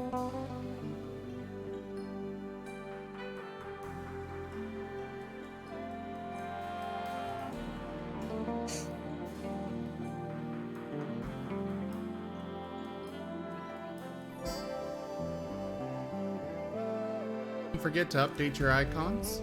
Don't forget to update your icons.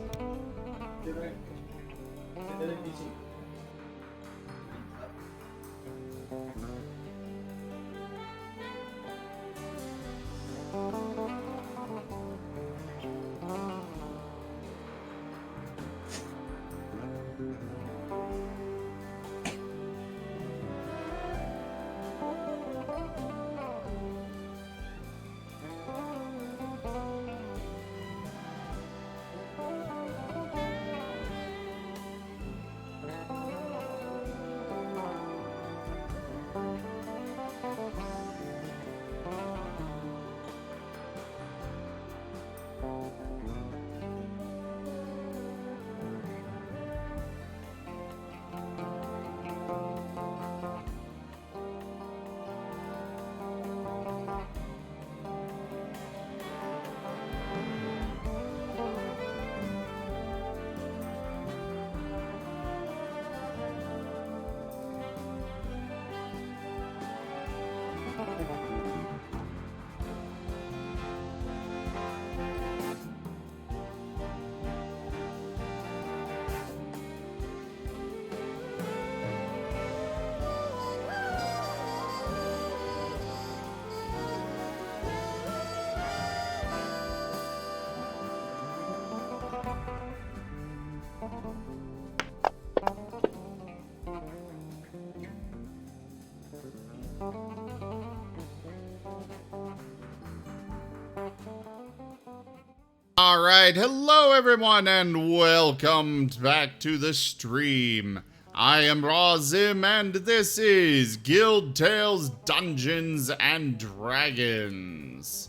Alright, hello everyone and welcome back to the stream. I am Razim and this is Guild Tales Dungeons and Dragons.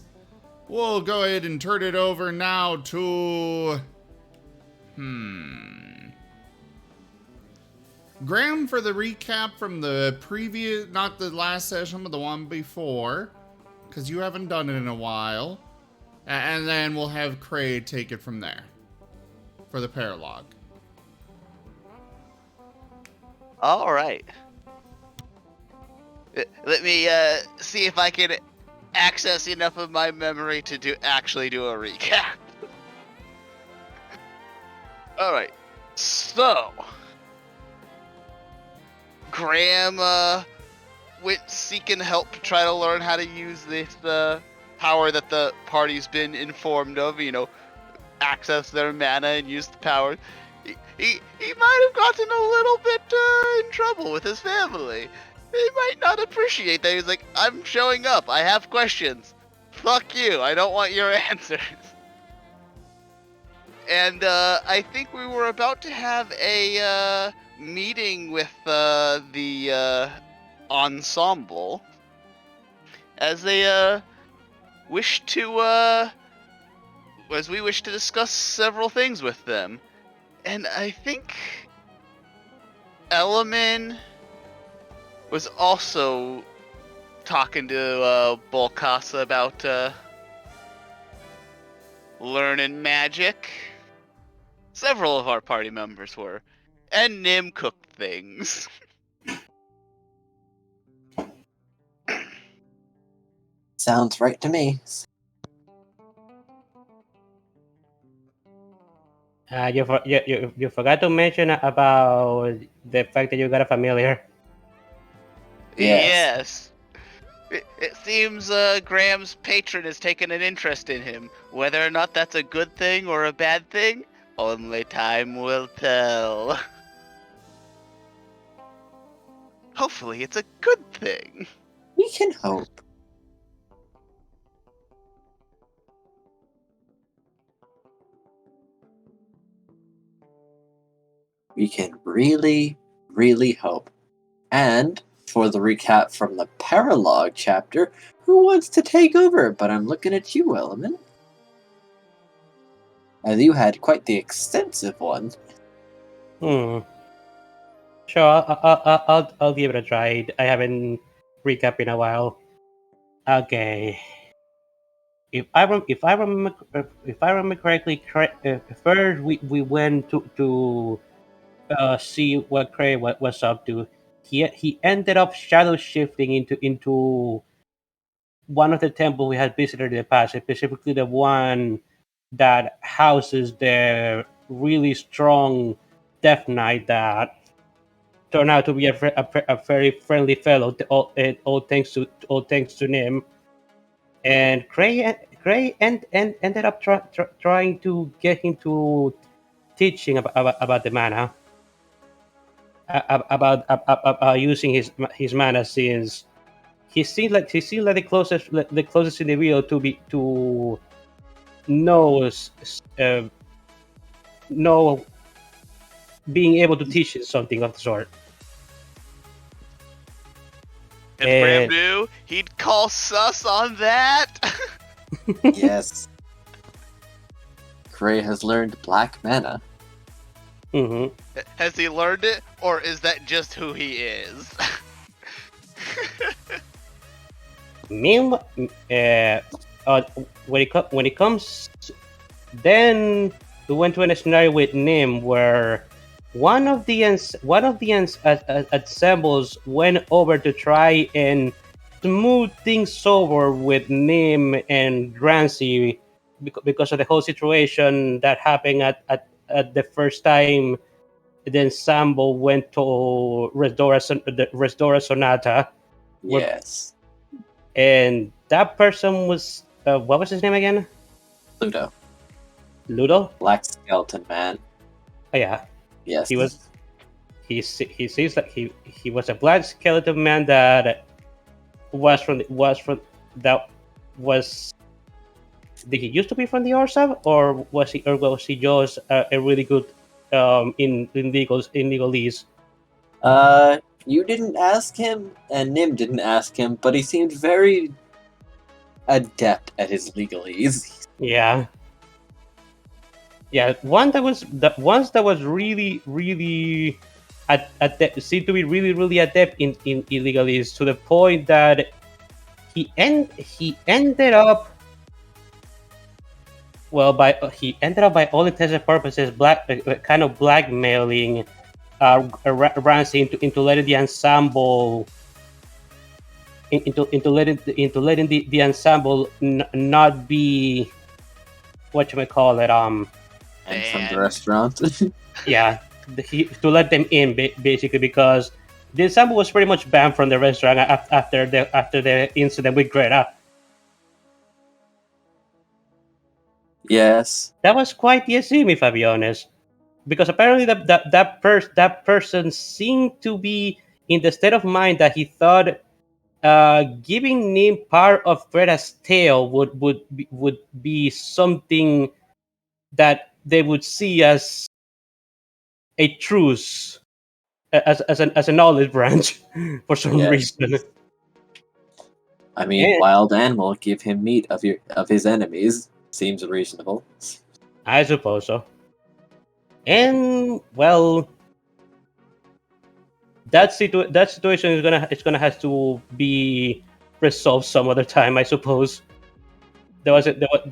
We'll go ahead and turn it over now to... Graham for the recap from the previous, not the last session, but the one before, because you haven't done it in a while. And then we'll have Cray take it from there for the Paralogue. All right. Let me see if I can access enough of my memory to actually do a recap. All right. So, Graham went seeking help to try to learn how to use this power that the party's been informed of, access their mana and use the power. He might have gotten a little bit in trouble with his family. They might not appreciate that. He's like, I'm showing up. I have questions. Fuck you. I don't want your answers. And I think we were about to have a meeting with the ensemble as they wish to as we wish to discuss several things with them. And I think Elemen was also talking to Bolkasa about learning magic. Several of our party members were. And Nim cooked things. Sounds right to me. You forgot to mention about the fact that you got a familiar. Yes. It seems Graham's patron has taken an interest in him. Whether or not that's a good thing or a bad thing, only time will tell. Hopefully it's a good thing. We can hope. We can really, really hope. And for the recap from the Paralogue chapter, who wants to take over? But I'm looking at you, Elemen. As you had quite the extensive one. Sure, I'll give it a try. I haven't recapped in a while. Okay. if I remember correctly, first we went to see what Cray was up to. He ended up shadow shifting into one of the temples we had visited in the past, specifically the one that houses the really strong Death Knight that turned out to be a very friendly fellow. All thanks to Nim. And Gray ended up trying to get him to teaching about the mana, about using his mana, since he seemed like the closest individual to know know being able to teach something of the sort. And And Bramdu, he'd call sus on that. Yes. Gray has learned black mana. mhm. Has he learned it, or is that just who he is? Meanwhile, when it comes, then we went to a scenario with Nim where one of the ensembles went over to try and smooth things over with Nim and Grancy because of the whole situation that happened at the first time the ensemble went to restore a Sonata. Yes. And that person was what was his name again? Pluto. Ludo. Black skeleton man. Oh yeah, Yes. he was. He seems like he was a black skeleton man that that was. Did he used to be from the Orsa, or was he just a really good in legalese? You didn't ask him, and Nim didn't ask him, but he seemed very adept at his legalese. Yeah. Yeah, ones that was really seemed to be really adept in illegalese, to the point that he ended up he ended up by all intents and purposes kind of blackmailing Ramsey into letting the ensemble into letting the ensemble not be what you may call it And from the And- restaurant. yeah, to let them in basically, because the ensemble was pretty much banned from the restaurant after the incident with Greta. Yes. That was quite the assume, if I be honest, because apparently that person seemed to be in the state of mind that he thought giving Nim part of Greta's tail would be something that they would see as a truce, as an olive branch for some Yes. reason. I mean, Yeah. wild animal give him meat of his enemies. Seems reasonable. I suppose so. And well, that situation is gonna have to be resolved some other time, I suppose. There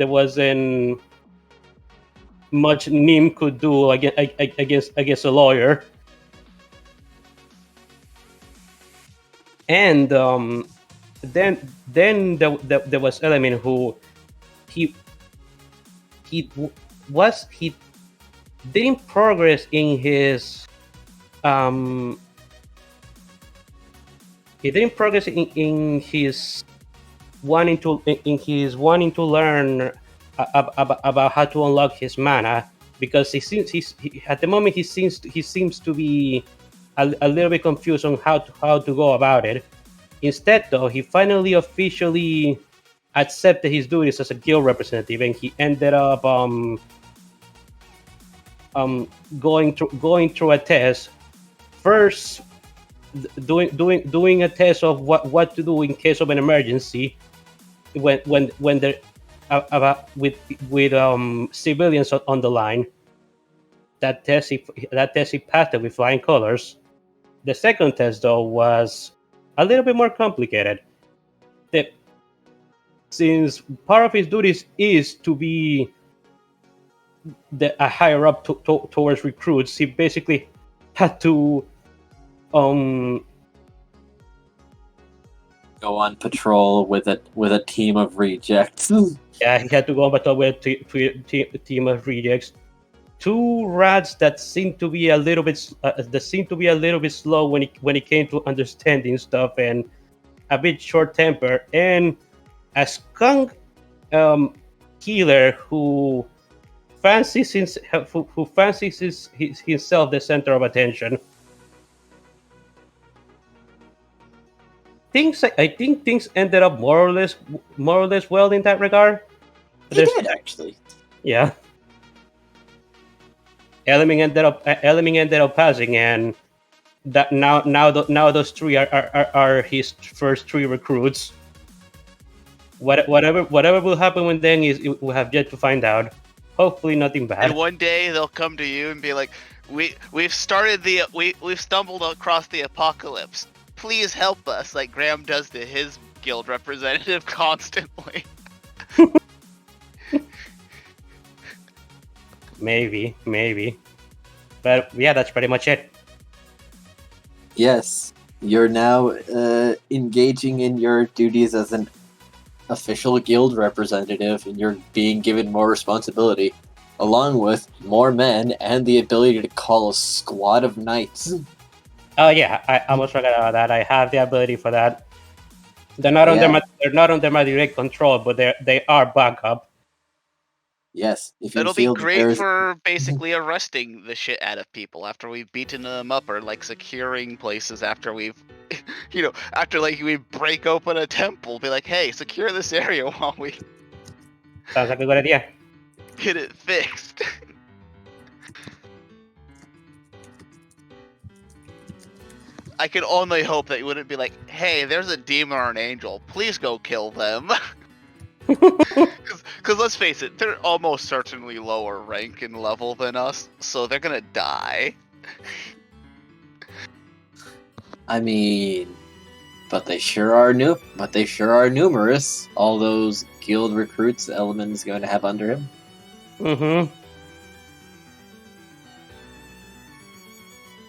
wasn't much Nim could do against a lawyer. And then there was Element, who he he he didn't progress in his he didn't progress in his wanting to learn about how to unlock his mana, because at the moment he seems to be a little bit confused on how to go about it. Instead, though, he finally officially accepted his duties as a guild representative, and he ended up going through a test first, doing a test of what to do in case of an emergency when there about with civilians on the line. That test he passed it with flying colors. The second test, though, was a little bit more complicated. The since part of his duties is to be a higher up towards recruits, he basically had to um Go on patrol with a team of rejects. yeah, he had to go on battle with a team of rejects. Two rats that seemed to be a little bit slow when it came to understanding stuff, and a bit short tempered, and a skunk healer who fancies himself the center of attention. I think things ended up more or less well in that regard. He There's did, actually. yeah. Element ended up passing, and that now those three are his first three recruits. Whatever will happen with them is we'll have yet to find out. Hopefully nothing bad. And one day they'll come to you and be like, we've stumbled across the apocalypse. Please help us, like Graham does to his guild representative constantly. Maybe. But yeah, that's pretty much it. Yes, you're now engaging in your duties as an official guild representative, and you're being given more responsibility, along with more men and the ability to call a squad of knights. Oh yeah, I almost forgot about that. I have the ability for that. They're not under my direct control, but they are backup. Yes, if you It'll be feel great there's for basically arresting the shit out of people after we've beaten them up, or like securing places after we've, after like we break open a temple, be like, hey, secure this area while we Sounds like a good idea. get it fixed. I can only hope that you wouldn't be like, hey, there's a demon or an angel. Please go kill them. Because let's face it, they're almost certainly lower rank and level than us, so they're gonna die. I mean, but they sure are numerous. All those guild recruits Element is going to have under him. Mm-hmm.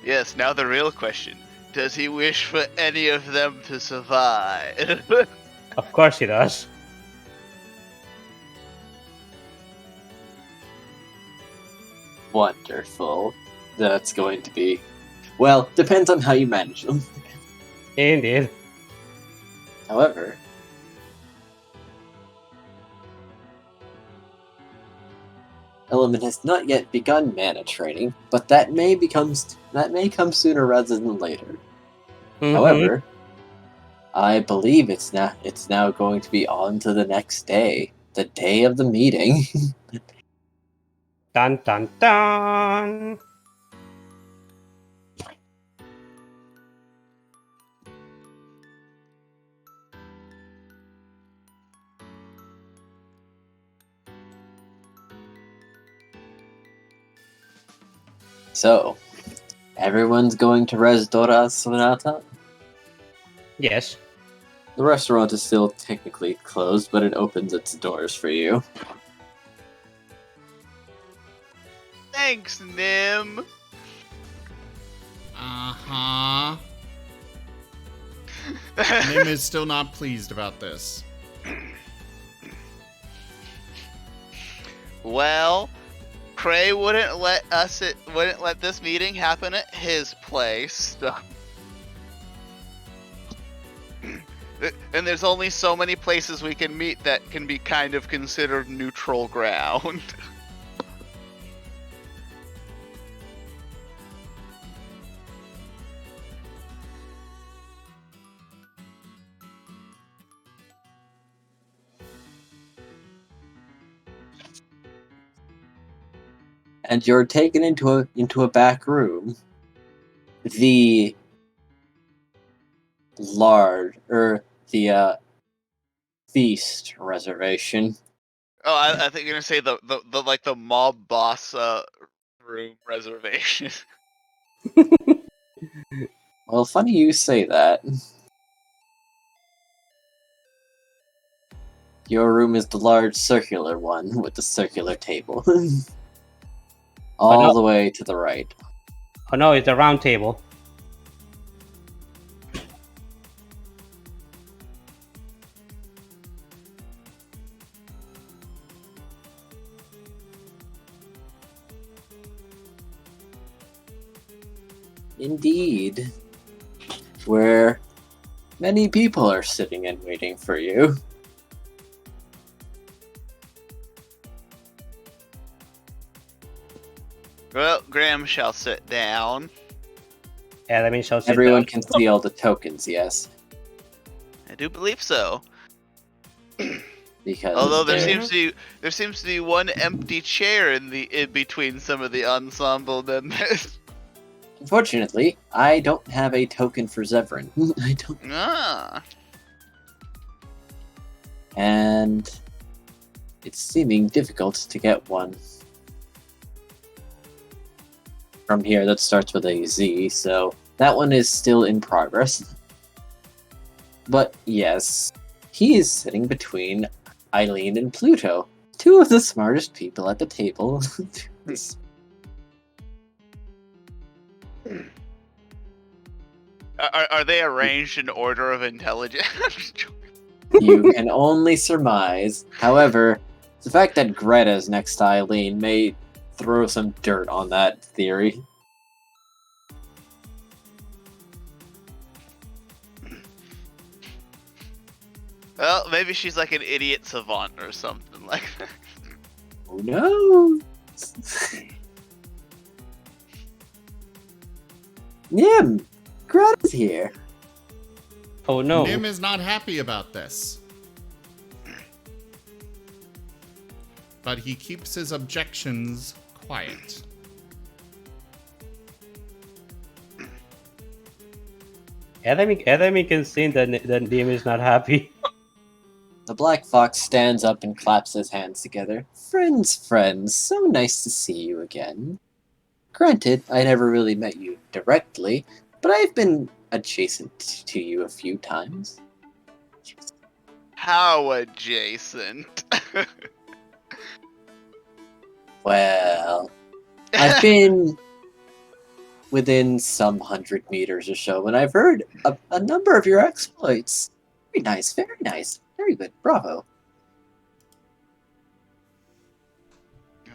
Yes, now the real question. Does he wish for any of them to survive? Of course he does. Wonderful. That's going to be... Well, depends on how you manage them. Indeed. However... Element has not yet begun mana training, but that may come sooner rather than later. Mm-hmm. However, I believe it's now going to be on to the next day, the day of the meeting. Dun dun dun. So, everyone's going to Res Dora Sonata? Yes. The restaurant is still technically closed, but it opens its doors for you. Thanks, Nim. Uh-huh. Nim is still not pleased about this. Well, Cray wouldn't let this meeting happen at his place. So. And there's only so many places we can meet that can be kind of considered neutral ground. And you're taken into a back room. The feast reservation. Oh, I think you're gonna say the mob boss room reservation. Well, funny you say that. Your room is the large circular one with the circular table. All the way to the right. Oh no, it's a round table. Indeed. Where many people are sitting and waiting for you. Well, Graham shall sit down. Yeah, that means I'll sit Everyone down. can see all the tokens, yes. I do believe so. Because Although there they're- seems to be one empty chair in between some of the ensemble members. Unfortunately, I don't have a token for Zevran. I don't. Ah. And it's seeming difficult to get one. From here, that starts with a Z, so that one is still in progress. But yes, he is sitting between Eileen and Pluto, two of the smartest people at the table. Are they arranged in order of intelligence? You can only surmise. However, the fact that Greta's next to Eileen may throw some dirt on that theory. Well, maybe she's like an idiot savant or something like that. Who knows? Nim! Greta's here. Oh no. Nim is not happy about this. But he keeps his objections quiet. Enemy can see that Nim is not happy. The Black Fox stands up and claps his hands together. Friends, so nice to see you again. Granted, I never really met you directly, but I've been adjacent to you a few times. How adjacent? Well, I've been within some 100 meters or so, and I've heard a number of your exploits. Very nice, very good, bravo.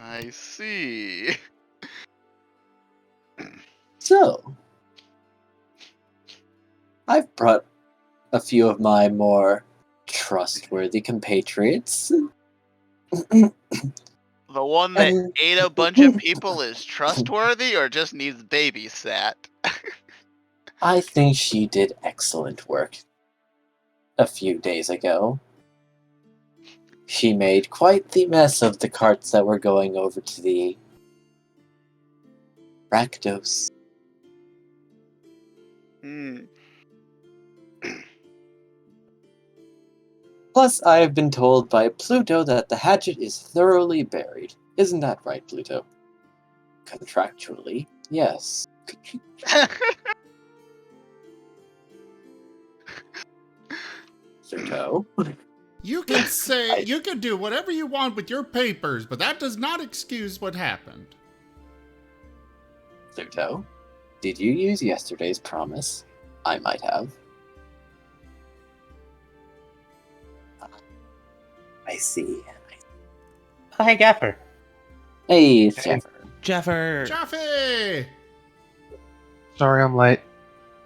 I see. So, I've brought a few of my more trustworthy compatriots. The one that And- ate a bunch of people is trustworthy or just needs babysat? I think she did excellent work a few days ago. She made quite the mess of the carts that were going over to the Rakdos. Hmm. Plus, I have been told by Pluto that the hatchet is thoroughly buried. Isn't that right, Pluto? Contractually, yes. Pluto? You can say, you can do whatever you want with your papers, but that does not excuse what happened. Pluto? Did you use yesterday's promise? I might have. I see. Oh, hey, Gaffer. Hey, it's Jeffer. Jeffer. Chaffee! Sorry I'm late.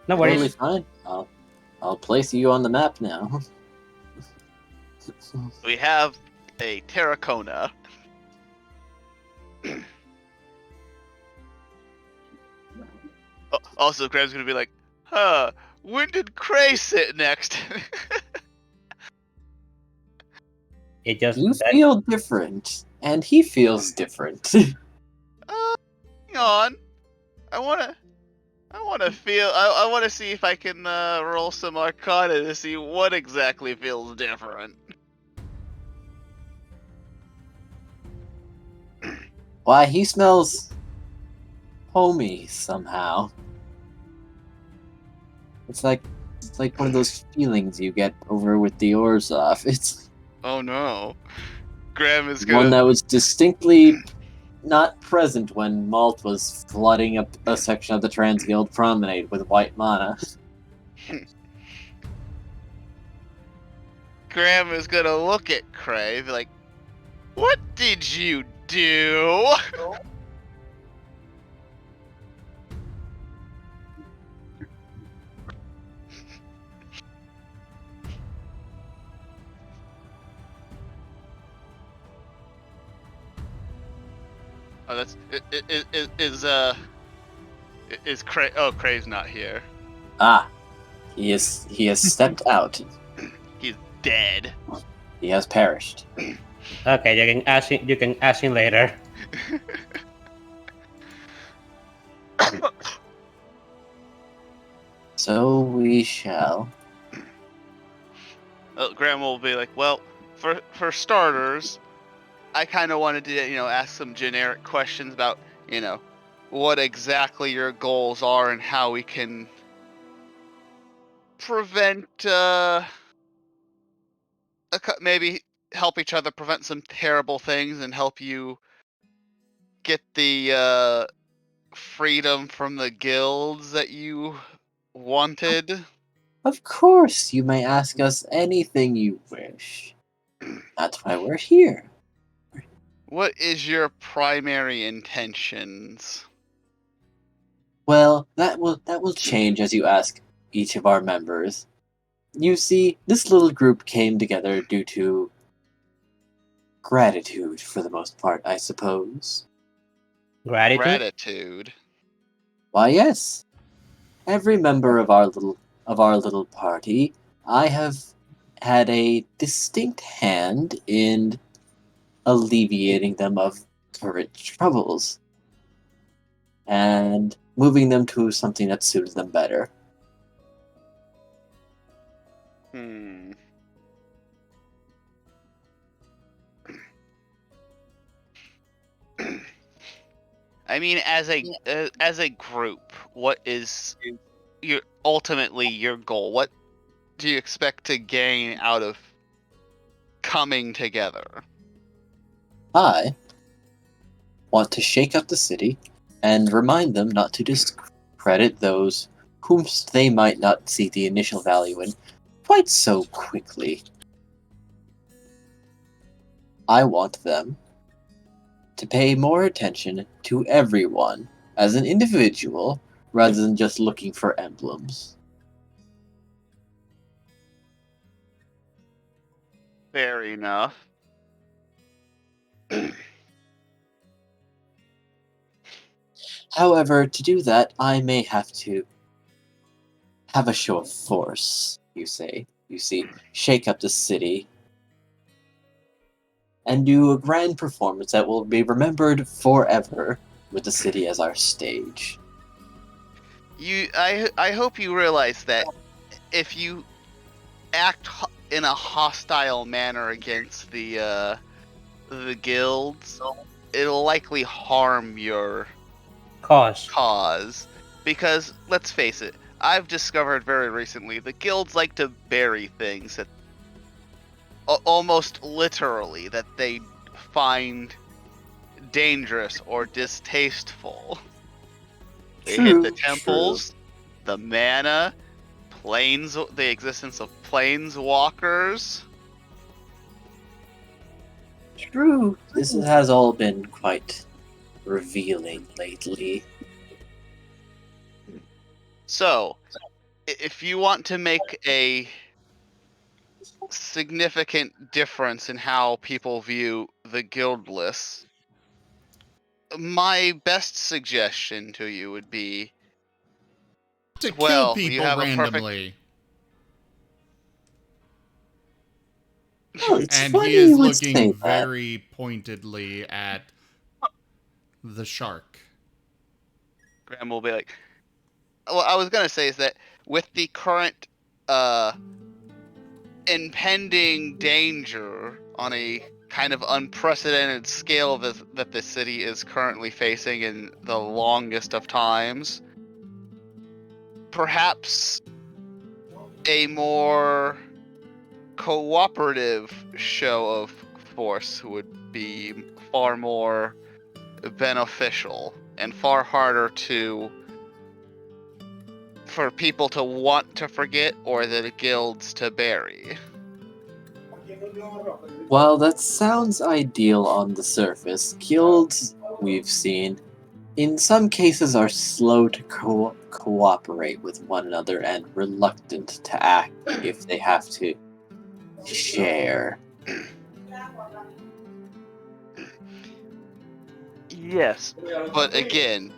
No Totally worries. fine. I'll place you on the map now. We have a Terracona. Also, Graham's gonna be like, huh, when did Cray sit next? It just You feel different, and he feels different. Hang on. I wanna feel. I wanna see if I can roll some Arcana to see what exactly feels different. Why, he smells homey somehow. It's like one of those feelings you get over with the Orzhov. It's Oh no. Graham is One gonna. that was distinctly not present when Malt was flooding up a section of the Trans Guild Promenade with white mana. Graham is gonna look at Cray, be like, "What did you do?" Oh, that's is Cray? Oh, Cray's not here. Ah, he has stepped out. He's dead. He has perished. Okay, you can ask him. You can ask him later. So we shall. Graham will be like, "Well, for starters, I kind of wanted to, ask some generic questions about, what exactly your goals are and how we can prevent, maybe help each other prevent some terrible things and help you get the freedom from the guilds that you wanted." Of course, you may ask us anything you wish. That's why we're here. What is your primary intentions? Well, that will change as you ask each of our members. You see, this little group came together due to gratitude for the most part, I suppose. Gratitude. Gratitude. Why, yes. Every member of our little party, I have had a distinct hand in alleviating them of current troubles and moving them to something that suits them better. Hmm. I mean, as a group, what is ultimately your goal? What do you expect to gain out of coming together? I want to shake up the city and remind them not to discredit those whom they might not see the initial value in quite so quickly. I want them to pay more attention to everyone as an individual rather than just looking for emblems. Fair enough. However, to do that, I may have to have a show of force, you see, shake up the city, and do a grand performance that will be remembered forever with the city as our stage. I hope you realize that if you act in a hostile manner against the guilds, it'll likely harm your cause. Because let's face it, I've discovered very recently the guilds like to bury things that almost literally that they find dangerous or distasteful. They hit the temples, the mana, the existence of planeswalkers. True. This has all been quite revealing lately. So, if you want to make a significant difference in how people view the guild lists, my best suggestion to you would be, To kill well, you people have a perfect. randomly. Oh, it's And funny he is you would looking say that. very pointedly at the shark. Graham will be like, what I was gonna say is that with the current impending danger on a kind of unprecedented scale that the city is currently facing in the longest of times, perhaps a more cooperative show of force would be far more beneficial and far harder for people to want to forget or the guilds to bury. While that sounds ideal on the surface, guilds we've seen in some cases are slow to cooperate with one another and reluctant to act if they have to share. Yes, but again,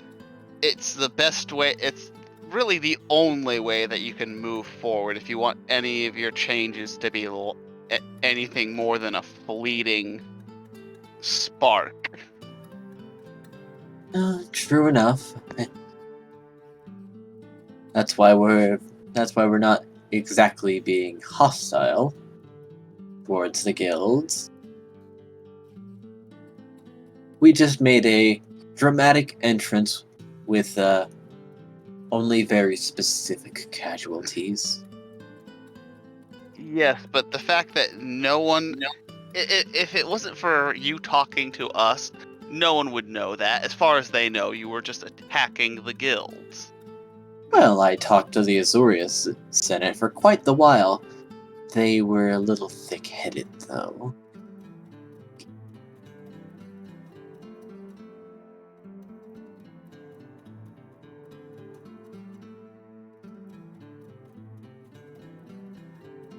it's the best way, it's really the only way that you can move forward if you want any of your changes to be anything more than a fleeting spark. True enough. That's why we're not exactly being hostile towards the guilds. We just made a dramatic entrance with only very specific casualties. Yes, but the fact that no one, if it wasn't for you talking to us, no one would know that. As far as they know, you were just attacking the guilds. Well, I talked to the Azorius Senate for quite the while. They were a little thick-headed, though.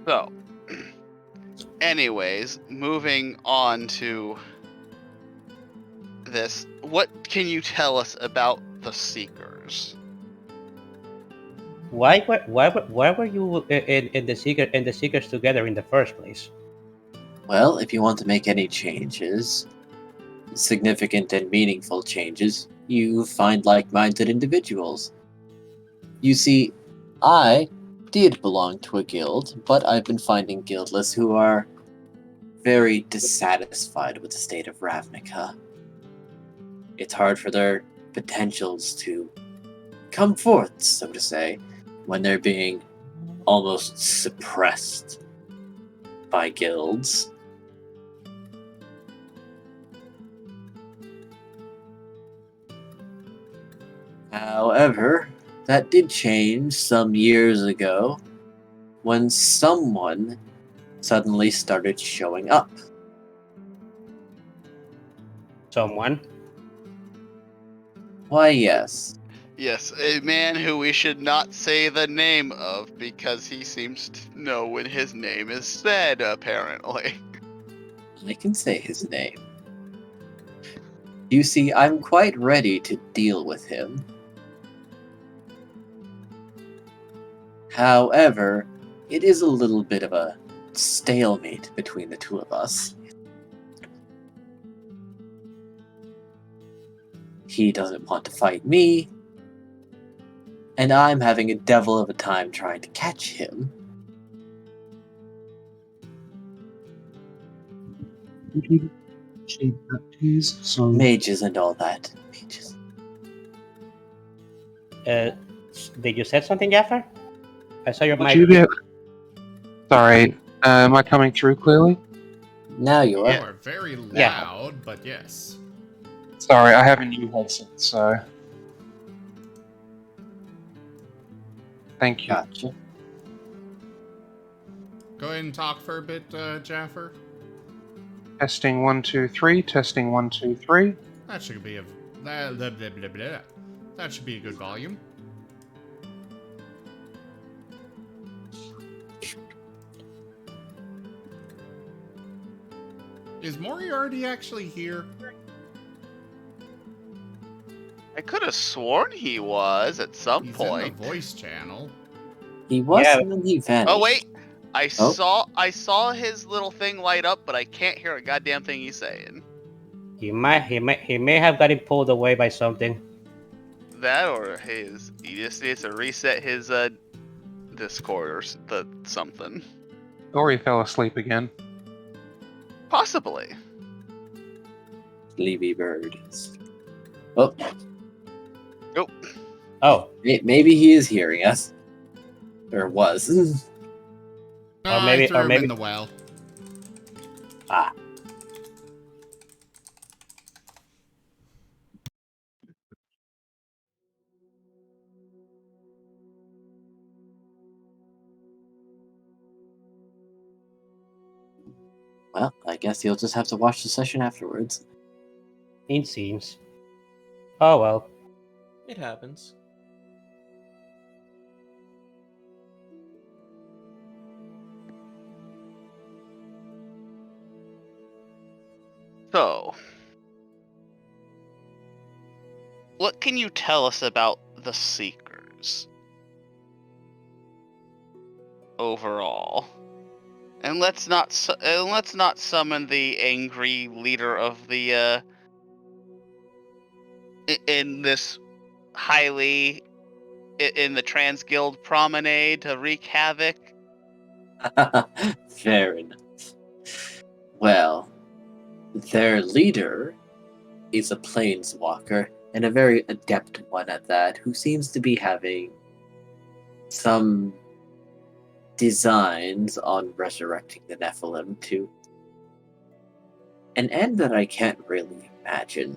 So, anyways, moving on to this, what can you tell us about the Seekers? Why were you in the Seekers together in the first place? Well, if you want to make any changes, significant and meaningful changes, you find like-minded individuals. You see, I did belong to a guild, but I've been finding guildless who are very dissatisfied with the state of Ravnica. It's hard for their potentials to come forth, so to say, when they're being almost suppressed by guilds. However, that did change some years ago when someone suddenly started showing up. Someone? Why, yes. Yes, a man who we should not say the name of because he seems to know when his name is said, apparently. I can say his name. You see, I'm quite ready to deal with him. However, it is a little bit of a stalemate between the two of us. He doesn't want to fight me, and I'm having a devil of a time trying to catch him. Mages and all that. Mages. Did you say something, Jaffer? I saw your Would mic. you be... Sorry, am I coming through clearly? Now you are. You are very loud, Yeah. but yes. Sorry, I have a new headset, so... Thank you. Gotcha. Go ahead and talk for a bit, Jaffer. Testing 1, 2, 3. Testing 1, 2, 3. That should be that should be a good volume. Is Moriarty actually here? I could have sworn he was at some He's point. in the voice channel. He was, Yeah. and then he vanished. Oh wait, I Oh. saw his little thing light up, but I can't hear a goddamn thing he's saying. He may have gotten pulled away by something. That or he just needs to reset his Discord or something. Or he fell asleep again. Possibly. Sleepy bird. Oh, Oh, maybe he is hearing us. Or was. I threw him in the well. Ah. Well, I guess you'll just have to watch the session afterwards. It seems. Oh well. It happens. So, what can you tell us about the Seekers overall? And let's not summon the angry leader of the in this highly in the Trans Guild promenade to wreak havoc. Fair enough. Well, their leader is a planeswalker, and a very adept one at that, who seems to be having some designs on resurrecting the Nephilim to an end that I can't really imagine.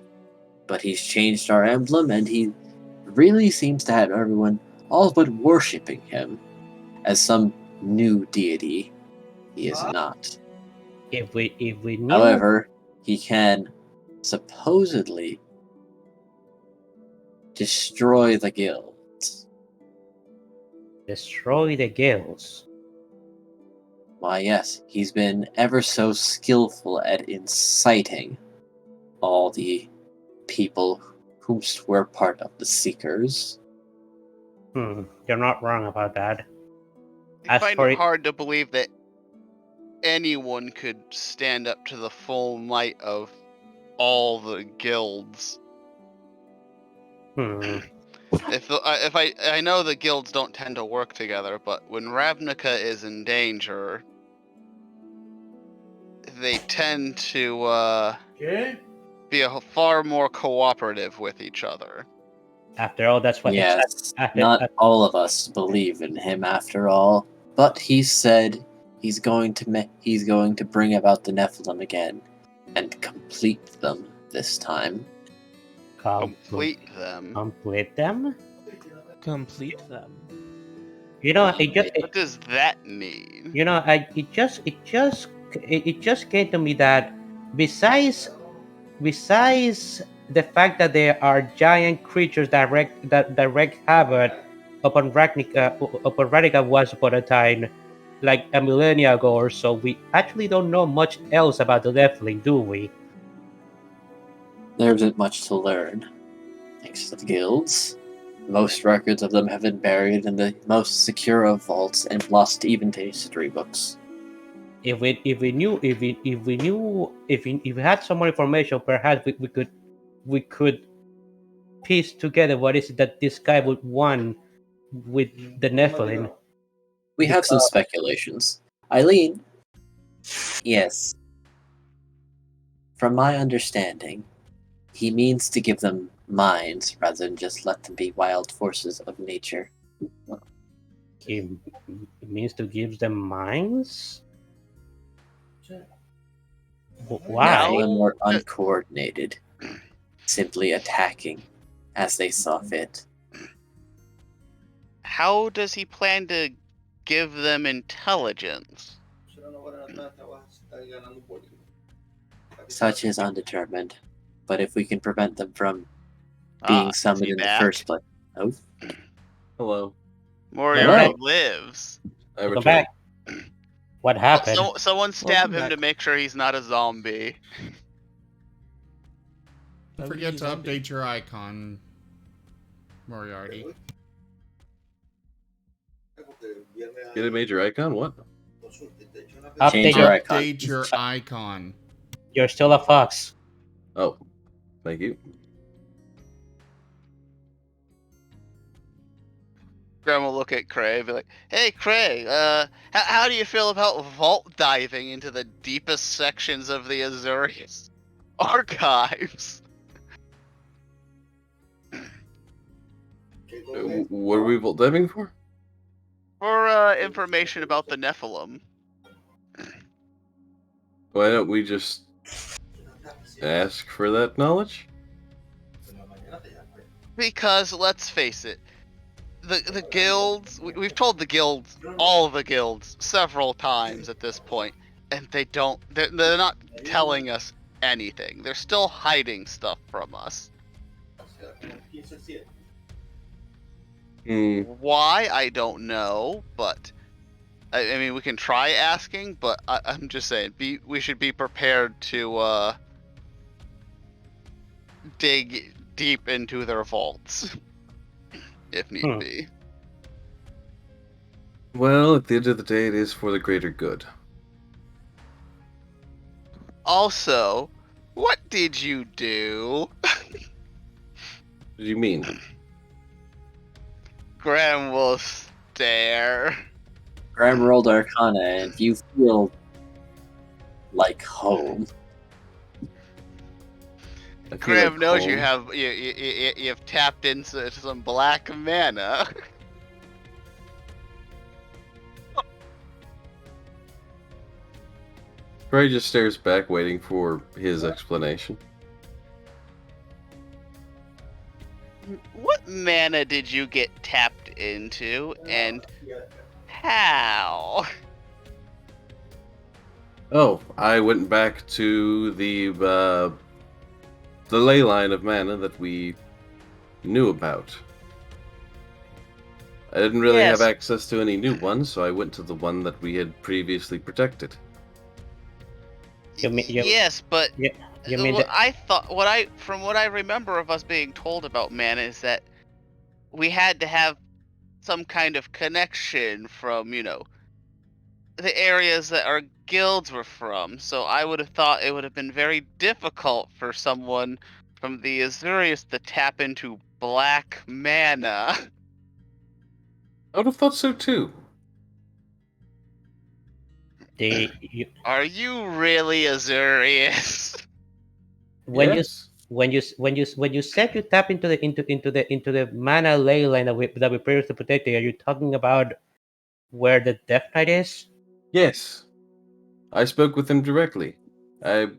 But he's changed our emblem, and he really seems to have everyone all but worshipping him as some new deity. He is not. If we knew, However, he can supposedly destroy the guilds. destroy the guilds. Why, yes, he's been ever so skillful at inciting all the people who were part of the Seekers. You're not wrong about that. I As find for it it- hard to believe that anyone could stand up to the full might of all the guilds. If I know the guilds don't tend to work together, but when Ravnica is in danger, they tend to be far more cooperative with each other. After all, that's what. Yes, After, not all of us believe in him after all, but he said he's going to bring about the Nephilim again and complete them this time. Complete them. Complete them. Complete them. You know, What does that mean? You know, it just came to me that besides the fact that there are giant creatures that wreak havoc upon Ravnica once upon a time, like a millennia ago or so, we actually don't know much else about the Nephilim, do we? There isn't much to learn, thanks to the guilds. Most records of them have been buried in the most secure of vaults and lost even to history books. If we had some more information, perhaps we could piece together what is it that this guy would want with the Nephilim. We have some speculations. Eileen? Yes. From my understanding, he means to give them minds rather than just let them be wild forces of nature. He means to give them minds. Why? Some of them were uncoordinated, simply attacking as they saw fit. How does he plan to give them intelligence? Such is undetermined, but if we can prevent them from being Is summoned he in the back? first place. Oh, Hello. Moriarty Hello. lives. I Welcome returned. back. What happened? Someone stab Welcome him to back. make sure he's not a zombie. Don't forget to update your icon, Moriarty. Get a major icon? What? change Update your your. icon. Update your icon. You're still a fox. Oh, thank you. Graham will look at Cray and be like, "Hey, Cray, how do you feel about vault diving into the deepest sections of the Azurius archives?" What are we vault diving for? For information about the Nephilim. Why don't we just ask for that knowledge? Because let's face it, the guilds, we've told the guilds, all the guilds, several times at this point, and they're not telling us anything. They're still hiding stuff from us. Why, I don't know, but I mean, we can try asking, but I'm just saying, we should be prepared to dig deep into their vaults, if need be. Well, at the end of the day, it is for the greater good. Also, what did you do? What do you mean? Graham will stare. Graham rolled Arcana, and you feel like home. I feel Graham like knows home. you've tapped into some black mana. Ray just stares back, waiting for his explanation. What mana did you get tapped into, and how? Oh, I went back to the ley line of mana that we knew about. I didn't really have Yes. access to any new ones, so I went to the one that we had previously protected. Yes, but You mean from what I remember of us being told about mana is that we had to have some kind of connection from, the areas that our guilds were from. So I would have thought it would have been very difficult for someone from the Azurius to tap into black mana. I would have thought so too. Are you really Azurius? Yes. when you said you tap into the mana ley line that we previously protected, are you talking about where the Death Knight is? Yes. I spoke with him directly. I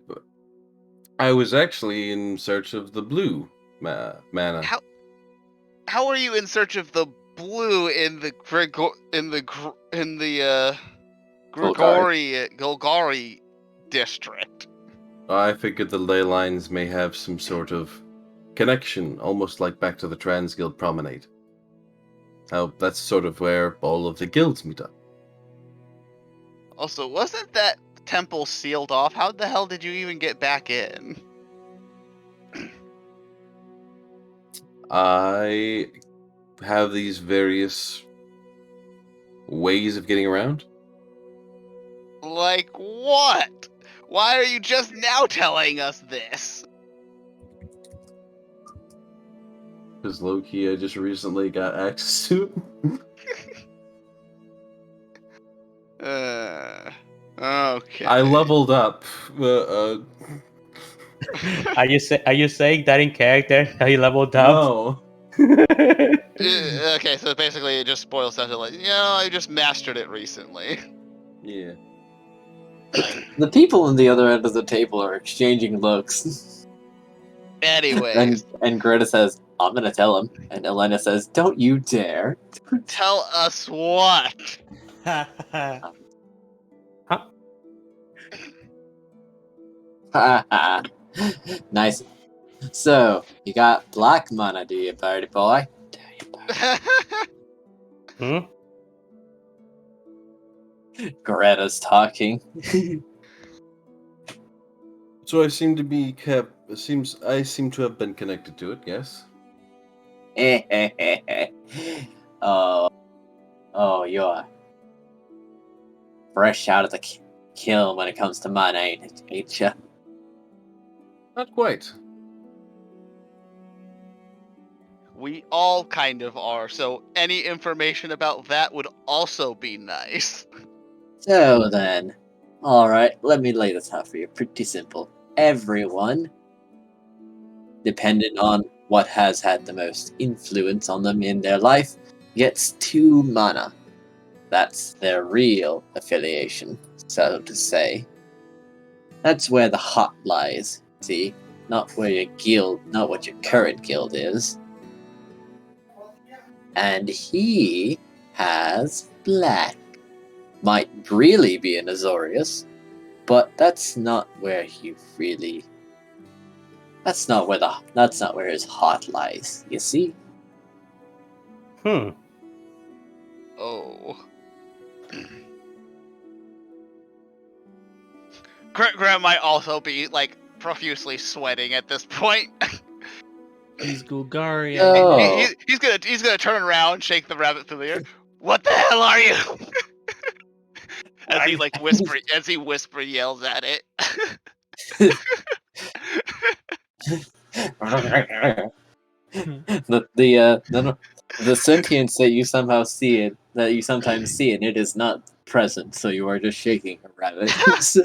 was actually in search of the blue mana. How are you in search of the blue in the Golgari district? I figured the ley lines may have some sort of connection, almost like back to the Transguild Promenade. How that's sort of where all of the guilds meet up. Also, wasn't that temple sealed off? How the hell did you even get back in? I have these various ways of getting around. Like what? Why are you just now telling us this? Because low-key, I just recently got access to it. Okay. I leveled up. Are you saying that in character? How you leveled up? No. Okay, so basically it just boils down to I just mastered it recently. Yeah. The people on the other end of the table are exchanging looks. Anyways. And Greta says, I'm gonna tell him. And Elena says, don't you dare. Tell us what? Nice. So, you got black mana, do you, party boy? Hmm? Greta's talking. So I seem to be kept. I seem to have been connected to it. Yes. Oh, you're fresh out of the kiln when it comes to mana, ain't ya? Not quite. We all kind of are, so any information about that would also be nice. So then, alright, let me lay this out for you. Pretty simple. Everyone, depending on what has had the most influence on them in their life, gets 2 mana. That's their real affiliation, so to say. That's where the hot lies. See, not where your guild, not what your current guild is. And he has black. Might really be an Azorius, but that's not where he really. That's not where his heart lies. You see? Hmm. Oh. Graham might also be like profusely sweating at this point. He's Gulgaria. Oh. He's gonna turn around, shake the rabbit familiar. What the hell are you? As he whisper yells at it. The sentience that you sometimes see, and it is not present. So you are just shaking a rabbit. So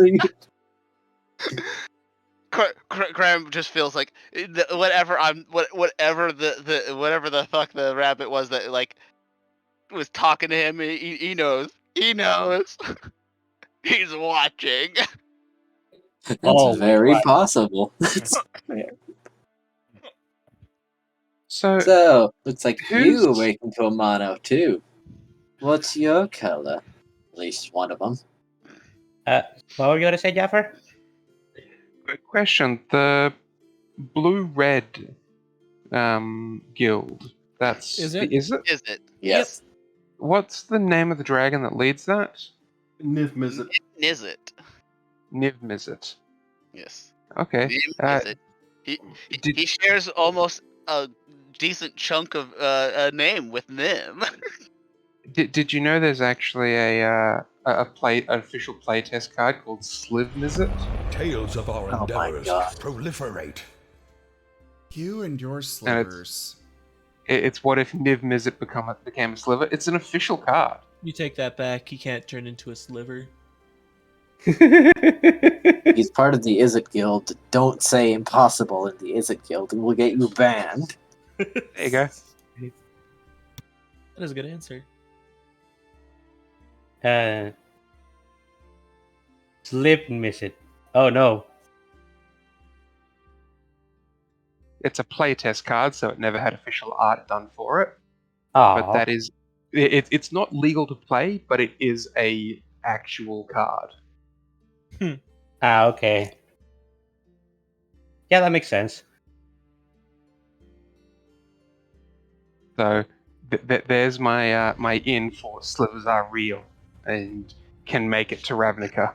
Graham just feels like whatever the fuck the rabbit was that like was talking to him. He knows. He knows. He's watching. that's Always very right. possible. So looks like Who's- you awakened to a mono too. What's your color? At least one of them. What were you gonna say, Jaffer? Good question. The blue-red guild. That's Is it? Is it? Is it? Yes. What's the name of the dragon that leads that? Niv Mizzet. Is it? Niv Mizzet. Yes. Okay. Is it? He shares almost a decent chunk of a name with Nim. Did you know there's actually an official playtest card called Sliv Mizzet? Tales of our Oh my endeavors God. proliferate. You and your slivers. It's what if Niv Mizzet became a sliver? It's an official card. You take that back. He can't turn into a sliver. He's part of the Izzet Guild. Don't say impossible in the Izzet Guild, and we'll get you banned. There you go. That is a good answer. Slip miss it. Oh no. It's a playtest card, so it never had official art done for it. Oh. But that is, it's not legal to play, but it is a actual card. Okay. Yeah, that makes sense. So there's my my in for slivers are real and can make it to Ravnica.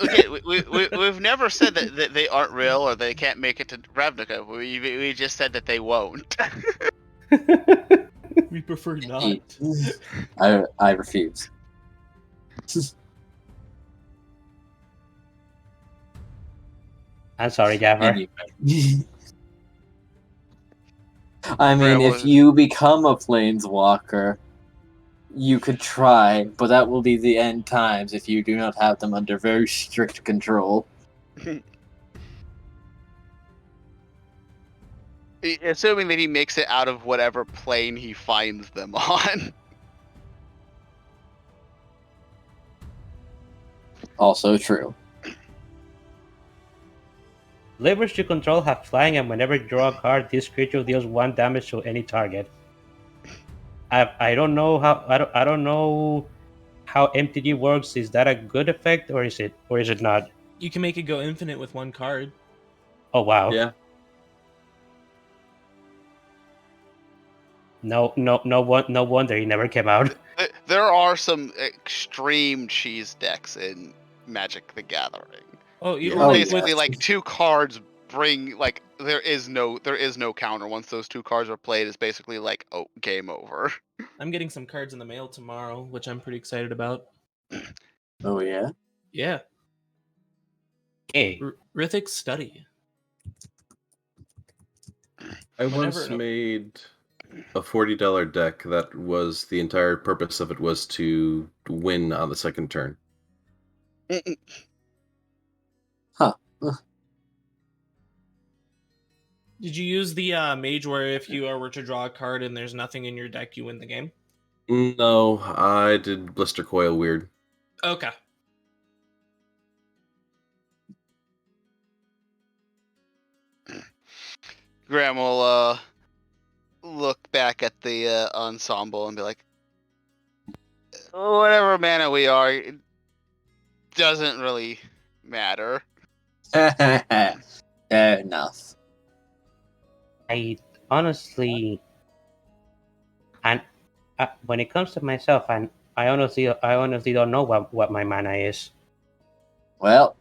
Okay, we've never said that they aren't real or they can't make it to Ravnica. We just said that they won't. We prefer not. I refuse. I'm sorry, Jaffer. Anyway. I mean, Grandma- if you become a planeswalker, you could try, but that will be the end times if you do not have them under very strict control. Assuming that he makes it out of whatever plane he finds them on. Also true. Livers you control have flying, and whenever you draw a card, this creature deals 1 damage to any target. I don't know how I don't know how MTG works. Is that a good effect, or is it not? You can make it go infinite with one card. Oh wow. Yeah. No wonder he never came out. There are some extreme cheese decks in Magic the Gathering. Oh, you Yeah. Oh, Basically, yes. like 2 cards bring like there is no counter. Once those 2 cards are played, it's basically like game over. I'm getting some cards in the mail tomorrow, which I'm pretty excited about. Oh yeah? Yeah, Hey, Rithik's Study. I Whenever once it- made a $40 deck that was the entire purpose of it was to win on the second turn. Did you use the mage where if you were to draw a card and there's nothing in your deck, you win the game? No, I did Blister Coil weird. Okay. Graham will look back at the ensemble and be like, whatever mana we are, it doesn't really matter. Fair enough. I honestly, and when it comes to myself, I honestly don't know what my mana is. Well,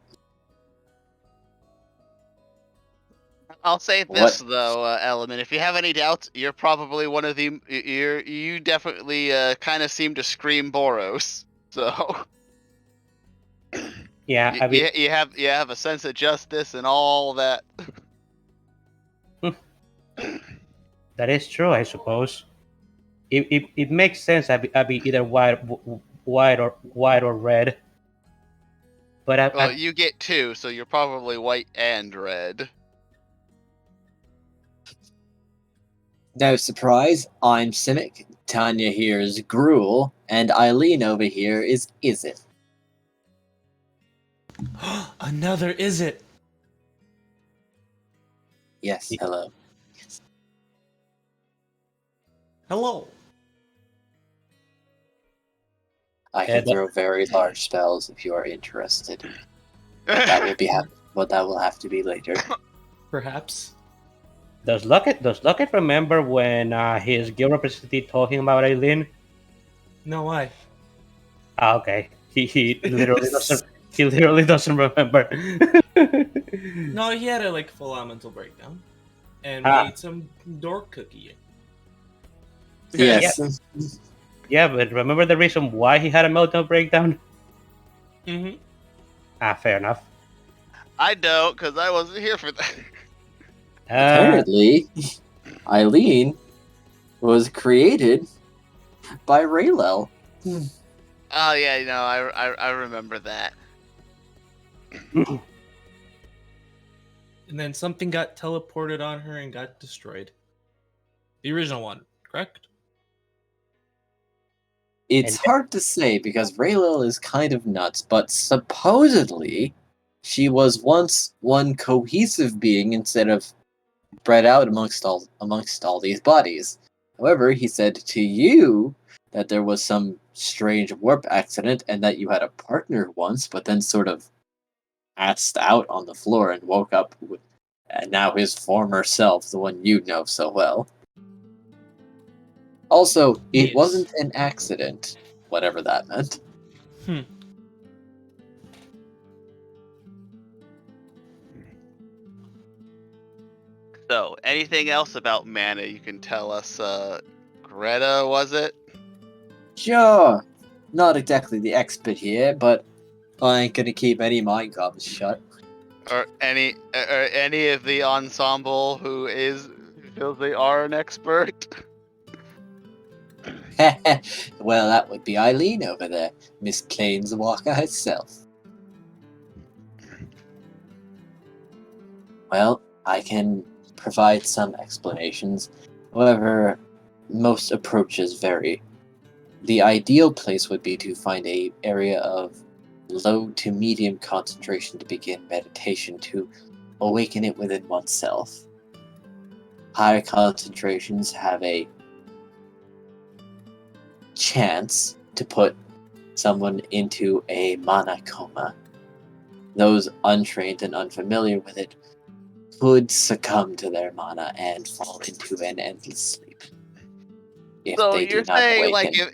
I'll say What? this though, Element. If you have any doubts, you're probably one of the. You definitely kind of seem to scream Boros. So Yeah, I mean, you have a sense of justice and all that. that is true, I suppose. It makes sense. I'd be either white or red. But Well, you get two, so you're probably white and red. no surprise, I'm Simic, Tanya here is Gruel, and Eileen over here is it. Another is it? Yes, hello. Hello. I Yeah, can throw very large spells if you are interested. That will have to be later. Perhaps. does Luckett remember when his guild representative told him about Eileen? No, why? Ah, okay. He literally doesn't. He literally doesn't remember. No, he had a full on mental breakdown and Ah. made some dork cookie. Yes. Yeah, but remember the reason why he had a meltdown breakdown? Mm-hmm. Ah, fair enough. I don't, because I wasn't here for that. Apparently, Eileen was created by Raylel. Oh yeah, no, I remember that. And then something got teleported on her and got destroyed. The original one, correct? It's And- hard to say because Raylil is kind of nuts, but supposedly she was once one cohesive being instead of spread out amongst all these bodies. However, he said to you that there was some strange warp accident and that you had a partner once, but then sort of passed out on the floor and woke up with and now his former self, the one you know so well. Also, it Yes. wasn't an accident, whatever that meant. So, anything else about mana you can tell us? Greta, was it? Sure, not exactly the expert here, but I ain't gonna keep any mind covers shut. Or any of the ensemble who feels they are an expert? Well, that would be Eileen over there, Miss Planeswalker herself. Well, I can provide some explanations. However, most approaches vary. The ideal place would be to find an area of low to medium concentration to begin meditation to awaken it within oneself. Higher concentrations have a chance to put someone into a mana coma. Those untrained and unfamiliar with it could succumb to their mana and fall into an endless sleep. If So they do you're not saying awaken.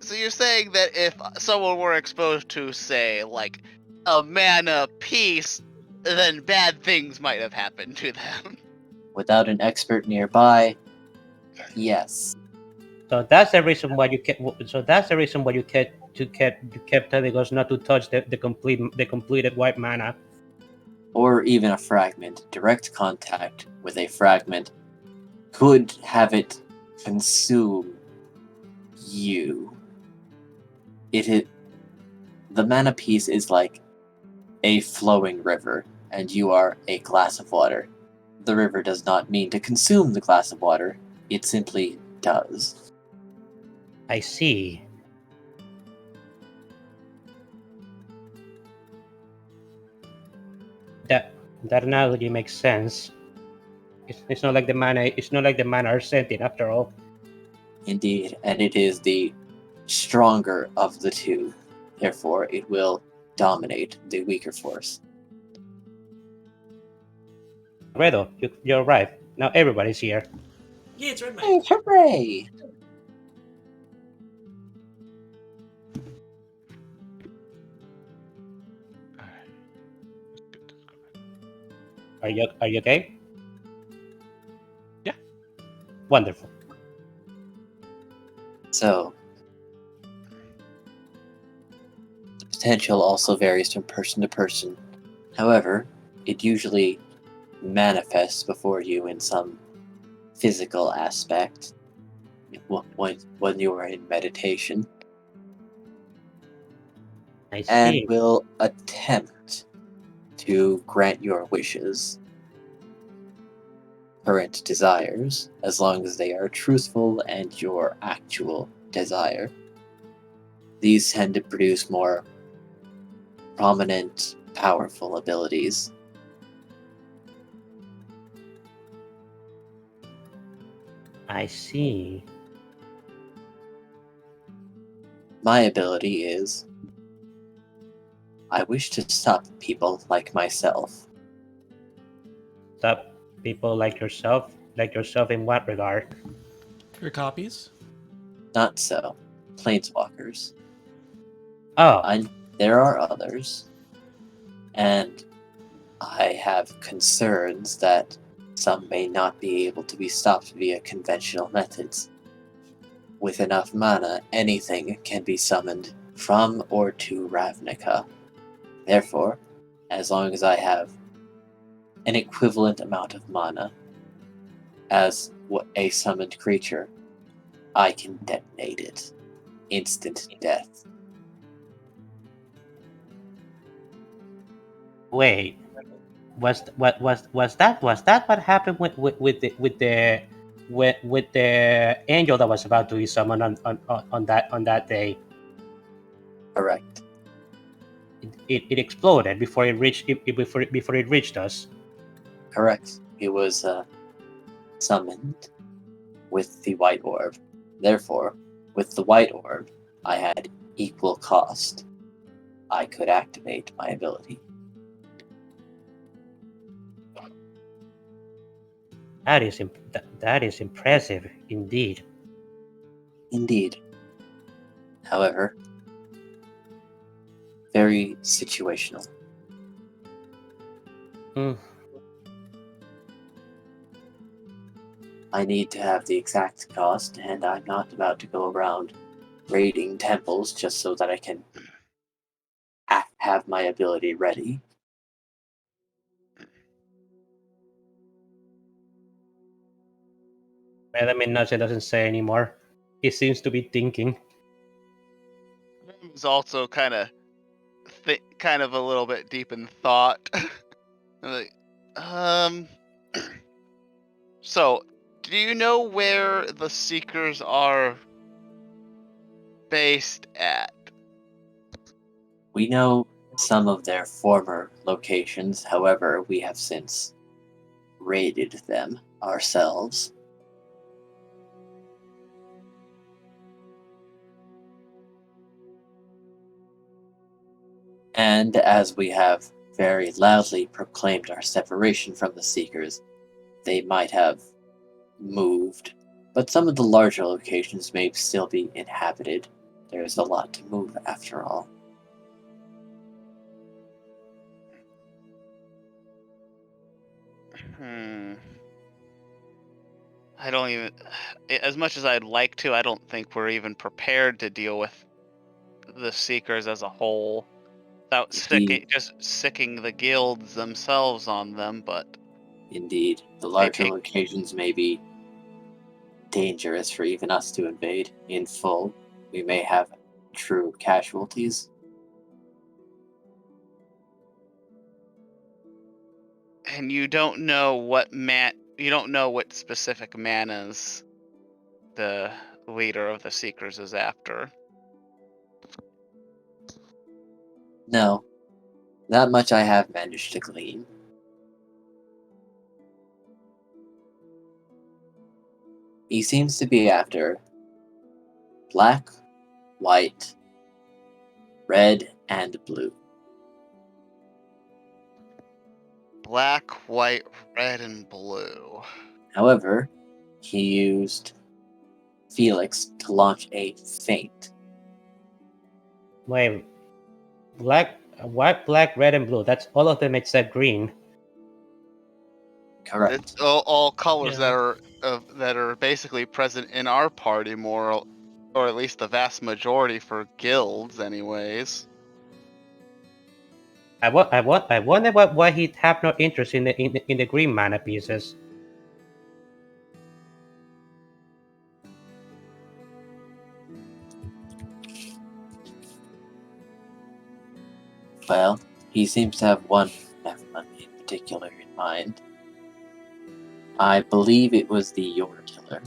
so you're saying that if someone were exposed to, say, like a mana piece, then bad things might have happened to them. Without an expert nearby, yes. So that's the reason why you kept. So that's the reason why you kept telling us not to touch the completed white mana. Or even a fragment. Direct contact with a fragment could have it consume you. The mana piece is like a flowing river, and you are a glass of water. The river does not mean to consume the glass of water, it simply does. I see. That analogy makes sense. It's not like the mana. It's not like the mana are sentient after all. Indeed, and it is the stronger of the two. Therefore, it will dominate the weaker force. Redo, you arrived. Now everybody's here. Yeah, it's red, mate. Hey, hooray! Are you okay? Yeah. Wonderful. So, the potential also varies from person to person. However, it usually manifests before you in some physical aspect when you are in meditation, I and see. will attempt to grant your wishes, current desires, as long as they are truthful and your actual desire. These tend to produce more prominent, powerful abilities. I see. My ability is I wish to stop people like myself. Stop people like yourself. Like yourself in what regard? Your copies? Not so. Planeswalkers. Oh, There are others, and I have concerns that some may not be able to be stopped via conventional methods. With enough mana, anything can be summoned from or to Ravnica. Therefore, as long as I have an equivalent amount of mana as a summoned creature, I can detonate it. Instant death. wait. Was that what happened with the angel that was about to be summoned on that day? Correct. It exploded before it reached before it reached us. Correct. It was summoned with the white orb. Therefore, with the white orb, I had equal cost. I could activate my ability. That is impressive indeed. Indeed. However, very situational. Hmm. I need to have the exact cost, and I'm not about to go around raiding temples just so that I can have my ability ready. Let me nudge. It doesn't say anymore. He seems to be thinking. He's also kind of a little bit deep in thought. Like, so, do you know where the Seekers are based at? We know some of their former locations, however, we have since raided them ourselves. And as we have very loudly proclaimed our separation from the Seekers, they might have moved. But some of the larger locations may still be inhabited. There is a lot to move after all. I don't even, as much as I'd like to, I don't think we're even prepared to deal with the Seekers as a whole without sicking the guilds themselves on them, but Indeed, the larger locations may be dangerous for even us to invade in full. We may have true casualties. And you don't know what specific manas the leader of the Seekers is after. No, that much I have managed to glean. He seems to be after black, white, red, and blue. Black, white, red, and blue. However, he used Felix to launch a feint. Wait, white, black, red, and blue. That's all of them except green. Correct. It's all colors Yeah. that are basically present in our party, or at least the vast majority for guilds, anyways. I wonder why he'd have no interest in the green mana pieces. Well, he seems to have one Nephilim in particular in mind. I believe it was the Yor Killer.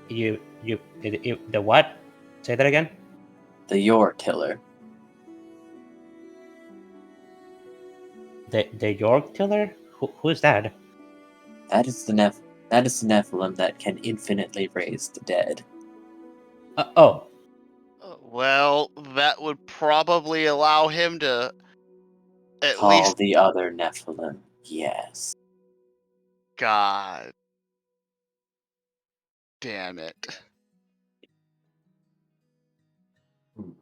The what? Say that again. The Yor Killer. The York Tiller? Who's that? That is the Nephilim that can infinitely raise the dead. Oh, Well, that would probably allow him to at Call least. the other Nephilim. Yes. God damn it.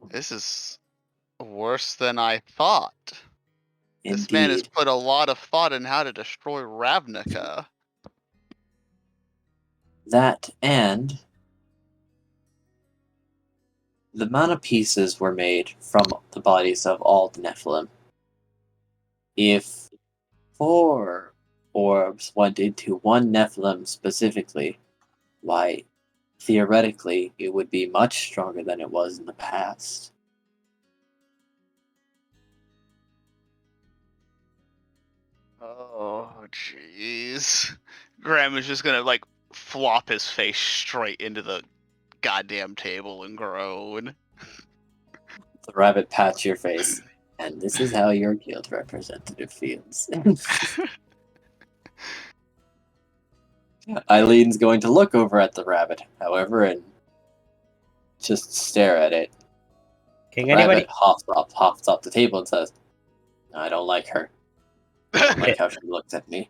This is worse than I thought. This man has Indeed. put a lot of thought in how to destroy Ravnica. That and the mana pieces were made from the bodies of all the Nephilim. If 4 orbs went into one Nephilim specifically, why, theoretically, it would be much stronger than it was in the past. Oh, jeez. Graham is just gonna, like, flop his face straight into the goddamn table and groan. The rabbit pats your face, and this is how your guild representative feels. Eileen's going to look over at the rabbit, however, and just stare at it. can The anybody? rabbit hops off the table and says, I don't like her. I don't like how she looks at me.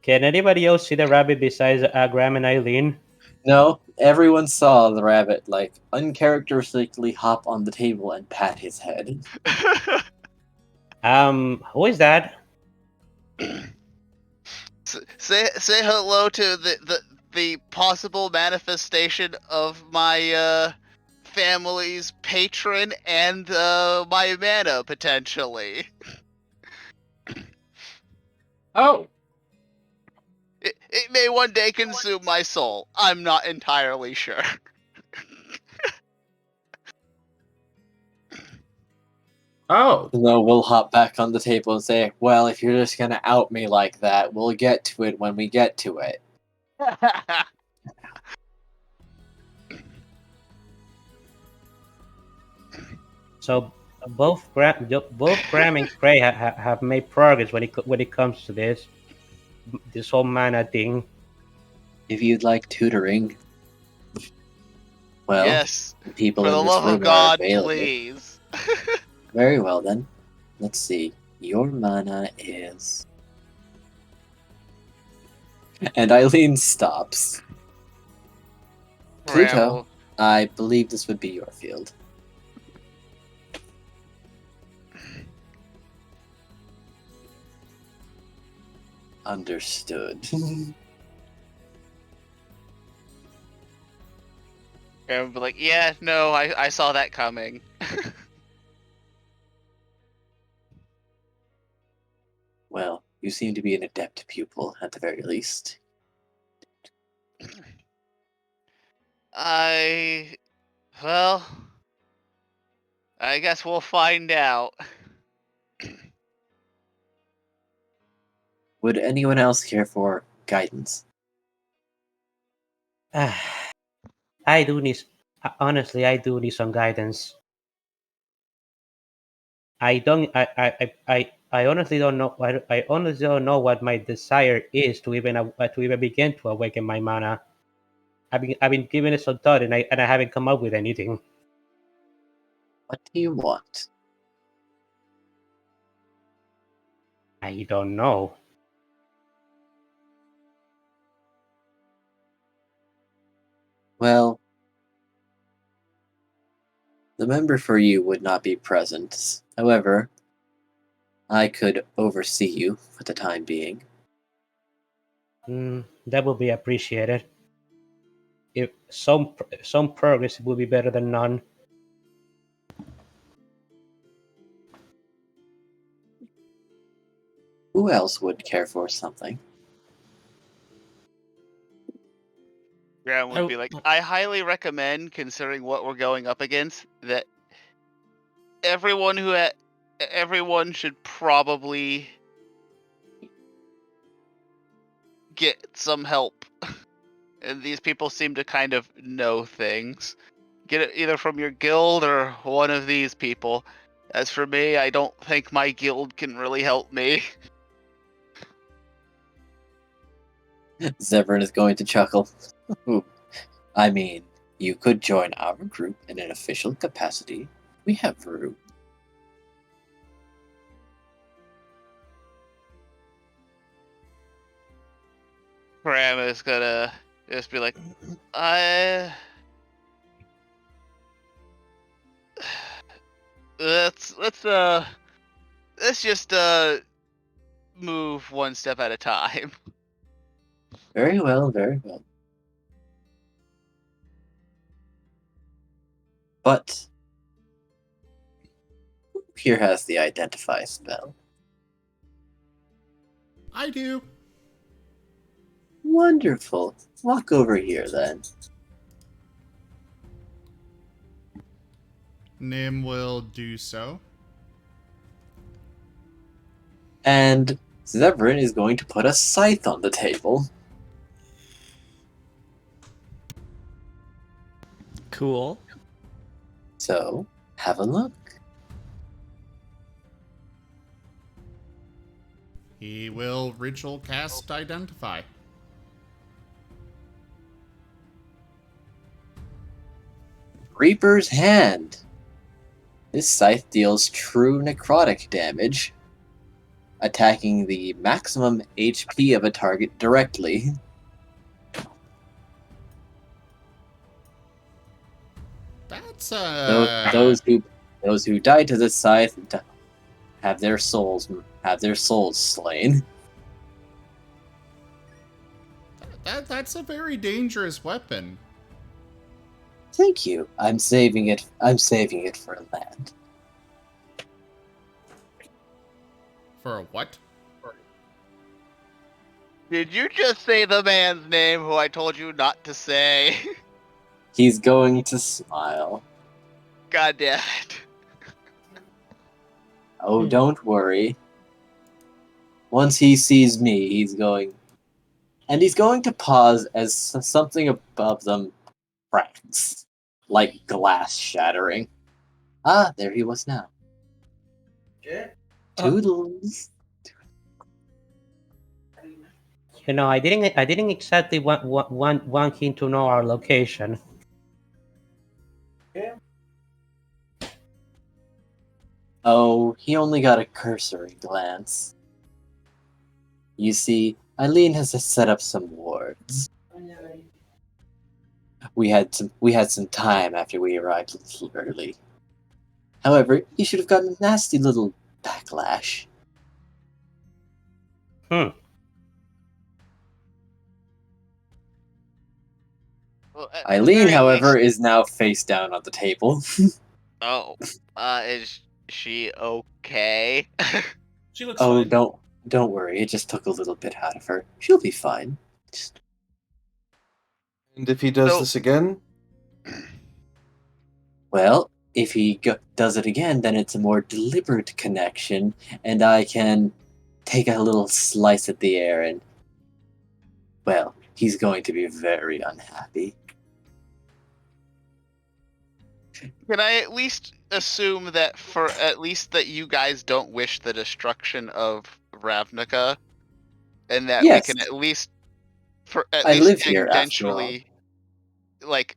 Can anybody else see the rabbit besides Graham and Eileen? No, everyone saw the rabbit, like, uncharacteristically hop on the table and pat his head. Who is that? Say hello to the possible manifestation of my family's patron and my mana potentially. Oh, It may one day consume my soul. I'm not entirely sure. oh. No, we'll hop back on the table and say, well, if you're just gonna out me like that, we'll get to it when we get to it. So both Graham and Cray have made progress when it comes to this whole mana thing. If you'd like tutoring, well, Yes, the people for the in this love room of are God, available. please. Very well then. Let's see. Your mana is. And Eileen stops. Pluto, Ramble. I believe this would be your field. Understood. And be like, yeah, no, I saw that coming. Well, you seem to be an adept pupil, at the very least. Well, I guess we'll find out. Would anyone else care for guidance? I do need, honestly, I do need some guidance. I honestly don't know. I honestly don't know what my desire is to even begin to awaken my mana. I've been giving it some thought, and I haven't come up with anything. What do you want? I don't know. Well, the member for you would not be present. However, I could oversee you for the time being. That would be appreciated. If some progress would be better than none. Who else would care for something? Graham would be like, I highly recommend, considering what we're going up against, that everyone should probably get some help. And these people seem to kind of know things. Get it either from your guild or one of these people. As for me, I don't think my guild can really help me. Zevran is going to chuckle. I mean, you could join our group in an official capacity. We have room. Graham is gonna just be like, let's just move one step at a time. Very well, very well. But who here has the identify spell? I do. Wonderful. Walk over here then. Nim will do so. And Zevran is going to put a scythe on the table. Cool. So, have a look. He will ritual cast Identify. Reaper's Hand. This scythe deals true necrotic damage, attacking the maximum HP of a target directly. That's Those who die to this scythe have their souls slain. That's a very dangerous weapon. Thank you. I'm saving it for land. For a what? Did you just say the man's name who I told you not to say? He's going to smile. God damn it. Oh, don't worry. Once he sees me, he's going to pause as something above them cracks, like glass shattering. Ah, there he was now. Toodles. You know, I didn't exactly want him to know our location. Oh, he only got a cursory glance. You see, Eileen has set up some wards. We had some time after we arrived a little early. However, he should have gotten a nasty little backlash. Well, at the Eileen, very however, least- is now face down on the table. Oh, is she okay? She looks Oh, fine. don't worry. It just took a little bit out of her. She'll be fine. And if he does So- this again? Well, if he does it again, then it's a more deliberate connection, and I can take a little slice at the air, and, well, he's going to be very unhappy. Can I at least assume that for at least that you guys don't wish the destruction of Ravnica, and that we Yes. can at least, for at I least live here, after all. tangentially, like,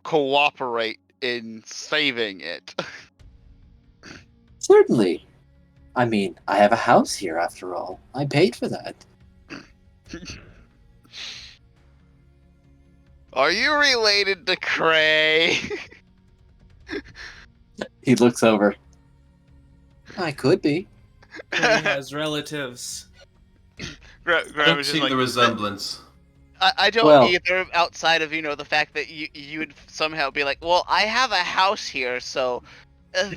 cooperate in saving it. Certainly. I mean, I have a house here, after all. I paid for that. Are you related to Cray? He looks over. I could be. Cray has relatives. Graham I don't was just see like, the resemblance. I don't Well- either, outside of, the fact that you would somehow be like, well, I have a house here, so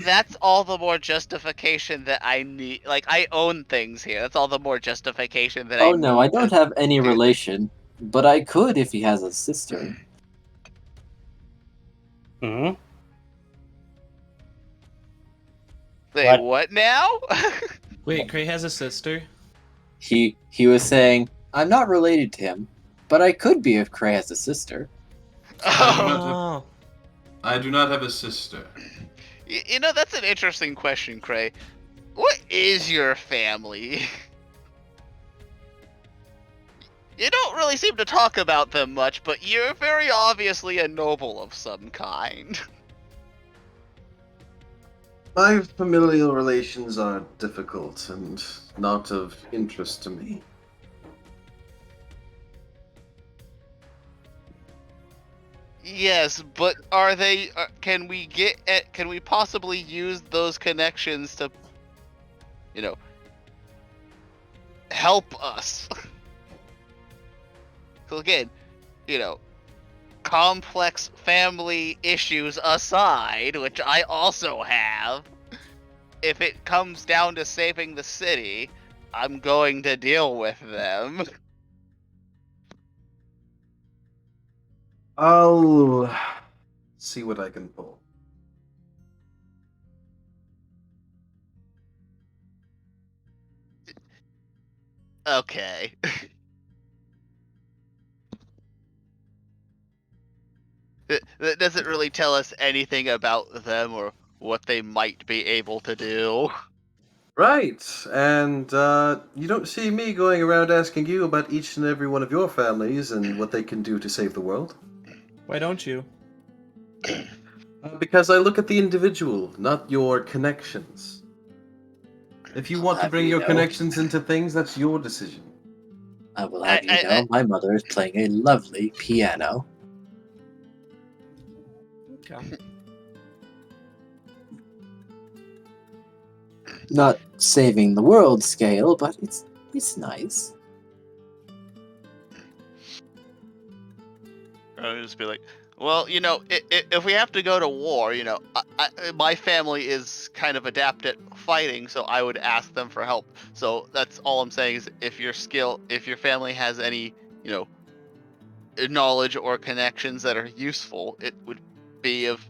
that's all the more justification that I need. Like, I own things here. That's all the more justification that Oh I no, I need don't to have any do this. relation, but I could if he has a sister. Hmm. Wait, what now? Wait, Cray has a sister? He was saying, I'm not related to him, but I could be if Cray has a sister. Oh, Oh. I do not have a sister. that's an interesting question, Cray. What is your family? You don't really seem to talk about them much, but you're very obviously a noble of some kind. My familial relations are difficult and not of interest to me. Yes, but are they? Can we Can we possibly use those connections to, help us? So again, complex family issues aside, which I also have, if it comes down to saving the city, I'm going to deal with them. I'll see what I can pull. Okay. That doesn't really tell us anything about them or what they might be able to do. Right, and you don't see me going around asking you about each and every one of your families and what they can do to save the world. Why don't you? Because I look at the individual, not your connections. If you want to Have bring you your know? connections into things, that's your decision. I will have you know, my mother is playing a lovely piano. Okay. Not saving the world scale, but it's nice. I would just be like, well, if we have to go to war, my family is kind of adept at fighting, so I would ask them for help. So that's all I'm saying is if your family has any, knowledge or connections that are useful, it would be of,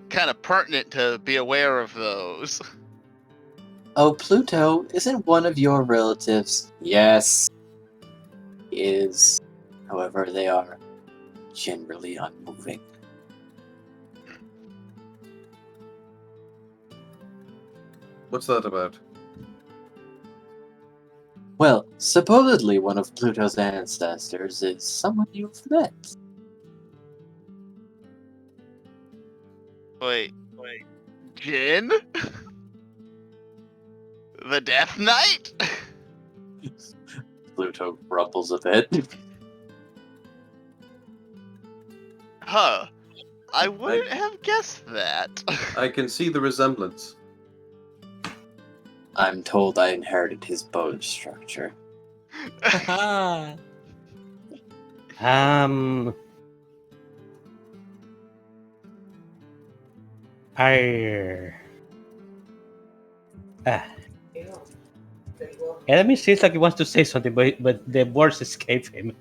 kind of pertinent to be aware of those. Oh, Pluto isn't one of your relatives. Yes, he is. However, they are generally unmoving. What's that about? Well, supposedly one of Pluto's ancestors is someone you've met. Wait. Jin? The Death Knight? Pluto grumbles a bit. Huh. I wouldn't have guessed that. I can see the resemblance. I'm told I inherited his bone structure. Haha. I. Enemy seems like he wants to say something, but the words escape him.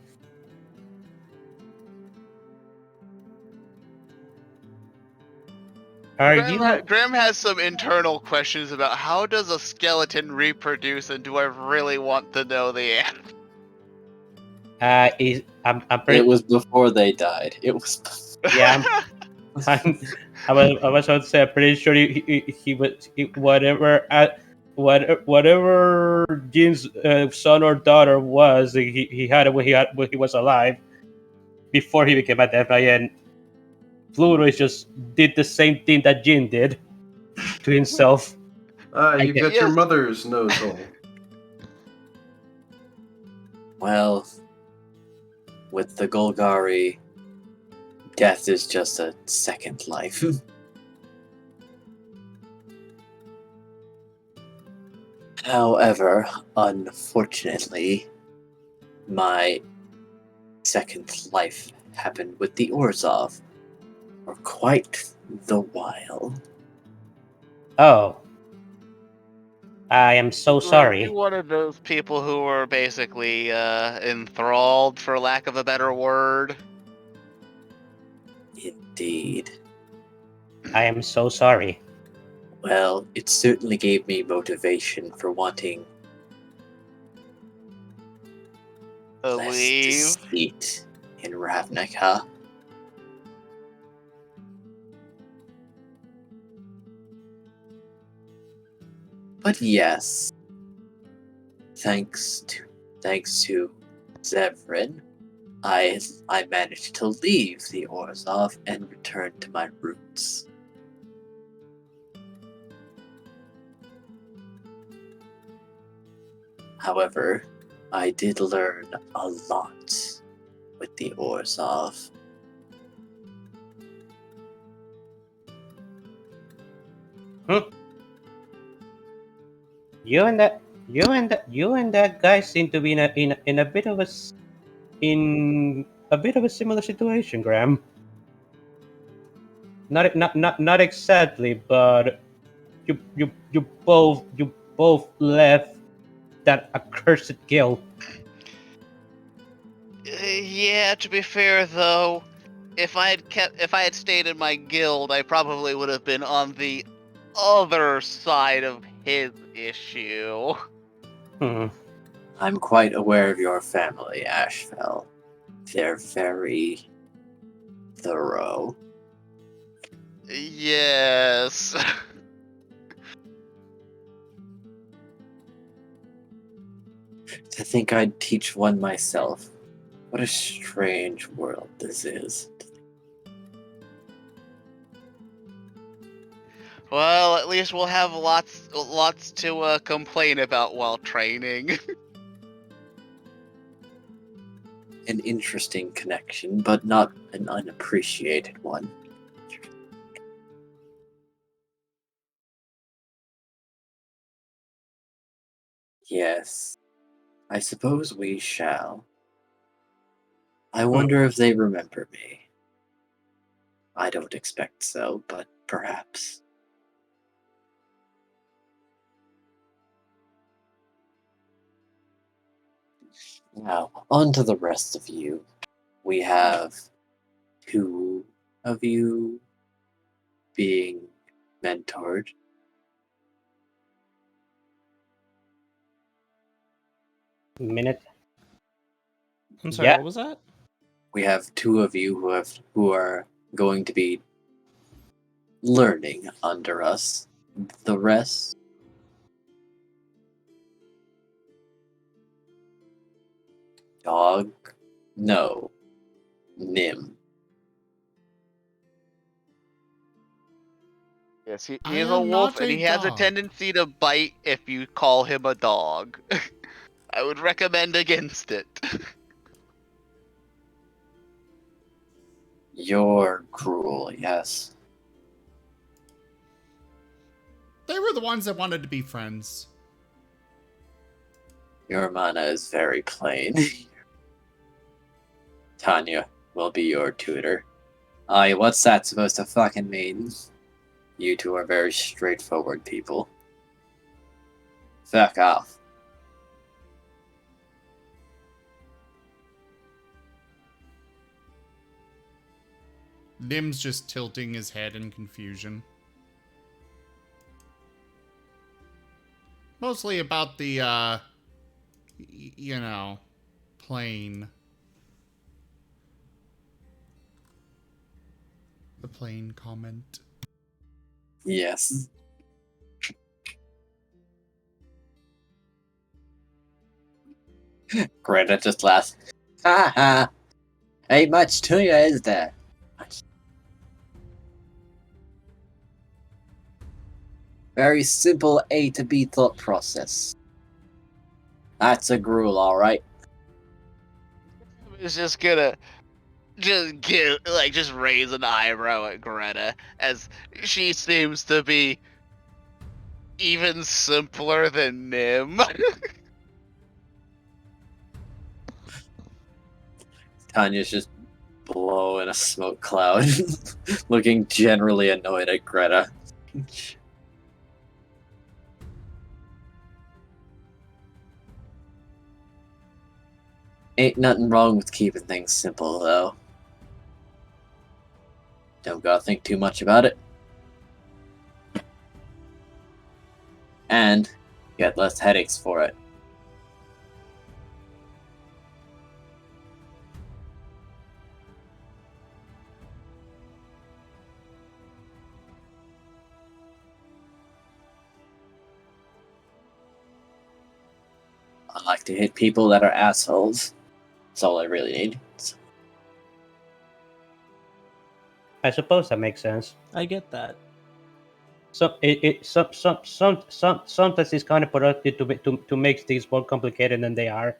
Graham has some internal questions about how does a skeleton reproduce, and do I really want to know the answer? I'm pretty. It was before they died. It was. Yeah, I was about to say, I'm pretty sure he was whatever Jin's son or daughter was, he had it when he was alive before he became a Death Knight, and Pluto just did the same thing that Jin did to himself. Ah, I you guess- got your Yes. mother's nose hole. Well, with the Golgari, death is just a second life. However, unfortunately, my second life happened with the Orzhov for quite the while. Oh, I am so Were sorry. you one of those people who were basically enthralled, for lack of a better word? Indeed. I am so sorry. Well, it certainly gave me motivation for wanting less Leave. deceit in Ravnica. But yes, thanks to Zevran, I managed to leave the Orzhov and return to my roots. However, I did learn a lot with the Orzhov. You and that guy seem to be in a bit of a similar situation, Graham. Not exactly, but you both left that accursed guild. Yeah, to be fair though, if I had stayed in my guild, I probably would have been on the other side of his issue. Hmm. I'm quite aware of your family, Ashfell. They're very thorough. Yes. To think I'd teach one myself. What a strange world this is. Well, at least we'll have lots to complain about while training. An interesting connection, but not an unappreciated one. Yes, I suppose we shall. I wonder if they remember me. I don't expect so, but perhaps. Now, on to the rest of you. We have two of you being mentored. Minute. I'm sorry, Yeah. what was that? We have two of you who are going to be learning under us. The rest, dog, no, Nim. Yes, he I is a am wolf, not and a he has a dog. tendency to bite if you call him a dog. I would recommend against it. You're cruel, yes. They were the ones that wanted to be friends. Your mana is very plain. Tanya will be your tutor. Aye, what's that supposed to fucking mean? You two are very straightforward people. Fuck off. Nim's just tilting his head in confusion. Mostly about the, plane. the plain comment. Yes. Greta just laughs. Ha ha! Ain't much to you, is there? Very simple A to B thought process. That's a gruel, alright. It's just gonna just raise an eyebrow at Greta as she seems to be even simpler than Nim. Tanya's just blowing a smoke cloud, looking generally annoyed at Greta. Ain't nothing wrong with keeping things simple, though. Don't gotta think too much about it. And get less headaches for it. I like to hit people that are assholes. That's all I really need. I suppose that makes sense. I get that. So sometimes it's kind of productive to make things more complicated than they are.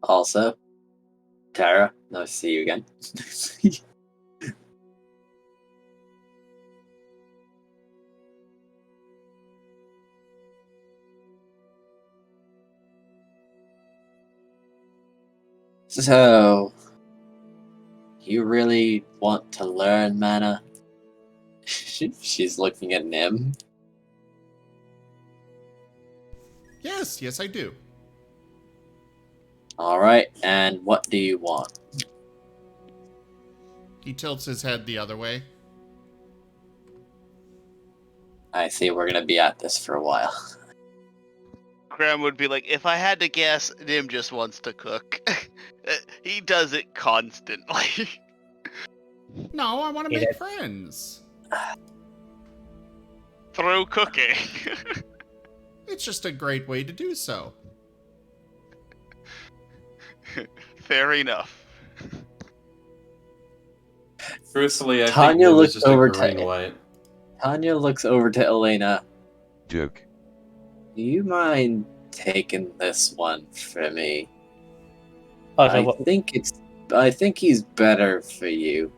Also, Tara, nice to see you again. So, you really want to learn mana? She's looking at Nim. Yes, I do. Alright, and what do you want? He tilts his head the other way. I see we're gonna be at this for a while. Graham would be like, if I had to guess, Nim just wants to cook. He does it constantly. No, I want to Yeah, make friends. Through cooking. It's just a great way to do so. Fair enough. Truthfully, I Tanya think it was looks just a over green to- white. Tanya looks over to Elena. Joke. Do you mind taking this one for me? Oh, so I think he's better for you,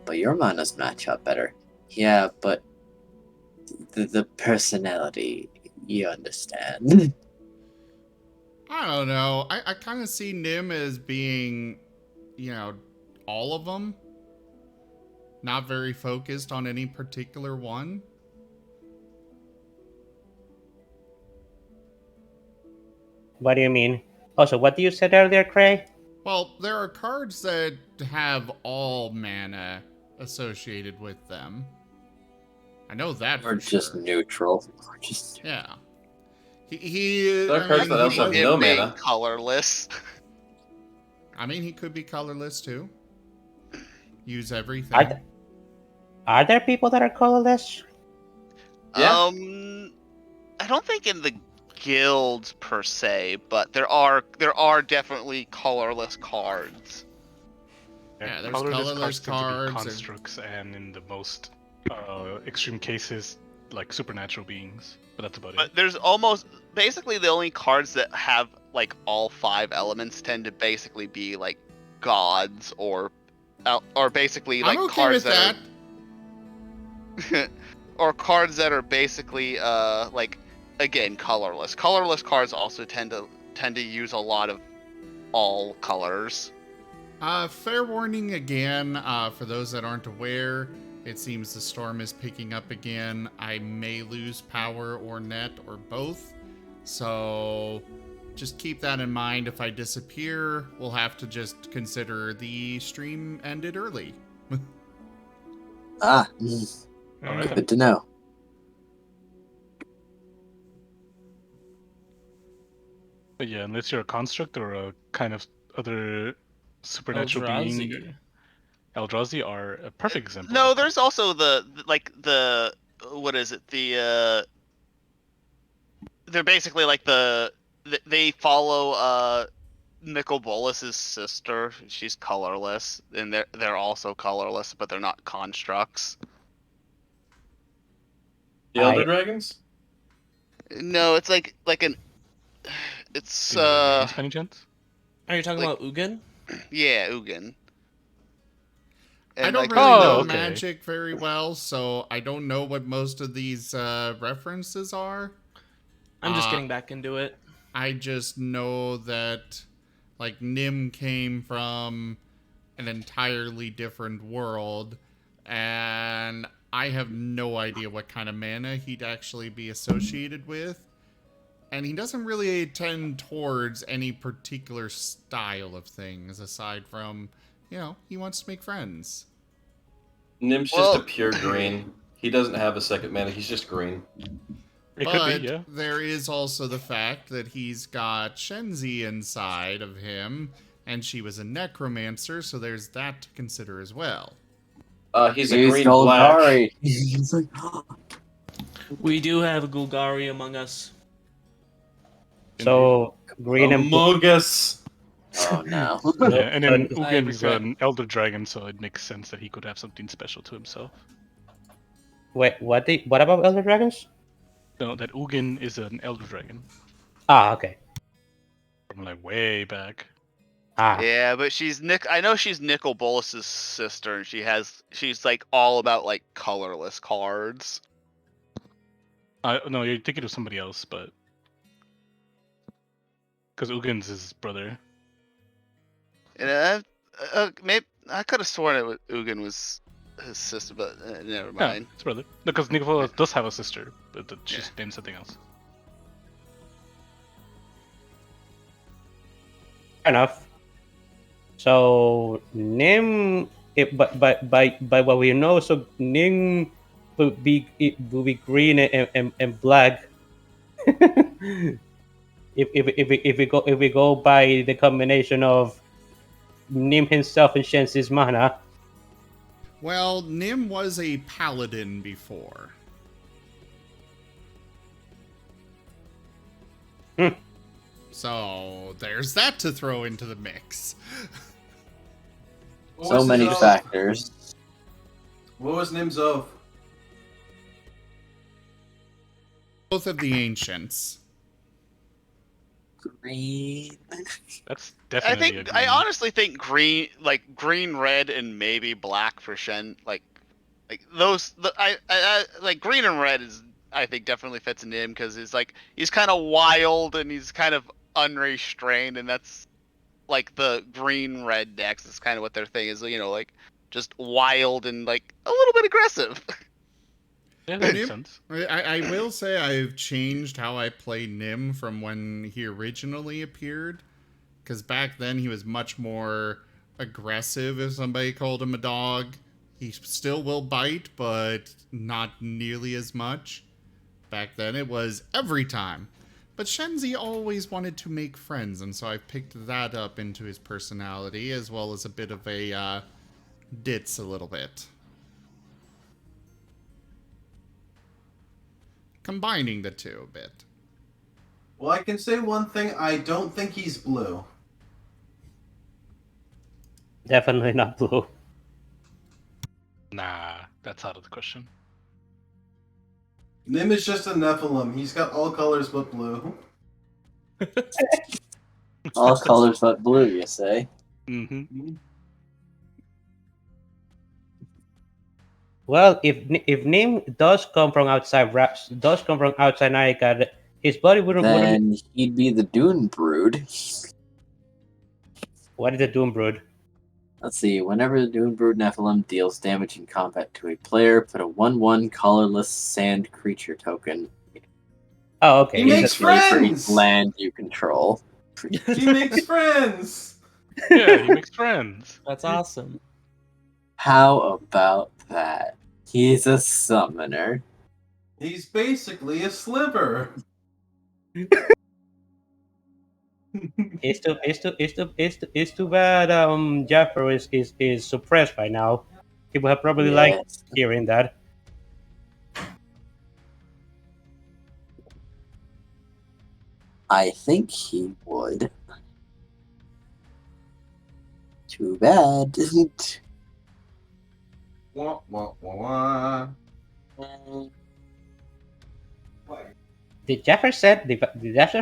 but your manas match up better. Yeah, but the personality, you understand. I don't know. I kind of see Nim as being, all of them. Not very focused on any particular one. what do you mean? Also, what you said earlier, Cray? Well, there are cards that have all mana associated with them. I know that Or for just sure. neutral. Or just Yeah. He There are cards that also have Him no being mana. colorless. I mean, he could be colorless too. Use everything. Are there people that are colorless? Yeah. I don't think in the guilds per se, but there are definitely colorless cards. Yeah, there's colorless colorless cards tend to be cards, constructs, and in the most extreme cases, like supernatural beings. But that's about But it. there's almost basically the only cards that have like all 5 elements tend to basically be like gods or basically like I'm okay cards with that. or cards that are basically like again colorless. Colorless cards also tend to use a lot of all colors. Fair warning again, for those that aren't aware, it seems the storm is picking up again. I may lose power or net or both. So just keep that in mind. If I disappear, we'll have to just consider the stream ended early. good to know. But yeah, unless you're a construct or a kind of other supernatural being, Eldrazi. Eldrazi are a perfect example. No, of there's also the what is it? They're basically like they follow Nicol Bolas's sister. She's colorless, and they're also colorless, but they're not constructs. The Elder Dragons? No, it's like an it's Do you know their names by any chance? Are you talking Like- about Ugin? yeah, Ugin. I And don't like, really know okay. Magic very well, so I don't know what most of these references are. I'm just Uh, getting back into it. I just know that, like, Nim came from an entirely different world, and I have no idea what kind of mana he'd actually be associated with. And he doesn't really tend towards any particular style of things, aside from, he wants to make friends. Nim's Well- just a pure green. He doesn't have a second mana, he's just green. It But could be, yeah. there is also the fact that he's got Shenzi inside of him, and she was a necromancer, so there's that to consider as well. He's a He's green black. Golgari. He's like, We do have a Gulgari among us. So green and blue. Among Us. oh no. Yeah, and then I Ugin's regret- an elder dragon, so it makes sense that he could have something special to himself. Wait, what about Elder Dragons? No, that Ugin is an elder dragon Ah, okay. from like way back. Ah, yeah, but I know she's Nicol Bolas's sister, and she's like all about like colorless cards. No, you're thinking of somebody else, but because Ugin's his brother. And maybe I could have sworn Ugin was his sister, but never Yeah, mind. his brother. Because Nicolas does have a sister, but she's named something else. fair enough. So Nim, but by what we know, so Nim will be green and black. if we go by the combination of Nim himself and Shensi's mana, Well, Nim was a paladin before. So there's that to throw into the mix. What So was many his of? factors. What was Nim's of? Both of the ancients. Green. That's I definitely. think I honestly think green, red, and maybe black for Shen. Like those. I like green and red is I think definitely fits into him because he's kind of wild and he's kind of unrestrained, and that's like the green red decks. Is kind of what their thing is. Like just wild and like a little bit aggressive. Yeah, that makes Nim, sense. I will say I've changed how I play Nim from when he originally appeared. Because back then he was much more aggressive if somebody called him a dog. He still will bite, but not nearly as much. Back then it was every time. But Shenzi always wanted to make friends, and so I picked that up into his personality, as well as a bit of a ditz a little bit. Combining the two a bit. Well, I can say one thing. I don't think he's blue. definitely not blue. Nah, that's out of the question. Nim is just a Nephilim. He's got all colors but blue. All colors but blue, you say? Mm-hmm. Well, if Nim does come from outside Narika, his body wouldn't. Then he'd be the Dune Brood. What is the Doom Brood? Let's see. Whenever the Dune Brood Nephilim deals damage in combat to a player, put a 1/1 colorless sand creature token. Oh, okay. He makes for each friends! land you control. He makes friends! Yeah, he makes friends. That's awesome. How about that? He's a summoner. He's basically a sliver. It's too bad. Jeffro is suppressed right now. He would have probably liked Yes. hearing that. I think he would. Too bad. Wah, wah, wah, wah. Did Jeffro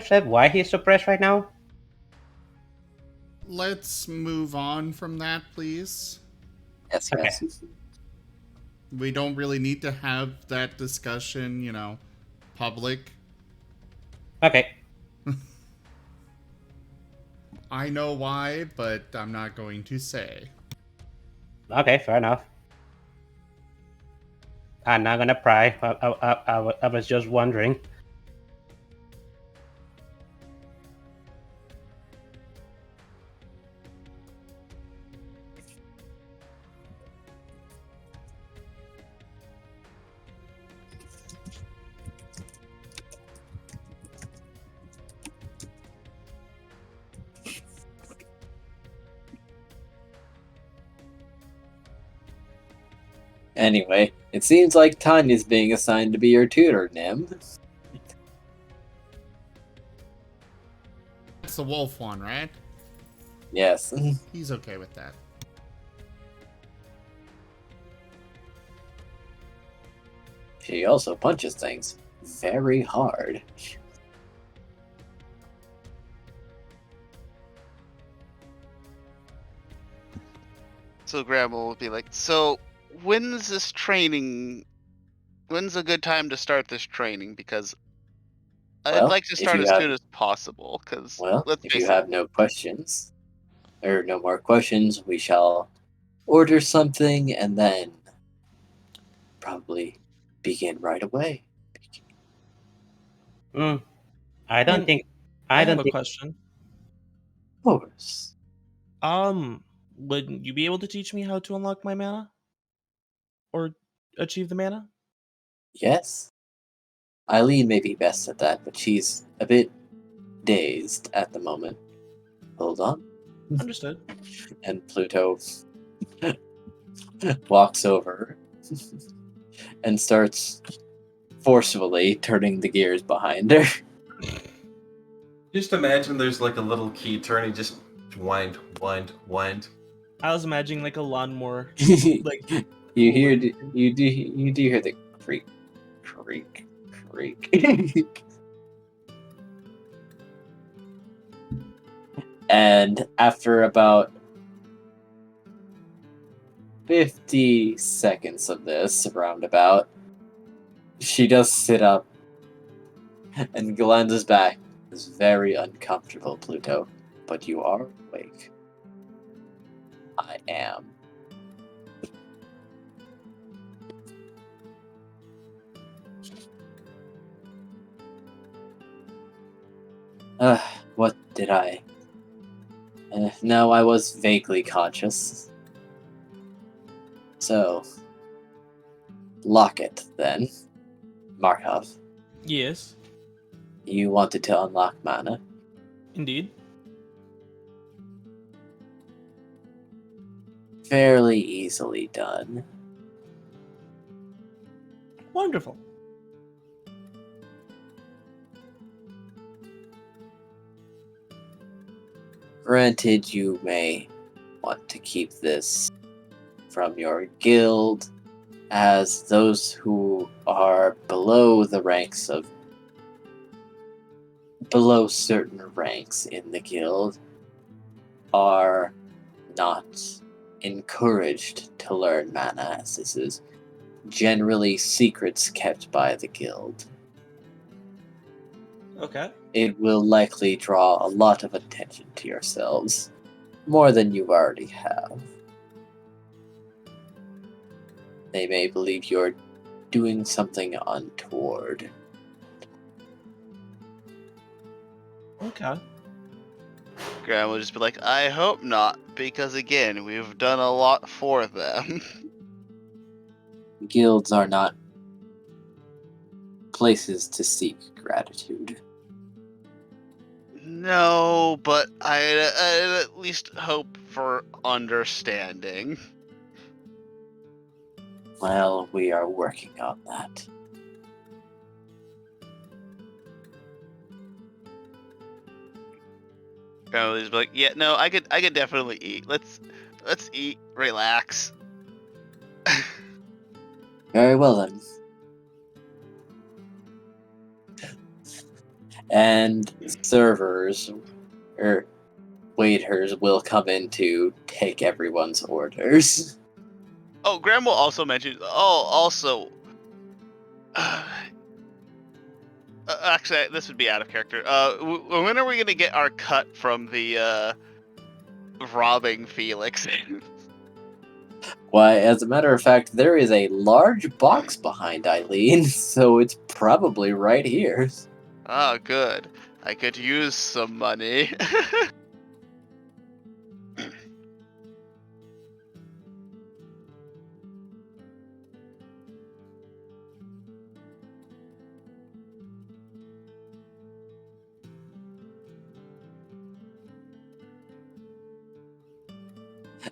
said why he's suppressed right now? Let's move on from that, please. Yes, Okay. yes. We don't really need to have that discussion, public. Okay. I know why, but I'm not going to say. Okay. Fair enough. I'm not gonna pry. I was just wondering. Anyway, it seems like Tanya's being assigned to be your tutor, Nim. It's the wolf one, right? Yes. He's okay with that. She also punches things very hard. So Grandma will be like, so when's this training? When's a good time to start this training? Because I'd Well, like to if start you as have soon as possible. Because well, let's if you face it, have no questions or no more questions, we shall order something and then probably begin right away. I don't mean, think. I I have don't a think. question. Of course. Would you be able to teach me how to unlock my mana? Or achieve the mana? Yes. Eileen may be best at that, but she's a bit dazed at the moment. Hold on. Understood. And Pluto walks over and starts forcefully turning the gears behind her. Just imagine there's like a little key turning, just wind, wind, wind. I was imagining like a lawnmower. Like you do hear the creak, creak, creak. And after about 50 seconds of this roundabout, she does sit up and glances back. It's very uncomfortable, Pluto, but you are awake. I am. What did I? No, I was vaguely conscious. So, lock it then. Markov, yes, you wanted to unlock mana. indeed. Fairly easily done. Wonderful. Granted, you may want to keep this from your guild, as those who are below certain ranks in the guild are not encouraged to learn mana, as this is generally secrets kept by the guild. Okay. It will likely draw a lot of attention to yourselves, more than you already have. They may believe you're doing something untoward. Okay. Grandma will just be like, I hope not, because again, we've done a lot for them. Guilds are not places to seek gratitude. No, but I'd at least hope for understanding. Well, we are working on that. Family's like, yeah, no, I could definitely eat. Let's eat, relax. Very well then. And servers or waiters will come in to take everyone's orders. Oh, Grandma also mentioned. Oh, also. Actually, this would be out of character. When are we gonna get our cut from the robbing Felix? Why, as a matter of fact, there is a large box behind Eileen, so it's probably right here. Oh, good. I could use some money.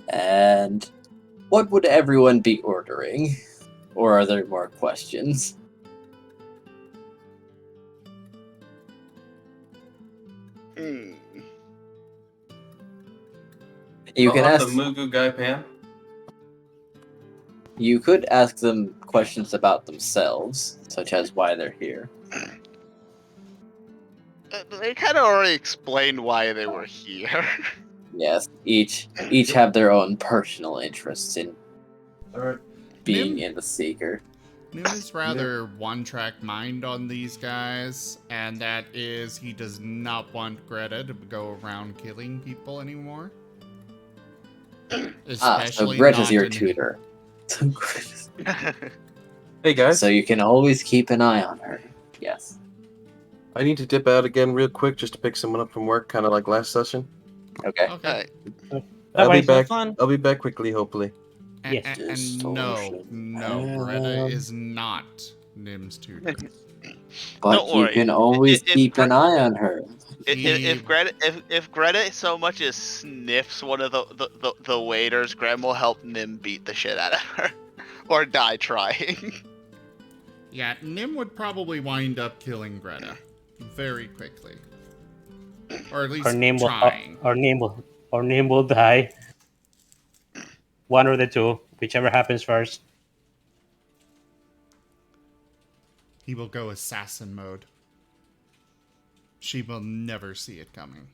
And what would everyone be ordering? Or are there more questions? Hmm. You can On ask. the Mugu Guy Pan. You could ask them questions about themselves, such as why they're here. They kind of already explained why they were here. Yes, each have their own personal interests in being in the Seeker. Nim is rather one-track mind on these guys, and that is he does not want Greta to go around killing people anymore. So Greta's your tutor. Hey guys, So you can always keep an eye on her. Yes. I need to dip out again real quick just to pick someone up from work, kind of like last session. Okay. Okay. I'll be Alright, back. fun. I'll be back quickly, hopefully. Yes. And no, Greta is not Nim's tutor. But Don't you worry. can always If keep an eye on her. If Greta so much as sniffs one of the waiters, Graham will help Nim beat the shit out of her, or die trying. Yeah, Nim would probably wind up killing Greta very quickly, or at least Her name will trying. our name will die. One or the two, whichever happens first. He will go assassin mode. She will never see it coming.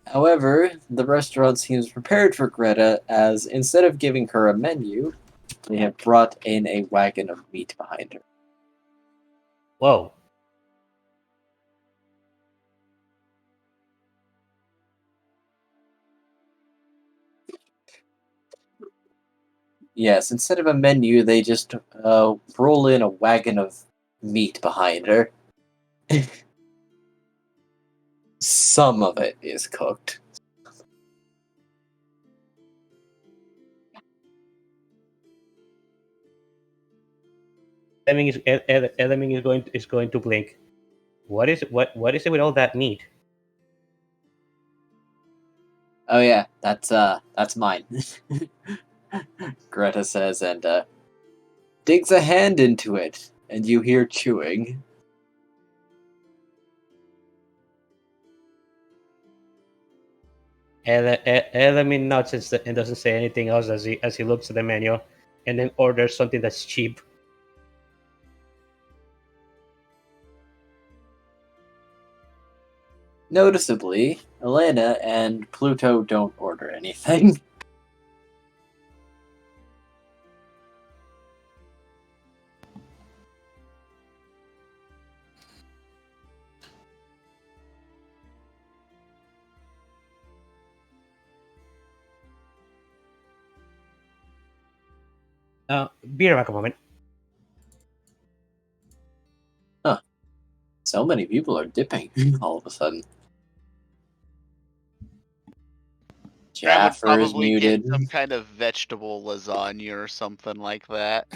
However, the restaurant seems prepared for Greta, as instead of giving her a menu, they have brought in a wagon of meat behind her. Whoa. Yes, instead of a menu, they just roll in a wagon of meat behind her. Some of it is cooked. Elaming is going to blink. What is it with all that meat? Oh yeah, that's mine. Greta says, and digs a hand into it, and you hear chewing. Elaming nods and doesn't say anything else as he looks at the menu, and then orders something that's cheap. Noticeably, Elena and Pluto don't order anything. Be right back a moment. So many people are dipping all of a sudden. Graham would Jaffer's probably muted. get some kind of vegetable lasagna or something like that.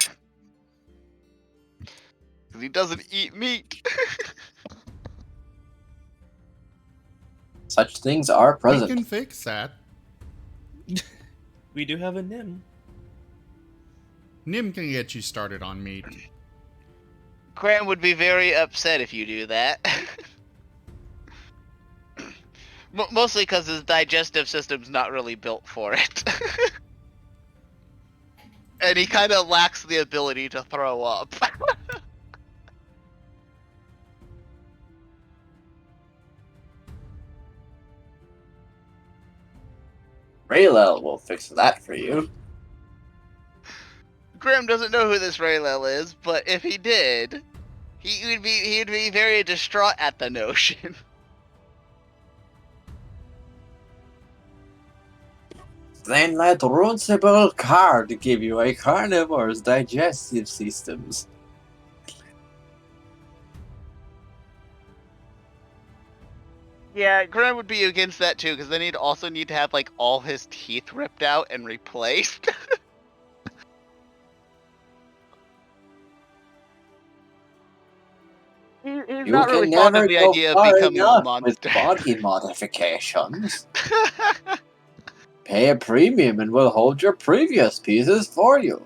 Because he doesn't eat meat. Such things are We present. can fix that. We do have a Nim. Nim can get you started on meat. Graham would be very upset if you do that. Mostly because his digestive system's not really built for it. And he kind of lacks the ability to throw up. Raylel will fix that for you. Graham doesn't know who this Raylel is, but if he did, he'd be very distraught at the notion. Then let Runcible Card give you a carnivore's digestive systems. Yeah, Graham would be against that too, because then he'd also need to have like all his teeth ripped out and replaced. He's You not can really fond of never the go idea of far becoming a enough with monster. body modifications. Pay a premium and we'll hold your previous pieces for you.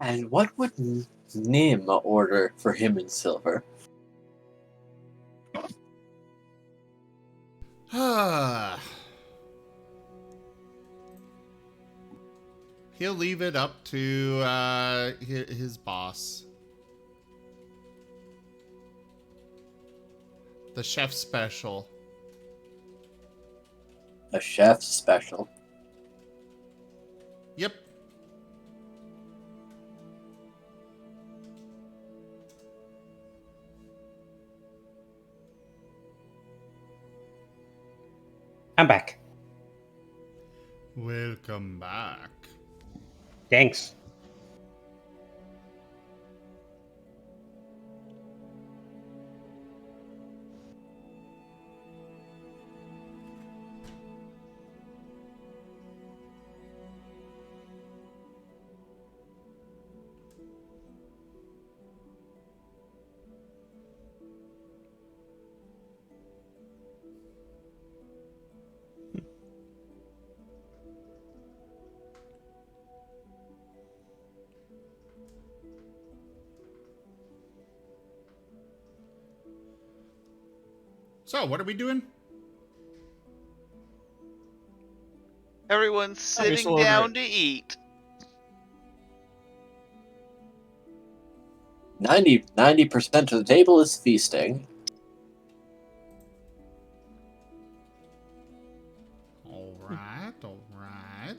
And what would Nim order for him in silver? He'll leave it up to his boss. The chef special. A chef's special. Yep. I'm back. Welcome back. Thanks. So, what are we doing? Everyone's sitting still over down it. to eat. 90% of the table is feasting. Alright, alright.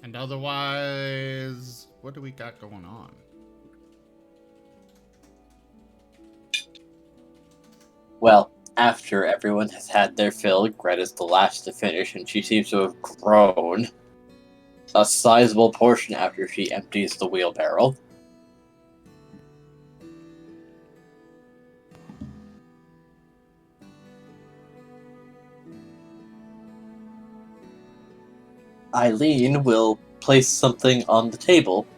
And otherwise, what do we got going on? Well, after everyone has had their fill, Greta's the last to finish, and she seems to have grown a sizable portion after she empties the wheelbarrow. Eileen will place something on the table.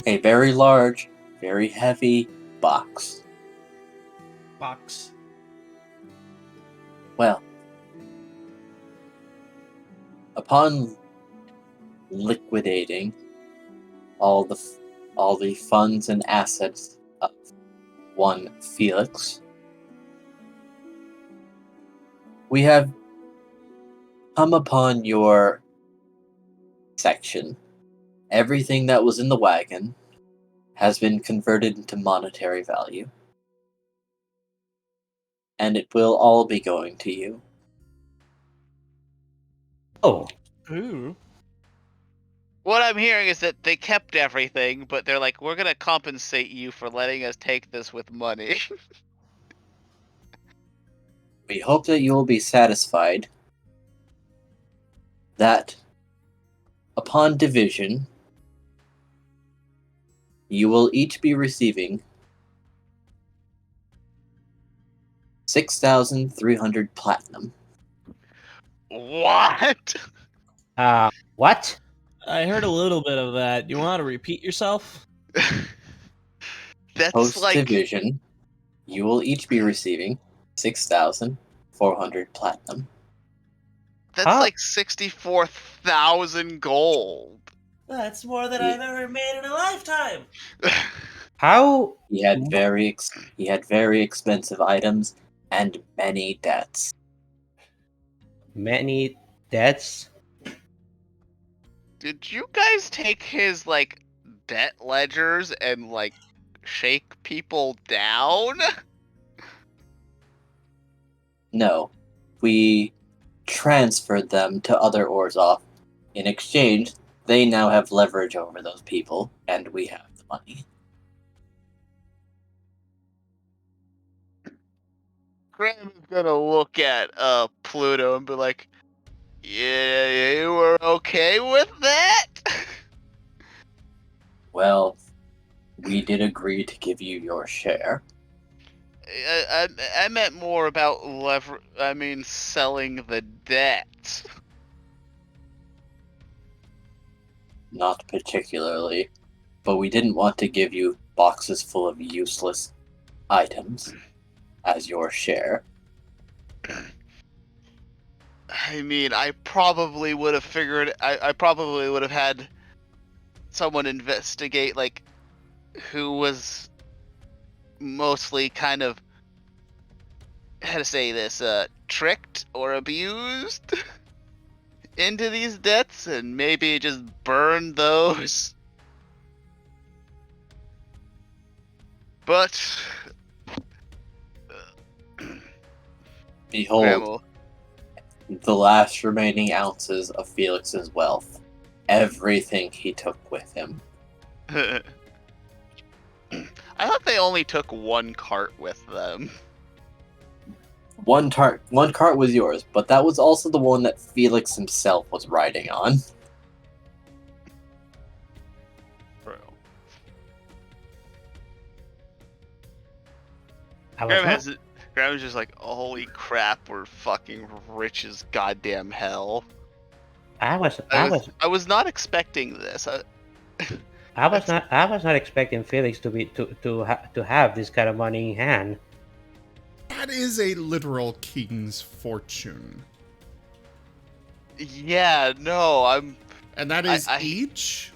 A very large, very heavy box. Box. Well, upon liquidating all the funds and assets of one Felix, we have come upon your section. Everything that was in the wagon has been converted into monetary value, and it will all be going to you. Oh, Ooh. What I'm hearing is that they kept everything, but they're like, we're gonna compensate you for letting us take this with money. We hope that you will be satisfied that upon division, you will each be receiving 6,300 platinum. What? What? I heard a little bit of that. You want to repeat yourself? That's Post like division, you will each be receiving 6,400 platinum. that's Huh? like 64,000 gold. That's more than Yeah. I've ever made in a lifetime. How? He had very expensive items and many debts. Many debts? Did you guys take his like debt ledgers and like shake people down? No, we transferred them to other Orzhov. In exchange, they now have leverage over those people, and we have the money. Graham is gonna look at Pluto and be like, "Yeah, you were okay with that?" Well, we did agree to give you your share. I meant more about selling the debt. Not particularly, but we didn't want to give you boxes full of useless items as your share. I mean, I probably would have figured. I probably would have had someone investigate like who was mostly kind of, how to say this, tricked or abused into these debts, and maybe just burn those. But Behold, Grandma, the last remaining ounces of Felix's wealth. Everything he took with him. I thought they only took one cart with them. One cart was yours, but that was also the one that Felix himself was riding on. Bro. Grandma's just like, holy crap, we're fucking rich as goddamn hell. I was not expecting this. I was not expecting Felix to have this kind of money in hand. That is a literal king's fortune. Yeah, no, And that is each?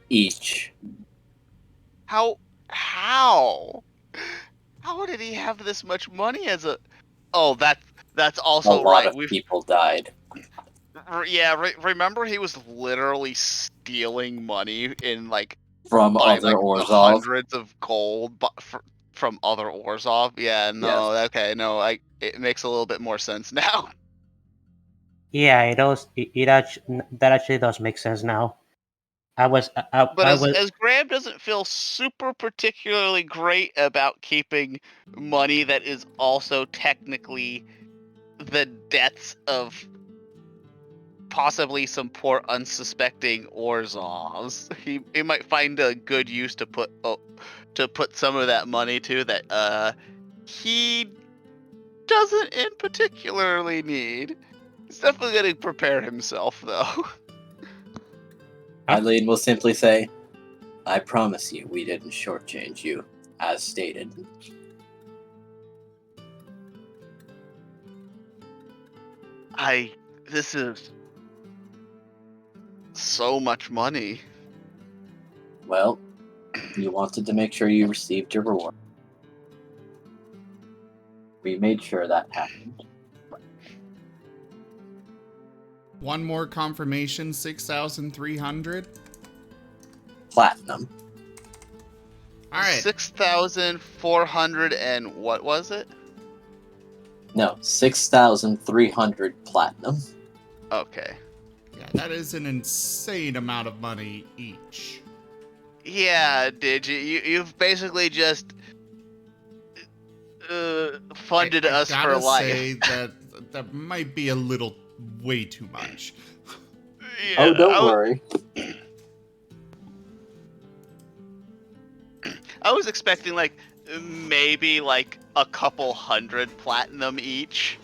Each. How did he have this much money as a? Oh, that's also A lot right. of people died. Remember he was literally stealing money in like From by other like Orzhov. hundreds of gold, from other Orzhov. Yeah, no, Yes. okay, no, it makes a little bit more sense now. Yeah, it does. That actually does make sense now. But I was. as Graham doesn't feel super particularly great about keeping money that is also technically the debts of possibly some poor unsuspecting Orzovs. He might find a good use to put some of that money to that he doesn't in particularly need. He's definitely gonna prepare himself though. Eileen will simply say, I promise you we didn't shortchange you, as stated. This is so much money. Well, you wanted to make sure you received your reward. We made sure that happened. One more confirmation, 6,300. Platinum. All right. 6,400 and what was it? No, 6,300 platinum. Okay. Yeah, that is an insane amount of money each. Yeah, you've basically just funded I us for gotta life. say that might be a little way too much. Yeah, Oh, don't worry. I was expecting like maybe like a couple hundred platinum each.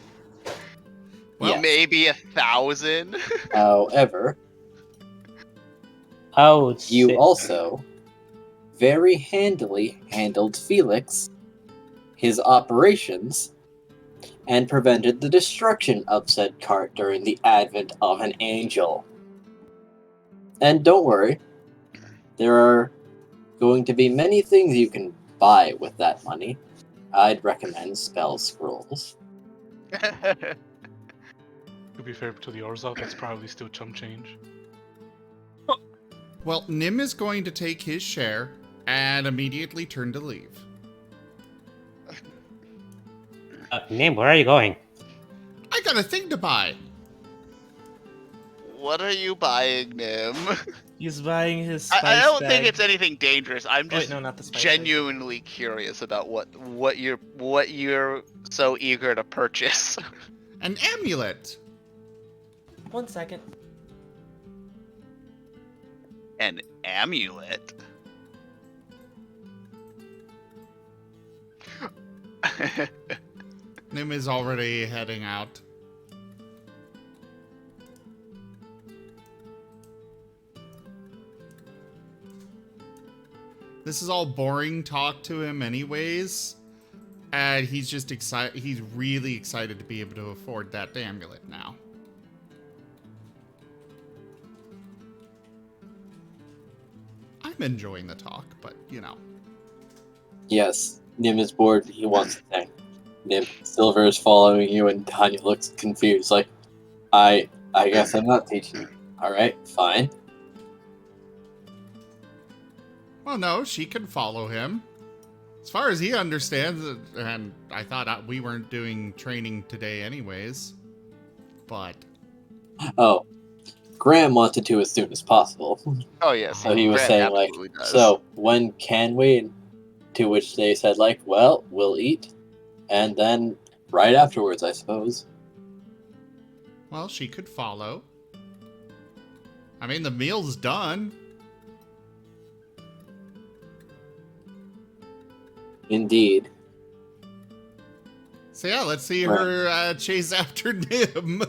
Well, Yes. Maybe 1,000. However, I would you say also very handily handled Felix, his operations, and prevented the destruction of said cart during the advent of an angel. And don't worry, there are going to be many things you can buy with that money. I'd recommend spell scrolls. To be fair to the Orzhov, that's probably still chump change. well, Nim is going to take his share and immediately turn to leave. Nim, where are you going? I got a thing to buy. What are you buying, Nim? He's buying his spice I don't bag. think it's anything dangerous. I'm Oh, wait, just no, not the spice genuinely curious about what you're so eager to purchase. An amulet. bag. 1 second. An amulet. Nim is already heading out. This is all boring talk to him anyways. And he's just excited. He's really excited to be able to afford that amulet now. I'm enjoying the talk, but you know. Yes, Nim is bored. He wants a thing. Nim, Silver is following you, and Tanya looks confused. Like, I guess I'm not teaching you. All right, fine. Well, no, she can follow him. As far as he understands, and I thought we weren't doing training today anyways. But Oh, Graham wanted to as soon as possible. Oh yes. So he was Grant saying, like, absolutely does. so when can we? To which they said, like, well, we'll eat, and then right afterwards, I suppose. well, she could follow. I mean, the meal's done. Indeed. So yeah, let's see her chase after Nim.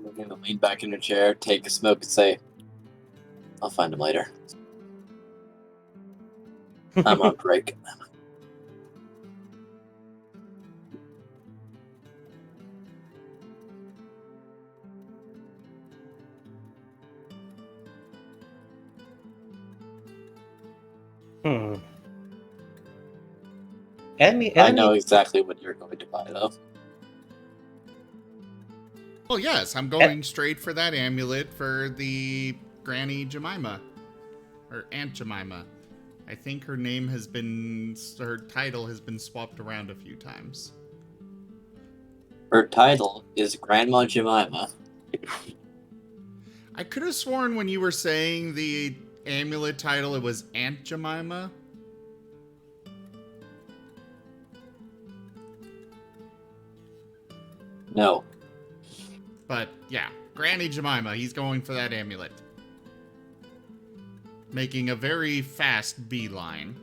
We're gonna lean back in her chair, take a smoke, and say, I'll find him later. I'm on break. Hmm. I know exactly what you're going to buy, though. Well, yes, I'm going straight for that amulet for the Granny Jemima. Or Aunt Jemima. I think her title has been swapped around a few times. Her title is Grandma Jemima. I could have sworn when you were saying the amulet title, it was Aunt Jemima. No. But yeah, Granny Jemima, he's going for that amulet. Making a very fast beeline.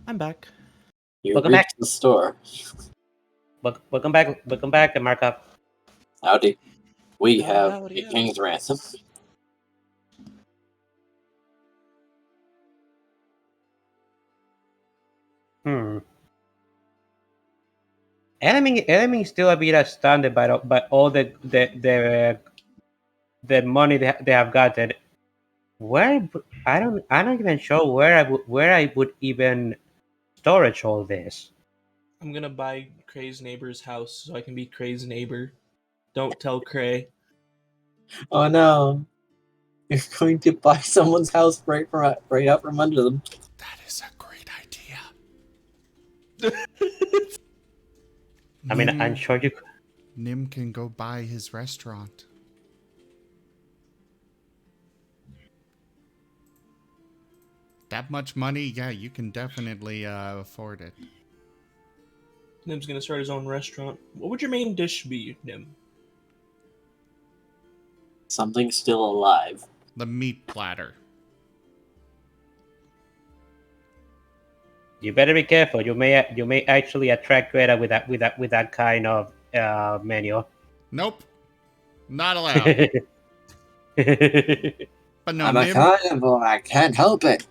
I'm back. You Welcome reached back. the store. Welcome back, Markup. Howdy. We Howdy, have howdy, a howdy. king's ransom. Hmm. Enemy still a bit astounded by all the money they have gotten. I'm not even sure where I would even storage all this. I'm gonna buy Cray's neighbor's house so I can be Cray's neighbor. Don't tell Cray. Oh no. You're going to buy someone's house right out from under them. That is a great I mean, I'm sure you. Nim can go buy his restaurant. That much money, yeah, you can definitely afford it. Nim's gonna start his own restaurant. What would your main dish be, Nim? Something still alive. The meat platter. You better be careful. You may actually attract Greta with that kind of menu. Nope. Not allowed. But no, I'm a Nim, carnivore. I can't help it.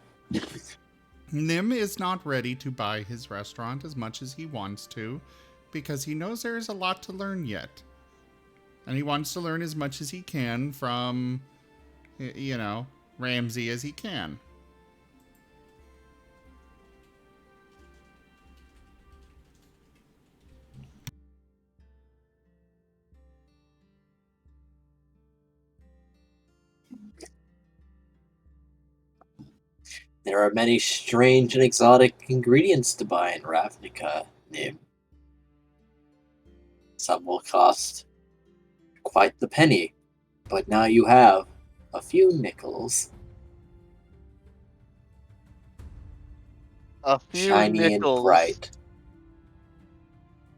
Nim is not ready to buy his restaurant as much as he wants to because he knows there is a lot to learn yet. And he wants to learn as much as he can from, Ramsey as he can. There are many strange and exotic ingredients to buy in Ravnica, Nim. Some will cost quite the penny, but now you have a few nickels. A few Shiny nickels. and bright.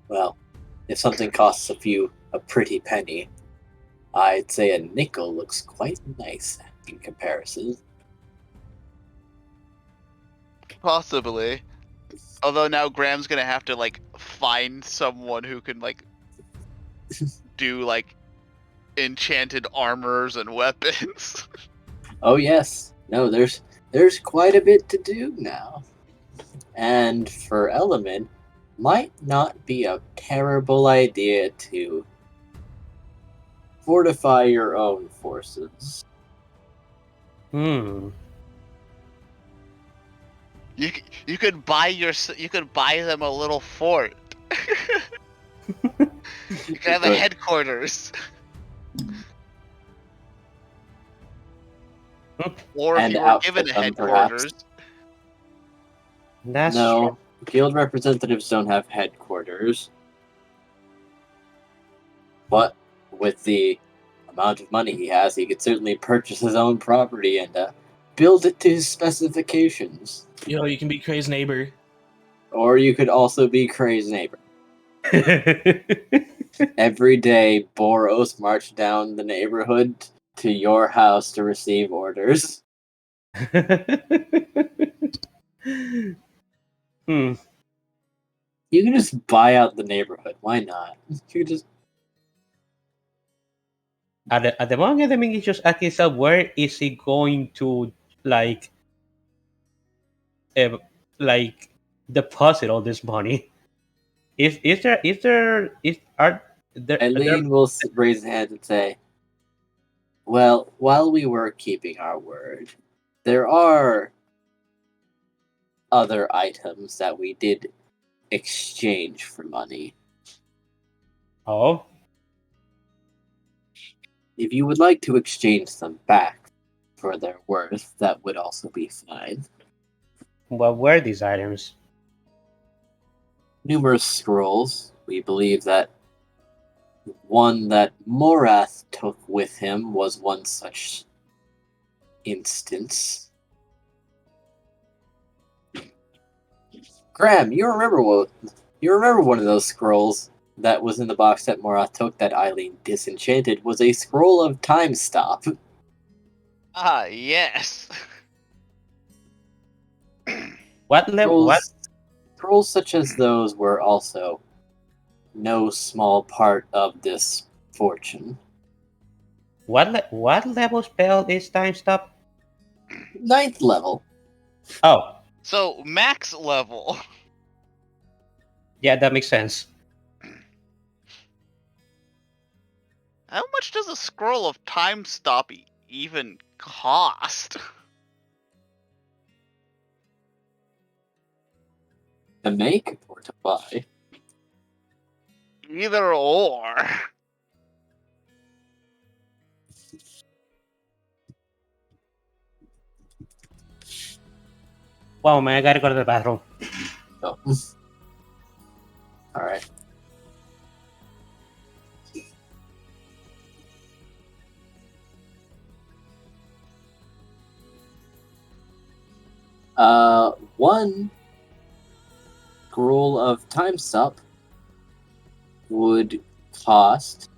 Well, if something costs a pretty penny, I'd say a nickel looks quite nice in comparison. Possibly. Although now Graham's gonna have to find someone who can do enchanted armors and weapons. Oh yes, no, there's quite a bit to do now. And for Element, might not be a terrible idea to fortify your own forces. Hmm. You could buy them a little fort. You could have a headquarters. Or if And you were outfit given a them, headquarters. perhaps. That's No, guild representatives don't have headquarters. But with the amount of money he has, he could certainly purchase his own property and build it to his specifications. Yo, you can be Cray's neighbor. Or you could also be Cray's neighbor. true. Every day, Boros march down the neighborhood to your house to receive orders. Hmm. You can just buy out the neighborhood. Why not? You could just At the moment, I mean, it's just asking himself, where is he going to like, uh, like deposit all this money? Are there? Eileen will raise his hand and say, well, while we were keeping our word, there are other items that we did exchange for money. Oh, If you would like to exchange them back for their worth, that would also be fine. what were these items? Numerous scrolls. We believe that one that Morath took with him was one such instance. Graham, you remember one of those scrolls that was in the box that Morath took that Eileen disenchanted was a scroll of time stop. Ah, yes. What level? What Scrolls such as those were also no small part of this fortune. what level spell is time stop? 9th level. Oh, So max level. yeah, that makes sense. How much does a scroll of time stop even cost? To make or to buy? Either or. Wow, man, I gotta go to the bathroom. So, Alright. One scroll of Time Sup would cost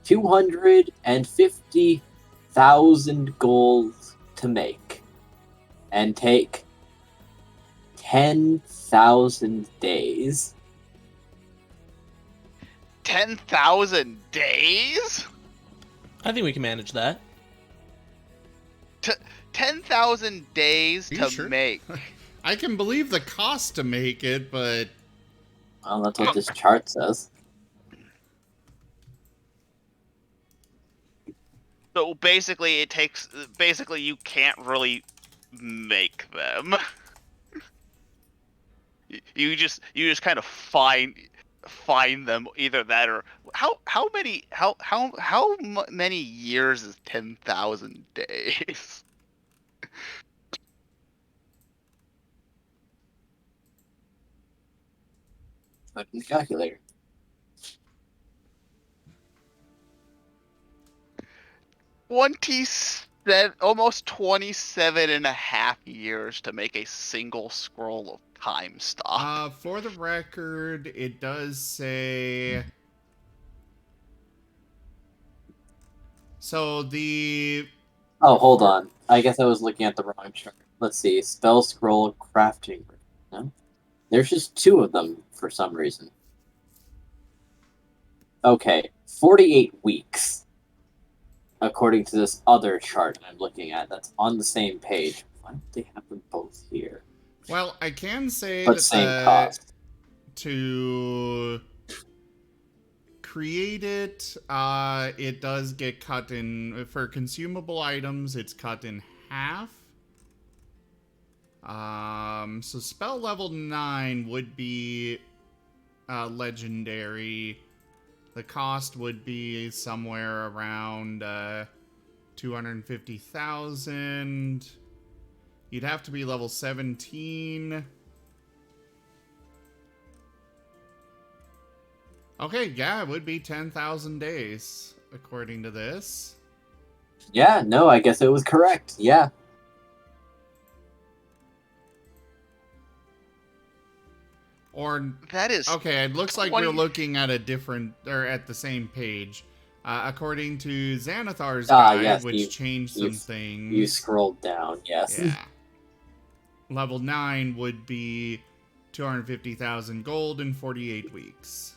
250,000 gold to make and take 10,000 days. 10,000 days? I think we can manage that. 10,000 days Are you to sure? make. I can believe the cost to make it, but Well, that's what this chart says. So basically, it takes. Basically, you can't really make them. You just kind of find them, either that or how many years is 10,000 days? Put in the calculator. 27, almost 27 and a half years to make a single scroll of time stop. for the record, it does say. So the Oh, hold on. I guess I was looking at the wrong chart. Let's see. Spell scroll crafting. No? There's just two of them for some reason. Okay, 48 weeks. According to this other chart I'm looking at that's on the same page. Why don't they have them both here? Well, I can say But that same cost. to create it, it does get cut in for consumable items. It's cut in half. So spell level 9 would be legendary. The cost would be somewhere around 250,000. You'd have to be level 17. Okay, yeah, it would be 10,000 days, according to this. Yeah, no, I guess it was correct. Yeah. Or That is okay, it looks like 20 we're looking at a different or at the same page. According to Xanathar's Ah, guide, yes, which you- changed you- some things. You scrolled down, yes. Yeah. Level 9 would be 250,000 gold in 48 weeks.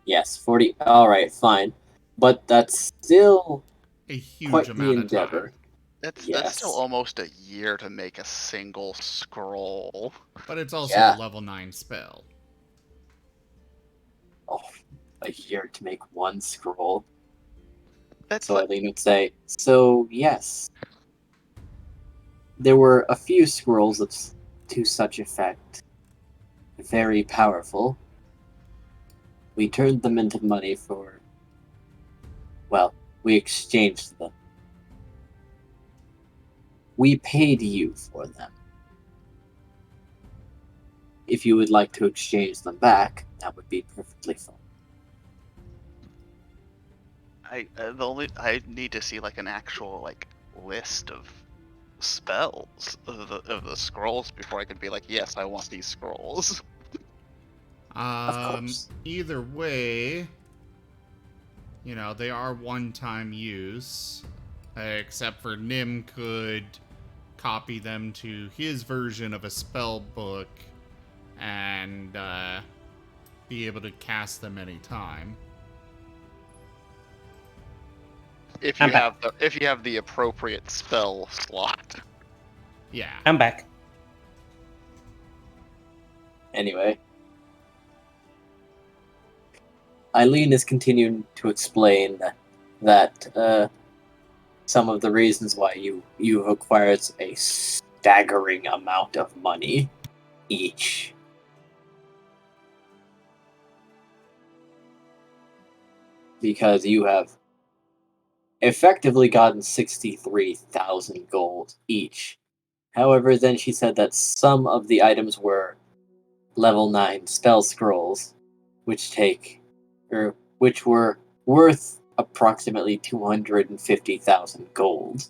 Yes, 40. Alright, fine. But that's still A huge quite the amount of endeavor. time. that's Yes. still almost a year to make a single scroll. But it's also Yeah. a level 9 spell. Oh, a year to make one scroll. That's So Eileen would say, so yes. There were a few scrolls to such effect. Very powerful. We turned them into money for... Well, we exchanged them. We paid you for them. If you would like to exchange them back, that would be perfectly fine. I need to see like an actual like list of spells of the scrolls before I can be like, yes, I want these scrolls. course. Either way, you know, they are one-time use. Except for Nim could copy them to his version of a spell book and be able to cast them anytime. If you I'm back. have the appropriate spell slot. Yeah. I'm back. Anyway. Eileen is continuing to explain that some of the reasons why you acquired a staggering amount of money each. Because you have effectively gotten 63,000 gold each. However, then she said that some of the items were level 9 spell scrolls, which were worth approximately 250,000 gold.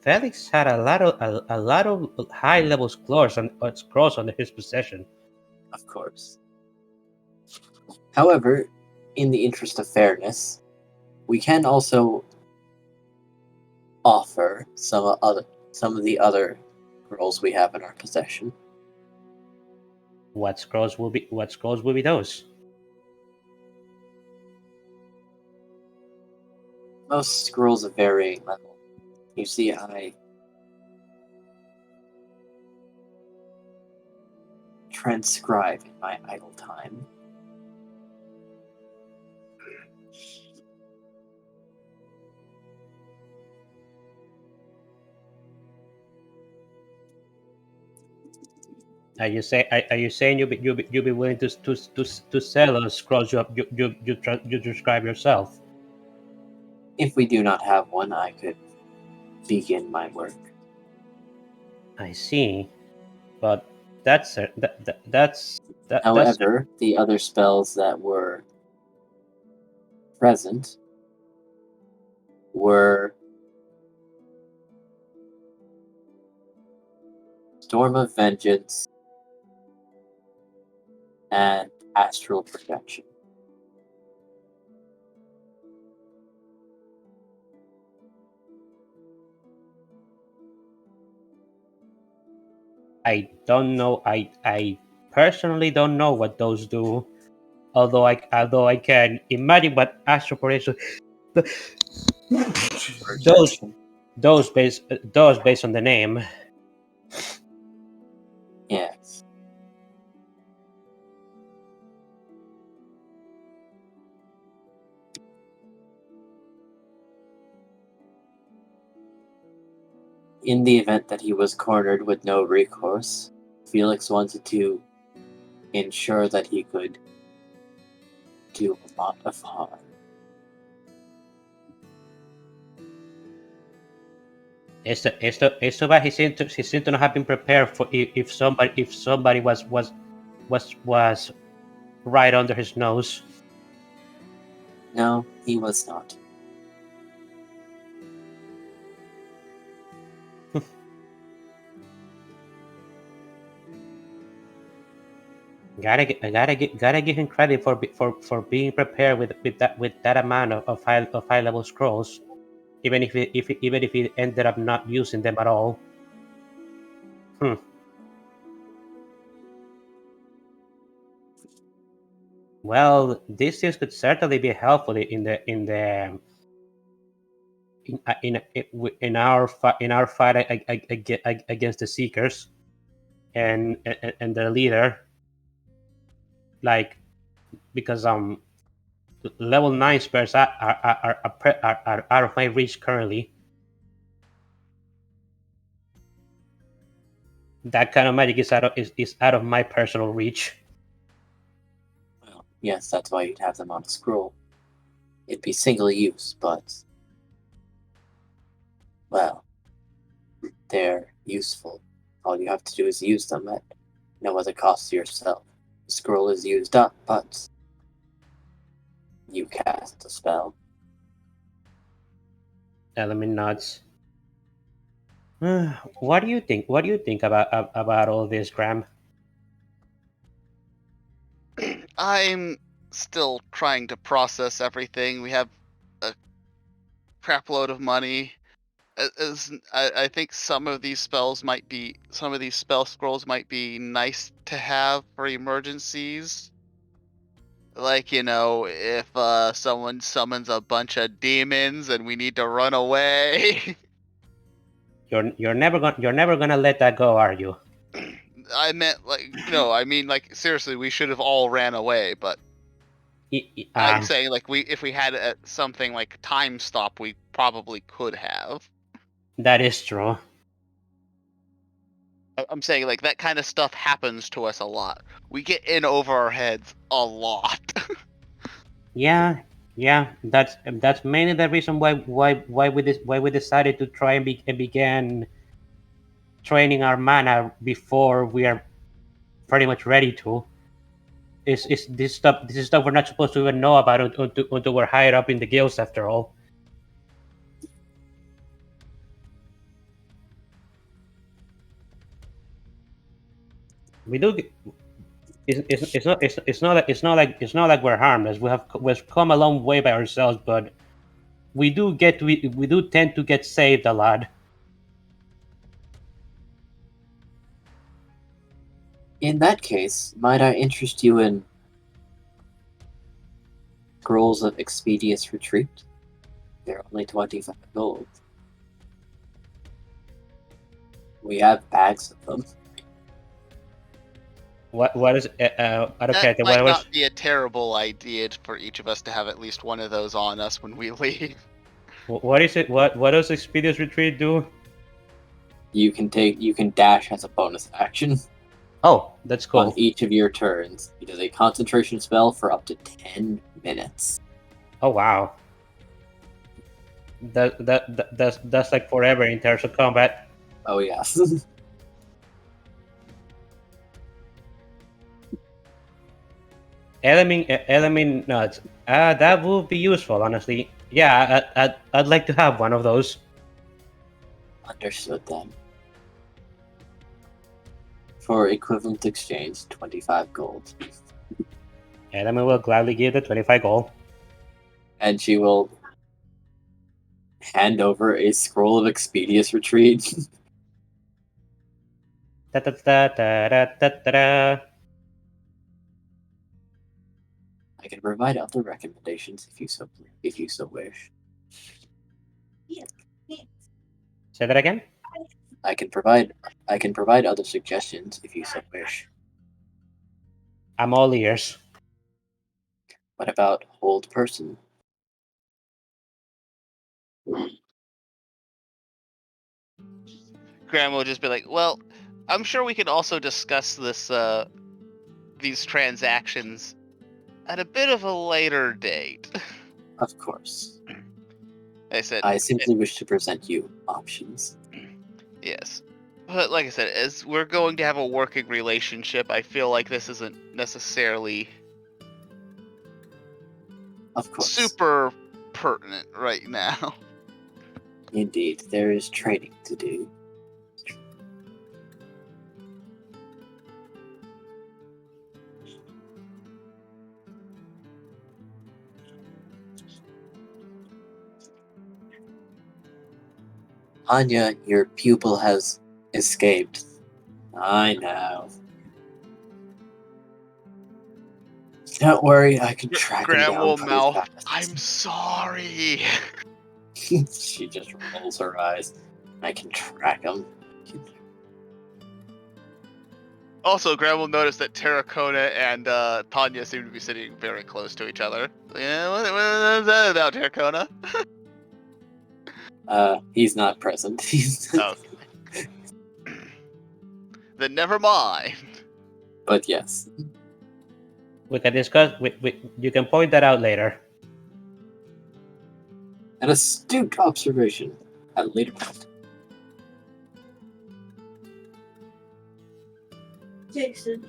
Felix had a lot of high level scrolls under his possession. Of course. However, in the interest of fairness, we can also offer some of the other scrolls we have in our possession. What scrolls will be those? Most scrolls of varying level. You see, I transcribe in my idle time. Are you saying you'll be willing to sell those scrolls you describe yourself? If we do not have one, I could begin my work. I see, but that's that's However, the other spells that were present were Storm of Vengeance and Astral Projection. I don't know. I personally don't know what those do. Although I can imagine what astral projection Projection. those based on the name. Yes. In the event that he was cornered with no recourse, Felix wanted to ensure that he could do a lot of harm. Esto bad he seemed to not have been prepared for if somebody was right under his nose. No, he was not. Gotta give him credit for being prepared with that amount of high level scrolls, even if he ended up not using them at all. Well, these things could certainly be helpful in our fight against the Seekers and their leader. Like, because level 9 spells are out of my reach currently. That kind of magic is out of my personal reach. Well, yes, that's why you'd have them on a scroll. It'd be single use, but well, they're useful. All you have to do is use them at no other cost to yourself. The scroll is used up, but you cast a spell. Element nods. What do you think? What do you think about all this, Graham? I'm still trying to process everything. We have a crap load of money. I think some of these spell scrolls might be nice to have for emergencies. Like, if someone summons a bunch of demons and we need to run away. You're never gonna let that go, are you? I meant like seriously, we should have all ran away, but I'm saying like if we had something like time stop, we probably could have. That is true. I'm saying like that kind of stuff happens to us a lot. We get in over our heads a lot. Yeah, Yeah, that's mainly the reason why we decided to try and began training our mana before we are pretty much ready to. Is this stuff we're not supposed to even know about until we're higher up in the guilds after all. We do. It's not like we're harmless. We've come a long way by ourselves, but we do tend to get saved a lot. In that case, might I interest you in Scrolls of Expedious Retreat? They're only 25 gold. We have bags of them. What is out of That character? might not be a terrible idea for each of us to have at least one of those on us when we leave. What is it? What does Expedious Retreat do? You can dash as a bonus action. Oh, that's cool. On each of your turns. It is a concentration spell for up to 10 minutes. Oh wow. That's like forever in terms of combat. Oh yes. Element nuts. That would be useful, honestly. Yeah, I'd like to have one of those. Understood then. For equivalent exchange, 25 gold. Element will gladly give the 25 gold. And she will hand over a scroll of Expedious Retreat. Da, da, da, da, da, da, da, da. I can provide other recommendations if you so wish. Say that again? I can provide other suggestions if you so wish. I'm all ears. What about Hold Person? Graham will just be like, well, I'm sure we could also discuss this, these transactions at a bit of a later date. Of course. I said, I simply wish to present you options. yes. But like I said, as we're going to have a working relationship, I feel like this isn't necessarily Of course. super pertinent right now. Indeed, there is training to do. Anya, your pupil has escaped. I know. Don't worry, I can track him Graham down will pretty mouth, fast. I'm sorry. She just rolls her eyes. I can track him. Also, Graham will notice that Terracona and Tanya seem to be sitting very close to each other. Yeah, what is that about, Terracona? He's not present. He's Oh. Then never mind. But yes. We can discuss. You can point that out later. An astute observation at a later point. Jason.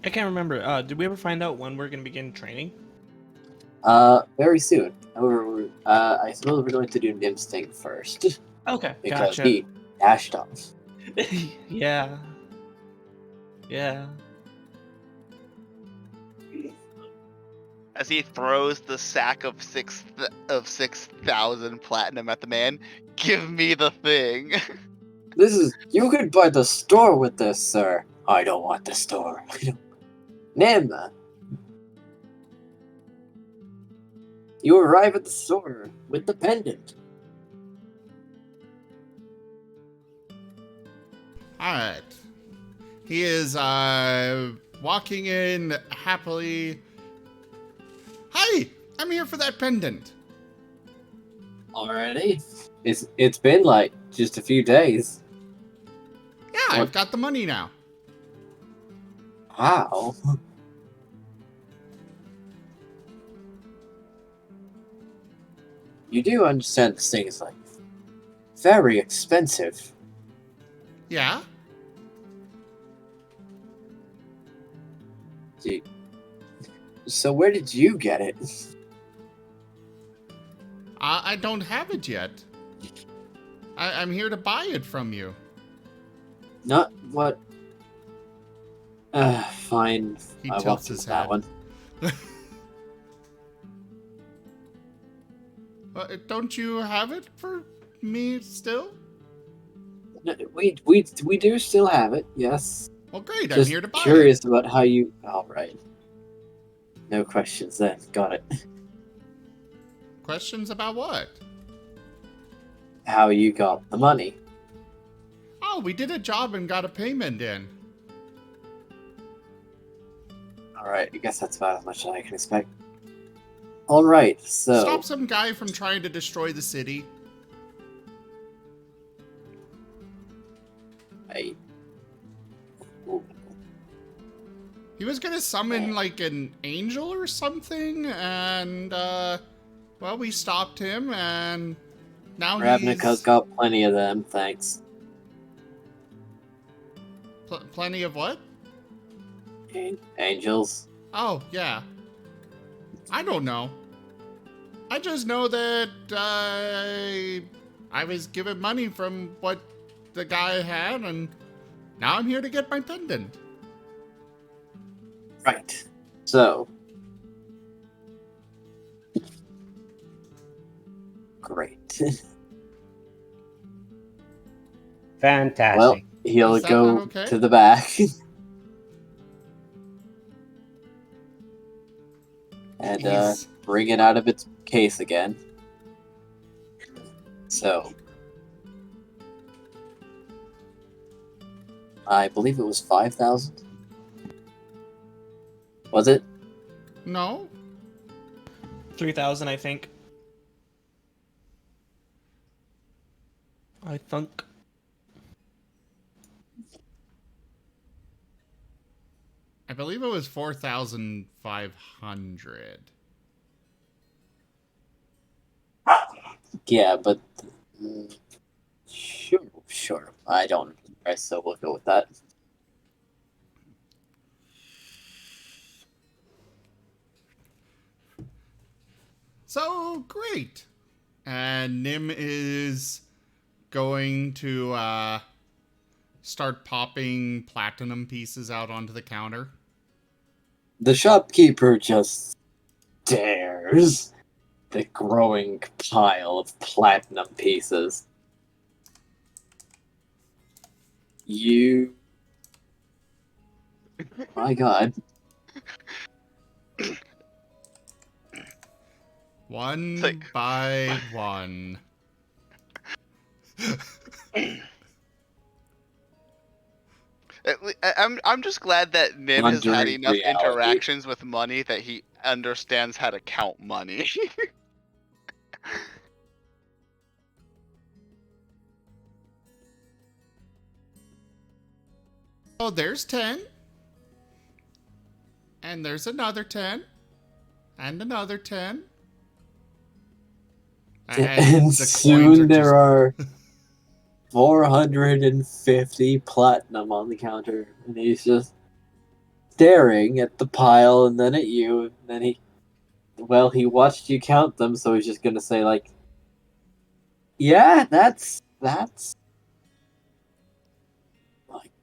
I can't remember. Did we ever find out when we're gonna begin training? Very soon. However, I suppose we're going to do Nim's thing first. Okay, Because gotcha. he dashed off. Yeah. Yeah. As he throws the sack of 6,000 platinum at the man, give me the thing. You could buy the store with this, sir. I don't want the store. Nim! You arrive at the store with the pendant. Alright. He is walking in happily. Hi! I'm here for that pendant. Already? It's been like just a few days. Yeah, I've got the money now. Wow. You do understand this thing is like very expensive. Yeah? So where did you get it? I don't have it yet. I'm here to buy it from you. Not what? Fine. He I tilts walked his into that head. one. Don't you have it for me still? No, we do still have it. Yes. Well, great. I'm Just here to buy curious about how you. All right. No questions then. Got it. it. Questions about what? How you got the money? Oh, we did a job and got a payment in. All right. I guess that's about as much as I can expect. All right. So. Stop some guy from trying to destroy the city. I. He was gonna summon like an angel or something, and well, we stopped him, and now Ravnica's got plenty of them. Thanks. Plenty of what? Angels. Oh yeah. I don't know. I just know that I was given money from what the guy had, and now I'm here to get my pendant. Right. So. Great. Fantastic. Well, he'll Is that go not okay? to the back. And Jeez. bring it out of its case again. So. I believe it was 5,000. Was it? No? 3,000, I think. I think. I believe it was 4,500. Yeah, but sure. I don't. I still will go with that. So great. And Nim is going to start popping platinum pieces out onto the counter. The shopkeeper just stares the growing pile of platinum pieces. You. My god. One Like- by one. I'm just glad that Nim has had Wondering enough reality. interactions with money that he understands how to count money. Oh, there's 10. And there's another 10. And another 10. And soon there are 450 platinum on the counter, and he's just staring at the pile and then at you, and then he watched you count them, so he's just gonna say like, yeah, that's my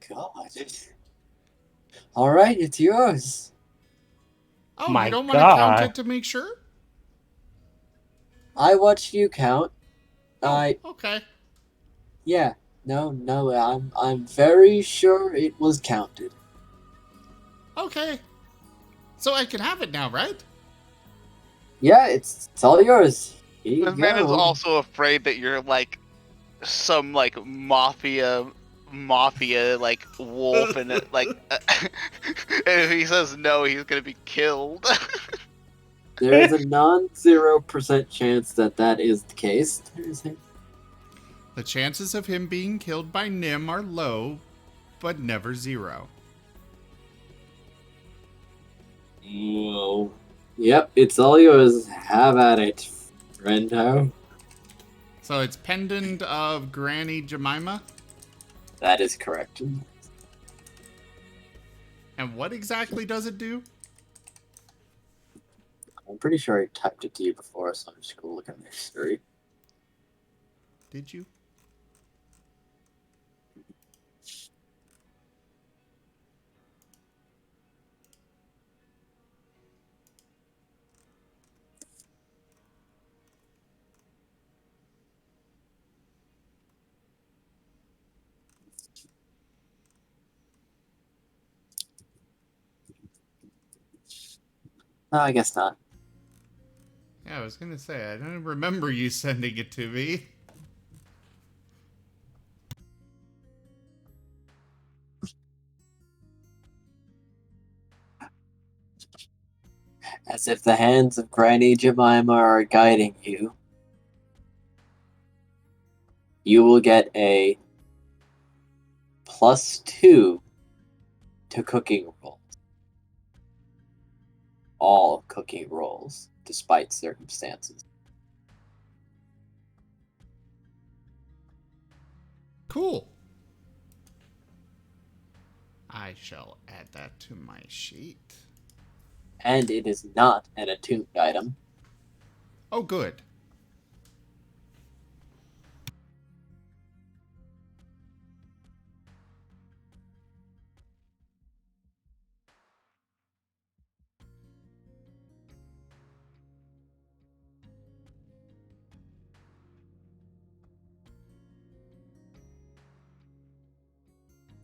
god. Alright, it's yours. Oh, My you don't want to count God. it to make sure? I watched you count. Oh, okay. Yeah, no, I'm very sure it was counted. Okay. So I can have it now, right? Yeah, it's all yours. Here you This man is go. also afraid that you're like some like mafia mafia like wolf and like and if he says no, he's gonna be killed. There is a non-0% chance that that is the case. The chances of him being killed by Nim are low, but never zero. Whoa. Yep, it's all yours. Have at it, friendo. So it's pendant of Granny Jemima? That is correct. And what exactly does it do? I'm pretty sure I typed it to you before, so I'm just going to look at my history. Did you? No, I guess not. Yeah, I was gonna say, I don't remember you sending it to me. As if the hands of Granny Jemima are guiding you, you will get a +2 to cooking rolls. All cooking rolls, despite circumstances. Cool. I shall add that to my sheet. And it is not an attuned item. Oh, good.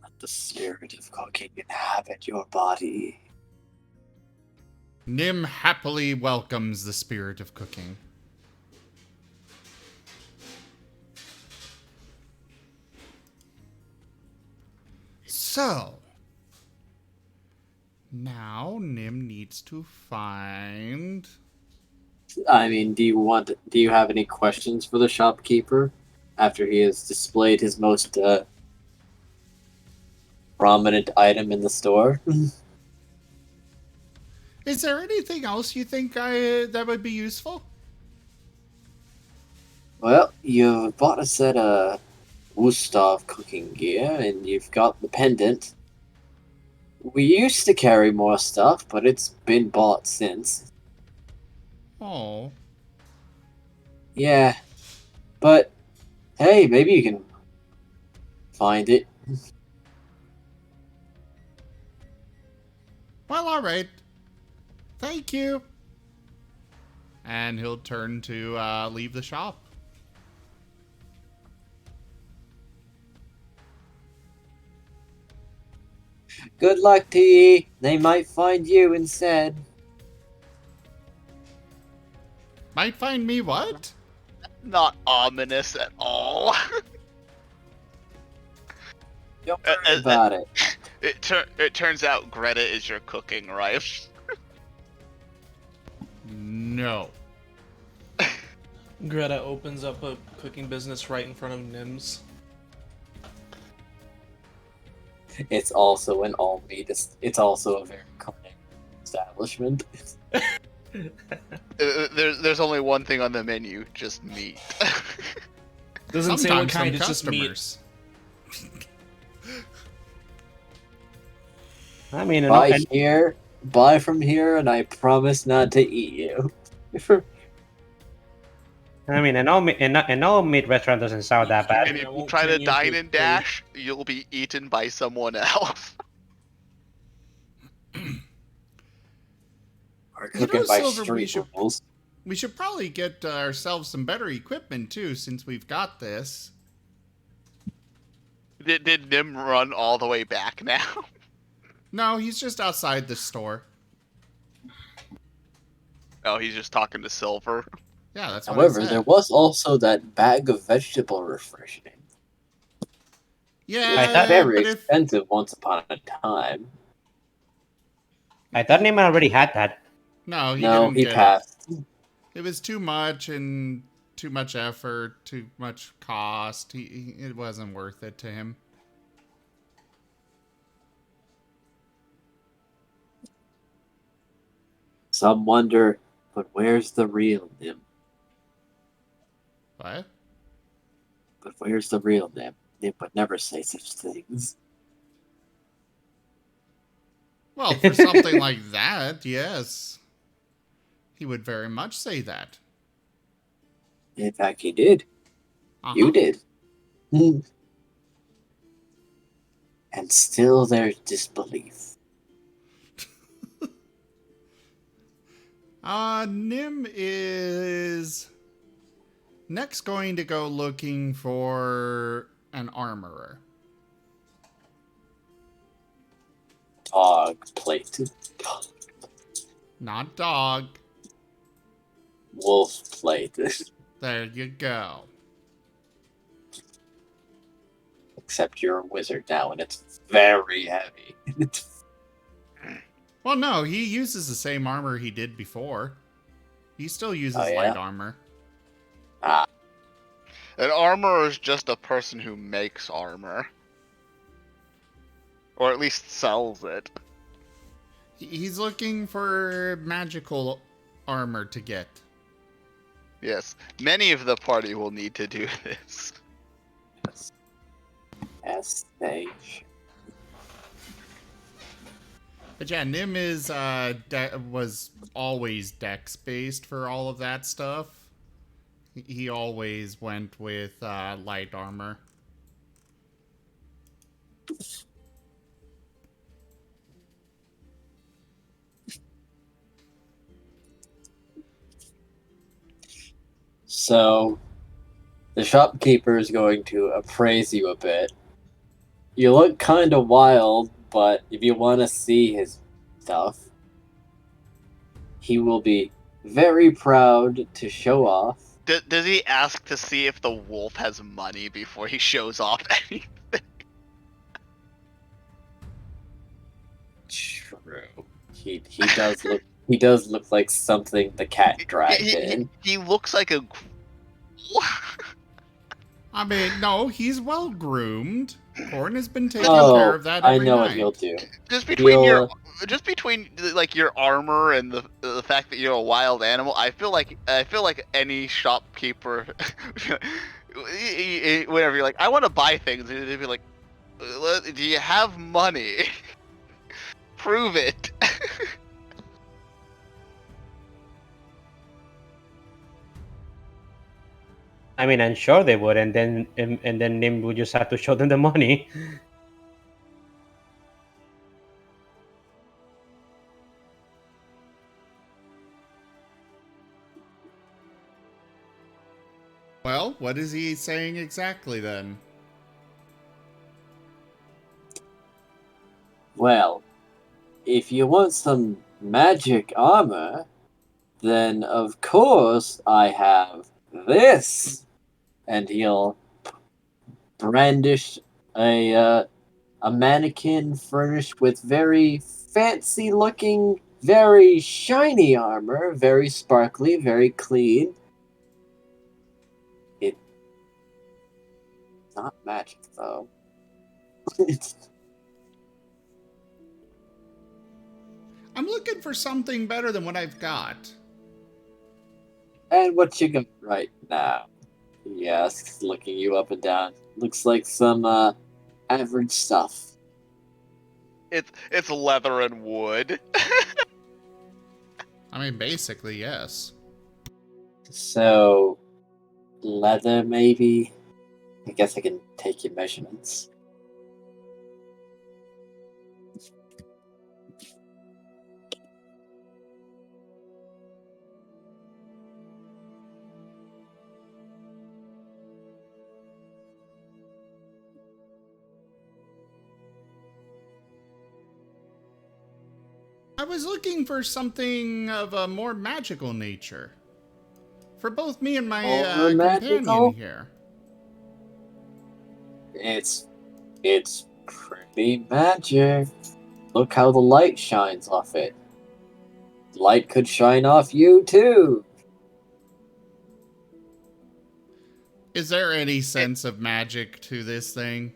Let the spirit of cooking inhabit your body. Nim happily welcomes the spirit of cooking. So, now Nim needs to find... I mean, do you have any questions for the shopkeeper after he has displayed his most prominent item in the store? Is there anything else you think that would be useful? Well, you've bought a set of Wustov cooking gear, and you've got the pendant. We used to carry more stuff, but it's been bought since. Oh. Yeah, but hey, maybe you can find it. Well, alright. Thank you. And he'll turn to leave the shop. Good luck to ye. They might find you instead. Might find me what? Not ominous at all. Don't worry about it. It turns out Greta is your cooking wife. No. Greta opens up a cooking business right in front of Nim's. It's also an all meat. It's also a very cunning establishment. There's only one thing on the menu, just meat. Doesn't say what kind, some it's just meat. customers. I mean, Buy from here, and I promise not to eat you. I mean, an all meat restaurant doesn't sound that bad. And if you try to dine and dash, you'll be eaten by someone else. We're cooking by street rules. We should probably get ourselves some better equipment too, since we've got this. Did Nim run all the way back now? No, he's just outside the store. Oh, he's just talking to Silver. Yeah, that's what However, I said. there was also that bag of vegetable refreshing. Yeah, Very but if expensive once upon a time. I thought Nima already had that. no, he No, didn't he get passed. it. It was too much and too much effort, too much cost. It wasn't worth it to him. Some wonder, but where's the real Nim? What? But where's the real Nim? Nim would never say such things. Well, for something like that, yes. He would very much say that. In fact, he did. You did. And still there's disbelief. Nim is next going to go looking for an armorer. Dog plate. Not dog. Wolf plate. There you go. Except you're a wizard now and it's very heavy. Well, no, he uses the same armor he did before. He still uses Oh, yeah? light armor. Ah, An armorer is just a person who makes armor. Or at least sells it. He's looking for magical armor to get. Yes, many of the party will need to do this. yes, they. But yeah, Nim is was always dex based for all of that stuff. He always went with light armor. So, the shopkeeper is going to appraise you a bit. You look kind of wild, but if you want to see his stuff, he will be very proud to show off. Does he ask to see if the wolf has money before he shows off anything? True. He does look like something the cat dragged in. He looks like a. I mean, no, he's well groomed. Corn has been taking care of that every I know night. what he'll do. Just between like your armor and the fact that you're a wild animal, I feel like any shopkeeper, whenever you're like, I want to buy things, they'd be like, do you have money? Prove it. I mean, I'm sure they would, and then Nim would just have to show them the money. Well, what is he saying exactly then? Well, if you want some magic armor, then of course I have this. And he'll brandish a mannequin furnished with very fancy looking, very shiny armor, very sparkly, very clean. It's not magic though. I'm looking for something better than what I've got. And what you got right now? He asks, looking you up and down. Looks like some average stuff. It's leather and wood. I mean, basically, yes. So, leather maybe? I guess I can take your measurements. I was looking for something of a more magical nature. For both me and my More companion magical? here. It's It's pretty magic. Look how the light shines off it. Light could shine off you too. Is there any sense of magic to this thing?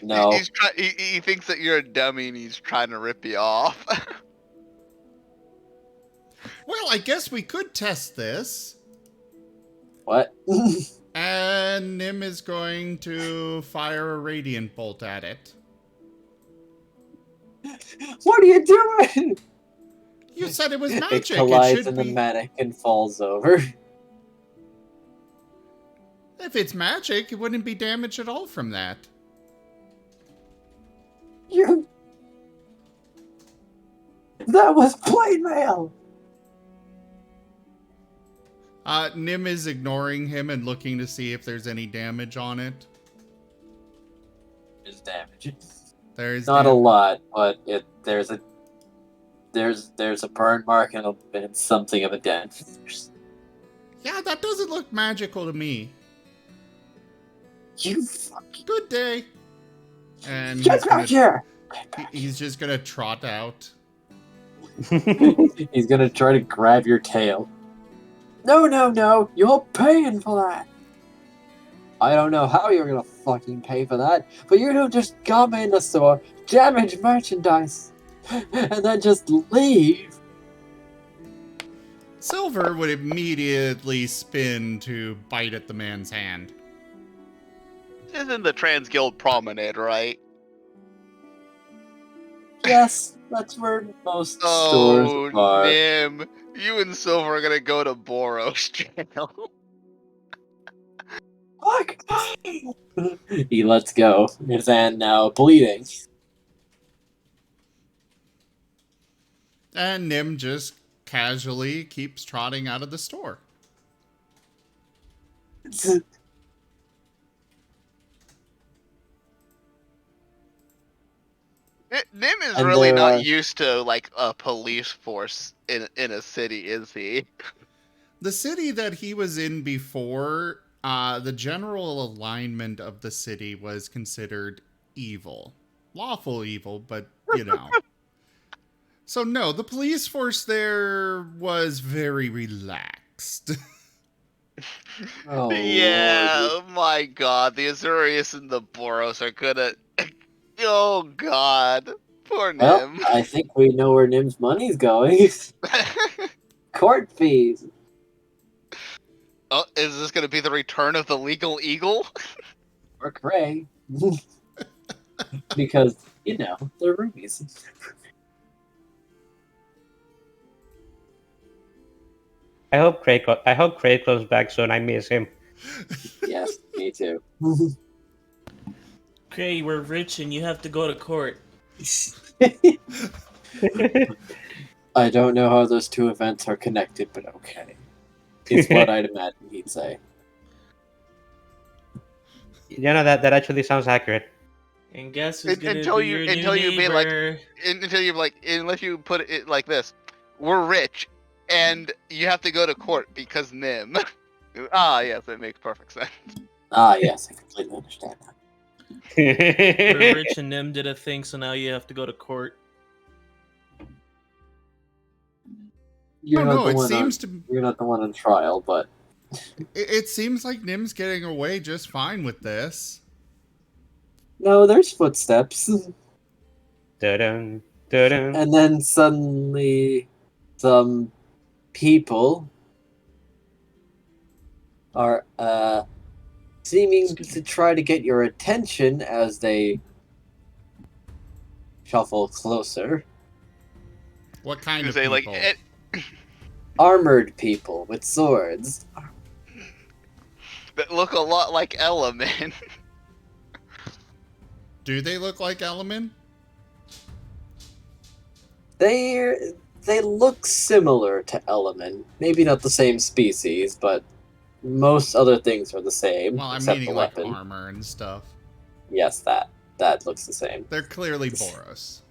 No. He thinks that you're a dummy and he's trying to rip you off. Well, I guess we could test this. What? And Nim is going to fire a radiant bolt at it. What are you doing? You said it was magic. It collides should in the be... manic and falls over. If it's magic, it wouldn't be damaged at all from that. You... That was plain mail! Nim is ignoring him and looking to see if there's any damage on it. There's damage. There's Not a lot, but there's a burn mark and something of a dent. Yeah, that doesn't look magical to me. You fucking... Good day. And Get back here! he's just gonna trot out. He's gonna try to grab your tail. No, you're paying for that. I don't know how you're gonna fucking pay for that, but you don't just come in the store, damage merchandise, and then just leave. Silver would immediately spin to bite at the man's hand. This is in the Trans Guild Promenade, right? Yes, that's where most Oh, stores are. Nim. You and Silver are gonna go to Boros jail. Fuck! He lets go. His hand now bleeding. And Nim just casually keeps trotting out of the store. Nim is And really there not are- used to like a police force in a city, is he? The city that he was in before, the general alignment of the city was considered evil. Lawful evil, but, you know. So no, the police force there was very relaxed. Oh, Yeah, Lord. my god, the Azurius and the Boros are gonna... Oh god, poor Well, Nim. I think we know where Nim's money's going. Court fees. Oh, is this gonna be the return of the legal eagle? Or Cray. Because, you know, they're rubies. I hope Craig comes back soon. I miss him. Yes, me too. Okay, we're rich and you have to go to court. I don't know how those two events are connected, but okay. Is what I'd imagine he'd say. You know, that actually sounds accurate. And guess who's gonna Until be you- your until new you be like- neighbor? Until you're like, unless you put it like this, we're rich, and you have to go to court because Nim. Ah, yes, it makes perfect sense. Ah, yes, I completely understand that. We're rich and Nim did a thing, so now you have to go to court. You're No, not the it one seems You're not the one on trial, but it seems like Nim's getting away just fine with this. no, there's footsteps. Dun-dun, dun-dun. And then suddenly, some people are seeming to try to get your attention as they shuffle closer. What kind You of say people? like, Armored people with swords. that look a lot like Element. Do they look like Element? They look similar to Element. Maybe not the same species, but most other things are the same. Well, I'm except meaning the like weapon. armor and stuff. Yes, that looks the same. They're clearly Boros.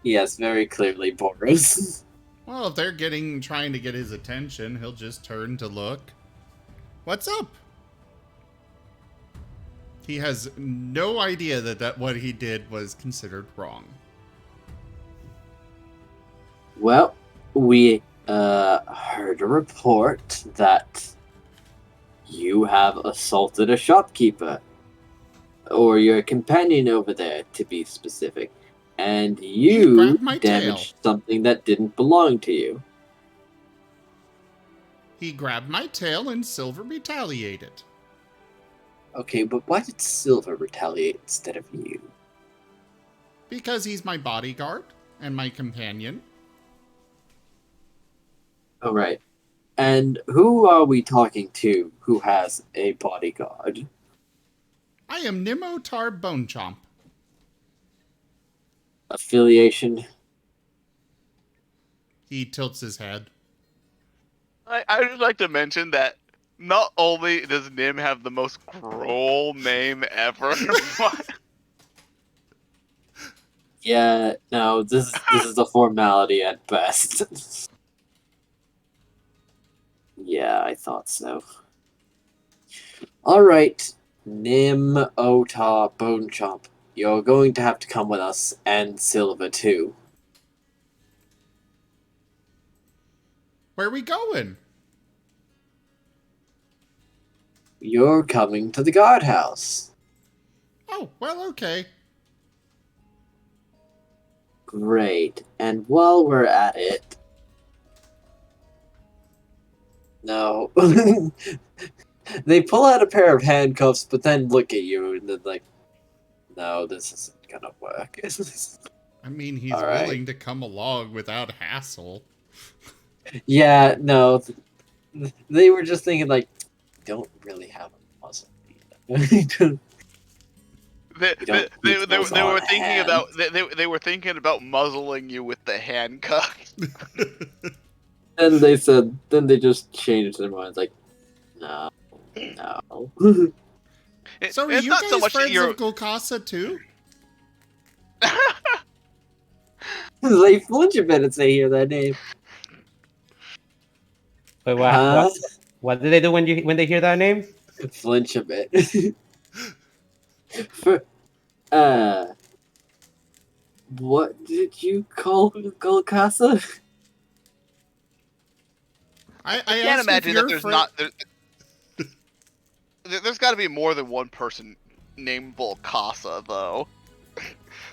Yes, very clearly Boros. Well, if they're trying to get his attention, he'll just turn to look. What's up? He has no idea that what he did was considered wrong. Well, we heard a report that you have assaulted a shopkeeper, or your companion over there, to be specific, and you grabbed my damaged tail. something that didn't belong to you. He grabbed my tail and Silver retaliated. Okay, but why did Silver retaliate instead of you? Because he's my bodyguard and my companion. All right. And who are we talking to who has a bodyguard? I am Nimotar Bonechomp. Affiliation? He tilts his head. I would like to mention that not only does Nim have the most droll name ever, but Yeah, no, this is a formality at best. Yeah, I thought so. All right, Nim Ota Bonechomp, you're going to have to come with us, and Silva too. Where are we going? You're coming to the guardhouse. Oh, well, okay. Great. And while we're at it... No. They pull out a pair of handcuffs, but then look at you, and then like, no, this isn't gonna work. I mean, he's All right. willing to come along without hassle. Yeah, no. They were just thinking, like, don't really have a muzzle. they were thinking about they were thinking about muzzling you with the handcuffs. And they said, then they just changed their minds, like, no. So are It's you not guys so much that friends you're of Golkasa too? They flinch a bit as they hear that name. Wait, Huh? what do they do when they hear that name? Flinch a bit. For, what did you call Golkasa? I can't asked imagine if that you're there's fri- not there's got to be more than one person named Volcasa though.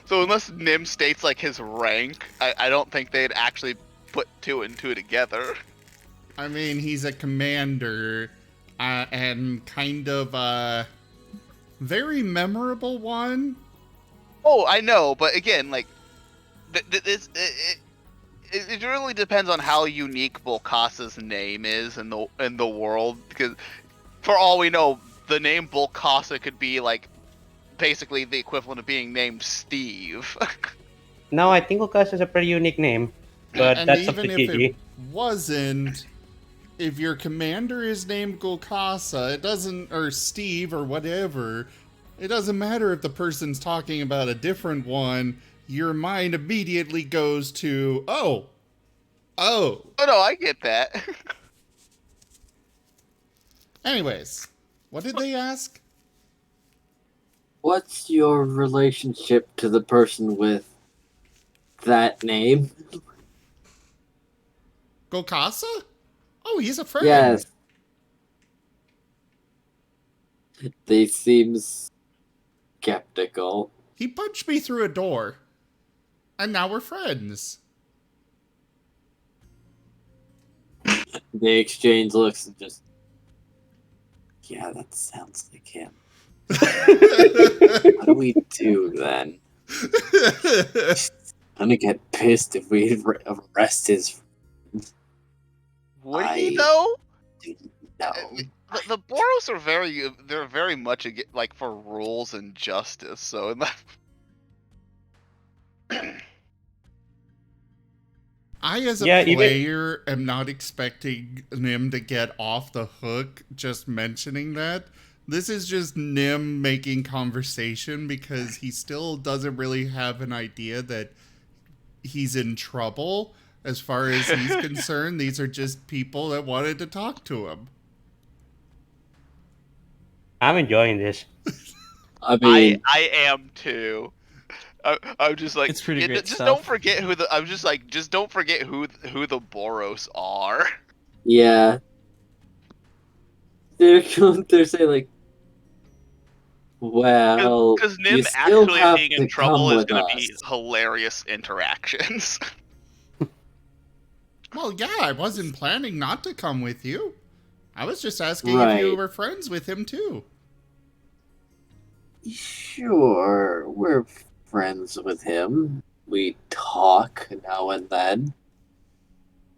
So unless Nim states like his rank, I don't think they'd actually put two and two together. I mean, he's a commander, and kind of a very memorable one. Oh, I know, but again, like, it really depends on how unique Volcasa's name is in the world. Because for all we know, the name Volcasa could be like basically the equivalent of being named Steve. No, I think Ocas is a pretty unique name, but And that's up to even if Gigi. it wasn't, if your commander is named Golkasa, it doesn't, or Steve or whatever, it doesn't matter if the person's talking about a different one. Your mind immediately goes to, oh. Oh no, I get that. Anyways, what did they ask? What's your relationship to the person with that name? Golkasa? Oh, he's a friend. Yes. They seem skeptical. He punched me through a door. And now we're friends. They exchange looks and just... Yeah, that sounds like him. What do we do then? I'm gonna get pissed if we arrest his... Would he though? No. The Boros are they're very much like for rules and justice. So I, as a Yeah, player, am not expecting Nim to get off the hook just mentioning that. This is just Nim making conversation because he still doesn't really have an idea that he's in trouble. As far as he's concerned, these are just people that wanted to talk to him. I'm enjoying this. I mean, I am too. I'm just like, It's pretty great just stuff. don't forget who the. I'm just like, just don't forget who the Boros are. yeah. They're saying like, well, Because you Nim still actually have being in to come trouble is with gonna us. be hilarious interactions. Well, yeah, I wasn't planning not to come with you. I was just asking if you Right. were friends with him too. Sure, we're friends with him. We talk now and then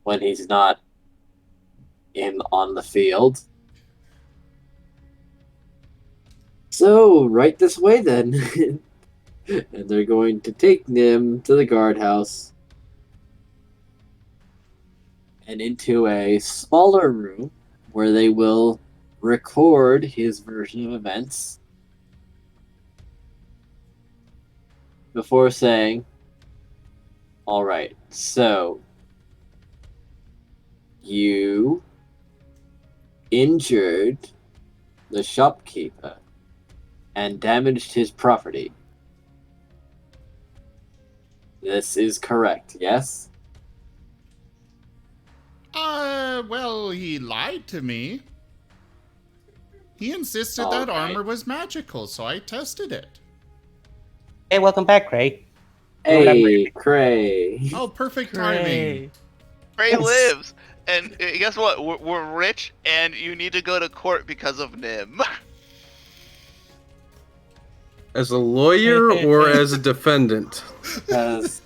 when he's not on the field. So, right this way then. And they're going to take Nim to the guardhouse and into a smaller room where they will record his version of events before saying, all right, so you injured the shopkeeper and damaged his property. This is correct, yes? Well, he lied to me. He insisted that Alright. armor was magical, so I tested it. Hey, welcome back, Craig. Hey, Cray. Oh, perfect timing. Ray Yes. lives, and guess what? We're rich, and you need to go to court because of Nim. As a lawyer or as a defendant? As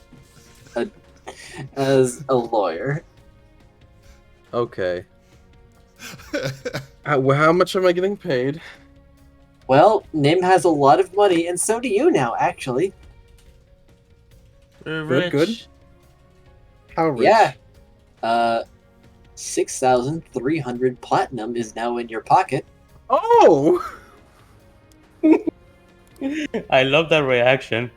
a lawyer. Okay. How much am I getting paid? Well, Nim has a lot of money, and so do you now, actually. We're Good, rich. good. How rich? Yeah. 6,300 platinum is now in your pocket. Oh! I love that reaction.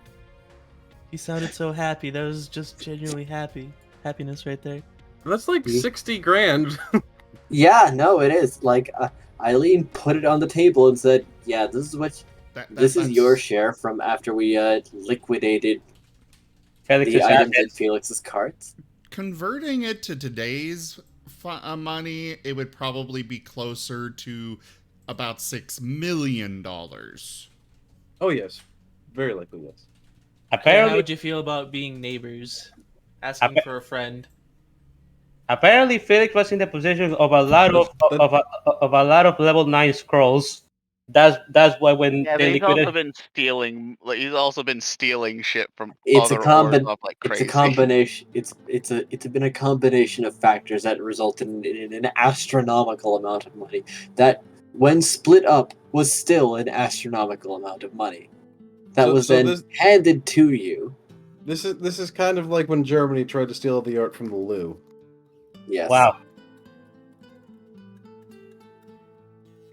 He sounded so happy. That was just genuinely happiness right there. That's like 60 grand. Yeah, no, it is. Like, Eileen put it on the table and said, yeah, this is what... This is your share from after we liquidated Felix's the items in assets. Felix's carts. Converting it to today's money, it would probably be closer to about $6 million. Oh, yes. Very likely, yes. How Apparently, would you feel about being neighbors? Asking for a friend. apparently, Felix was in the possession of a lot of a lot of level 9 scrolls. That's why when Yeah, they but he's also liquidated, been stealing. Like, he's also been stealing shit from It's a other ores combi- up like It's a crazy. combination. It's been a combination of factors that resulted in an astronomical amount of money. That, when split up, was still an astronomical amount of money. That was then handed to you. This is kind of like when Germany tried to steal the art from the loo. Yes. wow.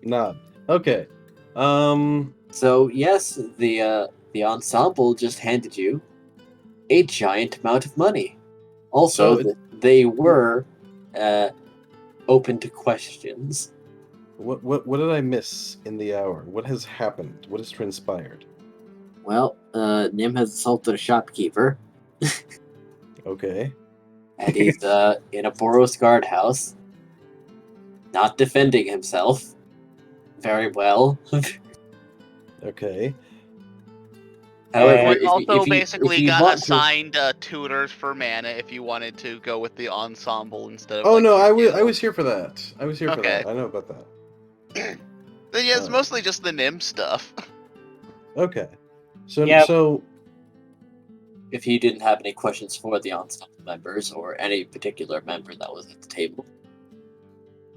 Nah. Okay. So yes, the ensemble just handed you a giant amount of money. Also, So they were open to questions. What did I miss in the hour? What has happened? What has transpired? Well, Nim has assaulted a shopkeeper, Okay. and he's in a Boros guardhouse, not defending himself very well. Okay. However, We if also you basically want got to, assigned tutors for mana if you wanted to go with the ensemble instead of. Oh like, no, your I guild. was here for that. I was here for Okay. that. I know about that. Then yeah, it's mostly just the Nim stuff. Okay. So Yeah. so if you didn't have any questions for the ensemble members or any particular member that was at the table.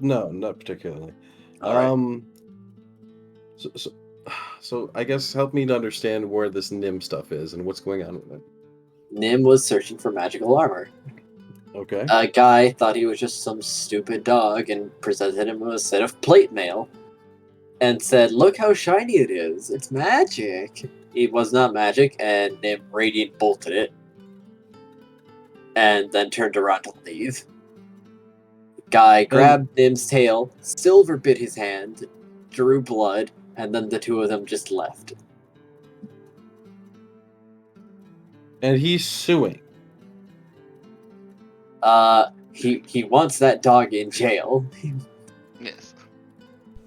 no, not particularly. All right. So I guess help me to understand where this Nim stuff is and what's going on with it. Nim was searching for magical armor. Okay. A guy thought he was just some stupid dog and presented him with a set of plate mail and said, look how shiny it is. It's magic. It was not magic, and Nim radiant bolted it and then turned around to leave. Guy grabbed Nim's tail, silver bit his hand, drew blood, and then the two of them just left. And he's suing. He wants that dog in jail. Yes.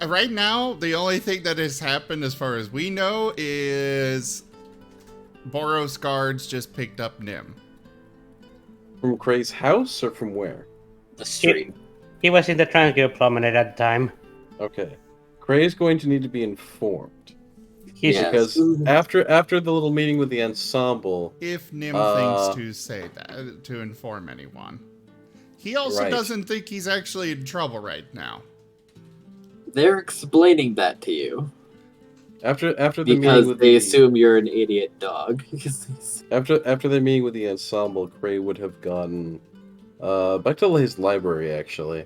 Right now, the only thing that has happened as far as we know is Boros guards just picked up Nim. From Cray's house or from where? The street. He was in the Transguild Promenade at the time. Okay. Cray's going to need to be informed. He's Yes. Because after the little meeting with the ensemble, If Nim thinks to say that, to inform anyone. He also Right. doesn't think he's actually in trouble right now. They're explaining that to you after the because meeting with they the assume you're an idiot dog. after the meeting with the ensemble, Cray would have gone back to his library actually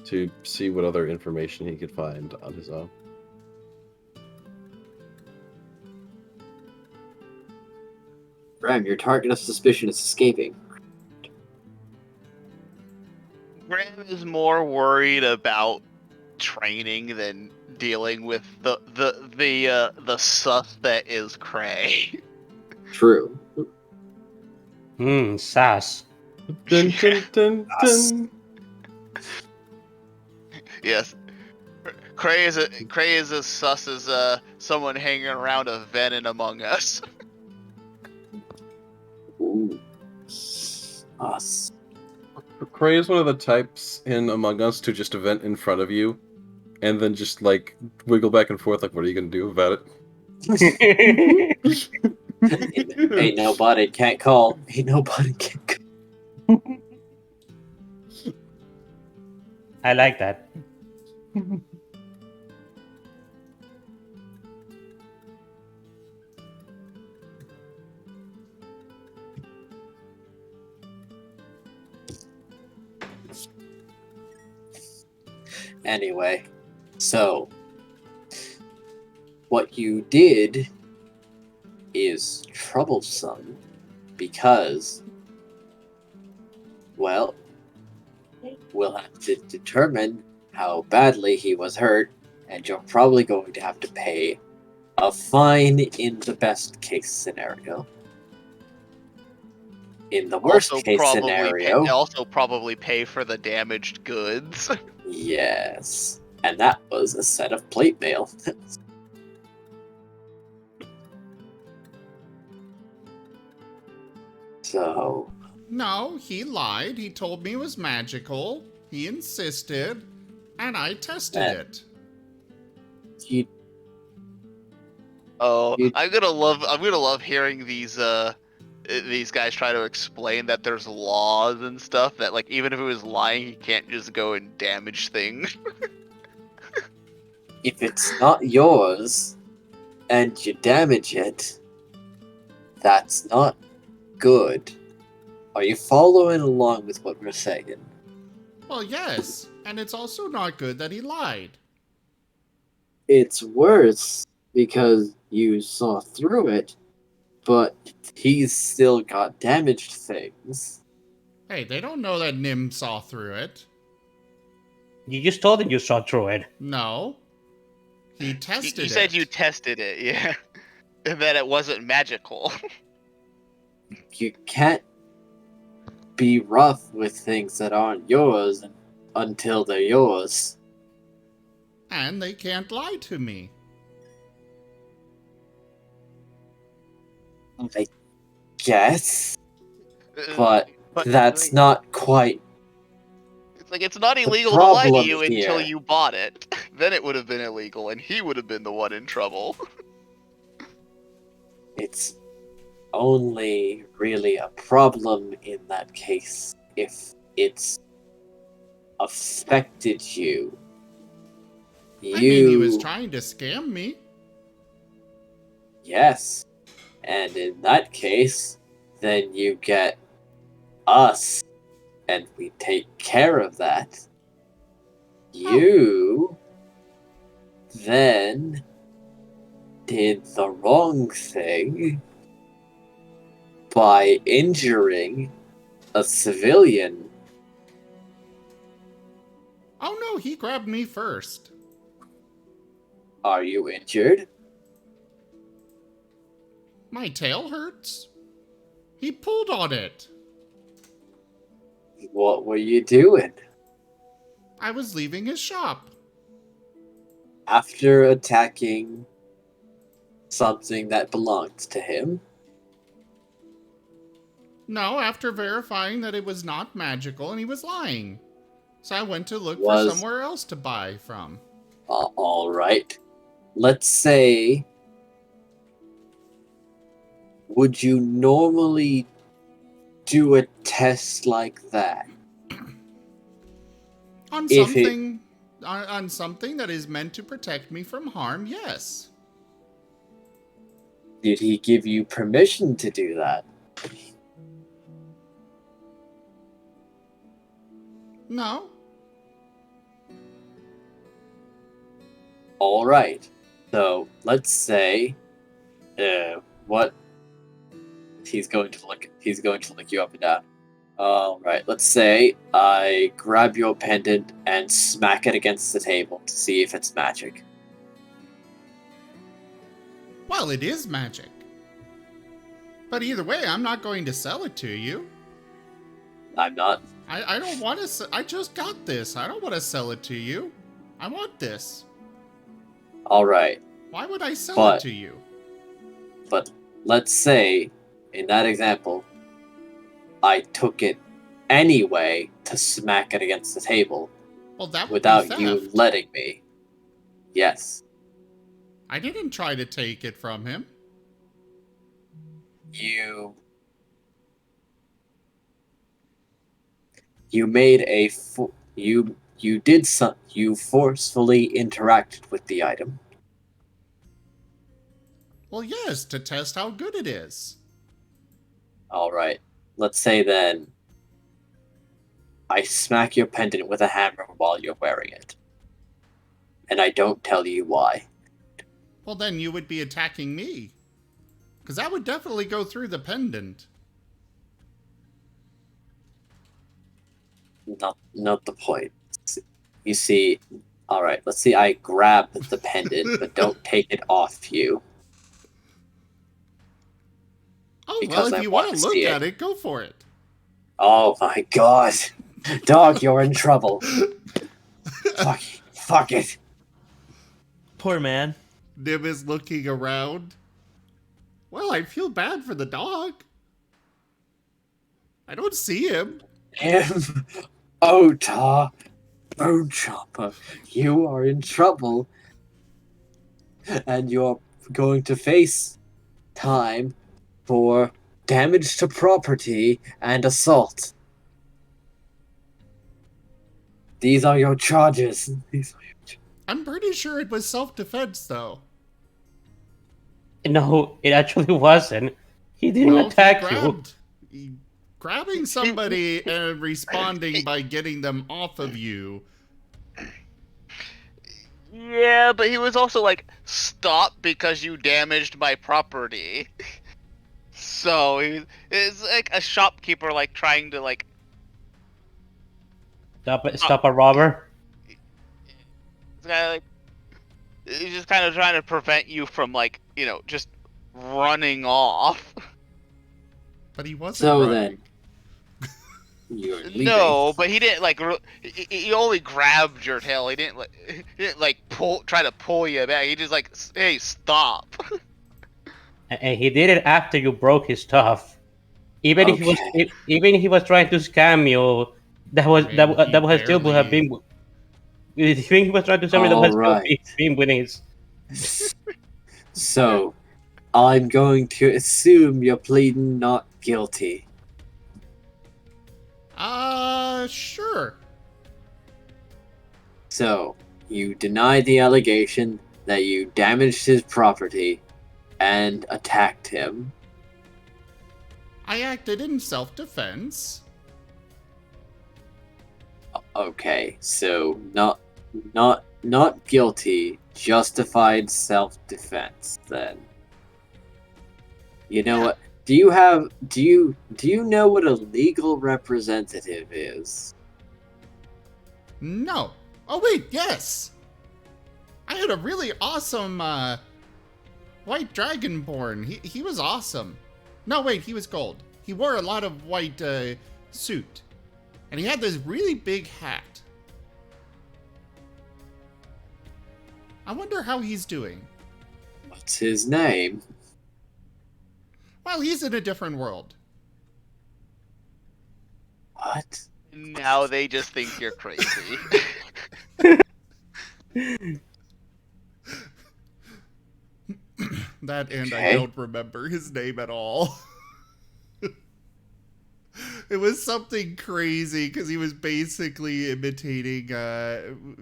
to see what other information he could find on his own. Graham, your target of suspicion is escaping. Graham is more worried about training than dealing with the sus that is Cray. True. sass. Dun, dun, dun, dun. Yes. Cray is as sus as someone hanging around a Venom Among Us. Ooh. Us. Cray is one of the types in Among Us to just event in front of you, and then just like wiggle back and forth. Like, what are you gonna do about it? Ain't nobody can't call. Ain't nobody can call. I like that. Anyway, so what you did is troublesome because, well, we'll have to determine how badly he was hurt, and you're probably going to have to pay a fine in the best case scenario. In the worst case scenario, also probably pay for the damaged goods. yes. And that was a set of plate mail. So, No, he lied. He told me it was magical. He insisted, and I tested it. you, Oh, You- I'm gonna love hearing these guys try to explain that there's laws and stuff that like even if it was lying, he can't just go and damage things. if it's not yours and you damage it, that's not good. Are you following along with what we're saying? Well, yes, and it's also not good that he lied. It's worse because you saw through it, but he's still got damaged things. Hey, they don't know that Nim saw through it. You just told him you saw through it. No. He tested it. You said you tested it, yeah, and that it wasn't magical. You can't be rough with things that aren't yours until they're yours. And they can't lie to me. I guess, but that's not quite. It's like it's not the illegal to lie to problem you until here. you bought it. Then it would have been illegal, and he would have been the one in trouble. It's only really a problem in that case if it's affected you. I mean, he was trying to scam me. Yes. And in that case, then you get us, and we take care of that. You then did the wrong thing by injuring a civilian. Oh no, he grabbed me first. Are you injured? My tail hurts. He pulled on it. What were you doing? I was leaving his shop. After attacking something that belonged to him? No, after verifying that it was not magical and he was lying. So I went to look for Was- somewhere else to buy from. Alright. Let's say... Would you normally do a test like that? On If something on something that is meant to protect me from harm, yes. Did he give you permission to do that? No. Alright. So, let's say... what? He's going to look you up and down. Alright, let's say I grab your pendant and smack it against the table to see if it's magic. Well, it is magic. But either way, I'm not going to sell it to you. I'm not. I don't want to. I just got this. I don't want to sell it to you. I want this. Alright, Why would I sell But- it to you? but let's say, in that example, I took it anyway to smack it against the table Well, that would without be you theft. letting me. Yes. I didn't try to take it from him. You made a you did some you forcefully interacted with the item. Well, yes, to test how good it is. All right. Let's say then I smack your pendant with a hammer while you're wearing it. And I don't tell you why. Well, then you would be attacking me. Because that would definitely go through the pendant. Not the point. You see, all right, let's see I grab the pendant but don't take it off you. Oh, Because well, I if you want want to to look see at it. it, go for it. Oh my god. Dog, you're in trouble. Fuck it. Poor man. Nim is looking around. Well, I feel bad for the dog. I don't see him. Him, Ota, Bone Chopper, you are in trouble. And you're going to face time for damage to property and assault. These are your charges. I'm pretty sure it was self-defense, though. No, it actually wasn't. He didn't Well, attack you. Grabbing somebody and responding by getting them off of you. Yeah, but he was also like, stop because you damaged my property. So it's like a shopkeeper like trying to like Stop a robber. it's kind of like he's just kind of trying to prevent you from like just running off. But he wasn't So running. then, you're leaving. No, but he didn't like. He only grabbed your tail. He didn't like try to pull you back. He just like, hey, stop. And he did it after you broke his stuff. Even if he was trying to scam you, that was still would have been. If he was trying to scam you, that would have still been winning his. So, I'm going to assume you're pleading not guilty. Sure. So, you deny the allegation that you damaged his property and attacked him. I acted in self-defense. Okay, so not guilty, justified self-defense then. You know what? Do you know what a legal representative is? No. Oh, wait, yes! I had a really awesome, white dragonborn. He was awesome. No, wait, he was gold. he wore a lot of white suit. And he had this really big hat. I wonder how he's doing. What's his name? Well, he's in a different world. What? Now they just think you're crazy. That and I Okay. don't remember his name at all. It was something crazy because he was basically imitating.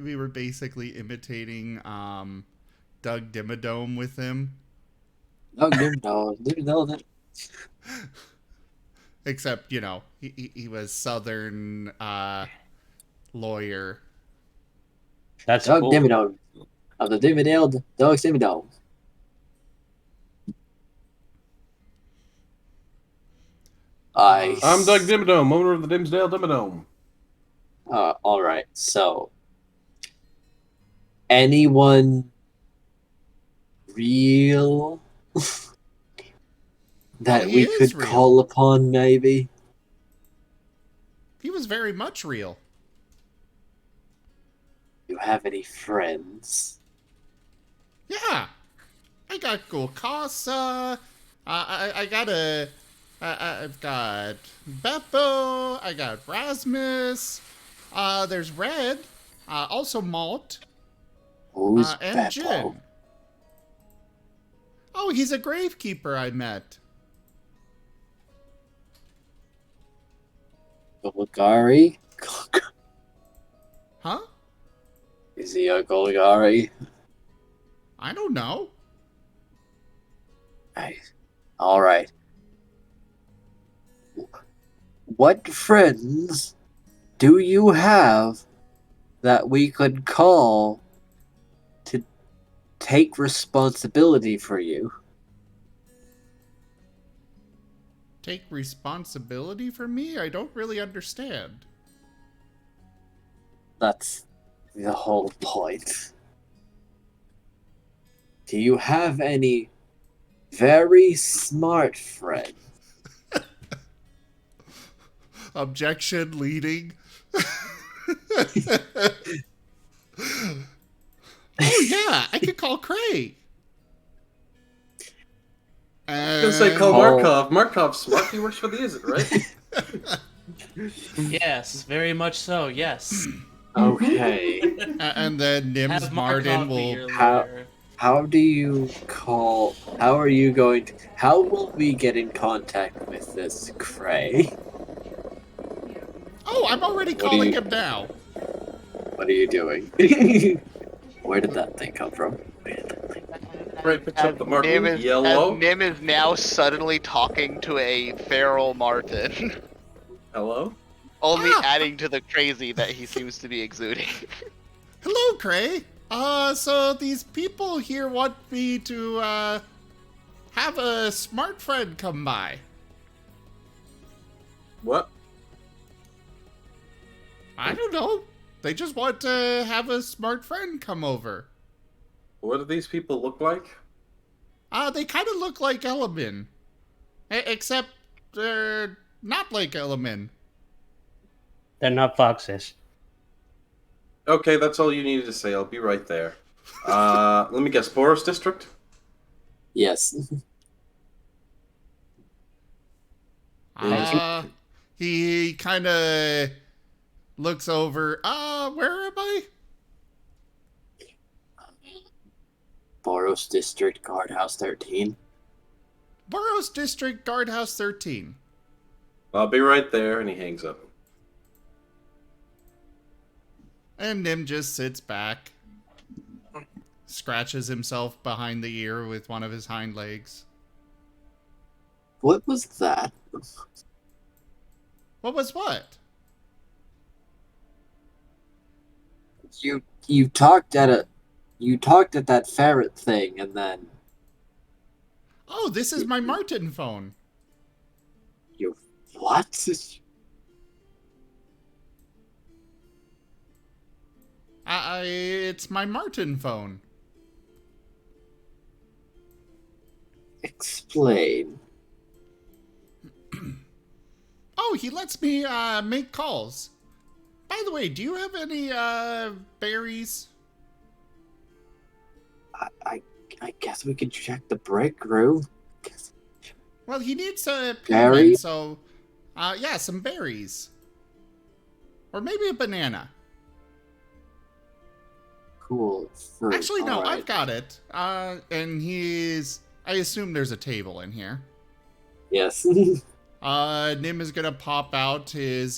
We were basically imitating Doug Dimmadome with him, No, no. except he was Southern lawyer. That's Doug cool. Dimmadome. Of the Dimmadale, Doug Dimmadome. Uh, I'm Doug Dimmadome, owner of the Dimsdale Dimmadome. Alright, so. Anyone real that Well, he we is could real. call upon, maybe? He was very much real. You have any friends? Yeah, I got Golkasa. I got I've got Beppo. I got Rasmus. There's Red. Also Malt. Who's And Beppo? Jin. Oh, he's a gravekeeper I met. Golgari? Huh? Is he a Golgari? I don't know. Alright. What friends do you have that we could call to take responsibility for you? Take responsibility for me? I don't really understand. That's the whole point. Do you have any very smart friends? Objection leading. Oh yeah, I could call Cray. I was gonna say call Oh. Markov. Markov's smart. He works for the Izzet, right? Yes, very much so. Yes. Okay. And then Nim's Have Martin Markov be will. your How- lawyer. How do you call... How are you going to... How will we get in contact with this Cray? Oh, I'm already What do calling you- him now. What are you doing? Where did that thing come from? Right, picks up the Nim Martin. is, Yellow. as Nim is now suddenly talking to a feral Marten, Hello. only Ah! adding to the crazy that he seems to be exuding. Hello, Cray. So these people here want me to have a smart friend come by. What? I don't know. They just want to have a smart friend come over. What do these people look like? They kind of look like Elemen. Except they're not like Elemen. They're not foxes. Okay, that's all you needed to say. I'll be right there. Let me guess. Boros District? Yes. He kind of looks over. Where am I? Boros District Guardhouse 13. Boros District Guardhouse 13. I'll be right there, and he hangs up. And Nim just sits back, scratches himself behind the ear with one of his hind legs. What was that? What was what? You talked at that ferret thing, and then Oh, this is my Marten phone. you what? It's my Marten phone. Explain. he lets me make calls. By the way, do you have any berries? I guess we could check the break room. Well, he needs a payment, Berries? so yeah, some berries. Or maybe a banana. Cool. Fruit. Actually, no, All right. I've got it. And I assume there's a table in here. Yes. Nim is gonna pop out his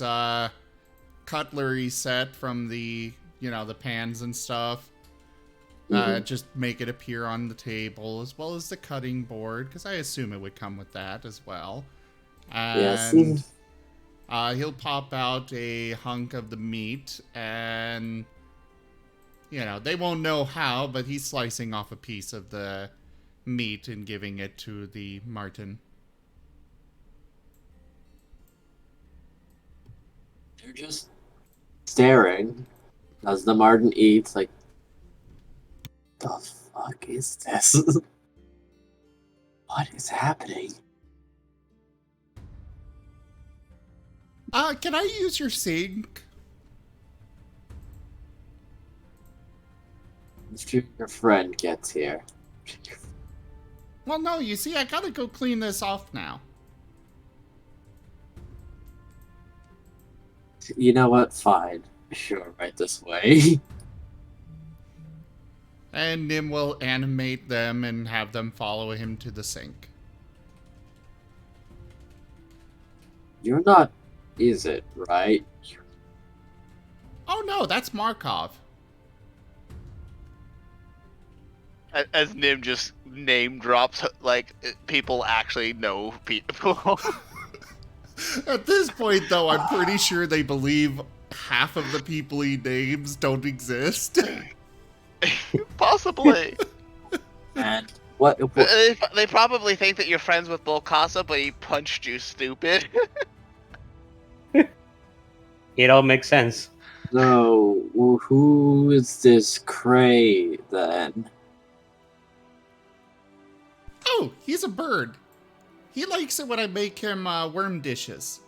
cutlery set from the pans and stuff. Just make it appear on the table, as well as the cutting board, because I assume it would come with that as well. And Yes. he'll pop out a hunk of the meat, and they won't know how, but he's slicing off a piece of the meat and giving it to the Marten. They're just staring as the Marten eats, like, the fuck is this? What is happening? Can I use your sink? After your friend gets here. Well, no, you see, I gotta go clean this off now. You know what? Fine. Sure, right this way. And Nim will animate them and have them follow him to the sink. You're not, is it, right? Oh no, that's Markov. As Nim just name drops, like, people actually know people. At this point, though, I'm pretty sure they believe half of the people he names don't exist. Possibly. And what? They probably think that you're friends with Bolcasa, but he punched you, stupid. It all makes sense. No, who is this Cray then? Oh, he's a bird. He likes it when I make him worm dishes.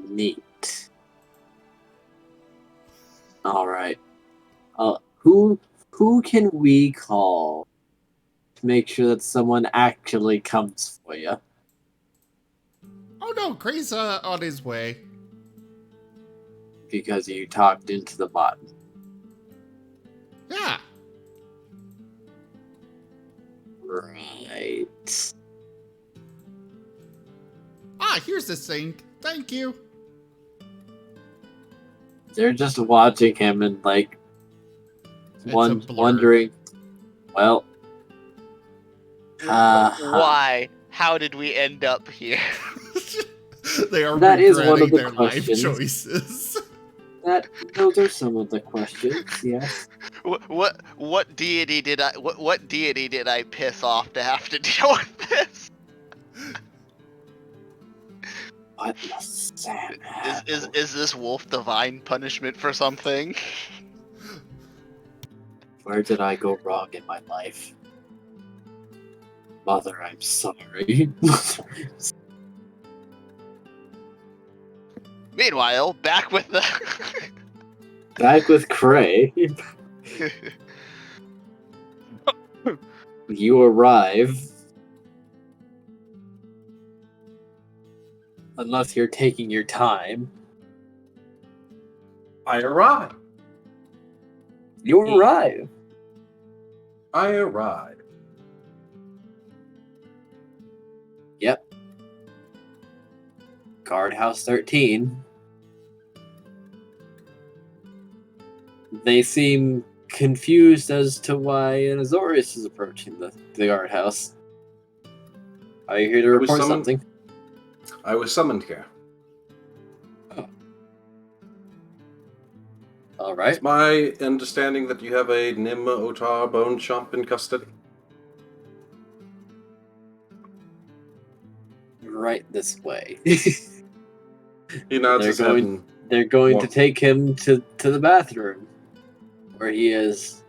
Neat. All right. Who can we call to make sure that someone actually comes for you? Oh no, Gray's on his way. Because you talked into the bot. Yeah. Right. Here's the sink. Thank you. They're just watching him and like It's a blur. wondering. Well, Why? How did we end up here? They are That is one of regretting the their life questions. choices. Those are some of the questions. Yes. What deity did I piss off to have to deal with this? What must Sam have? Is this wolf divine punishment for something? Where did I go wrong in my life? Mother, I'm sorry. Meanwhile, back with the Back with Cray. You arrive. Unless you're taking your time. I arrive. You arrive. I arrive. Yep. Guardhouse 13. They seem confused as to why an Azorius is approaching the guardhouse. Are you here to I was report summoned- something? I was summoned here. Alright. It's my understanding that you have a Nim Otar bone chomp in custody. Right this way. He nods his head and They're going to What? take him to the bathroom, where he has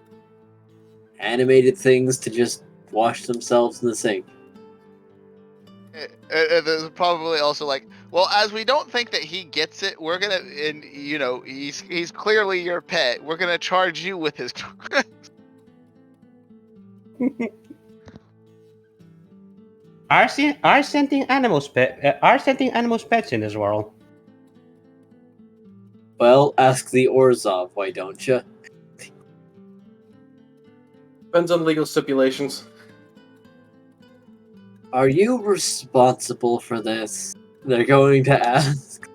animated things to just wash themselves in the sink. And there's probably also like, well, as we don't think that he gets it, we're gonna, and he's clearly your pet. We're gonna charge you with his. Are sentient animals pets in this world? Well, ask the Orzov, why don't you? Depends on legal stipulations. Are you responsible for this? They're going to ask.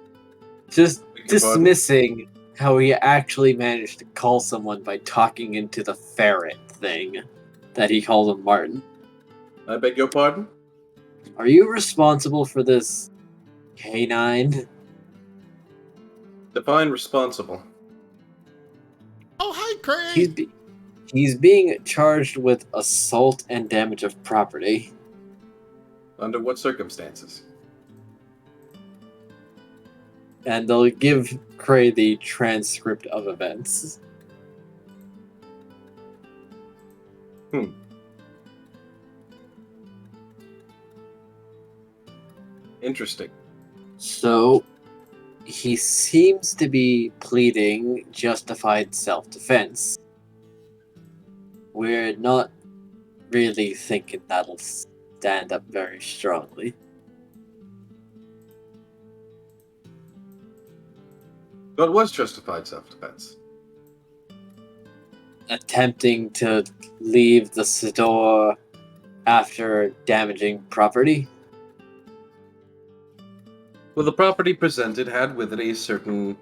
Just Beg your pardon? dismissing how he actually managed to call someone by talking into the ferret thing that he called him Marten. I beg your pardon? Are you responsible for this canine? Define responsible. Oh, hi, Craig! He's being charged with assault and damage of property. Under what circumstances? And they'll give Cray the transcript of events. Interesting. So, he seems to be pleading justified self-defense. We're not really thinking that'll stand up very strongly. What was justified self-defense? Attempting to leave the store after damaging property. Well, the property presented had with it a certain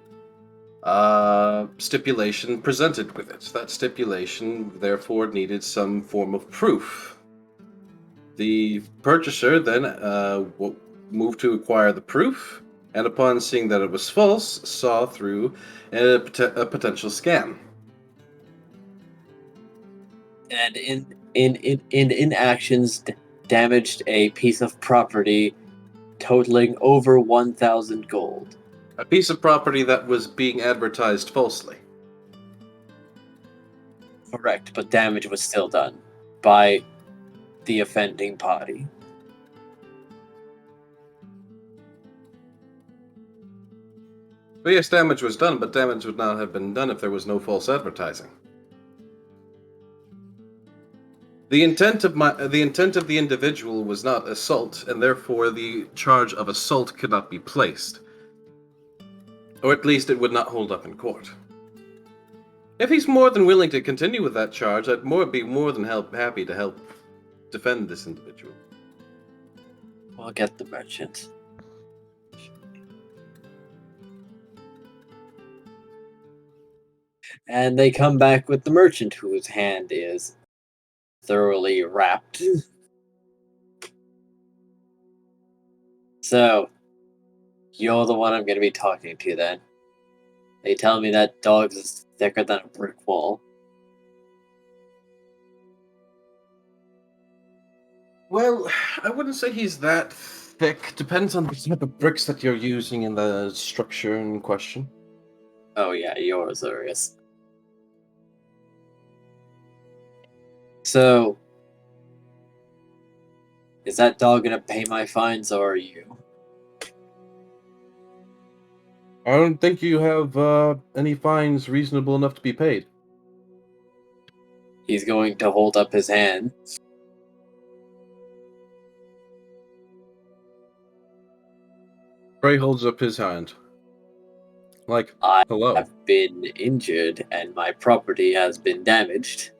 stipulation presented with it. That stipulation, therefore, needed some form of proof. The purchaser then moved to acquire the proof, and upon seeing that it was false, saw through a potential scam. And in actions damaged a piece of property totaling over 1,000 gold. A piece of property that was being advertised falsely. Correct, but damage was still done by the offending party. Well, yes, damage was done, but damage would not have been done if there was no false advertising. The intent of the individual was not assault, and therefore the charge of assault could not be placed. Or at least it would not hold up in court. If he's more than willing to continue with that charge, I'd be more than happy to help defend this individual. We'll get the merchant. And they come back with the merchant, whose hand is thoroughly wrapped. So, you're the one I'm going to be talking to then. They tell me that dog is thicker than a brick wall. Well, I wouldn't say he's that thick. Depends on the type of bricks that you're using in the structure in question. Oh yeah, you're Azorius. So, is that dog gonna pay my fines, or are you? I don't think you have any fines reasonable enough to be paid. He's going to hold up his hand. Gray holds up his hand. Like, I hello. have been injured, and my property has been damaged.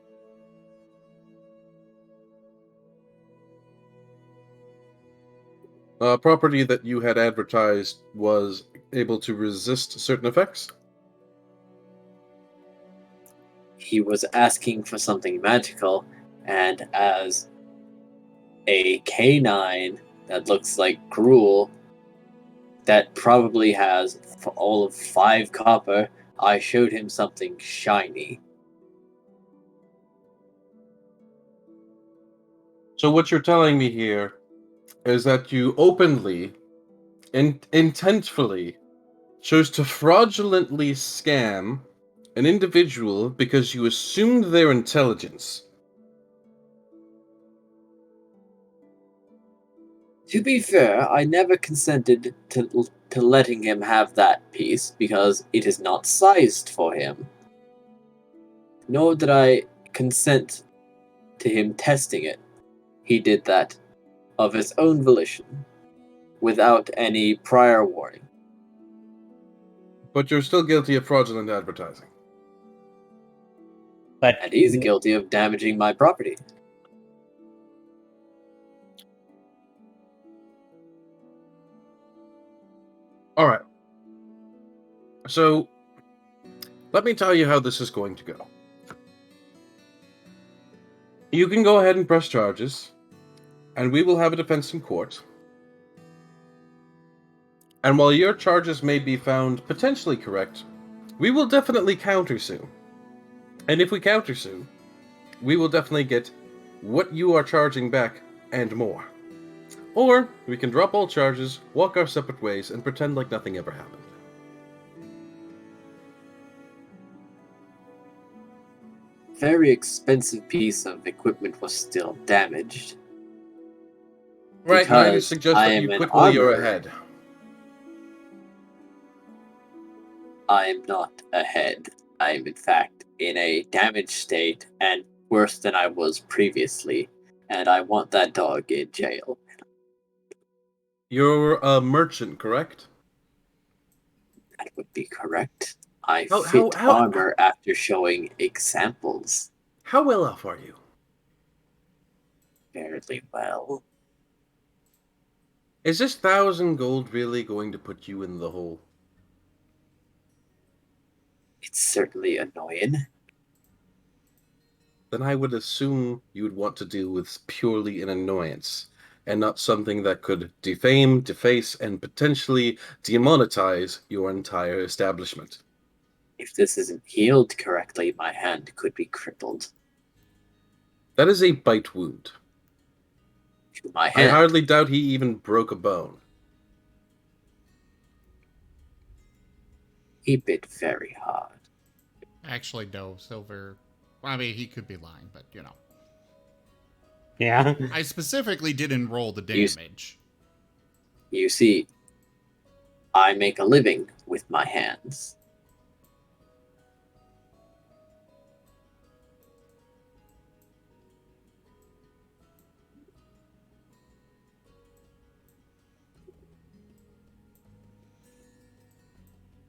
Property that you had advertised was able to resist certain effects? He was asking for something magical, and as a canine that looks like gruel, that probably has all of 5 copper, I showed him something shiny. So what you're telling me here is that you openly and intentfully chose to fraudulently scam an individual because you assumed their intelligence. To be fair, I never consented to letting him have that piece because it is not sized for him. Nor did I consent to him testing it. He did that of his own volition, without any prior warning. But you're still guilty of fraudulent advertising. But And he's guilty of damaging my property. Alright. So, let me tell you how this is going to go. You can go ahead and press charges, and we will have a defense in court. And while your charges may be found potentially correct, we will definitely countersue. And if we countersue, we will definitely get what you are charging back and more. Or we can drop all charges, walk our separate ways, and pretend like nothing ever happened. Very expensive piece of equipment was still damaged. Right, and I would Because suggest I that am you an quit while you're armorer. ahead. I am not ahead. I am in fact in a damaged state and worse than I was previously, and I want that dog in jail. You're a merchant, correct? That would be correct. I How- fit how- armor after showing examples How well off are you? fairly well. Is this 1,000 gold really going to put you in the hole? It's certainly annoying. Then I would assume you would want to deal with purely an annoyance, and not something that could defame, deface, and potentially demonetize your entire establishment. If this isn't healed correctly, my hand could be crippled. That is a bite wound. To my I hand. hardly doubt he even broke a bone. He bit very hard. Actually, no, Silver. I mean, he could be lying, but you know. yeah. I specifically didn't roll the You- damage. You see, I make a living with my hands.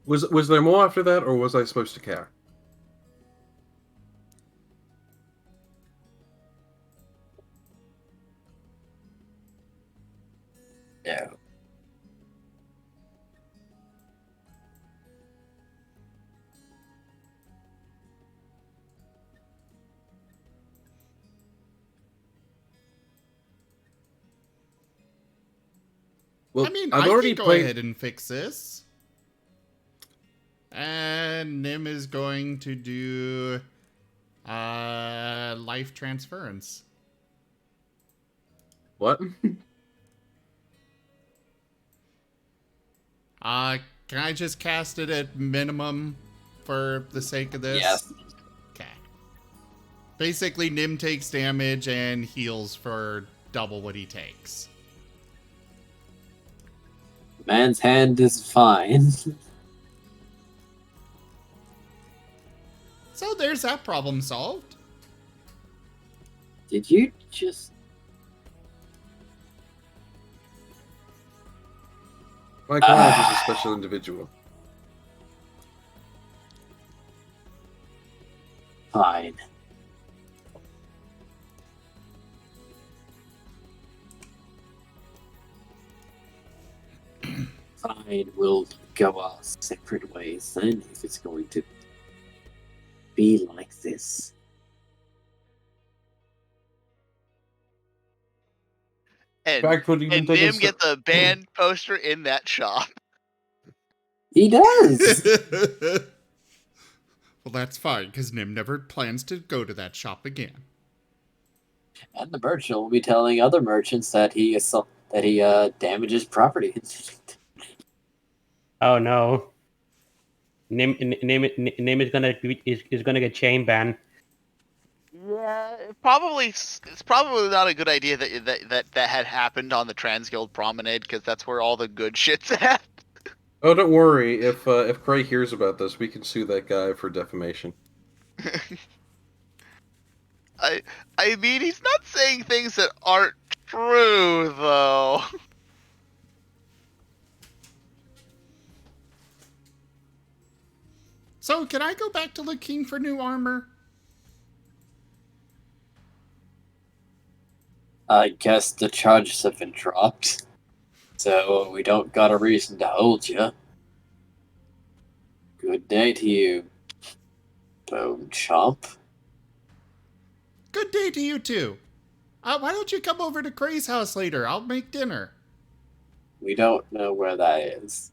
Was there more after that, or was I supposed to care? No. Well, I mean, I've I already can go played. ahead and fix this. And Nim is going to do life transference. What? Can I just cast it at minimum for the sake of this? Yes. Okay. Basically, Nim takes damage and heals for double what he takes. Man's hand is fine. So there's that problem solved. Did you just... My client is a special individual. Fine. Fine, we'll go our separate ways then, if it's going to be like this. In And, fact, would even and take Nim a gets a band poster in that shop. He does! Well, that's fine, because Nim never plans to go to that shop again. And the merchant will be telling other merchants that he damages property. Oh no. Name is gonna get chain banned. Yeah, it's probably not a good idea that had happened on the Transguild Promenade, because that's where all the good shit's at. Oh, don't worry. If Gray hears about this, we can sue that guy for defamation. I I mean, he's not saying things that aren't true, though. So, can I go back to looking for new armor? I guess the charges have been dropped, so we don't got a reason to hold you. Good day to you, Bone Chomp. Good day to you too. Why don't you come over to Cray's house later? I'll make dinner. We don't know where that is.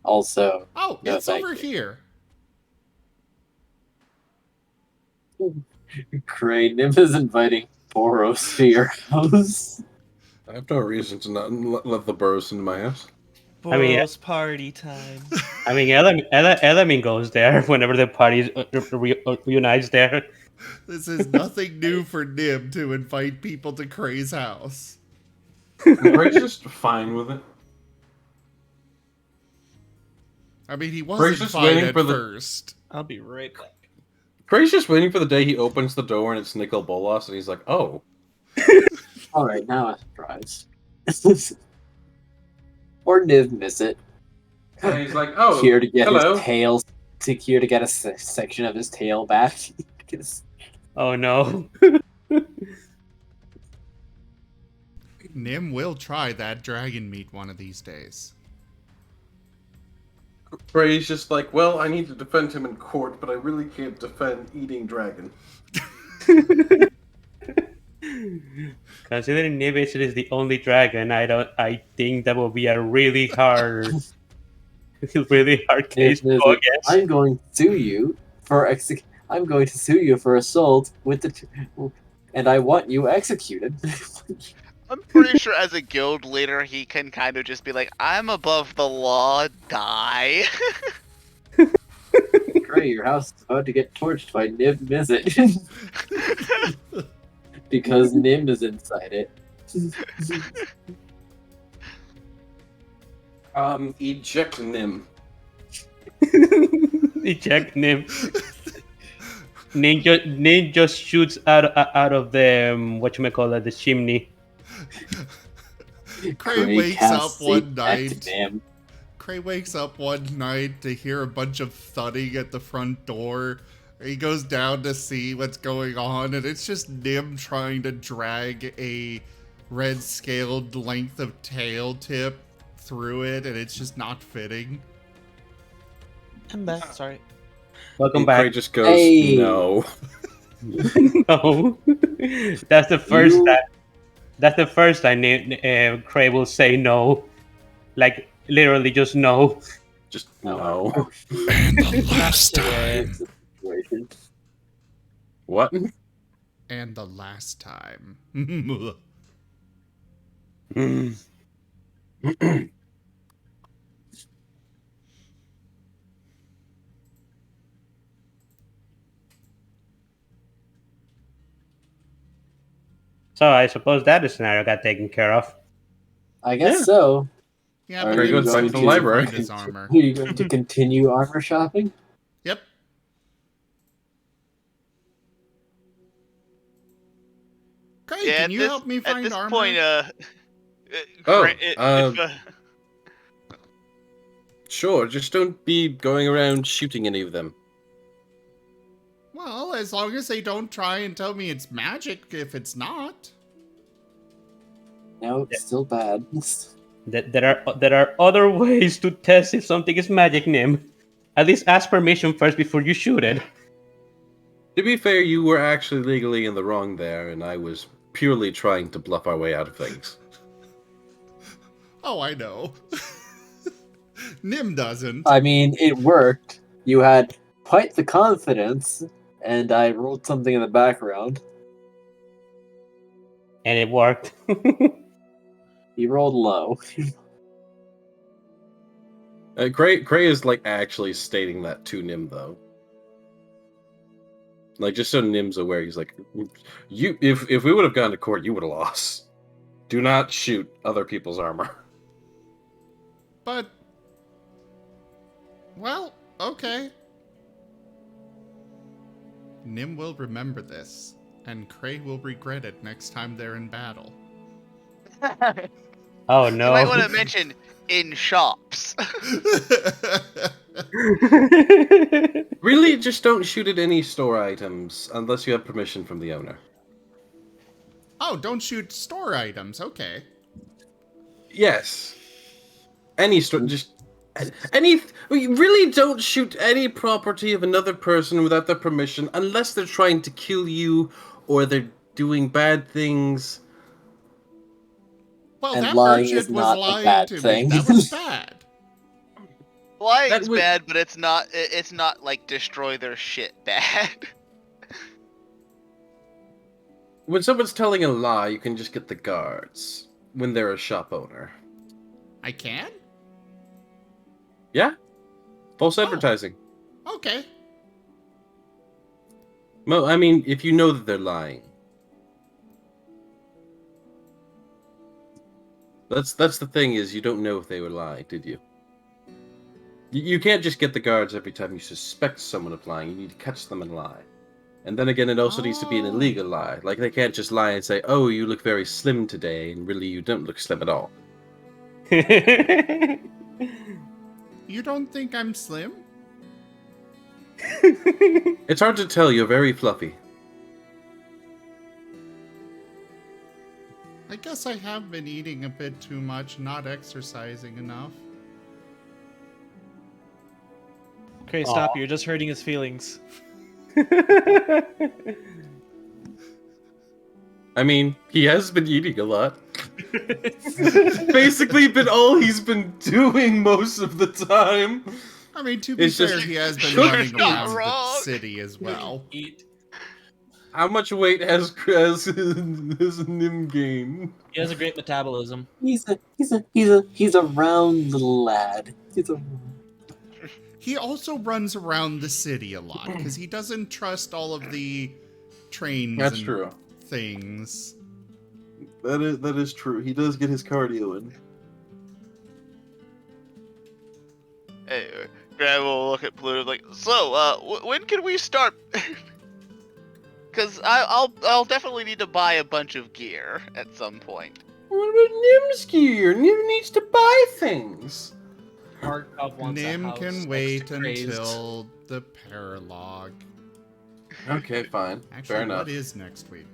Also, Oh, no, it's thank over you. here. Cray, Nim is inviting Boros to your house. I have no reason to not let the Burrows into my house. I mean, Boros party time. I mean, Elamin goes there whenever the party reunites there. This is nothing new for Nim to invite people to Cray's house. Gray's just fine with it. I mean, he Cray's wasn't just fine waiting at for the- first. I'll be right back. Gray's just waiting for the day he opens the door and it's Nicol Bolas, and he's like, "Oh, Alright, now I'm surprised. Or Niv miss it. And he's like, "Oh, Here to get hello." his tail, here to get a section of his tail back. Oh no. Nim will try that dragon meat one of these days. Gray's just like, "Well, I need to defend him in court, but I really can't defend eating dragon." Considering Nibish is the only dragon, I think that will be a really hard case to go against. I'm going to sue you for I'm going to sue you for assault with and I want you executed. I'm pretty sure as a guild leader, he can kind of just be like, "I'm above the law, die." Gray, your house is about to get torched by Nim Mizzet. Because Nim is inside it. Eject Nim. Eject Nim. Nim just shoots out of the whatchamacallit, the chimney. Cray wakes up one night. Nim. Cray wakes up one night to hear a bunch of thudding at the front door. He goes down to see what's going on, and it's just Nim trying to drag a red scaled length of tail tip through it, and it's just not fitting. I'm back. Sorry. Welcome Gray back. just goes, Hey. "No." No, that's the first time. That's the first time Cray will say no, like literally just no. Just no. And the last time. What? And the last time. So I suppose that scenario got taken care of. I guess so. Yeah, Are but Cray he you goes was back going to the looking library. find his armor. Are you going to continue armor shopping? Yep. Cray, Yeah, can you help me at find this armor? point, Oh, if, Sure, just don't be going around shooting any of them. Well, as long as they don't try and tell me it's magic if it's not. No, it's still bad. There are other ways to test if something is magic, Nim. At least ask permission first before you shoot it. To be fair, you were actually legally in the wrong there, and I was purely trying to bluff our way out of things. Oh, I know. Nim doesn't. I mean, it worked. You had quite the confidence, and I rolled something in the background. And it worked. You rolled low. Gray is like actually stating that to Nim though. Like, just so Nim's aware, he's like, you. If we would have gone to court, you would have lost. Do not shoot other people's armor. But, well, okay. Nim will remember this, and Cray will regret it next time they're in battle. Oh You might no. want to mention in shops. Really, just don't shoot at any store items unless you have permission from the owner. Oh, don't shoot store items. Okay. Yes. Any store, just any. Really, don't shoot any property of another person without their permission, unless they're trying to kill you or they're doing bad things. Well, And that lying merchant is was not a lying bad to thing. me. That was bad. Lying's That would- bad, but it's not. It's not like destroy their shit bad. When someone's telling a lie, you can just get the guards when they're a shop owner. I can? Yeah? False advertising. Okay. Well, I mean, if you know that they're lying. That's the thing, is you don't know if they were lying, did you? You can't just get the guards every time you suspect someone of lying. You need to catch them in lie. And then again, it also needs to be an illegal lie. Like, they can't just lie and say, oh, you look very slim today, and really you don't look slim at all. You don't think I'm slim? It's hard to tell, you're very fluffy. I guess I have been eating a bit too much, not exercising enough. Okay, stop. You're just hurting his feelings. I mean, he has been eating a lot. Basically been all he's been doing most of the time. I mean, to be It's fair, just he has been sugar. running Not around the wrong. city as well. Eat. How much weight has Nim gained? He has a great metabolism. He's a round little lad. He also runs around the city a lot, because he doesn't trust all of the trains That's and true. things. That is true. He does get his cardio in. Hey, Grab will look at Pluto like, so, when can we start? Because I'll definitely need to buy a bunch of gear at some point. What about Nim's gear? Nim needs to buy things. Hardcop wants a Nim house can next wait to Crazed. until the Paralogue. Okay, fine. Actually, Fair enough. what is next week?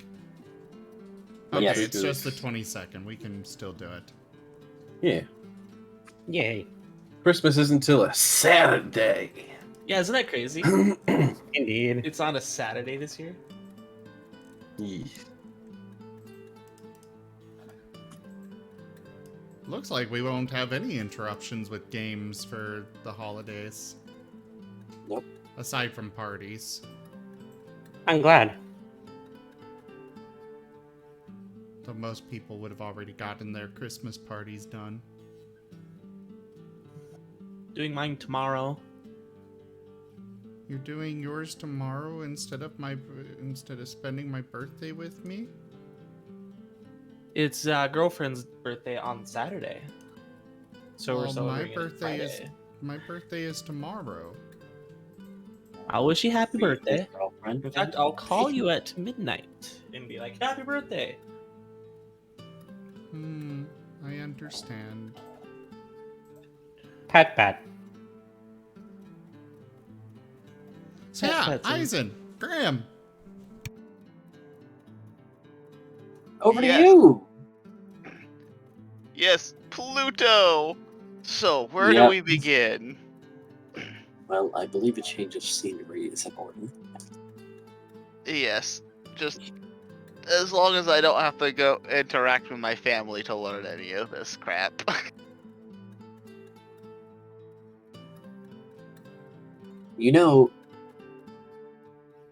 Okay, Yes. it's just the 22nd. We can still do it. Yeah. Yay. Christmas isn't till a Saturday. Yeah, isn't that crazy? Indeed. It's on a Saturday this year. Yeah. Looks like we won't have any interruptions with games for the holidays. Nope. Aside from parties. I'm glad. So most people would have already gotten their Christmas parties done. Doing mine tomorrow. You're doing yours tomorrow instead of spending my birthday with me? It's girlfriend's birthday on Saturday. So we're Well, celebrating it Friday. my birthday is tomorrow. I'll wish you happy birthday. Girlfriend. In fact, I'll call you at midnight and be like, happy birthday. I understand. Pat. So Pat, yeah, Pat, Eisen, Graham. Over to Yes. you. Yes, Pluto. So where Yeah. do we begin? Well, I believe a change of scenery is in order. Yes, just as long as I don't have to go interact with my family to learn any of this crap. You know,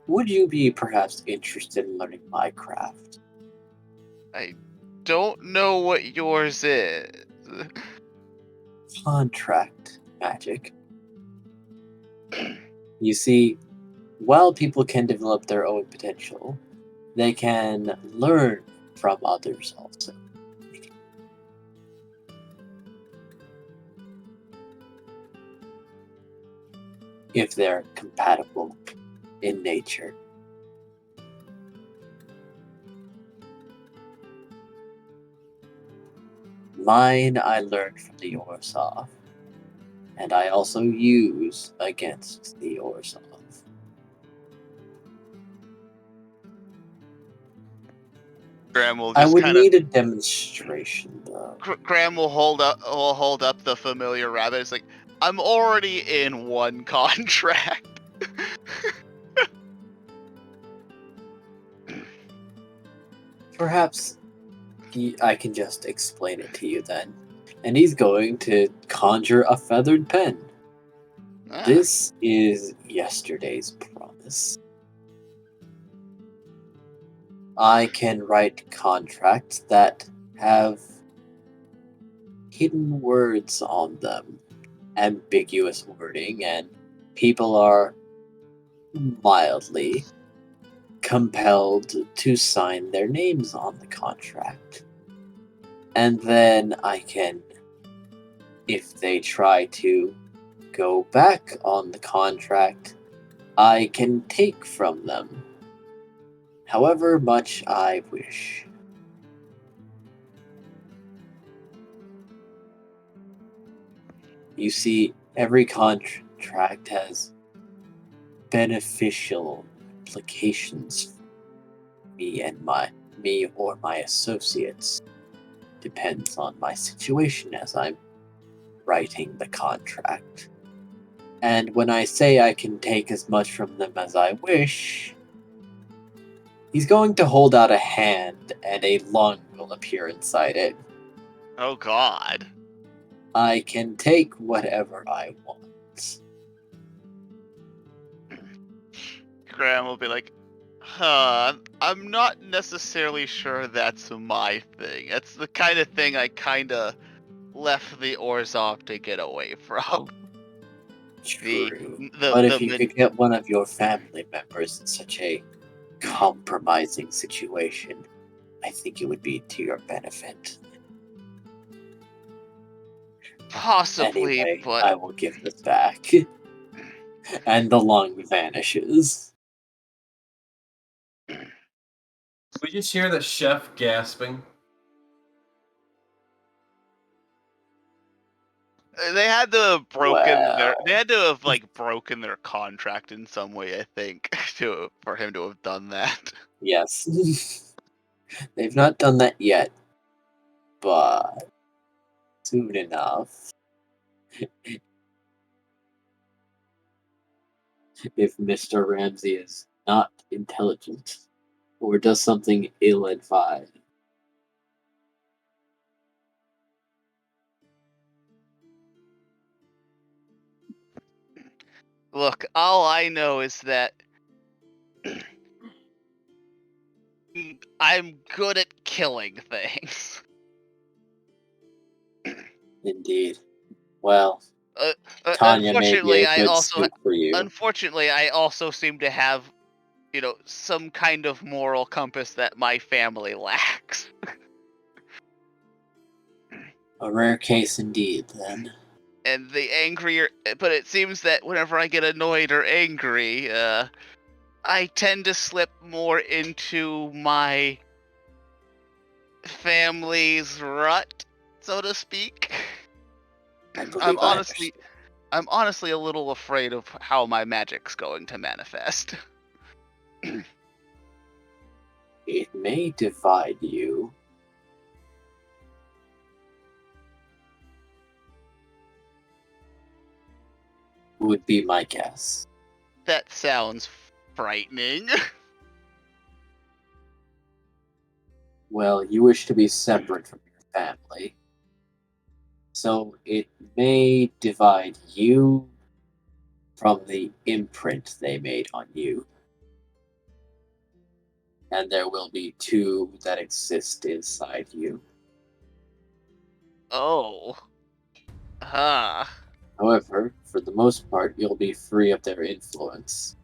would you be perhaps interested in learning Minecraft? I don't know what yours is. Contract magic. You see, while people can develop their own potential, they can learn from others also. If they're compatible in nature. Mine I learned from the Orzhov, and I also use against the Orzhov. Graham will I just would kind of. need a demonstration, though. Graham will hold up the familiar rabbit. It's like, I'm already in one contract. Perhaps I can just explain it to you then. And he's going to conjure a feathered pen. Ah, This is yesterday's promise. I can write contracts that have hidden words on them, ambiguous wording, and people are mildly compelled to sign their names on the contract. And then I can, if they try to go back on the contract, I can take from them however much I wish. You see, every contract has beneficial implications for me or my associates. Depends on my situation as I'm writing the contract. And when I say I can take as much from them as I wish, he's going to hold out a hand and a lung will appear inside it. oh God. I can take whatever I want. Graham will be like, I'm not necessarily sure that's my thing. That's the kind of thing I kind of left the Orzhov to get away from. True. But if you The could get one of your family members in such a compromising situation, I think it would be to your benefit. possibly, Anyway, but I will give this back. And the lung vanishes. We just hear the chef gasping. they had to have they Well, had to have like broken their contract in some way, I think, for him to have done that. yes. They've not done that yet, but soon enough. If Mr. Ramsey is not intelligent or does something ill advised. Look, all I know is that I'm good at killing things. Indeed. Well, Tanya may be a good suit for you. Unfortunately, I also seem to have, some kind of moral compass that my family lacks. A rare case indeed, then. And but it seems that whenever I get annoyed or angry, I tend to slip more into my family's rut, so to speak. I I'm believe I honestly, understand. I'm honestly a little afraid of how my magic's going to manifest. It may divide you. Would be my guess. That sounds frightening. Well, you wish to be separate from your family. So it may divide you from the imprint they made on you. And there will be two that exist inside you. Oh. Ah. However, for the most part, you'll be free of their influence.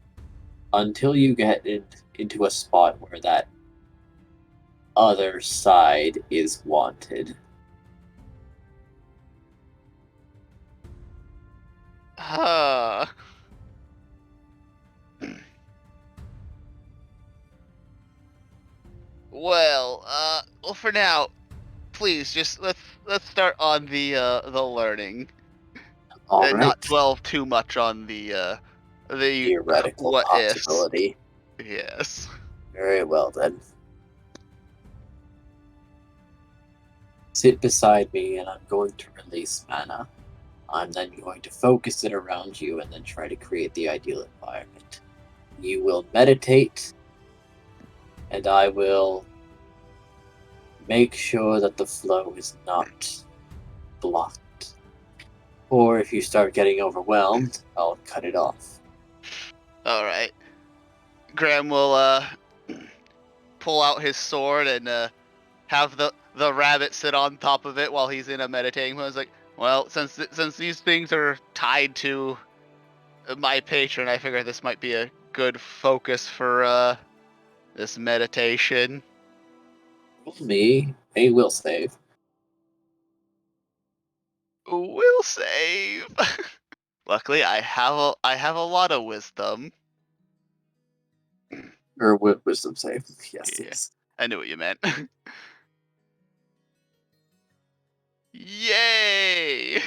until you get into a spot where that other side is wanted. Huh. Well, for now, please just let's start on the learning. All And right. not dwell too much on the Theoretical what ifs. possibility. Yes. Very well then. Sit beside me, and I'm going to release mana. I'm then going to focus it around you and then try to create the ideal environment. You will meditate, and I will make sure that the flow is not blocked. Or if you start getting overwhelmed, I'll cut it off. All right. Graham will pull out his sword and have the rabbit sit on top of it while he's in a meditating mode. It's like, well, since these things are tied to my patron, I figure this might be a good focus for this meditation. Me, a will save. Will save. Luckily, I have a lot of wisdom. Or wisdom save. Yes, Yeah. yes. I knew what you meant. Yay!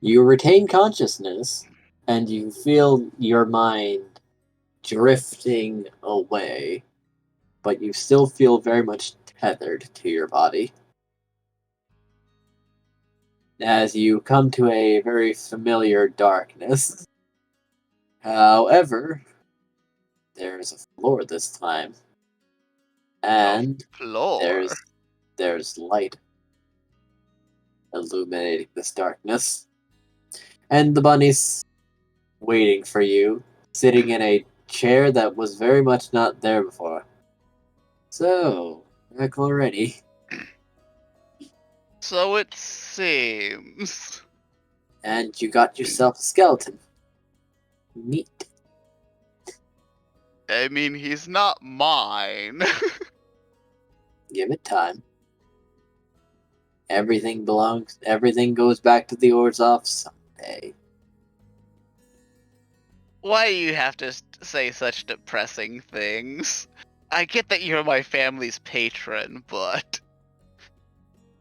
You retain consciousness, and you feel your mind drifting away, but you still feel very much tethered to your body. As you come to a very familiar darkness. However, there's a floor this time. And Floor. there's light illuminating this darkness. And the bunny's waiting for you, sitting in a chair that was very much not there before. So, back already. So it seems. And you got yourself a skeleton. Neat. I mean, he's not mine. Give it time. Everything goes back to the Orzhov someday. Why do you have to say such depressing things? I get that you're my family's patron, but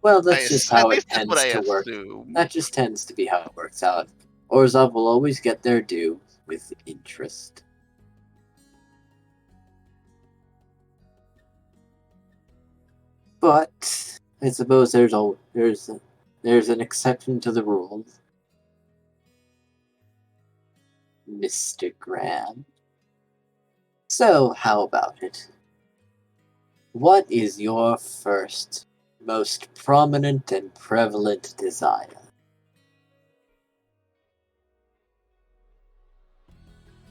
Well, that's just at how it least that's what tends I to work. assume. That just tends to be how it works out. Orzhov will always get their due with interest. But I suppose there's an exception to the rule, Mr. Graham. So how about it? What is your first, most prominent and prevalent desire?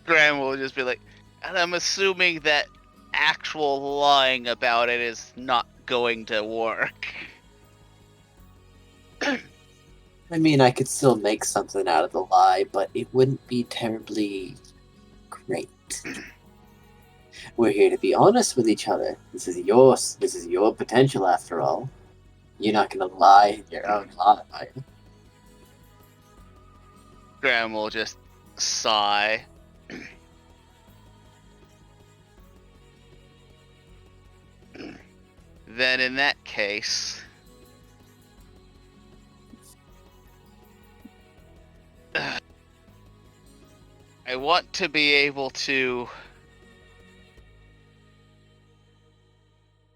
Graham will just be like, and I'm assuming that actual lying about it is not going to work. I mean, I could still make something out of the lie, but it wouldn't be terribly great. We're here to be honest with each other. This is your potential after all. You're not gonna lie in your own lie, are you? Graham will just sigh. Then in that case, I want to be able to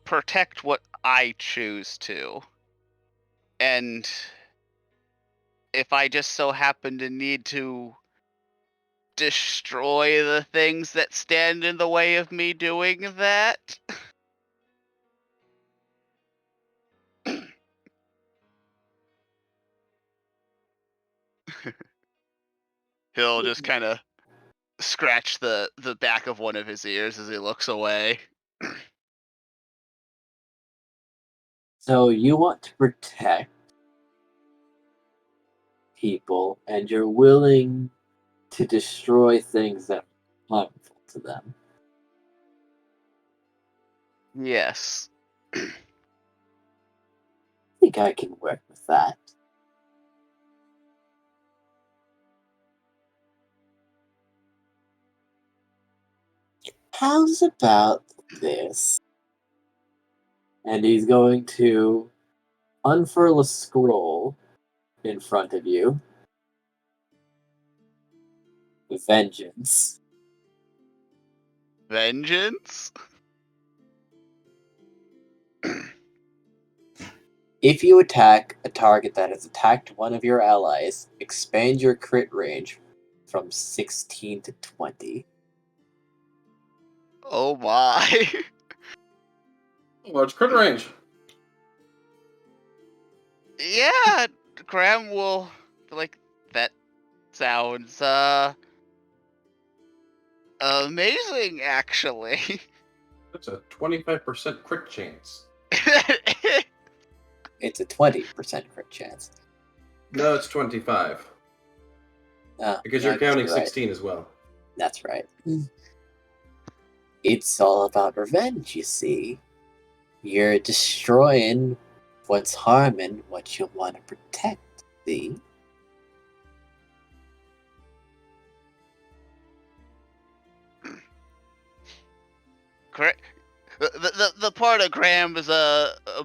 protect what I choose to. And if I just so happen to need to destroy the things that stand in the way of me doing that, he'll just kind of scratch the back of one of his ears as he looks away. So you want to protect people, and you're willing to destroy things that are harmful. to them. Yes. I think I can work with that. How's about this? And he's going to unfurl a scroll in front of you. Vengeance. Vengeance? If you attack a target that has attacked one of your allies, expand your crit range from 16 to 20. Oh my. Large crit range. Yeah, Graham will be like, that sounds amazing actually. That's a 25% crit chance. It's a 20% crit chance. No, it's 25. Because yeah, you're counting right. 16 as well. That's right. It's all about revenge, you see. You're destroying what's harming what you want to protect, see? Correct. The part of Graham's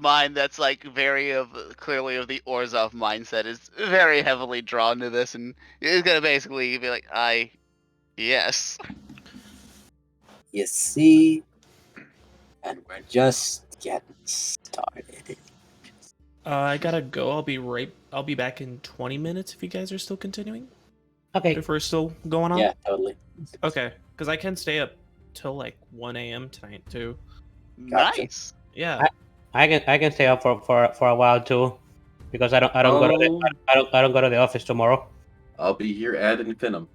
mind that's like very clearly of the Orzhov mindset is very heavily drawn to this, and is gonna basically be like, yes. You see? And we're just getting started. I gotta go. I'll be back in 20 minutes if you guys are still continuing. Okay. If we're still going on. Yeah, totally. Okay, because I can stay up till like 1 a.m. tonight too. Gotcha. Nice. Yeah. I can stay up for a while too, because I don't go to the I don't go to the office tomorrow. I'll be here ad infinitum.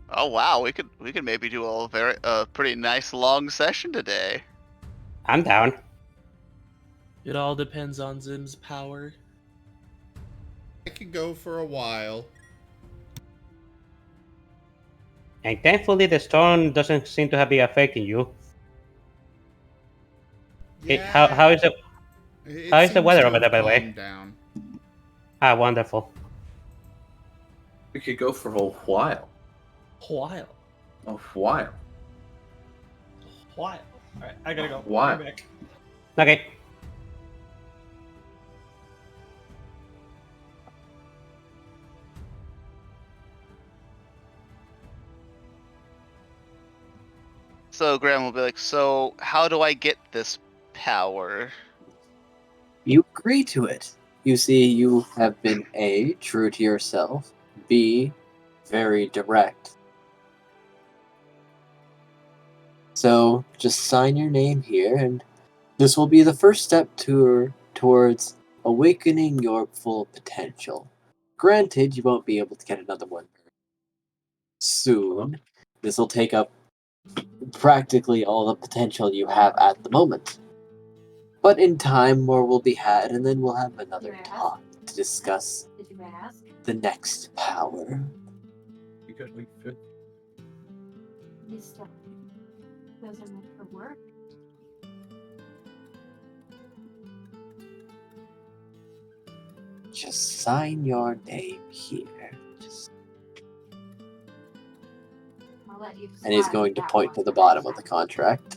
Oh wow, we could maybe do a pretty nice long session today. I'm down. It all depends on Zim's power. I could go for a while. And thankfully, the storm doesn't seem to have been affecting you. How is it? How is the seems weather to over there, have by the way? calmed down. Ah, wonderful. We could go for a while. While. A while. While. Alright, I gotta go. Why? Be back. Okay. So Graham will be like, so how do I get this power? You agree to it. You see, you have been A, true to yourself, B, very direct. So just sign your name here, and this will be the first step towards awakening your full potential. Granted, you won't be able to get another one soon. This will take up practically all the potential you have at the moment. But in time, more will be had, and then we'll have another talk to discuss the next power. You could leave fit. Those are meant for work. Just sign your name here. I'll let you And he's decide going to that point one to the for bottom next of the time. contract.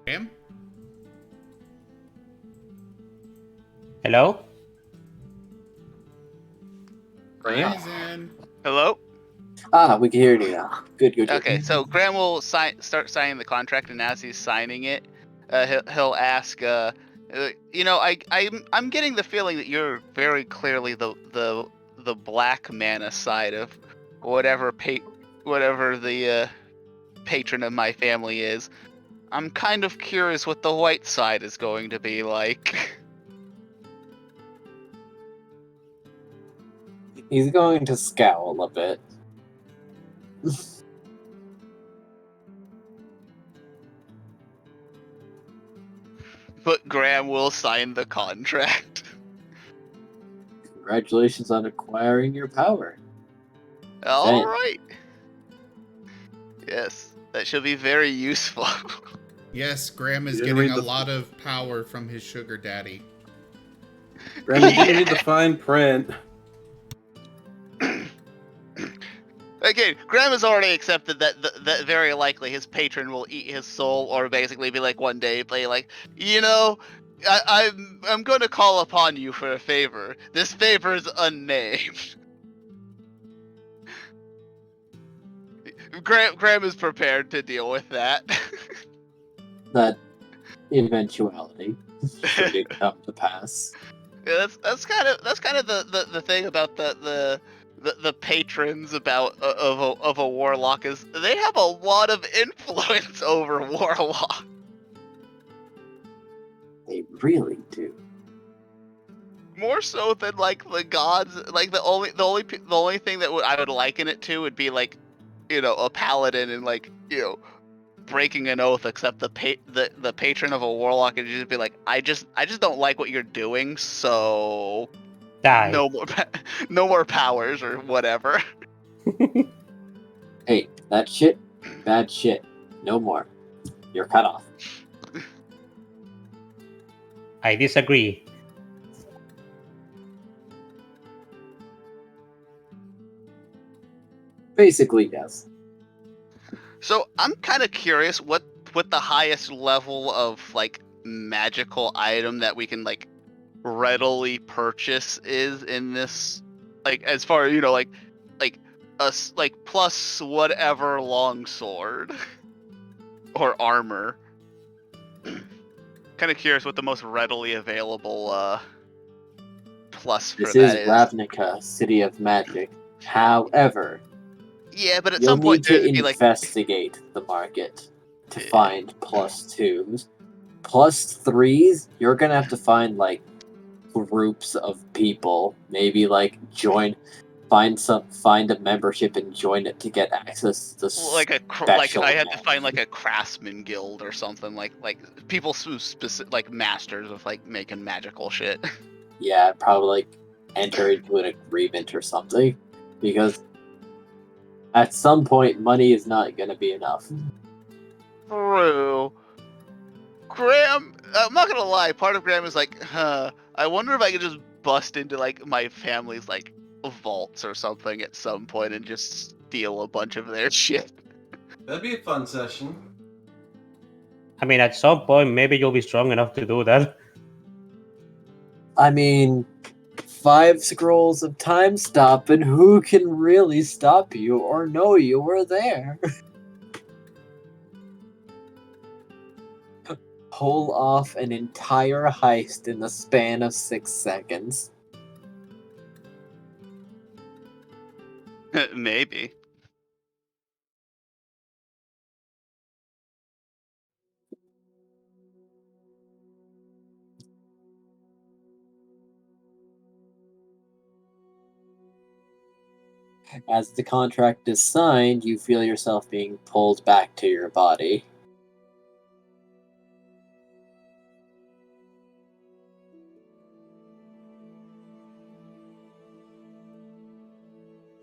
Graham? Hello? Eyes in. Hello? We can hear you now. Good. Okay, so Graham will start signing the contract, and as he's signing it, he'll ask, I'm getting the feeling that you're very clearly the black mana side of whatever the patron of my family is. I'm kind of curious what the white side is going to be like. He's going to scowl a bit. But Graham will sign the contract. Congratulations on acquiring your power. All right. Yes, that should be very useful. Yes, Graham is You didn't getting read a the- lot of power from his sugar daddy. Graham, you didn't read the fine print. Again, Graham has already accepted that very likely his patron will eat his soul, or basically be like one day, be like, I'm going to call upon you for a favor. This favor is unnamed. Graham is prepared to deal with that. That eventuality should it come to pass. Yeah, that's kind of the thing about the patrons of a warlock is they have a lot of influence over warlock. They really do. More so than like the gods. Like the only thing that I would liken it to would be like, a paladin and like breaking an oath, except the patron of a warlock and just be like, I just don't like what you're doing, so Die. no more powers or whatever. Hey, that shit, bad shit. No more. You're cut off. I disagree. Basically, yes. So I'm kind of curious what the highest level of like magical item that we can like readily purchase is in this, like as far like us like plus whatever longsword or armor. Kind of curious what the most readily available plus for This that is is. Ravnica, City of Magic. However, Yeah, but at you'll some point need to there'd be like, investigate the market to find +2s. +3s, you're gonna have to find like groups of people. Maybe like find a membership and join it to get access to like special I had to find magic. like a craftsman guild or something, like people who like masters of like making magical shit. Yeah, probably like enter into an agreement or something, because at some point money is not gonna be enough. True. Graham, I'm not gonna lie, part of Graham is like, I wonder if I could just bust into like my family's like vaults or something at some point and just steal a bunch of their shit. That'd be a fun session. I mean, at some point, maybe you'll be strong enough to do that. I mean, 5 scrolls of time stop, and who can really stop you or know you were there? Pull off an entire heist in the span of 6 seconds. Maybe. As the contract is signed, you feel yourself being pulled back to your body.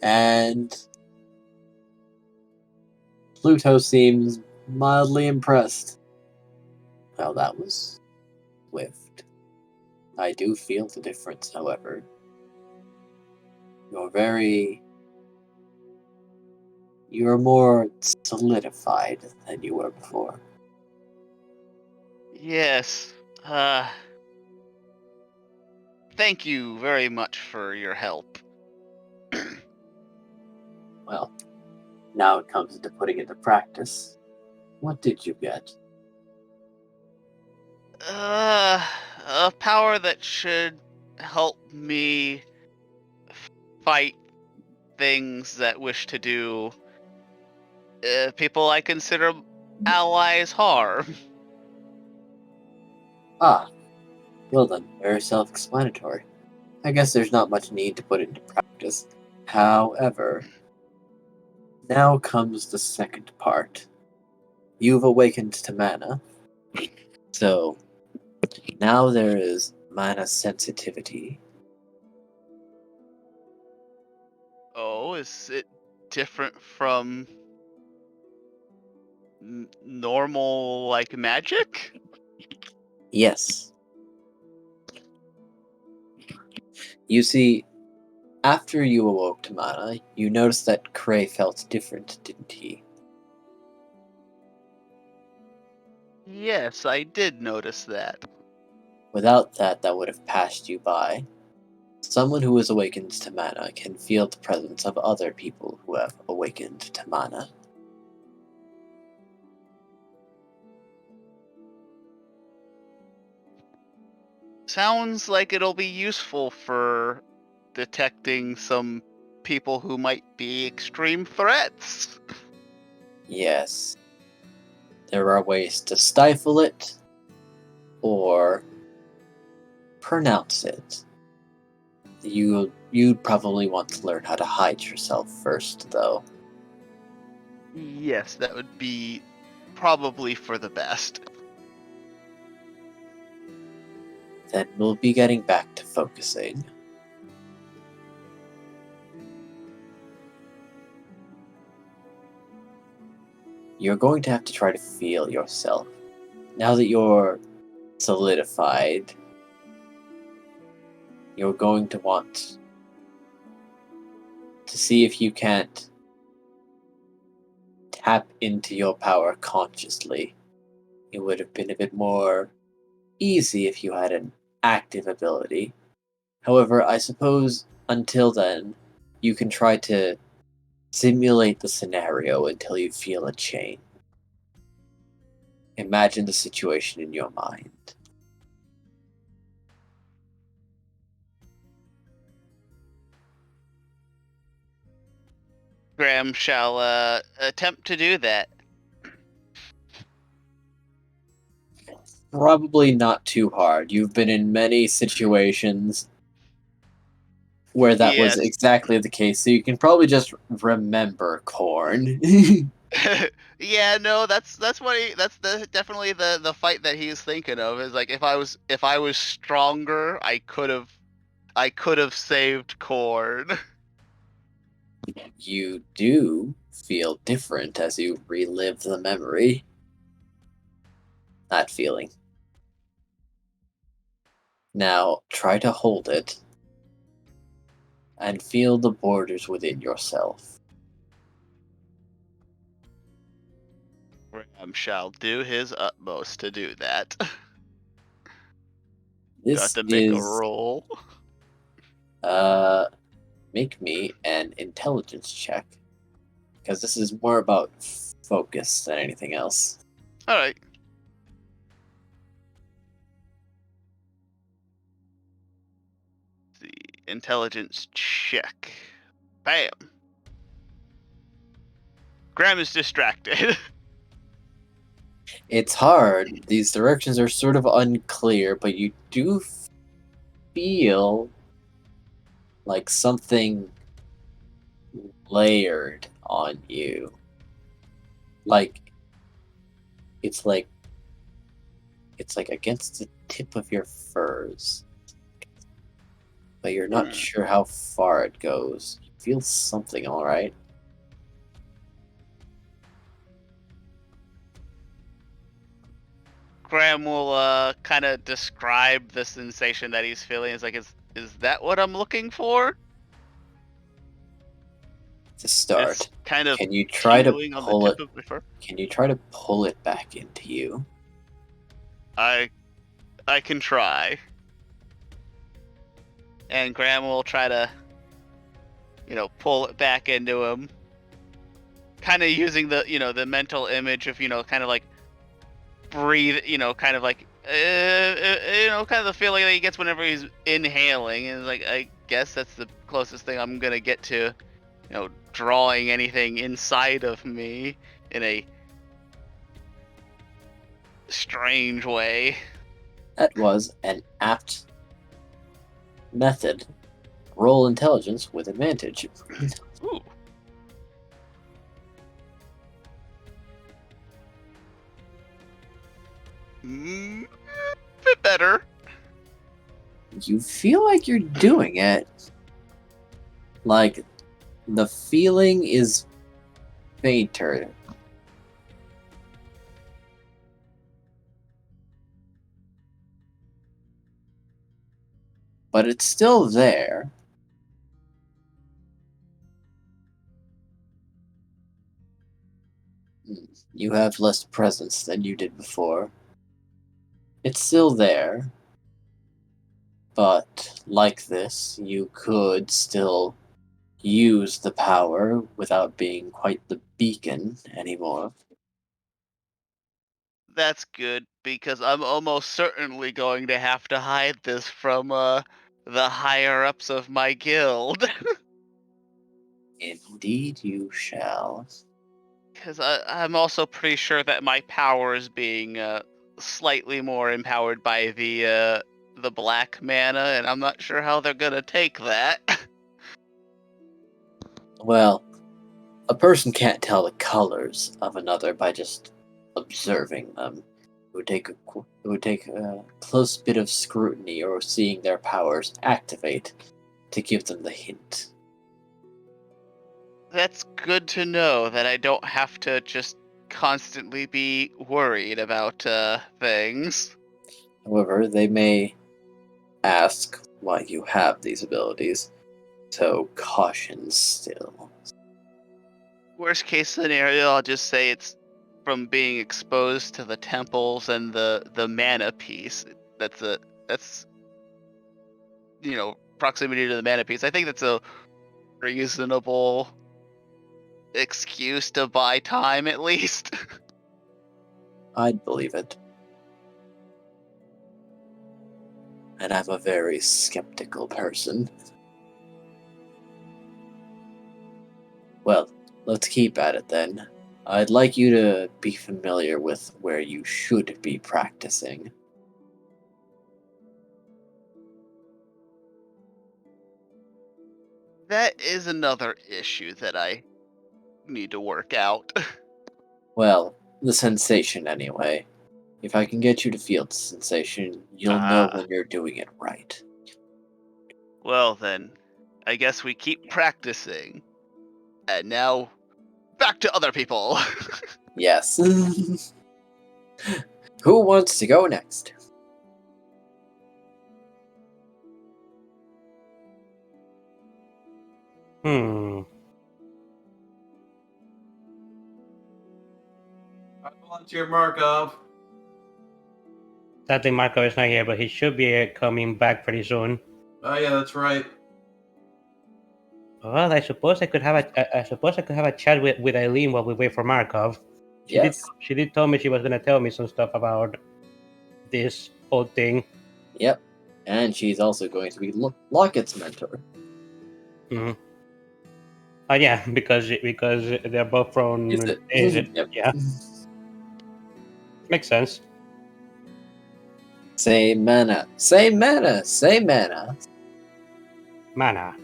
And Pluto seems mildly impressed. Well, that was swift. I do feel the difference, however. You're more solidified than you were before. Yes. Thank you very much for your help. Well, now it comes to putting into practice. What did you get? a power that should help me fight things that wish to do people I consider allies harm. Ah, well then, very self-explanatory. I guess there's not much need to put it into practice. However, now comes the second part. You've awakened to mana. So, now there is mana sensitivity. Oh, is it different from normal, like, magic? Yes. You see, after you awoke to mana, you noticed that Cray felt different, didn't he? Yes, I did notice that. Without that, that would have passed you by. Someone who is awakened to mana can feel the presence of other people who have awakened to mana. Sounds like it'll be useful for detecting some people who might be extreme threats. Yes. There are ways to stifle it, or pronounce it. You'd probably want to learn how to hide yourself first, though. Yes, that would be probably for the best. Then we'll be getting back to focusing. You're going to have to try to feel yourself. Now that you're solidified, you're going to want to see if you can't tap into your power consciously. It would have been a bit more easy if you had an active ability. However, I suppose until then, you can try to simulate the scenario until you feel a change. Imagine the situation in your mind. Graham shall attempt to do that. Probably not too hard. You've been in many situations where that was Yes. exactly the case, so you can probably just remember corn. Yeah, no, that's definitely the fight that he's thinking of. Is like if I was stronger, I could have saved Korn. You do feel different as you relive the memory. That feeling. Now, try to hold it and feel the borders within yourself. Graham shall do his utmost to do that. This Got to make a is roll. make me an intelligence check, because this is more about focus than anything else. All right. The intelligence check. Bam. Graham is distracted. It's hard. These directions are sort of unclear, but you do feel like something layered on you. Like it's like against the tip of your furs. But you're not sure how far it goes. You feel something, alright? Graham will kind of describe the sensation that he's feeling. It's like, is that what I'm looking for? To start, It's kind of can you try to tingling on the pull tip it? of my fur. Can you try to pull it back into you? I can try. And Graham will try to, pull it back into him. Kind of using the mental image of, kind of like breathe, kind of like kind of the feeling that he gets whenever he's inhaling, and like I guess that's the closest thing I'm gonna get to, drawing anything inside of me in a strange way. That was an apt method. Roll intelligence with advantage. Ooh. Bit better. You feel like you're doing it. Like, the feeling is fainter. But it's still there. You have less presence than you did before. It's still there. But, like this, you could still use the power without being quite the beacon anymore. That's good, because I'm almost certainly going to have to hide this from the higher-ups of my guild. Indeed you shall. Because I'm also pretty sure that my power is being slightly more empowered by the black mana, and I'm not sure how they're gonna take that. Well, a person can't tell the colors of another by just observing them. It would take a close bit of scrutiny or seeing their powers activate to give them the hint. That's good to know, that I don't have to just constantly be worried about things. However, they may ask why you have these abilities, so caution still. Worst case scenario, I'll just say it's from being exposed to the temples and the mana piece. That's proximity to the mana piece. I think that's a reasonable excuse to buy time, at least. I'd believe it. And I'm a very skeptical person. Well, let's keep at it then. I'd like you to be familiar with where you should be practicing. That is another issue that I need to work out. Well, the sensation anyway. If I can get you to feel the sensation, you'll know when you're doing it right. Well then, I guess we keep practicing. And now, back to other people. Yes. Who wants to go next? Hmm. I volunteer Markov. Sadly, Marco is not here, but he should be coming back pretty soon. Oh yeah, that's right. Well, I suppose I could have a chat with Eileen while we wait for Markov. Yes. She did tell me she was gonna tell me some stuff about this whole thing. Yep. And she's also going to be Locket's mentor. Mm-hmm. Oh yeah, because they're both from Is it? Asia. Yep. Yeah, makes sense. Same mana. Same mana. Same mana. Mana.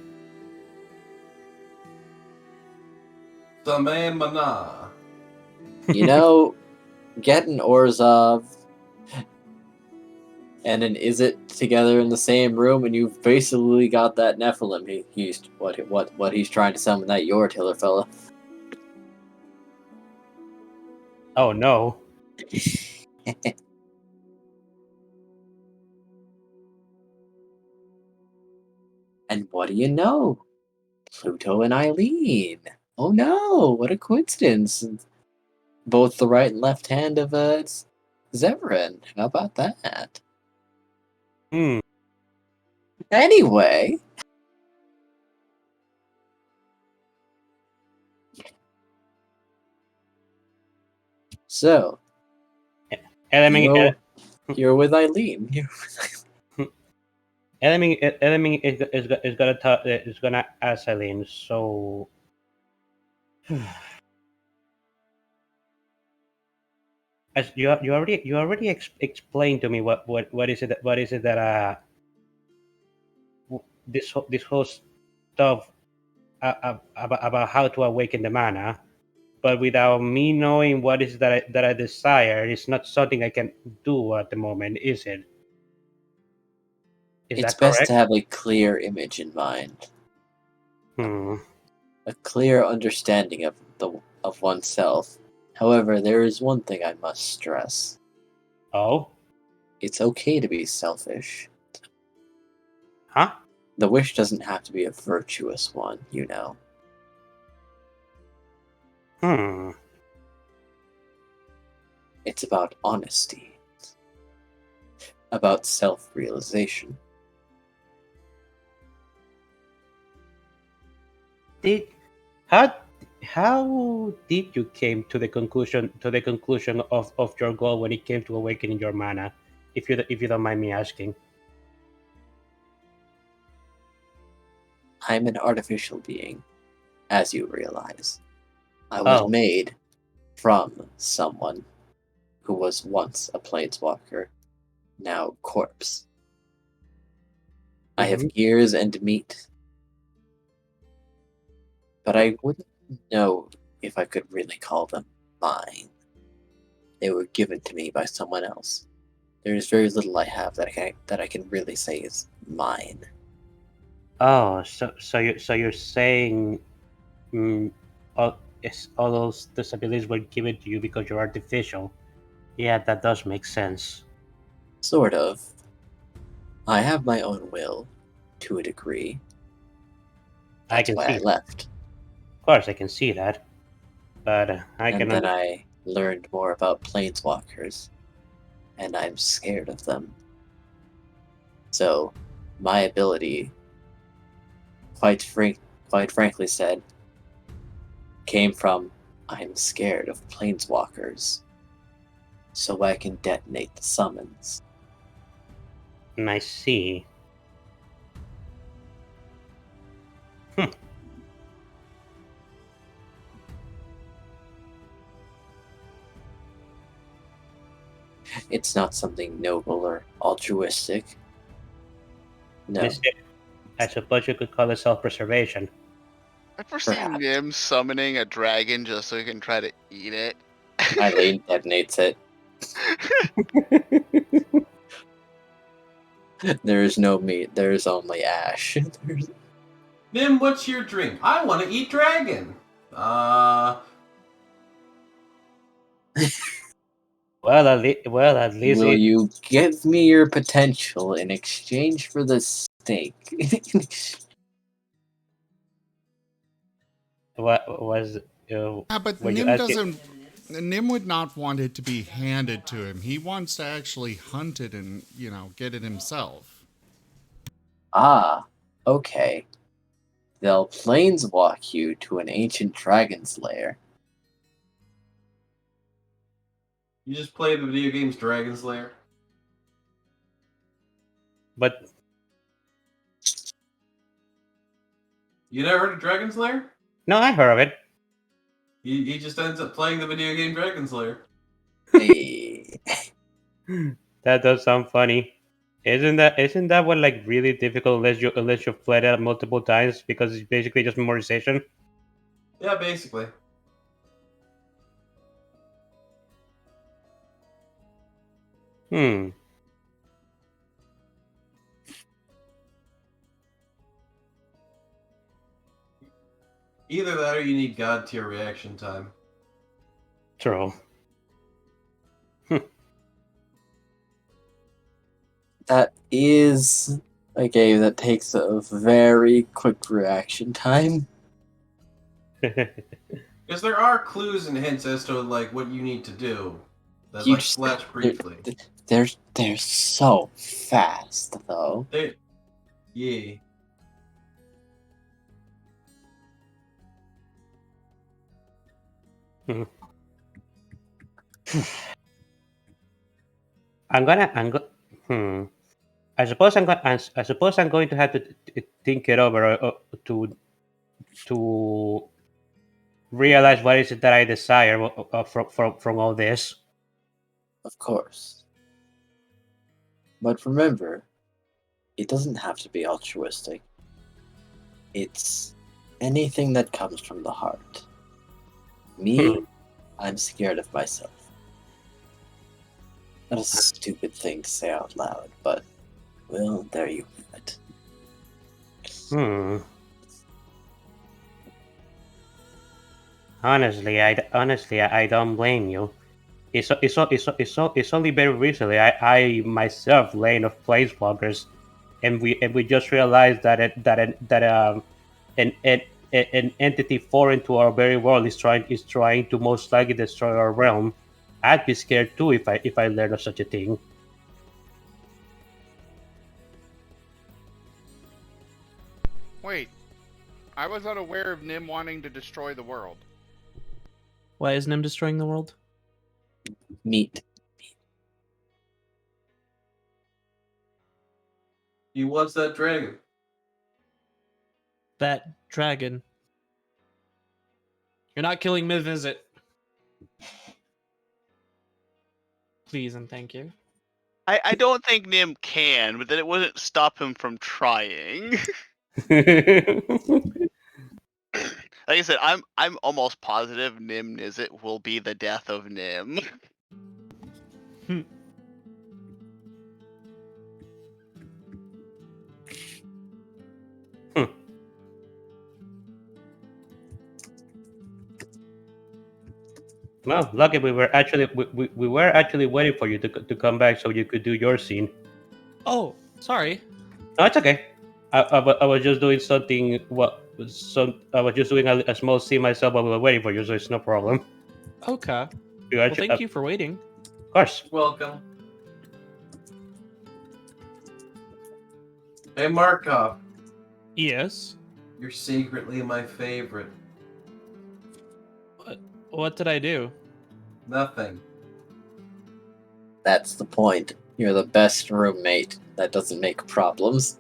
Same mana. You know, getting Orzhov and an Izzet together in the same room, and you've basically got that Nephilim. He's what he's trying to summon, that Yortiller fella. Oh no. And what do you know? Pluto and Eileen. Oh no, what a coincidence. Both the right and left hand of Zevran. How about that? Hmm. Anyway. So. And I mean, You're with Eileen. Enemy is gonna ask Eileen. So, as you already explained to me what is it that this whole stuff about how to awaken the mana, but without me knowing what is that I desire, it's not something I can do at the moment, is it? Is It's that best correct? to have a clear image in mind, Hmm. a clear understanding of oneself. However, there is one thing I must stress. Oh? It's okay to be selfish. Huh? The wish doesn't have to be a virtuous one, you know. Hmm. It's about honesty, about self-realization. Did how how did you came to the conclusion of your goal when it came to awakening your mana? If you don't mind me asking. I'm an artificial being, as you realize. I was Oh. made from someone who was once a planeswalker, now corpse. I have gears and meat, but I wouldn't know if I could really call them mine. They were given to me by someone else. There is very little I have that I can really say is mine. Oh, so you're saying all, all those disabilities were given to you because you're artificial. Yeah, that does make sense. Sort of. I have my own will, to a degree. I That's can why see I that. left. Of course, I can see that. But And then I learned more about planeswalkers, and I'm scared of them. So, my ability, quite frankly said, came from I'm scared of planeswalkers, so I can detonate the summons. I see. It's not something noble or altruistic. No. I suppose you could call it self-preservation. I foresee Perhaps. Nim summoning a dragon just so he can try to eat it. Eileen detonates it. There is no meat, there is only ash. Nim, what's your drink? I want to eat dragon. Well, at least Will you give me your potential in exchange for the steak? what was Yeah, but were you Nim asking? doesn't. Nim would not want it to be handed to him. He wants to actually hunt it and, get it himself. Ah, okay. They'll planeswalk you to an ancient dragon's lair. You just play the video games Dragon's Lair? But You never heard of Dragon's Lair? no, I heard of it. He just ends up playing the video game Dragon's Lair. Hey. That does sound funny. Isn't that one like really difficult unless you've played it multiple times because it's basically just memorization? Yeah, basically. Hmm. Either that or you need God tier reaction time. True. That is a game that takes a very quick reaction time. Because there are clues and hints as to like what you need to do. That You like just- flash briefly. They're so fast though. Yeah. Hmm. I suppose I'm going to have to think it over to realize what is it that I desire from all this. Of course. But remember, it doesn't have to be altruistic. It's anything that comes from the heart. Me, I'm scared of myself. That's a stupid thing to say out loud, but, well, there you have it. Hmm. Honestly, I don't blame you. It's only very recently I myself lane of planeswalkers, and we just realized that an entity foreign to our very world is trying to most likely destroy our realm. I'd be scared too if I learned of such a thing. Wait, I was unaware of Nim wanting to destroy the world. Why is Nim destroying the world? Meat. He wants that dragon. That dragon. You're not killing Miv, is it? Please and thank you. I don't think Nim can, but then it wouldn't stop him from trying. Like I said, I'm almost positive Nim Nizit will be the death of Nim. Well, lucky we were actually waiting for you to come back so you could do your scene. Oh, sorry. No, it's okay. I was just doing something. I was just doing a small scene myself while we were waiting for you, so it's no problem. Okay. You Well, actually, thank you for waiting. Of course. Welcome. Hey, Markov. Yes. You're secretly my favorite. What did I do? Nothing. That's the point. You're the best roommate. That doesn't make problems.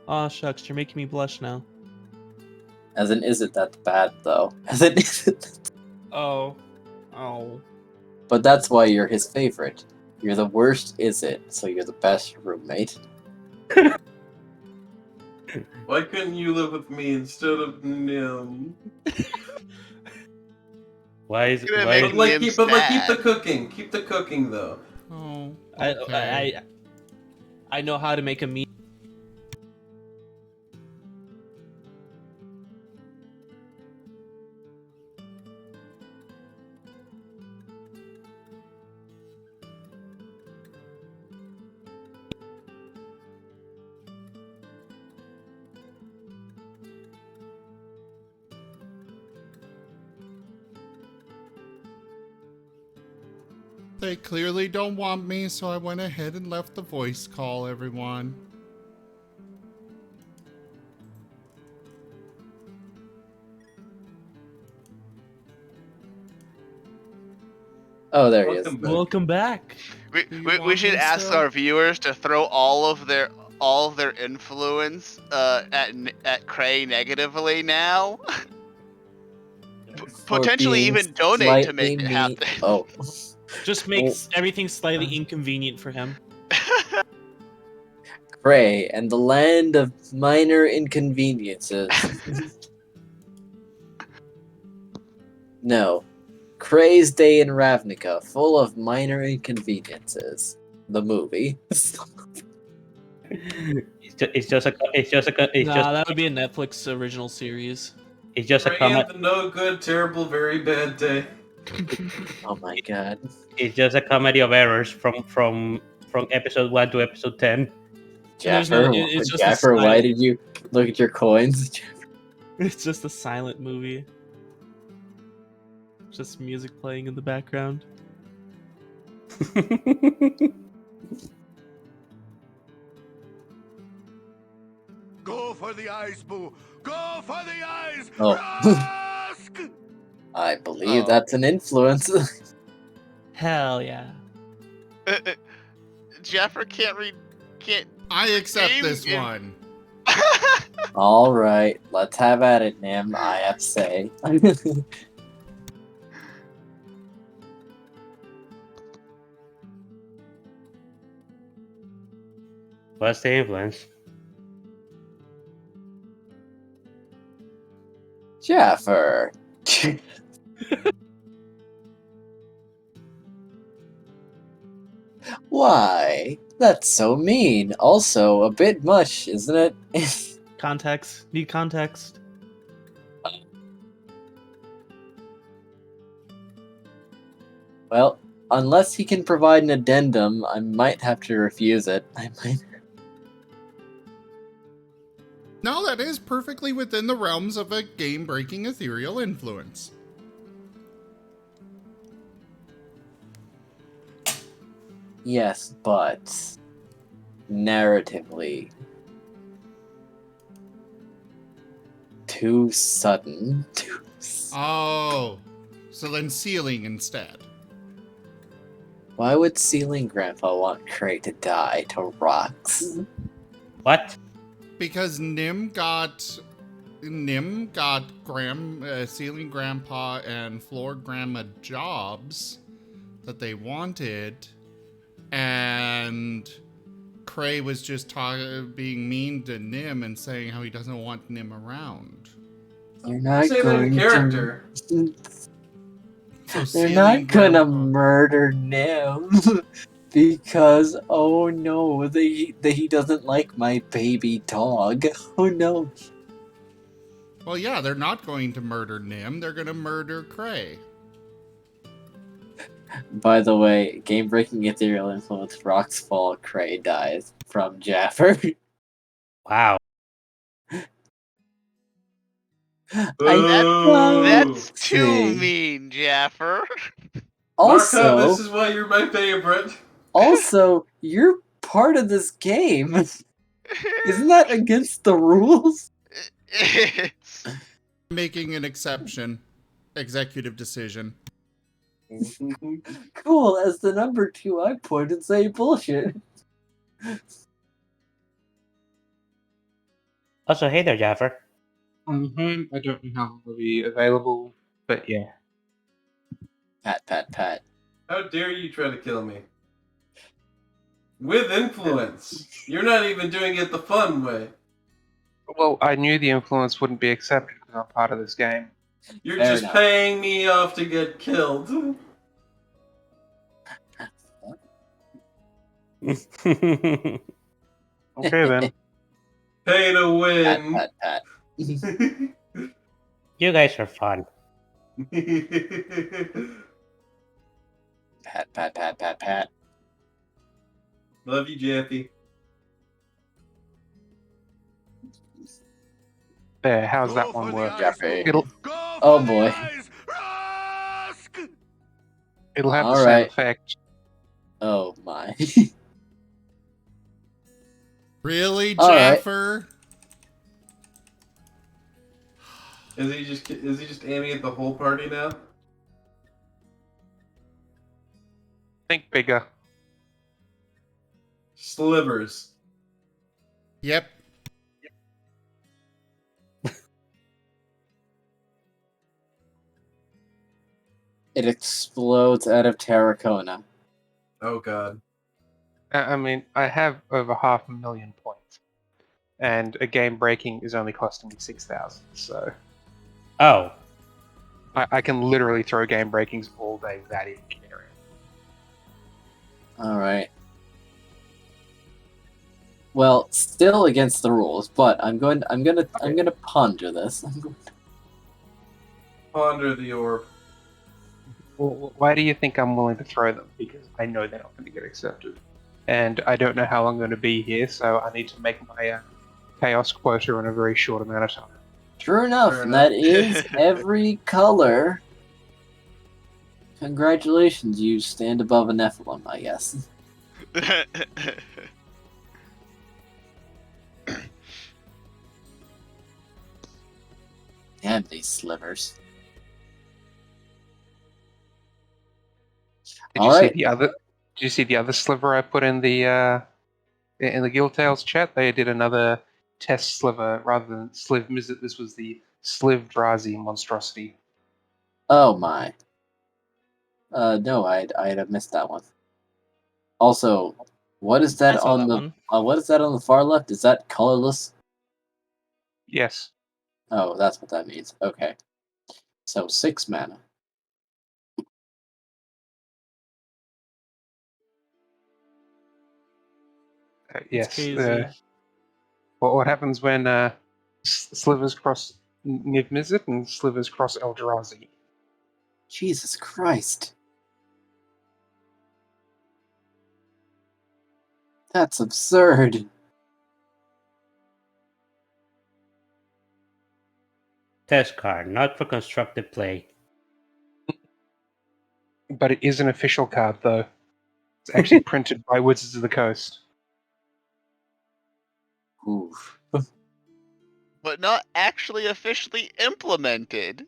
Aw, shucks, you're making me blush now. As in, is it that bad, though? As in, is it... Oh. Oh. But that's why you're his favorite. You're the worst, is it? So you're the best roommate. Why couldn't you live with me instead of Nim? Why is Gonna why? make Keep sad. the cooking. Keep the cooking though. Oh, okay. I know how to make a meat. They clearly don't want me, so I went ahead and left the voice call, everyone. Oh, there he is. Welcome back. We should ask our viewers to throw all of their influence at Cray negatively now. Potentially being even donate to slightly make it mean. happen. Oh. Just makes everything slightly inconvenient for him. Gray and the land of minor inconveniences. No. Cray's Day in Ravnica, full of minor inconveniences. The movie. It's just a That would be a Netflix original series. It's just a Ray comment. and the no good, terrible, very bad day. Oh my god. It's just a comedy of errors from episode 1 to episode 10. Jaffer, it's just Jaffer, why did you look at your coins? It's just a silent movie. Just music playing in the background. Go for the eyes, Boo! Go for the eyes! Oh. Rask! I believe that's an influence. Hell yeah. Jaffer can't I accept game this in- one. All right, let's have at it, Nim. I have to say. What's the influence? Jaffer. Why? That's so mean. Also, a bit much, isn't it? Context. Need context. Well, unless he can provide an addendum, I might have to refuse it. I might. No, that is perfectly within the realms of a game-breaking ethereal influence. Yes, but narratively, too sudden. Oh, so then sealing instead. Why would Ceiling Grandpa want Cray to die to rocks? What? Because Nim got Ceiling Grandpa and Floor Grandma jobs that they wanted, and Cray was just being mean to Nim and saying how he doesn't want Nim around. You're not Say that going in character. to. So They're Ceiling not gonna Grandpa- murder Nim because no, he doesn't like my baby dog. Oh no. Well, yeah, they're not going to murder Nim. They're going to murder Cray. By the way, game-breaking ethereal influence. Rocks fall. Cray dies from Jaffer. Wow. That's too See. mean, Jaffer. Also, Marco, this is why you're my favorite. also, you're part of this game. Isn't that against the rules? It's Making an exception. Executive decision. Cool, as the number 2, I point and say bullshit. Also, hey there, Jaffer. I'm home. I don't know how long will be available, but yeah. Pat, pat, pat. How dare you try to kill me? With influence. You're not even doing it the fun way. Well, I knew the influence wouldn't be accepted because I'm part of this game. You're Fair just enough. paying me off to get killed. You Okay then. Pay to Pat, win. pat, pat. guys are fun. Pat, pat, pat, pat, pat. Love you, Jaffy. There, how's Go that for one the work? ice, Jeffrey. boo. It'll Go Oh, for the boy. ice. Rusk! it'll have the All same right. effect. Oh my. Really, All right. Jaffer? Is he just aiming at the whole party now? Think bigger. Slivers. Yep. It explodes out of Terracona. Oh god. I mean, I have over 500,000 points, and a game breaking is only costing me 6,000. So Oh, I can literally throw game breakings all day without even caring. Alright. Well, still against the rules, but I'm gonna ponder this. Ponder the orb. Well, why do you think I'm willing to throw them? Because I know they're not going to get accepted, and I don't know how long I'm going to be here, so I need to make my chaos quota in a very short amount of time. True enough, Fair and enough. that is every color. Congratulations, you stand above a Nephilim, I guess. Damn these slivers. Did you see the other? Did you see the other sliver I put in the Guild Tales chat? They did another test sliver rather than Sliv Mizzet. This was the Sliv Drazi monstrosity. Oh my. No, I'd have missed that one. Also, what is that I saw on that the one. what is that on the far left? Is that colorless? Yes. Oh, that's what that means. Okay. So 6 mana. It's Yes. crazy. What happens when slivers cross Niv Mizzet and slivers cross Eldrazi? Jesus Christ. That's absurd. Test card, not for constructive play. But it is an official card, though. It's actually printed by Wizards of the Coast. Oof. But not actually officially implemented.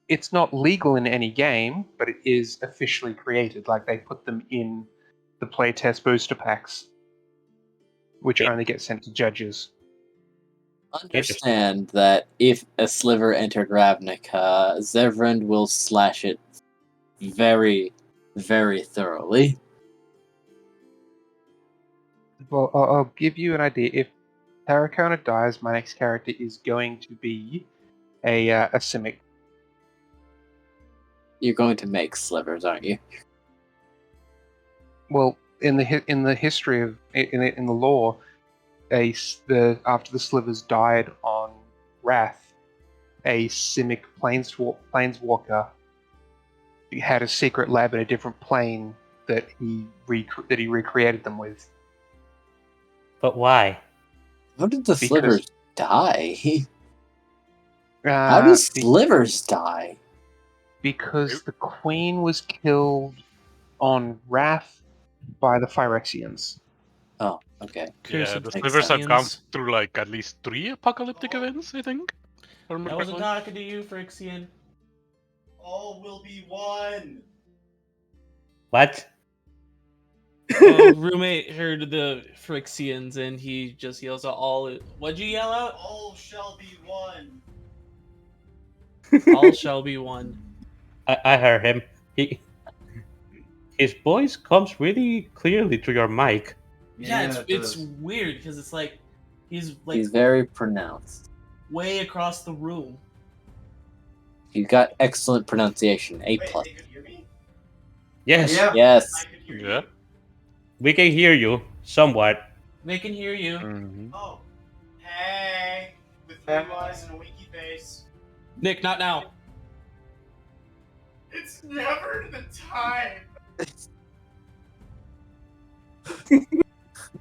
It's not legal in any game, but it is officially created. Like, they put them in the playtest booster packs, which only get sent to judges. Understand that if a sliver entered Ravnica, Zevran will slash it very, very thoroughly. Well, I'll give you an idea. If Tarracona dies, my next character is going to be a Simic. You're going to make slivers, aren't you? Well, in the history of in the lore, after the slivers died on Wrath, a Simic planeswalker had a secret lab in a different plane that he recreated them with. But why? How did the slivers die? How How do slivers die? Because the queen was killed on Wrath by the Phyrexians. Oh, okay. Yeah, the Makes slivers have gone sense. through like at least 3 apocalyptic events, I think. If I remember I wasn't correctly. talking to you, Frixian. All will be one. What? Roommate heard the Frixians and he just yells out all. What'd you yell out? All shall be one. All shall be one. I heard him. His voice comes really clearly through your mic. Yeah, it's weird because it's like he's very pronounced. way across the room. You've got excellent pronunciation. A+. Wait, they could hear me? Yes. Yeah. Yes. I could hear Yeah. you. We can hear you somewhat. They can hear you. Oh. Hey. With 3 eyes and a winky face. Nick, not now. It's never the time.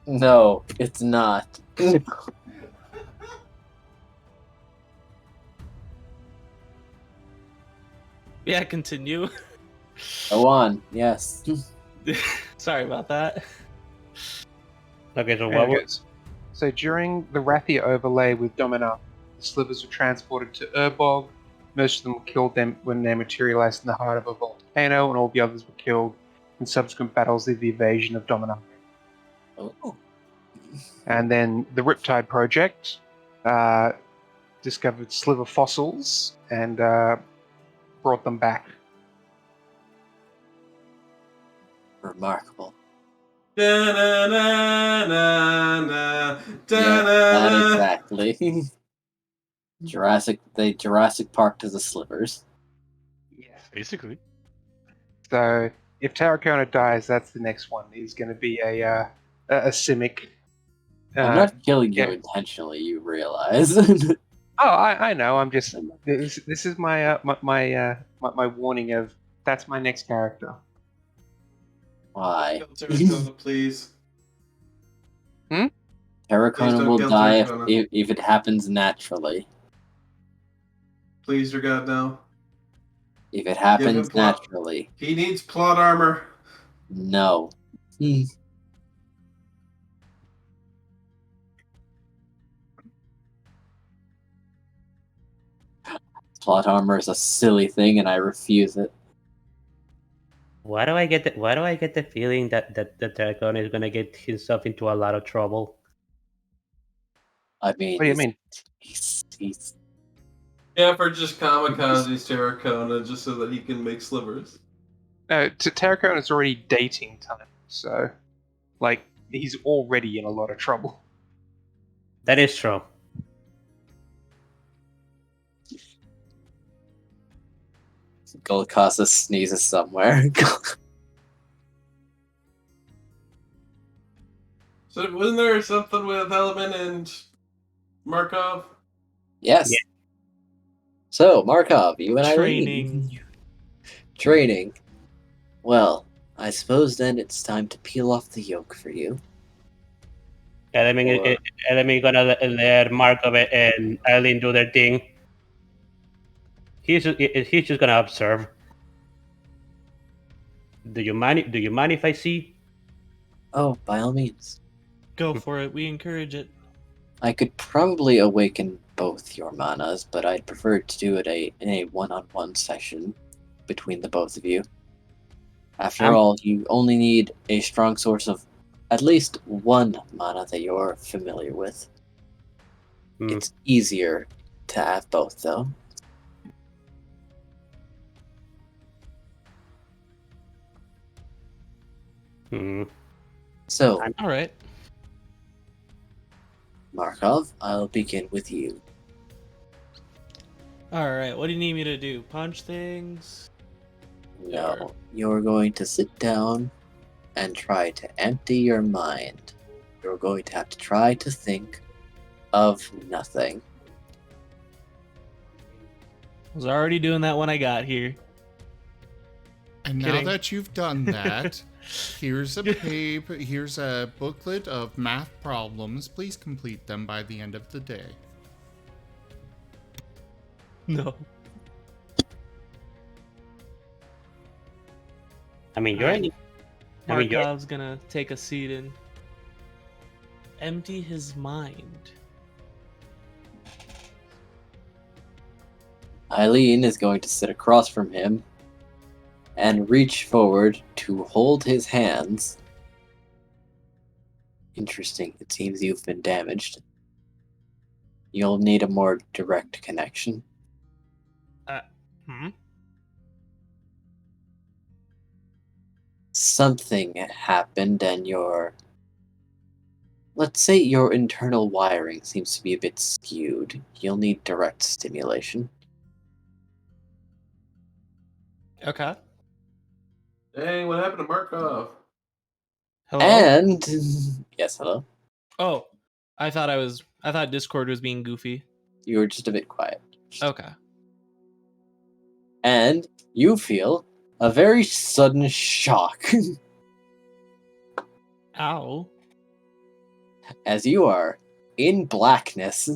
No, it's not. Yeah, continue. Go on. Yes. Sorry about that. Okay, so And it goes, so during the Rathia overlay with Dominar, the slivers were transported to Urbog. Most of them were killed when they materialized in the heart of a volcano, and all the others were killed in subsequent battles of the invasion of Dominar. Oh. And then the Riptide Project discovered sliver fossils and brought them back. Remarkable. Da-na-na-na-na, Yeah, that da-na-na. exactly. Jurassic Park to the slivers. Yes. Basically. So if Tarracona dies, that's the next one. He's going to be a Simic. I'm not killing you yeah. intentionally, you realize. Oh, I know. I'm just. This is my my warning of that's my next character. Why? Please. Hmm? Please Terracona don't will kill die Terracona. if it happens naturally. Please, your god, no. If it happens Give him plot- naturally. He needs plot armor. No. Plot armor is a silly thing and I refuse it. Why do I get the feeling that Dragon is gonna get himself into a lot of trouble? I mean, What do you mean? he's Yeah, for just kamikazes Terracona just so that he can make slivers. No, Terracona is already dating time, so like he's already in a lot of trouble. That is true. Golokasa sneezes somewhere. So wasn't there something with Helaman and Markov? Yes. Yeah. So, Markov, you and Training. Eileen. Training. Well, I suppose then it's time to peel off the yoke for you. Element gonna let Markov and Eileen do their thing. He's just gonna observe. Do you mind? Do you mind if I see? Oh, by all means. Go for it. We encourage it. I could probably awaken both your manas, but I'd prefer to do it in a one-on-one session between the both of you. After all, you only need a strong source of at least one mana that you're familiar with. It's easier to have both, though. So, all right. Markov, I'll begin with you. All right. What do you need me to do? Punch things? No, you're going to sit down and try to empty your mind. You're going to have to try to think of nothing. I was already doing that when I got here. And Kidding. now that you've done that, here's a booklet of math problems. Please complete them by the end of the day. No. I mean, you're. Markov's gonna take a seat and empty his mind. Eileen is going to sit across from him and reach forward to hold his hands. Interesting. It seems you've been damaged. You'll need a more direct connection. Something happened and let's say your internal wiring seems to be a bit skewed. You'll need direct stimulation. Okay. Hey, what happened to Markov? Hello? And yes, hello. Oh, I thought Discord was being goofy. You were just a bit quiet. Okay. And you feel a very sudden shock Ow. as you are in blackness.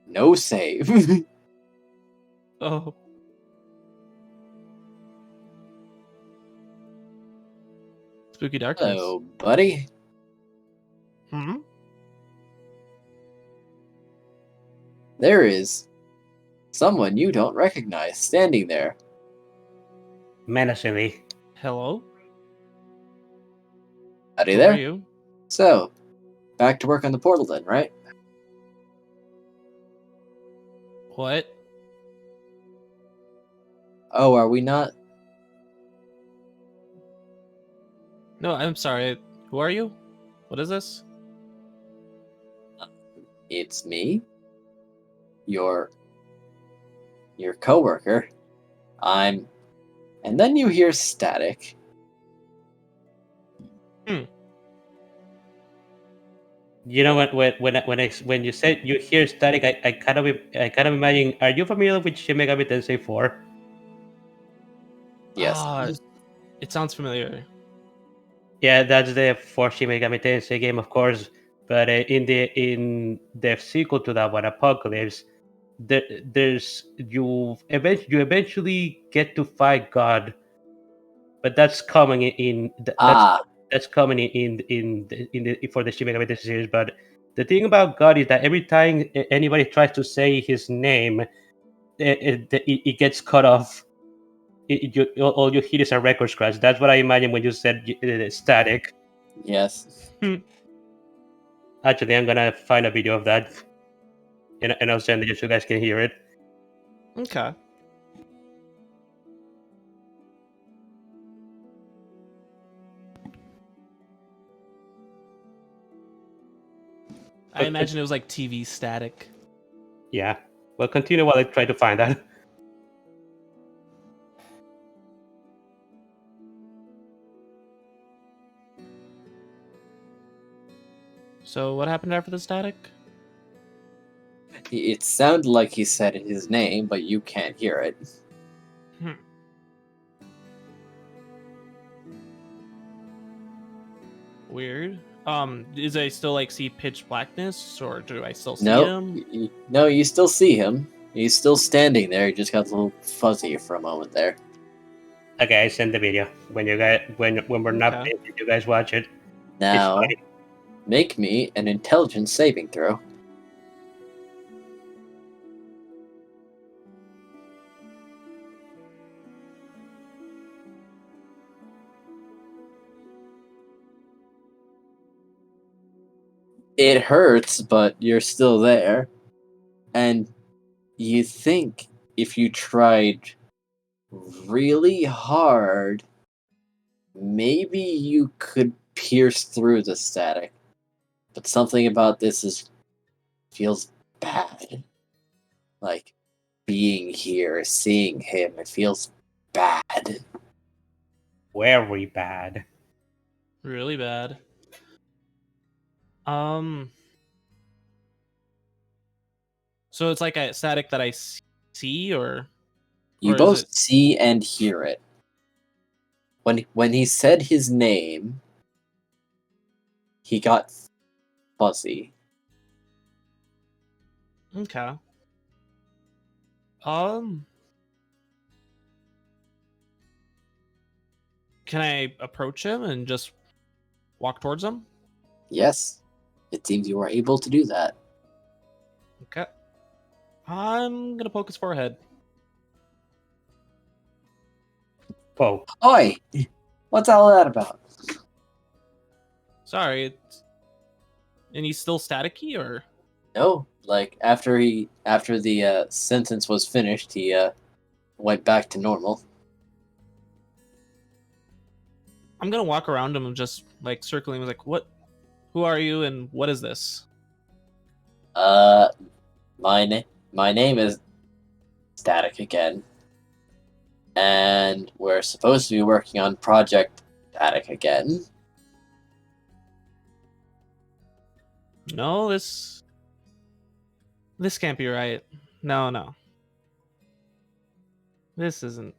No save. Oh. Spooky darkness. Hello, buddy. There is someone you don't recognize standing there. Menacingly. Hello? Howdy Who there. are you? So, back to work on the portal then, right? What? Oh, are we not? No, I'm sorry. Who are you? What is this? It's me. Your coworker. And then you hear static. You know when you said you hear static, I kind of imagine. Are you familiar with Shin Megami Tensei 4? Yes. It sounds familiar. Yeah, that's the 4 Shin Megami Tensei game, of course. But in the sequel to that one, Apocalypse, you eventually get to fight God, but that's coming that's coming for the Shin Megami Tensei series. But the thing about God is that every time anybody tries to say his name, it gets cut off all you hit is a record scratch. That's what I imagine when you said static. Yes. Actually, I'm gonna find a video of that, and I'll send it so you guys can hear it. Okay. I imagine it was like TV static. Yeah. Well, continue while I try to find that. So what happened after the static? It sounded like he said his name, but you can't hear it. Weird. Is I still like see pitch blackness, or do I still see No, him? no, you still see him. He's still standing there. He just got a little fuzzy for a moment there. Okay, I send the video. When you guys, when we're not Okay. busy, you guys watch it. Now, It's funny. make me an intelligence saving throw. It hurts, but you're still there. And you think if you tried really hard, maybe you could pierce through the static. But something about this feels bad. Like being here, seeing him, it feels bad. Very bad. Really bad. So it's like a static that I see, or You is both it... see and hear it. When he said his name, he got fuzzy. Okay. Can I approach him and just walk towards him? Yes, it seems you were able to do that. Okay. I'm gonna poke his forehead. Whoa. Oi! What's all that about? Sorry. And he's still staticky, or? No, like after the sentence was finished, he went back to normal. I'm gonna walk around him and just like circling, like, what? Who are you, and what is this? My name is Static again, and we're supposed to be working on Project Static again. No, this can't be right. No. This isn't.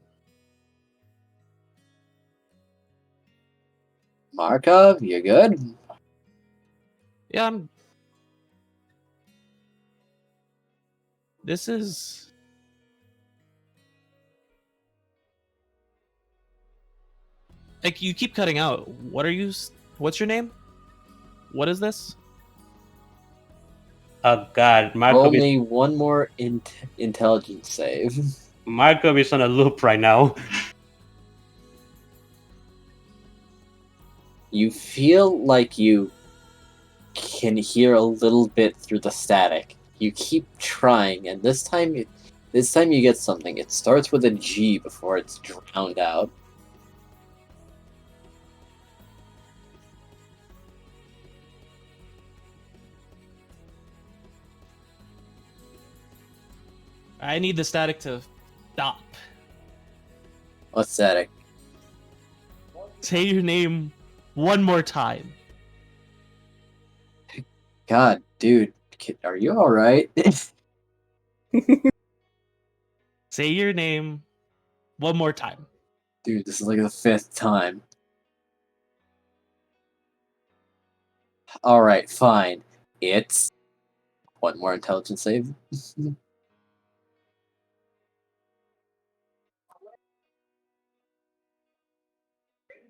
Markov, you good? Yeah, I'm. This is. Like, you keep cutting out. What are you? What's your name? What is this? Oh God, Roll me one more intelligence save. Markov is on a loop right now. You feel like you can hear a little bit through the static. You keep trying, and this time you get something. It starts with a G before it's drowned out. I need the static to stop. What's static? Say your name one more time. God, dude, are you all right? Say your name one more time. Dude, this is like the 5th time. All right, fine. It's one more intelligence save.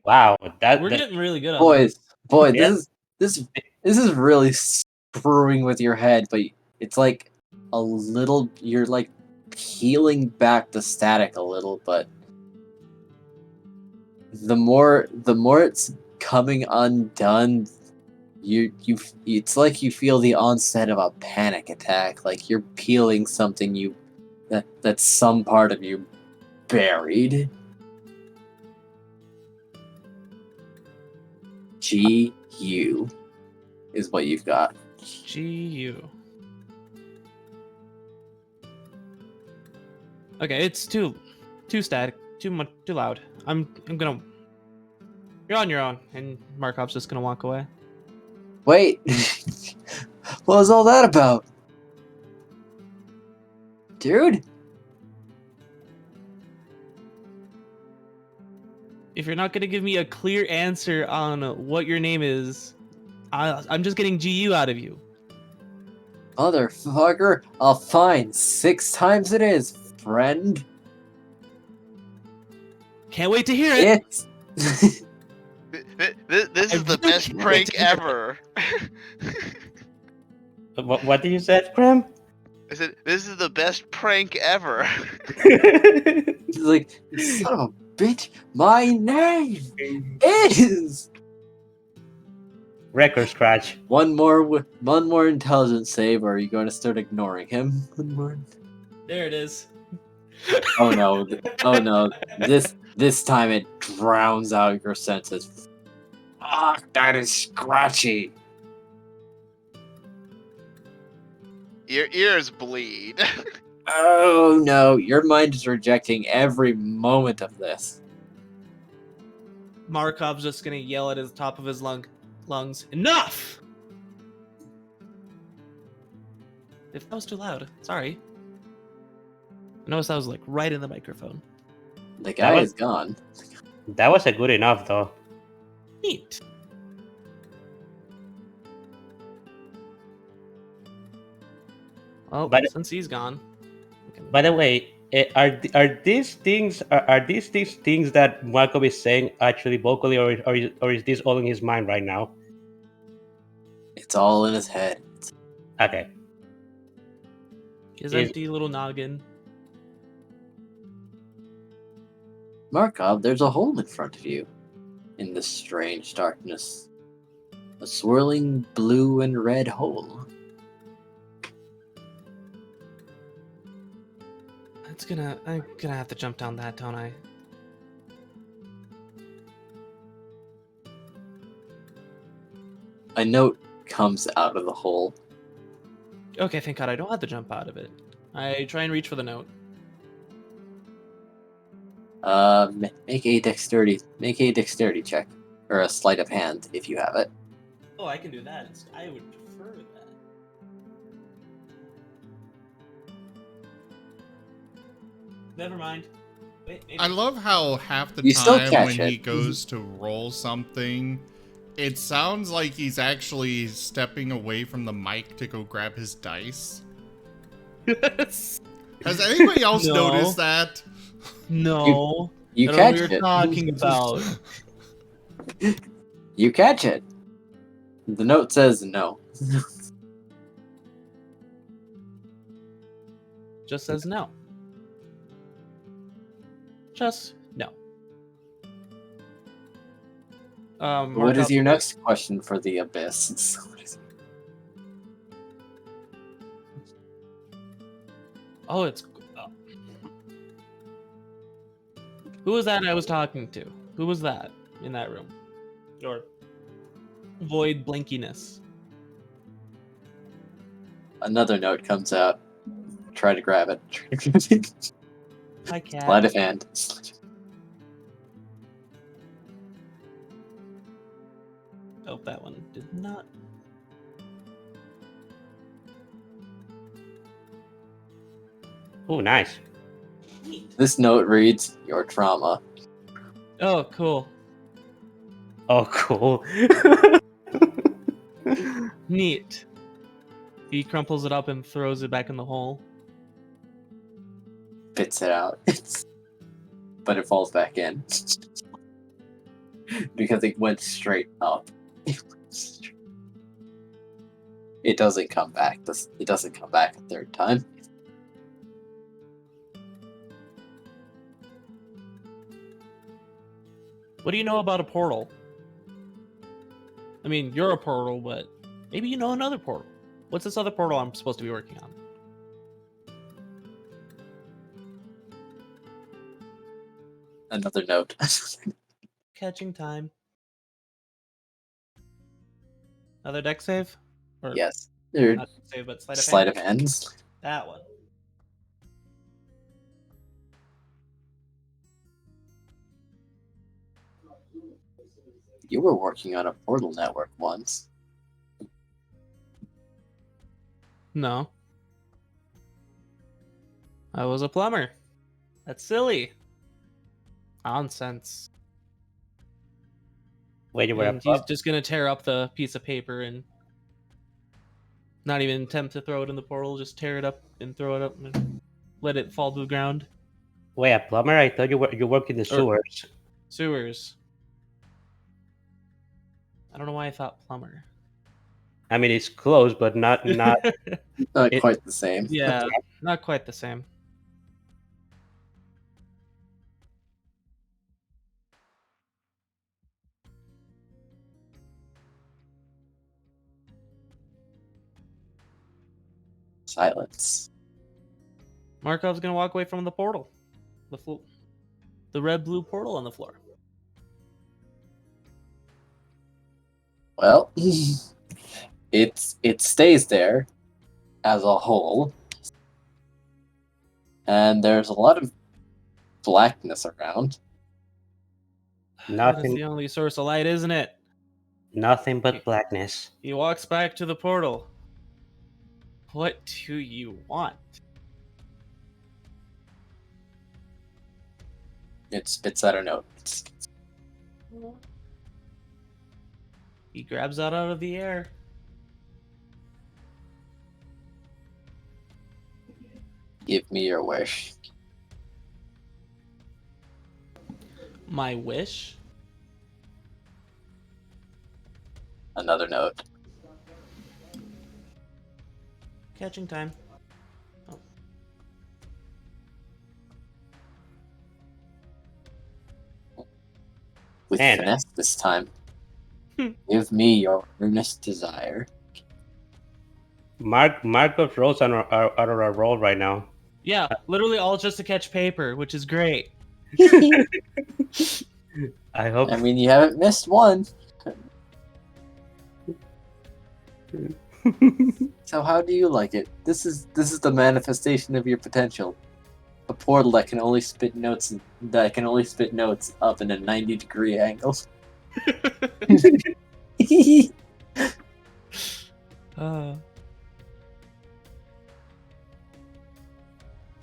Wow, We're getting really good on boys, Yeah. this is really screwing with your head, but it's like a little. You're like peeling back the static a little, but the more it's coming undone, it's like you feel the onset of a panic attack, like you're peeling something that's some part of you buried. GU is what you've got. GU. Okay, it's too static, too loud. I'm gonna. You're on your own, and Markov's just gonna walk away. Wait, what was all that about? Dude? If you're not gonna give me a clear answer on what your name is, I'm just getting GU out of you. Motherfucker, I'll find 6 times it is, friend. Can't wait to hear it. This is the best prank ever. What did you say, Prim? I said, this is the best prank ever. He's like, son of a bitch, my name is... Record scratch. One more intelligence save, or are you going to start ignoring him? One more. There it is. Oh no! Oh no! This time it drowns out your senses. Fuck! That is scratchy. Your ears bleed. Oh no! Your mind is rejecting every moment of this. Markov's just gonna yell at the top of his lungs. Enough! If that was too loud, sorry. I noticed that was like right in the microphone. The guy is gone. That was a good enough, though. Neat. Well, since he's gone. By the way, are these things that Markov is saying actually vocally, or is this all in his mind right now? It's all in his head. Okay. His empty little noggin. Markov, there's a hole in front of you. In this strange darkness. A swirling blue and red hole. I'm gonna have to jump down that, don't I? A note comes out of the hole. Okay, thank God I don't have to jump out of it. I try and reach for the note. Make a dexterity check, or a sleight of hand if you have it. Oh, I can do that. I would prefer that. Never mind. Wait, I love how half the You still time catch when he it. goes to roll something, it sounds like he's actually stepping away from the mic to go grab his dice. Yes. Has anybody else No. noticed that? No. You I don't know catch what you're it. talking about. You catch it. The note says no. Just says no. Just no. What is your next question for the abyss? Oh, it's. Who was that I was talking to? Who was that in that room? Or void blankiness. Another note comes out. Try to grab it. Hi, cat. Sleight of hand. Oh, that one did not. Oh, nice. This note reads, "Your trauma." Oh, cool. Oh, cool. Neat. He crumples it up and throws it back in the hole. Spits it out. But it falls back in. Because it went straight up. It doesn't come back. It doesn't come back a third time. What do you know about a portal? I mean, you're a portal, but maybe you know another portal. What's this other portal I'm supposed to be working on? Another note. Catching time. Another deck save? Or Yes. They're not deck save, but sleight of hands. That one. You were working on a portal network once. No. I was a plumber. That's silly. Nonsense. Wait, you were a And he's pup? just gonna tear up the piece of paper and not even attempt to throw it in the portal, just tear it up and throw it up and let it fall to the ground. Wait, a plumber? I thought you work in the sewers. Sewers. I don't know why I thought plumber. I mean, it's close, but not Not It- quite the same. Yeah, not quite the same. Silence. Markov's gonna walk away from the portal. The red-blue portal on the floor. Well, it stays there as a whole, and there's a lot of blackness around. That is nothing, the only source of light, isn't it? nothing but blackness. He walks back to the portal. What do you want? It spits out a note. He grabs that out of the air. Give me your wish. My wish? Another note. Catching time. With And- finesse this time. Give me your earnest desire. Markov rolls on a roll right now. Yeah, literally all just to catch paper, which is great. I hope. I mean, you haven't missed one. So how do you like it? This is the manifestation of your potential. A portal that can only spit notes up in a 90-degree angle.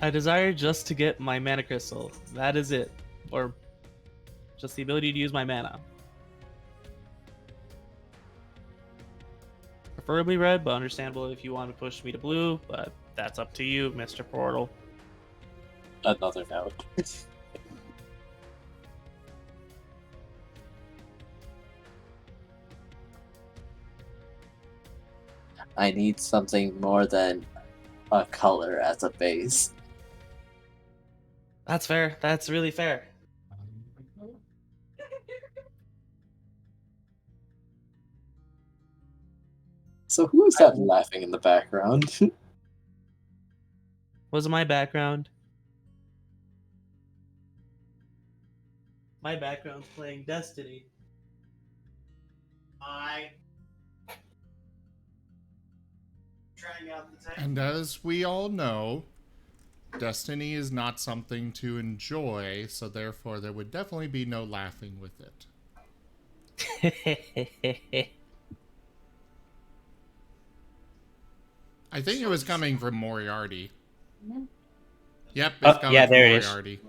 I desire just to get my mana crystal. That is it. Or just the ability to use my mana. Preferably red, but understandable if you want to push me to blue, but that's up to you, Mr. Portal. Another note. I need something more than a color as a base. That's fair. That's really fair. So who is that laughing in the background? Was my background? My background's playing Destiny. Trying out the tank. And as we all know, Destiny is not something to enjoy, so therefore there would definitely be no laughing with it. I think it was coming from Moriarty. Yep, it's coming yeah, from there it is. Moriarty.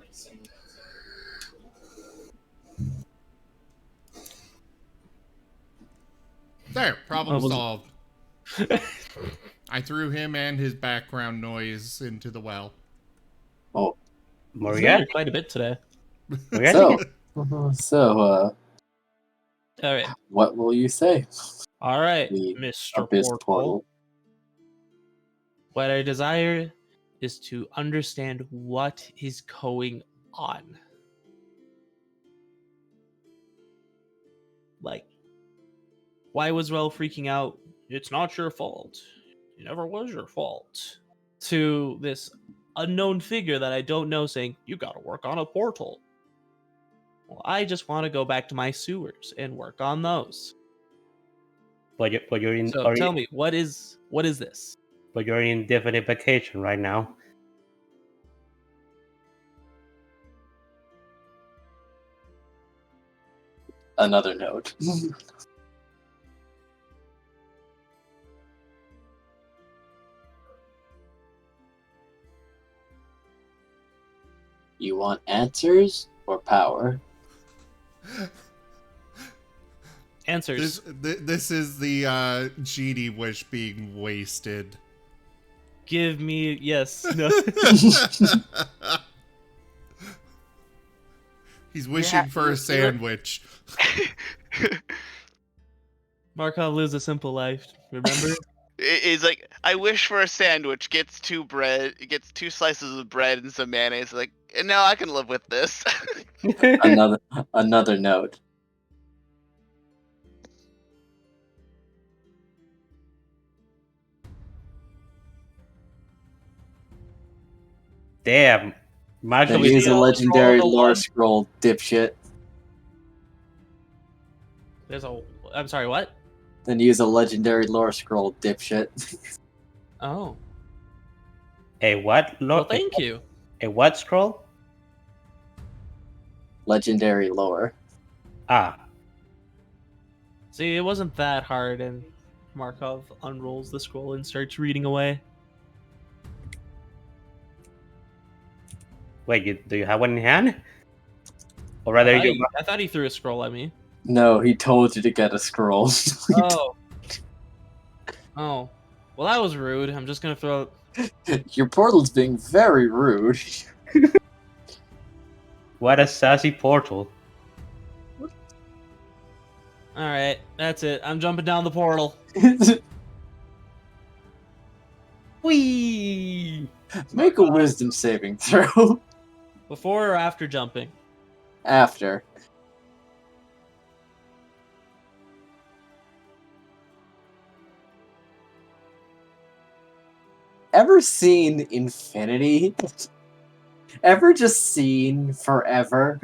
There, problem solved. I threw him and his background noise into the well. Oh, Moriarty? Quite a bit today. Moriarty? So, All right. what will you say? All right, The Mr. Abyss Portal. Portal. What I desire is to understand what is going on. Like, why was Rel freaking out? It's not your fault. It never was your fault. To this unknown figure that I don't know saying, you gotta work on a portal. Well, I just want to go back to my sewers and work on those. But you're in. So tell me, what is this? But you're in indefinite vacation right now. Another note. You want answers or power? Answers. This is the genie wish being wasted. Give me yes. No. He's wishing for a sandwich. Markov lives a simple life. Remember? He's like, I wish for a sandwich. Gets 2 slices of bread and some mayonnaise. Like, no, I can live with this. Another note. Damn. Then use a legendary lore scroll, dipshit. I'm sorry, what? Then use a legendary lore scroll, dipshit. Oh. A what? Well, thank you. A what scroll? Legendary lore. Ah. See, it wasn't that hard, and Markov unrolls the scroll and starts reading away. Wait, do you have one in hand? Or rather, I thought he threw a scroll at me. No, he told you to get a scroll. Oh. Oh. Well, that was rude. I'm just gonna throw... Your portal's being very rude. What a sassy portal. Alright, that's it. I'm jumping down the portal. Whee! Make a wisdom saving throw. Before or after jumping? After. Ever seen infinity? Ever just seen forever?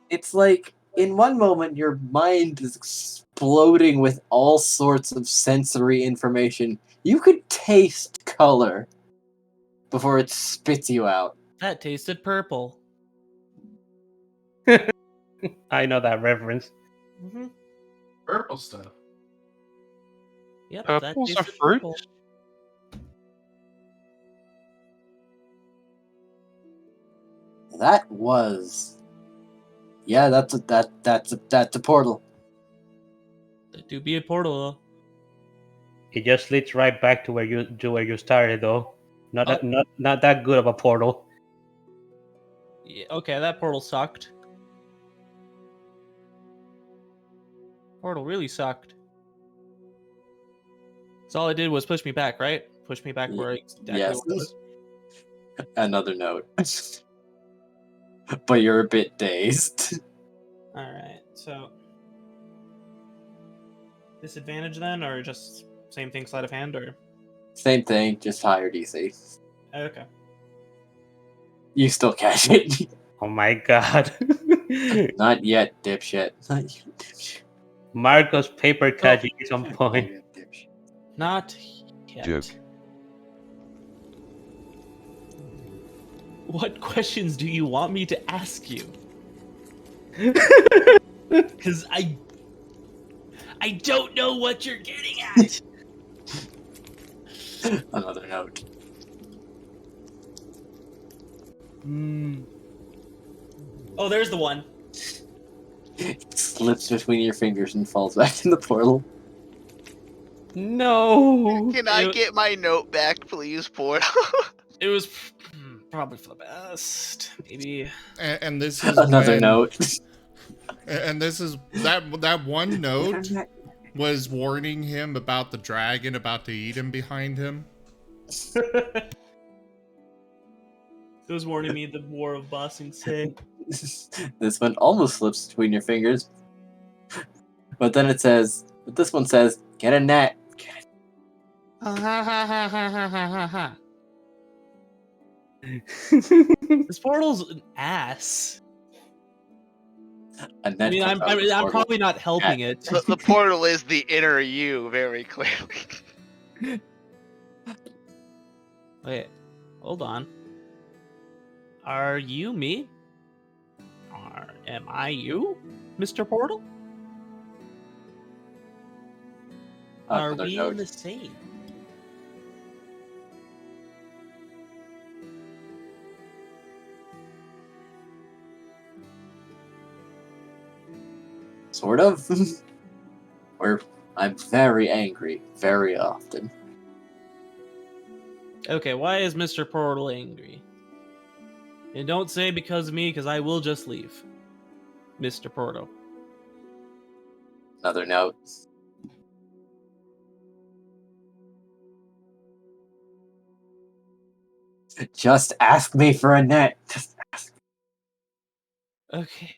It's like, in one moment, your mind is exploding with all sorts of sensory information. You could taste color before it spits you out. That tasted purple. I know that reference. Mm-hmm. Purple stuff. Yep, Purple's that a tasted fruit? purple. That was... Yeah, that's a portal. That do be a portal, though. It just leads right back to where you started, though. Not that good of a portal. Yeah, okay, that portal sucked. Portal really sucked. So all it did was push me back, right? Push me back where exactly Yes. where it was. Another note. But you're a bit dazed. Alright, so... Disadvantage then, or just same thing, sleight of hand, or... Same thing, just higher DC. Okay. You still catch it. Oh my god. Not yet, dipshit. Not yet, dipshit. Marco's paper catching is on point. Not yet. Joke. What questions do you want me to ask you? Because I don't know what you're getting at. Another note. Oh, there's the one. It slips between your fingers and falls back in the portal. No. Can I get my note back, please, Portal? It was probably for the best. Maybe. And this is Another note. And this is that one note was warning him about the dragon about to eat him behind him. It was warning me the war of Bossing Say. This one almost slips between your fingers. But then it says, but this one says, get a net. Ha ha ha ha ha ha ha. This portal's an ass. A net I mean, comes out of the I'm portal. probably not helping it. The portal is the inner you, very clearly. Wait, hold on. Are you me? Or am I you, Mr. Portal? Are Another we note. the same? Sort of. Where I'm very angry very often. Okay, why is Mr. Portal angry? And don't say because of me, because I will just leave. Mr. Portal. Another note. Just ask me for a net. Just ask. Okay.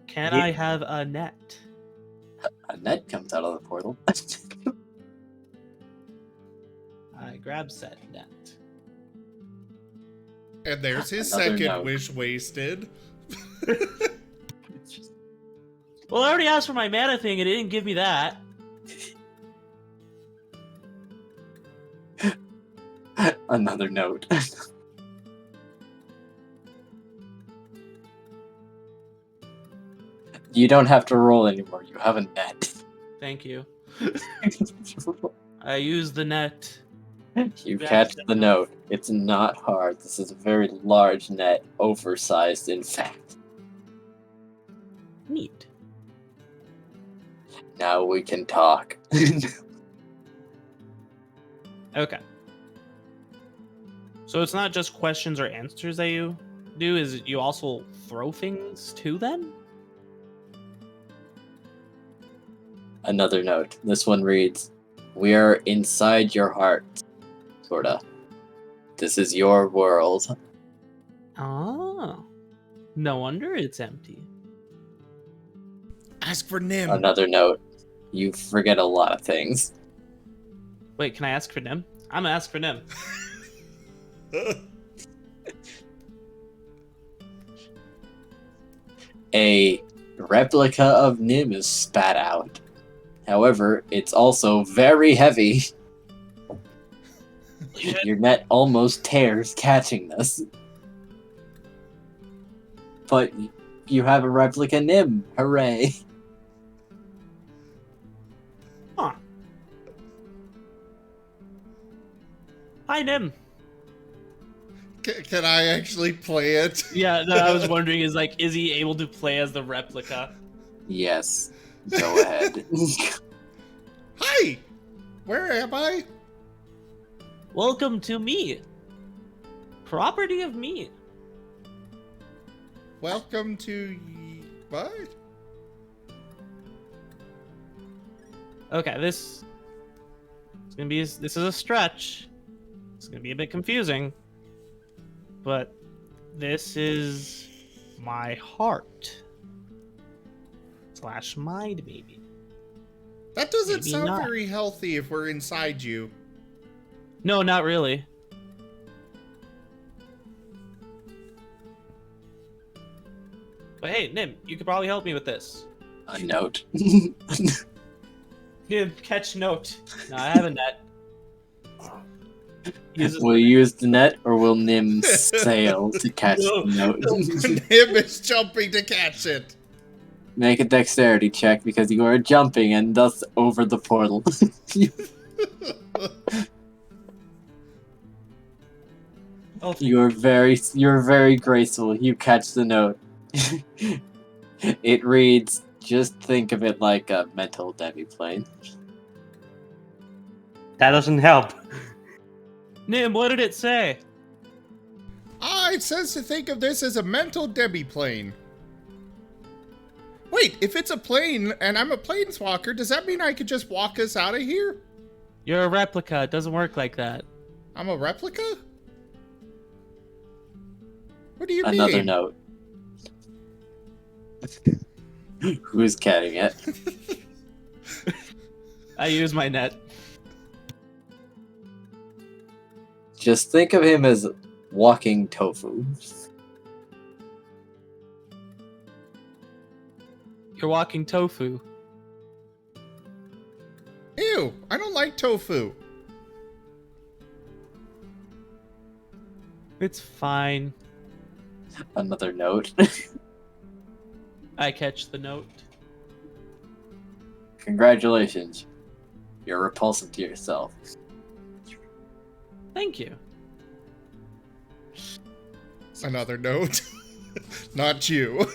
Can Yeah. I have a net? A net comes out of the portal. I grab said net. And there's his Another second note. wish wasted. Well, I already asked for my mana thing and it didn't give me that. Another note. You don't have to roll anymore. You have a net. Thank you. I used the net. You catch the note. It's not hard. This is a very large net, oversized, in fact. Neat. Now we can talk. Okay. So it's not just questions or answers that you do, is it you also throw things too then? Another note. This one reads, we are inside your heart. Sorta. This is your world. Oh. No wonder it's empty. Ask for Nim. Another note. You forget a lot of things. Wait, can I ask for Nim? I'm gonna ask for Nim. A replica of Nim is spat out. However, it's also very heavy. Your net almost tears catching this. But you have a replica Nim. Hooray. Huh. Hi, Nim. Can I actually play it? Yeah, no, I was wondering, is he able to play as the replica? Yes. Go ahead. Hi! Where am I? Welcome to me. Property of me. Welcome to... What? Okay, this is a stretch. It's gonna be a bit confusing. But this is my heart. / mind, maybe. That doesn't Maybe sound not. very healthy if we're inside you. No, not really. But hey, Nim, you could probably help me with this. A note. Nim, catch note. No, I have a net. Will you use the net or will Nim sail to catch the note? Nim is jumping to catch it. Make a dexterity check because you are jumping and thus over the portal. Oh, You're very graceful. You catch the note. It reads, just think of it like a mental demiplane. That doesn't help. Nim, what did it say? It says to think of this as a mental demiplane. Wait, if it's a plane and I'm a planeswalker, does that mean I could just walk us out of here? You're a replica. It doesn't work like that. I'm a replica? What do you Another mean? note. Who's catting it? I use my net. Just think of him as walking tofu. You're walking tofu. Ew, I don't like tofu. It's fine. Another note. I catch the note. Congratulations. You're repulsive to yourself. Thank you. Another note. Not you.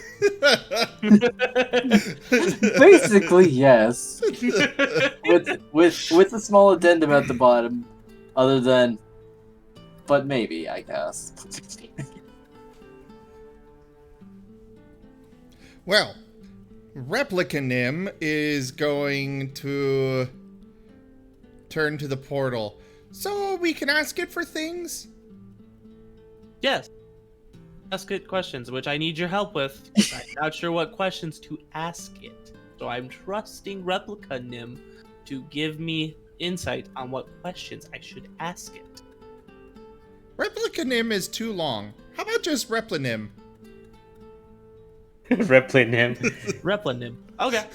Basically, yes. With a small addendum at the bottom, other than, but maybe, I guess. Well, Replicanim is going to turn to the portal, so we can ask it for things. Yes. Ask it questions, which I need your help with. I'm not sure what questions to ask it. So I'm trusting Replicanim to give me insight on what questions I should ask it. Replicanim is too long. How about just Replinim? Replicanim. Replicanim. Okay.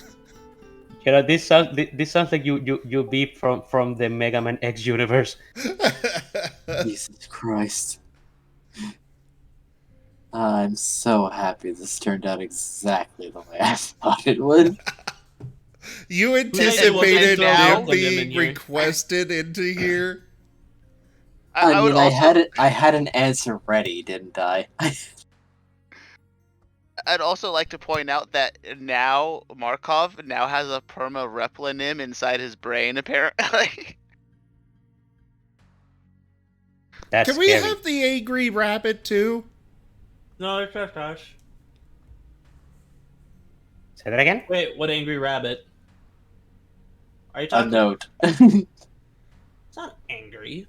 You know, this sounds like you be from the Mega Man X universe. Jesus Christ. I'm so happy this turned out exactly the way I thought it would. You anticipated now? him being requested into here? I would mean, also, I had an answer ready, didn't I? I'd also like to point out that now Markov now has a perma replinim inside his brain, apparently. That's Can we scary. have the angry rabbit too? No, it's just us. Say that again? Wait, what angry rabbit? Are you A talking? note. It's not angry.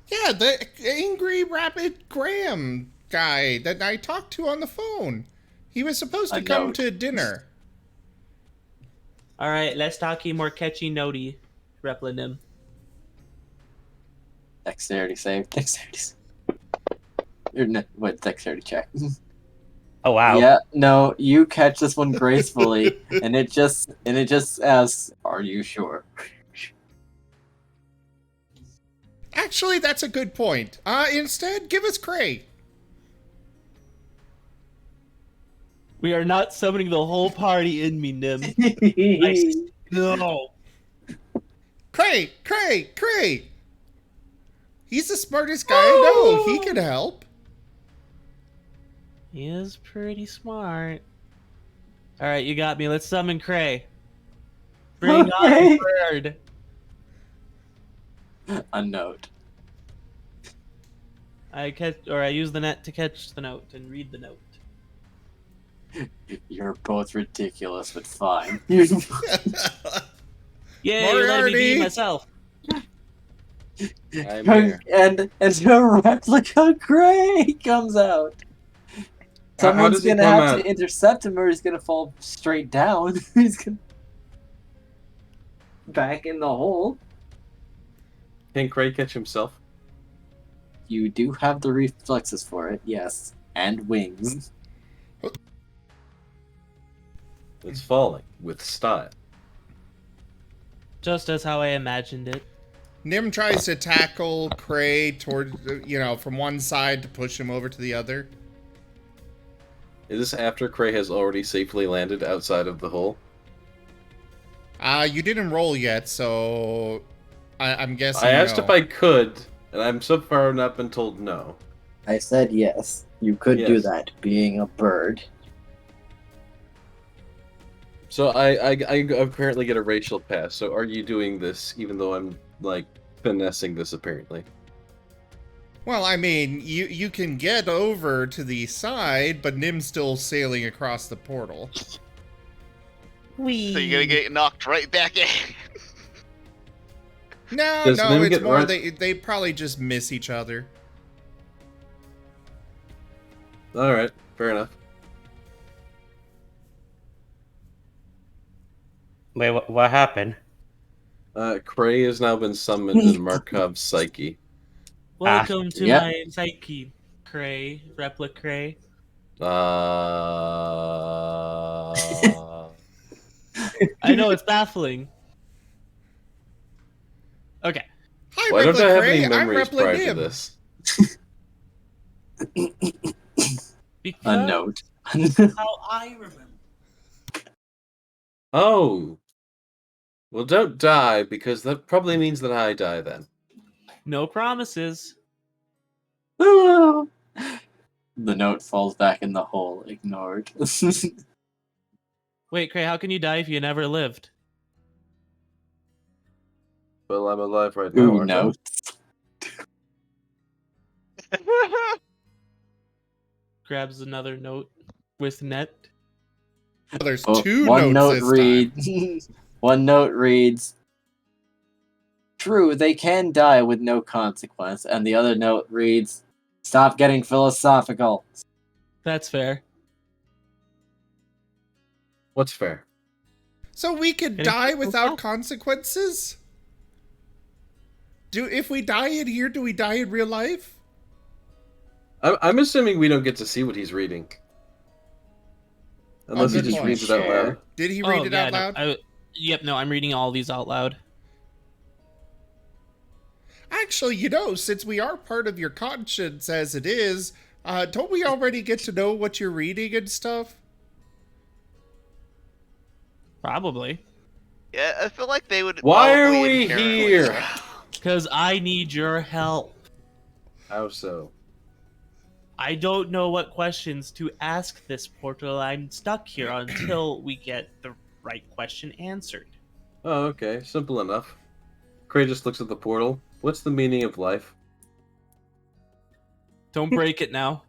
Yeah, the angry rabbit Graham guy that I talked to on the phone. He was supposed to A come note. to dinner. All right, let's talk more catchy notey, Replicanim. Dexterity save. Dexterity save. Or no, wait, dexterity check. Oh wow. Yeah, no, you catch this one gracefully, and it just asks, "Are you sure?" Actually, that's a good point. Instead, give us Cray. We are not summoning the whole party in me, Nim. No. Cray! Cray! Cray! He's the smartest guy I know. He can help. He is pretty smart. All right, you got me. Let's summon Cray. Bring on the bird. A note. I use the net to catch the note and read the note. You're both ridiculous, but fine. Yay, let me Moriarty. be myself. I'm here. and a replica Gray comes out. How Someone's does he gonna come have out? to intercept him, or he's gonna fall straight down. He's gonna back in the hole. Can Cray catch himself? You do have the reflexes for it, yes, and wings. It's falling with style. Just as how I imagined it. Nim tries to tackle Cray toward, from one side to push him over to the other. Is this after Cray has already safely landed outside of the hole? You didn't roll yet, so I'm guessing I asked no. if I could, and I'm so far not been told no. I said yes. You could do Yes. that, being a bird. So I apparently get a racial pass. So are you doing this even though I'm like finessing this apparently? Well, I mean, you can get over to the side, but Nim's still sailing across the portal. So you're gonna get knocked right back in. No, Does Nim it's get more run- they probably just miss each other. All right, fair enough. Wait, what happened? Cray has now been summoned in Markov's psyche. Welcome to yep. my psyche, Cray, Replicray. I know it's baffling. Okay. Hi, Why don't I have any Replicray. I'm memories prior to Replinim. this? Because A note. how I remember. Oh. Well, don't die, because that probably means that I die then. No promises. The note falls back in the hole, ignored. Wait, Cray, how can you die if you never lived? Well, I'm alive right now, Ooh, aren't note. Grabs another note with net. There's Oh, 2 one notes note this reads. One note reads. True, they can die with no consequence, and the other note reads, "Stop getting philosophical." That's fair. What's fair? So we could Getting die without philosophical? consequences? If we die in here, do we die in real life? I'm assuming we don't get to see what he's reading. Unless he good just point. reads it out Sure. loud. Did he read it out loud? Yep, no, I'm reading all these out loud. Actually, since we are part of your conscience as it is, don't we already get to know what you're reading and stuff? Probably. Yeah, I feel like they would. Why are probably we inherently here? know. Because I need your help. How so? I don't know what questions to ask this portal. I'm stuck here until we get the right question answered. Oh, okay. Simple enough. Cray just looks at the portal. What's the meaning of life? Don't break it now.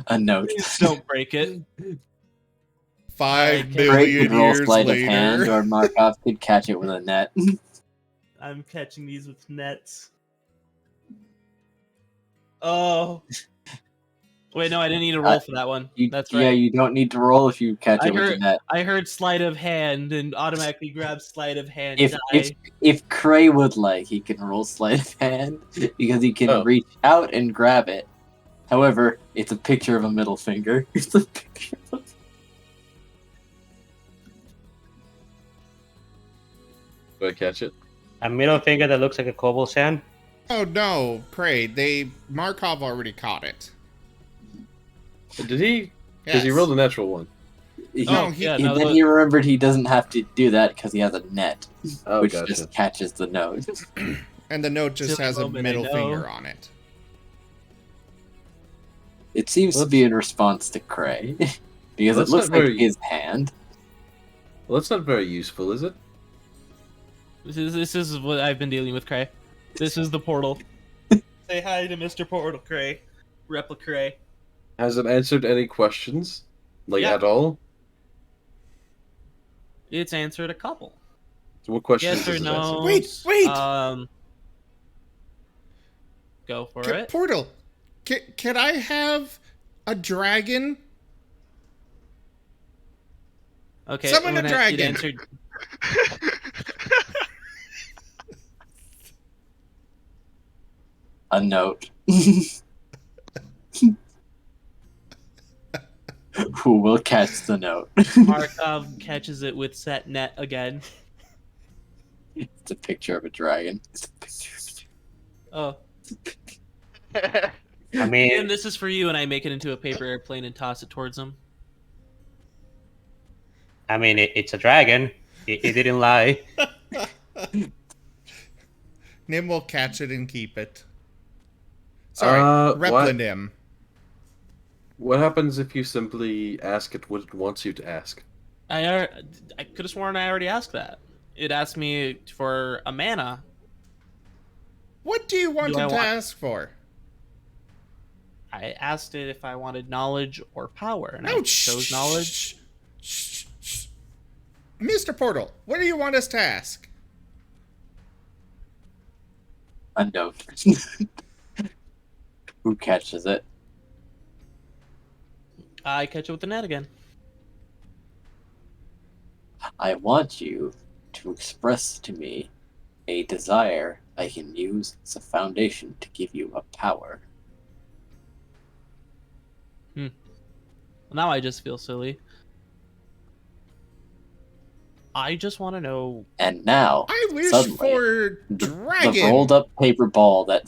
A note. Please don't break it. 5 Craig billion could roll years sleight later. of hand, or Markov could catch it with a net. I'm catching these with nets. Oh. Wait, no, I didn't need to roll for that one. That's right. Yeah, you don't need to roll if you catch it with a net. I heard sleight of hand and automatically grabbed sleight of hand. If Cray would like, he can roll sleight of hand because he can reach out and grab it. However, it's a picture of a middle finger. It's a picture of... Do I catch it? A middle finger that looks like a cobalt sand? Oh no, Cray, Markov already caught it. Did he? Because he rolled a natural one. Then he remembered he doesn't have to do that because he has a net, which just catches the note. And the note just has a middle finger on it. It seems to be in response to Cray, because it looks like his hand. Well, that's not very useful, is it? This is what I've been dealing with, Cray. This is the portal. Say hi to Mr. Portal, Cray. Replicray. Has it answered any questions? At all? It's answered a couple. So what questions yes or does it no? answer? Wait! Go for it. Portal, can I have a dragon? Okay, Summon a dragon! It answered... A note. Who will catch the note? Markov catches it with set net again. It's a picture of a dragon. Oh. I mean... And this is for you, and I make it into a paper airplane and toss it towards him. I mean, it's a dragon. It didn't lie. Nim will catch it and keep it. Sorry, Replinim. What happens if you simply ask it what it wants you to ask? I could have sworn I already asked that. It asked me for a mana. What do you want it to ask for? I asked it if I wanted knowledge or power, and I chose knowledge. Mr. Portal, what do you want us to ask? A note. Who catches it? I catch it with the net again. I want you to express to me a desire I can use as a foundation to give you a power. Now I just feel silly. I just want to know. And now, I wish suddenly, for the dragon. rolled up paper ball that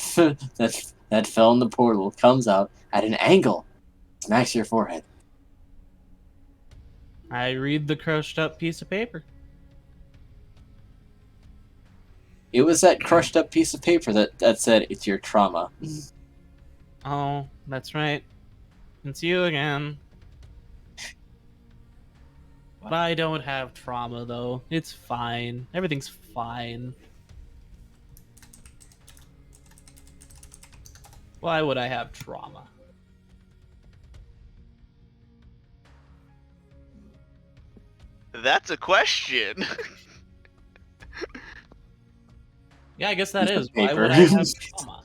that fell in the portal comes out at an angle, smacks your forehead. I read the crushed up piece of paper. It was that crushed up piece of paper that said it's your trauma. Oh, that's right. It's you again. But I don't have trauma, though. It's fine. Everything's fine. Why would I have trauma? That's a question. Yeah, I guess that Piece of is. Why paper. would I have trauma?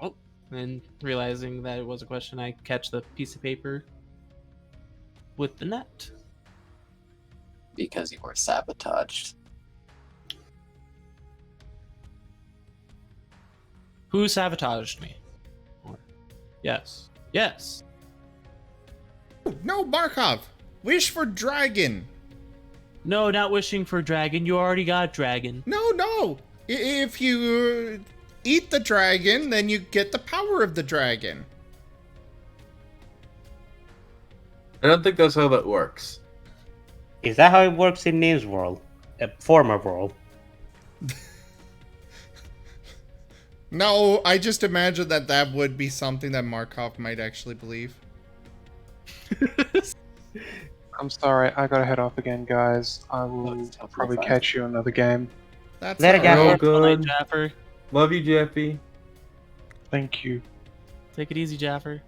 Oh, and realizing that it was a question, I catch the piece of paper with the net. Because you were sabotaged. Who sabotaged me? Yes. Yes. No, Markov. Wish for dragon. No, not wishing for dragon. You already got dragon. No. If you eat the dragon, then you get the power of the dragon. I don't think that's how that works. Is that how it works in Name's world? Former world. No, I just imagine that would be something that Markov might actually believe. I'm sorry, I gotta head off again, guys. I will That's totally probably fine. catch you another game. That's Later, all Jaffer. right. Oh, good. Jaffer. Love you, Jeffy. Thank you. Take it easy, Jaffer.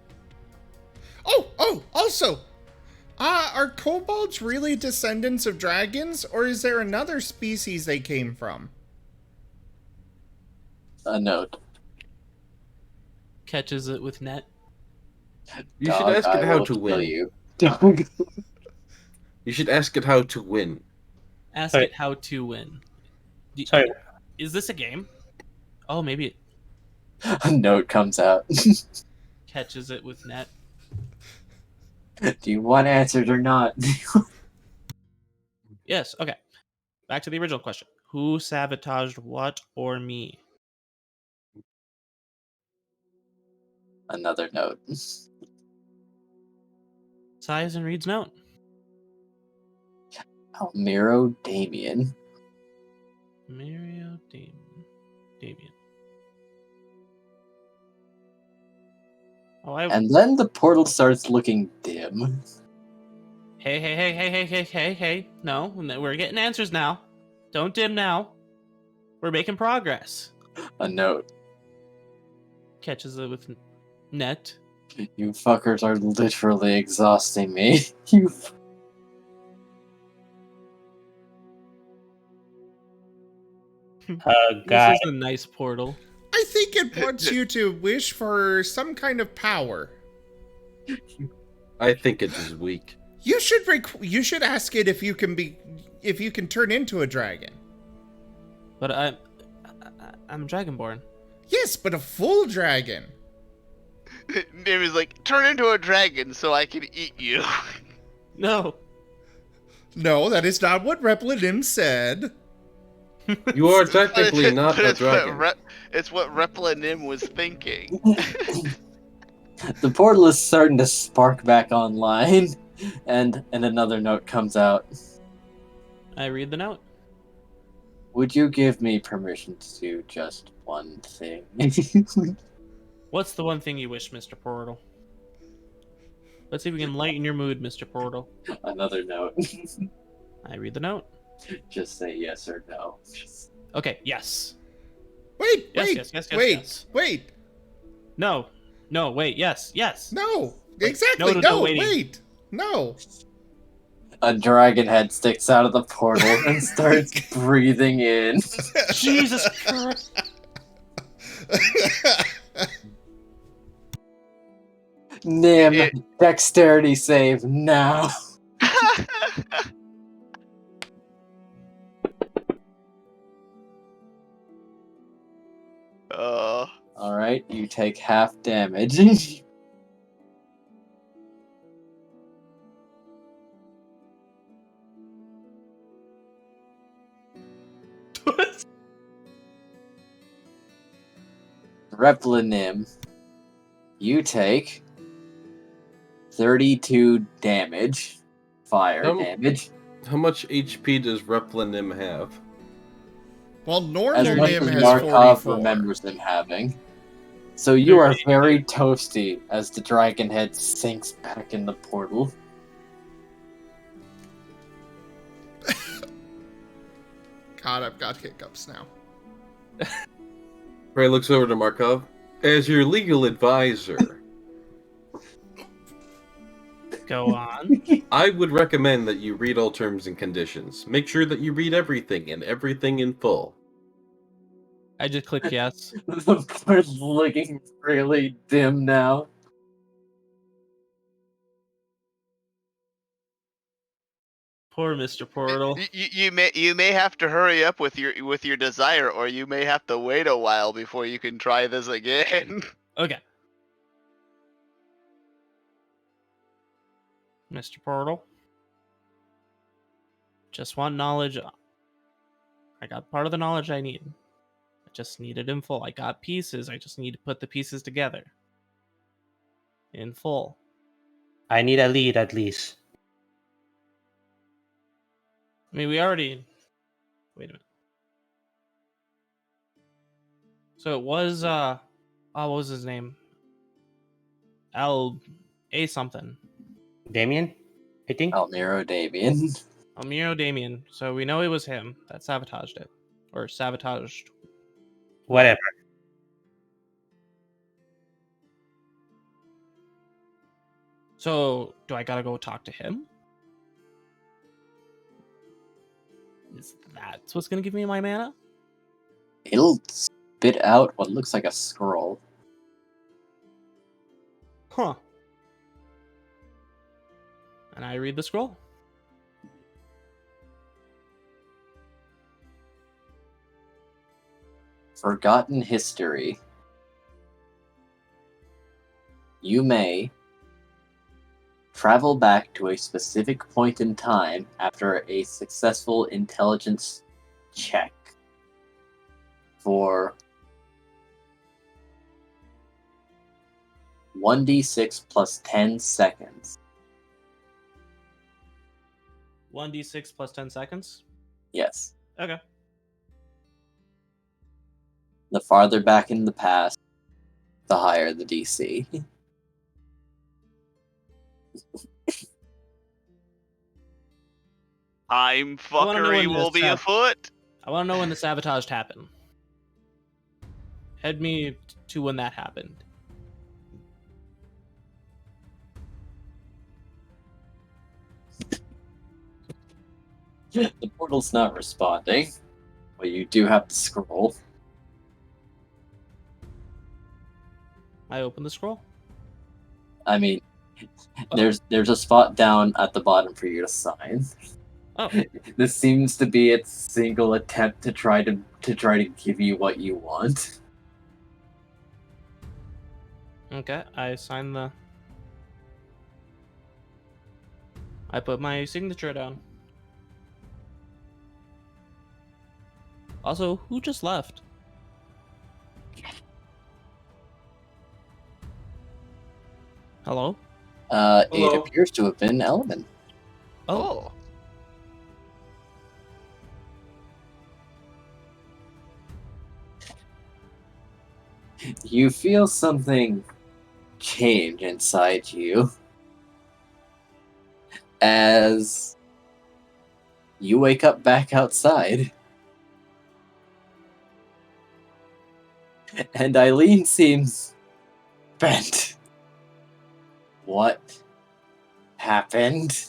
Oh, also, are kobolds really descendants of dragons, or is there another species they came from? A note. Catches it with net. You should Dog, ask I it how will to kill win. you. Dog. You should ask it how to win. Ask Sorry. it how to win. Sorry. Is this a game? Oh, maybe it A note comes out. catches it with net. Do you want answered or not? Yes, okay. Back to the original question. Who sabotaged what or me? Another note. Sighs and reads note. Almiro Damien. Mario Damien. Oh, And then the portal starts looking dim. Hey. No, we're getting answers now. Don't dim now. We're making progress. A note. Catches it with net. You fuckers are literally exhausting me. You. Guy. This is a nice portal. I think it wants you to wish for some kind of power. I think it is weak. You should ask it if you can turn into a dragon. But I'm Dragonborn. Yes, but a full dragon. Name like, turn into a dragon so I can eat you. No. No, that is not what Replinim said. You are technically not But a it's what dragon. it's what Replinim was thinking. The portal is starting to spark back online, and another note comes out. I read the note. Would you give me permission to do just one thing? What's the one thing you wish, Mr. Portal? Let's see if we can lighten your mood, Mr. Portal. Another note. I read the note. Just say yes or no. Okay, yes. Wait, Yes, wait, yes. wait. No, wait, yes. No, exactly. no No, waiting. wait. No. A dragon head sticks out of the portal and starts breathing in. Jesus Christ. Nim, dexterity save now. uh, Alright, you take half damage. Replinim, you take 32 damage. Fire damage. How much HP does Replinim have? Well, As normal much Nim as has Markov 44. remembers him having. So you are very toasty as the dragon head sinks back in the portal. God, I've got hiccups now. Ray looks over to Markov. As your legal advisor, Go on. I would recommend that you read all terms and conditions. Make sure that you read everything and everything in full. I just click yes. The portal's looking really dim now. Poor Mr. Portal. you may have to hurry up with your desire, or you may have to wait a while before you can try this again. Okay. Mr. Portal. Just want knowledge. I got part of the knowledge I need. I just need it in full. I got pieces. I just need to put the pieces together. In full. I need a lead at least. I mean, we already... Wait a minute. So it was, oh, what was his name? A something. Damien, I think. Almiro Damien. Almiro Damien. So we know it was him that sabotaged it. Or sabotaged. Whatever. So, do I gotta go talk to him? Is that what's gonna give me my mana? It'll spit out what looks like a scroll. Huh. And I read the scroll. Forgotten history. You may travel back to a specific point in time after a successful intelligence check for 1d6 plus 10 seconds. 1d6 plus 10 seconds? Yes. Okay. The farther back in the past, the higher the DC. Time wanna know fuckery when will this be afoot. I want to know when the sabotage happened. Head me to when that happened. The portal's not responding, but you do have the scroll. I open the scroll. I mean, there's a spot down at the bottom for you to sign. Oh. This seems to be its single attempt to try to give you what you want. Okay, I sign the... I put my signature down. Also, who just left? Hello? It Hello. appears to have been Elvin. Oh. You feel something change inside you as you wake up back outside. And Eileen seems bent. What happened?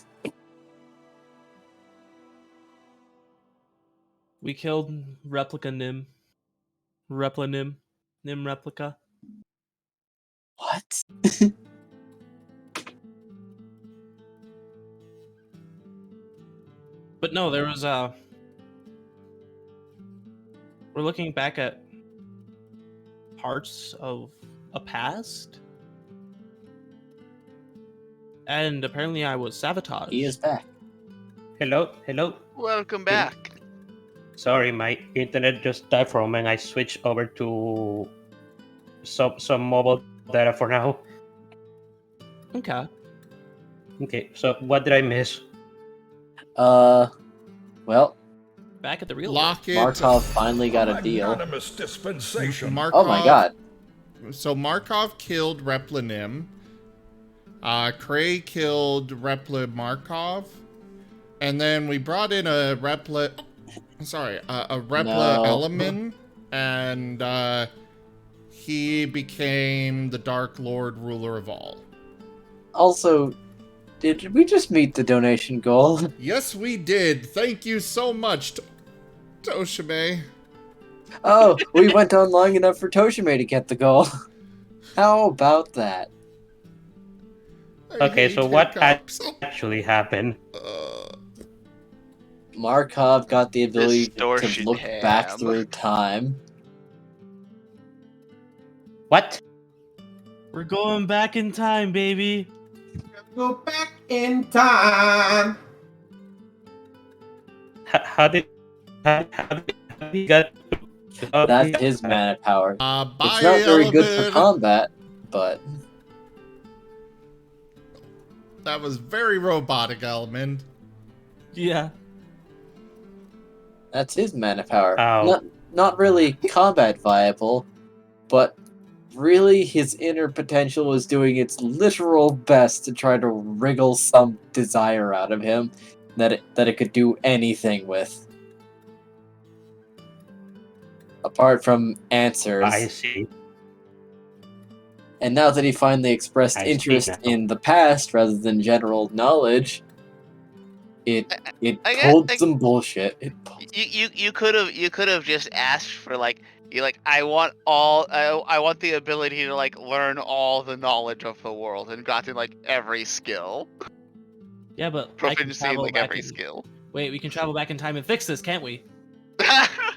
We killed Replica Nim. Repla Nim. Nim Replica. What? But no, there was we're looking back at parts of a past, and apparently I was sabotaged. He is back. Hello, hello. Welcome back. Sorry, my internet just died for a moment. I switched over to some mobile data for now. Okay. Okay, so what did I miss? Well, Back at the real world. Locket. Markov finally got a deal. Magnanimous dispensation. Markov. Oh my god. So Markov killed Replinim. Cray killed Repli Markov. And then we brought in a Repli No. Element. And he became the Dark Lord, ruler of all. Also, did we just meet the donation goal? Yes, we did. Thank you so much, Toshime. Oh, we went on long enough for Toshime to get the goal. How about that? I Okay, hate so what hiccups. actually happened? Markov got the ability to Distortion look back ham. through time. What? We're going back in time, baby. Go back in time. How did he get? That's his mana power. Bye, It's not very good for Element. combat, but That was very robotic, Element. Yeah. that's his mana power. Ow. Not really combat viable, but really his inner potential was doing its literal best to try to wriggle some desire out of him that it could do anything with. Apart from answers. I see. And now that he finally expressed I see interest now. in the past rather than general knowledge, it I pulled get- some bullshit. You could have just asked for I want the ability to learn all the knowledge of the world and gotten every skill. Yeah, but I can Proficiency in travel back every in... skill. Wait, we can travel back in time and fix this, can't we?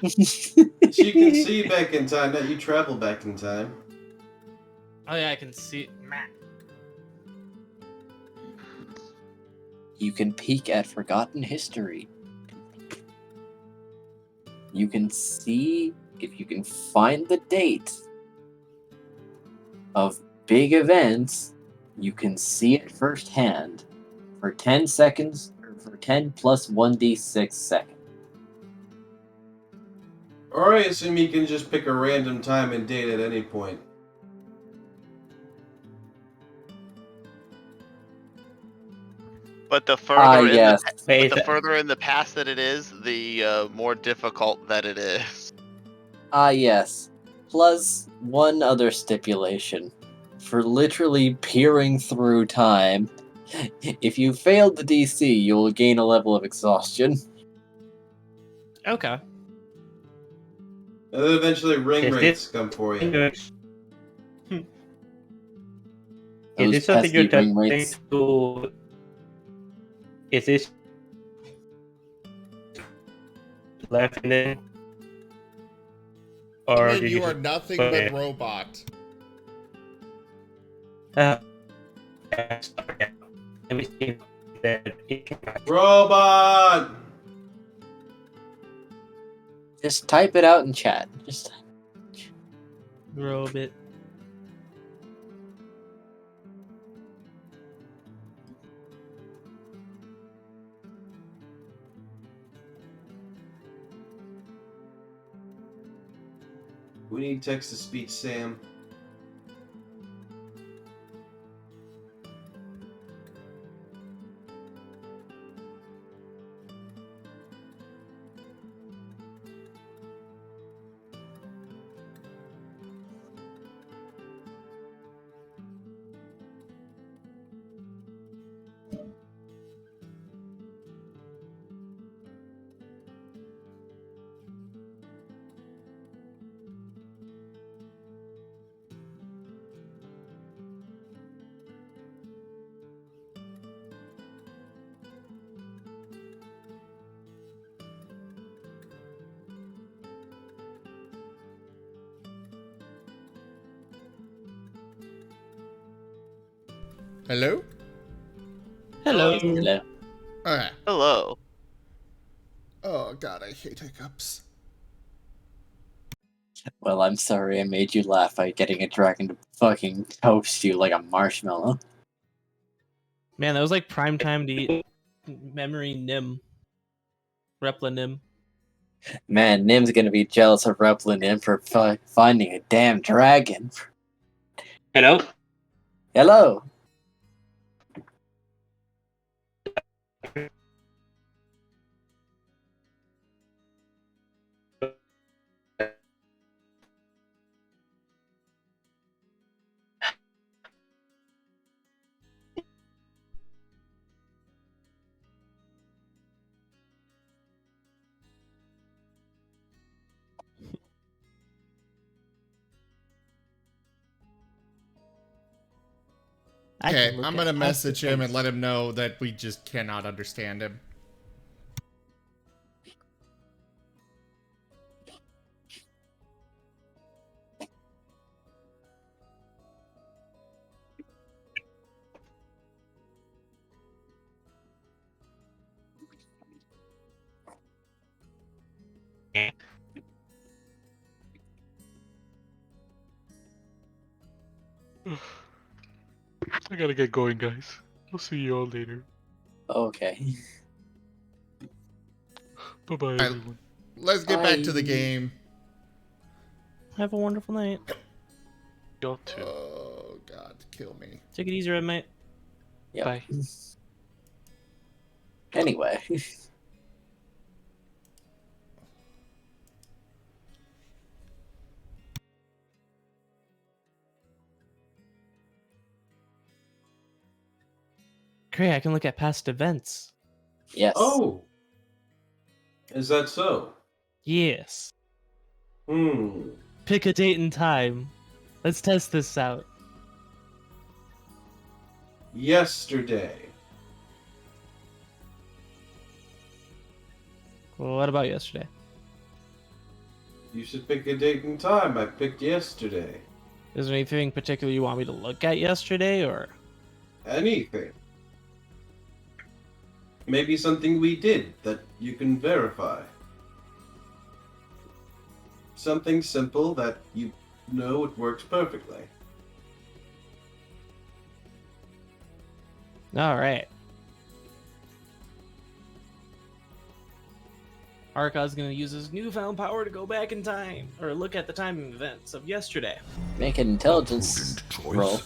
You can see back in time, not you travel back in time. Oh yeah, I can see. You can peek at forgotten history. You can see if you can find the date of big events. You can see it firsthand for 10 seconds, or for 10 plus 1d6 seconds. Or I assume you can just pick a random time and date at any point. But the further yes. the further in the past that it is, the more difficult that it is. Yes. Plus one other stipulation. For literally peering through time, if you failed the DC, you will gain a level of exhaustion. Okay. And then eventually ring Is rates this- come for you. Is Those this something pesky you're ring telling rates. to? Is this left in it? Or Element, did you you are just nothing put but it- robot. Sorry. Let me see that it can Robot! Just type it out in chat. Just Robot. We need text to speech, Sam. Hello? Hello. Hello. Okay. Hello. Oh god, I hate hiccups. Well, I'm sorry I made you laugh by getting a dragon to fucking toast you like a marshmallow. Man, that was like prime time to eat memory Nim. Repla Nim. Man, Nim's gonna be jealous of Replin Nim for finding a damn dragon. Hello? Hello. Okay, I'm gonna message him and let him know that we just cannot understand him. I gotta get going, guys. I'll see you all later. Okay. Bye bye, Alright, everyone. let's get back to the Bye. game. Have a wonderful night. Y'all too. Oh god, kill me. Take it easy, Red Mate. Yep. Bye. Anyway. Great, I can look at past events. Yes. Oh, is that so? Yes. Hmm. Pick a date and time. Let's test this out. Yesterday. Well, what about yesterday? You should pick a date and time. I picked yesterday. Is there anything particular you want me to look at yesterday, or? Anything. Maybe something we did that you can verify. Something simple that you know it works perfectly. All right. Arka's gonna use his newfound power to go back in time, or look at the timing events of yesterday. Make an intelligence roll.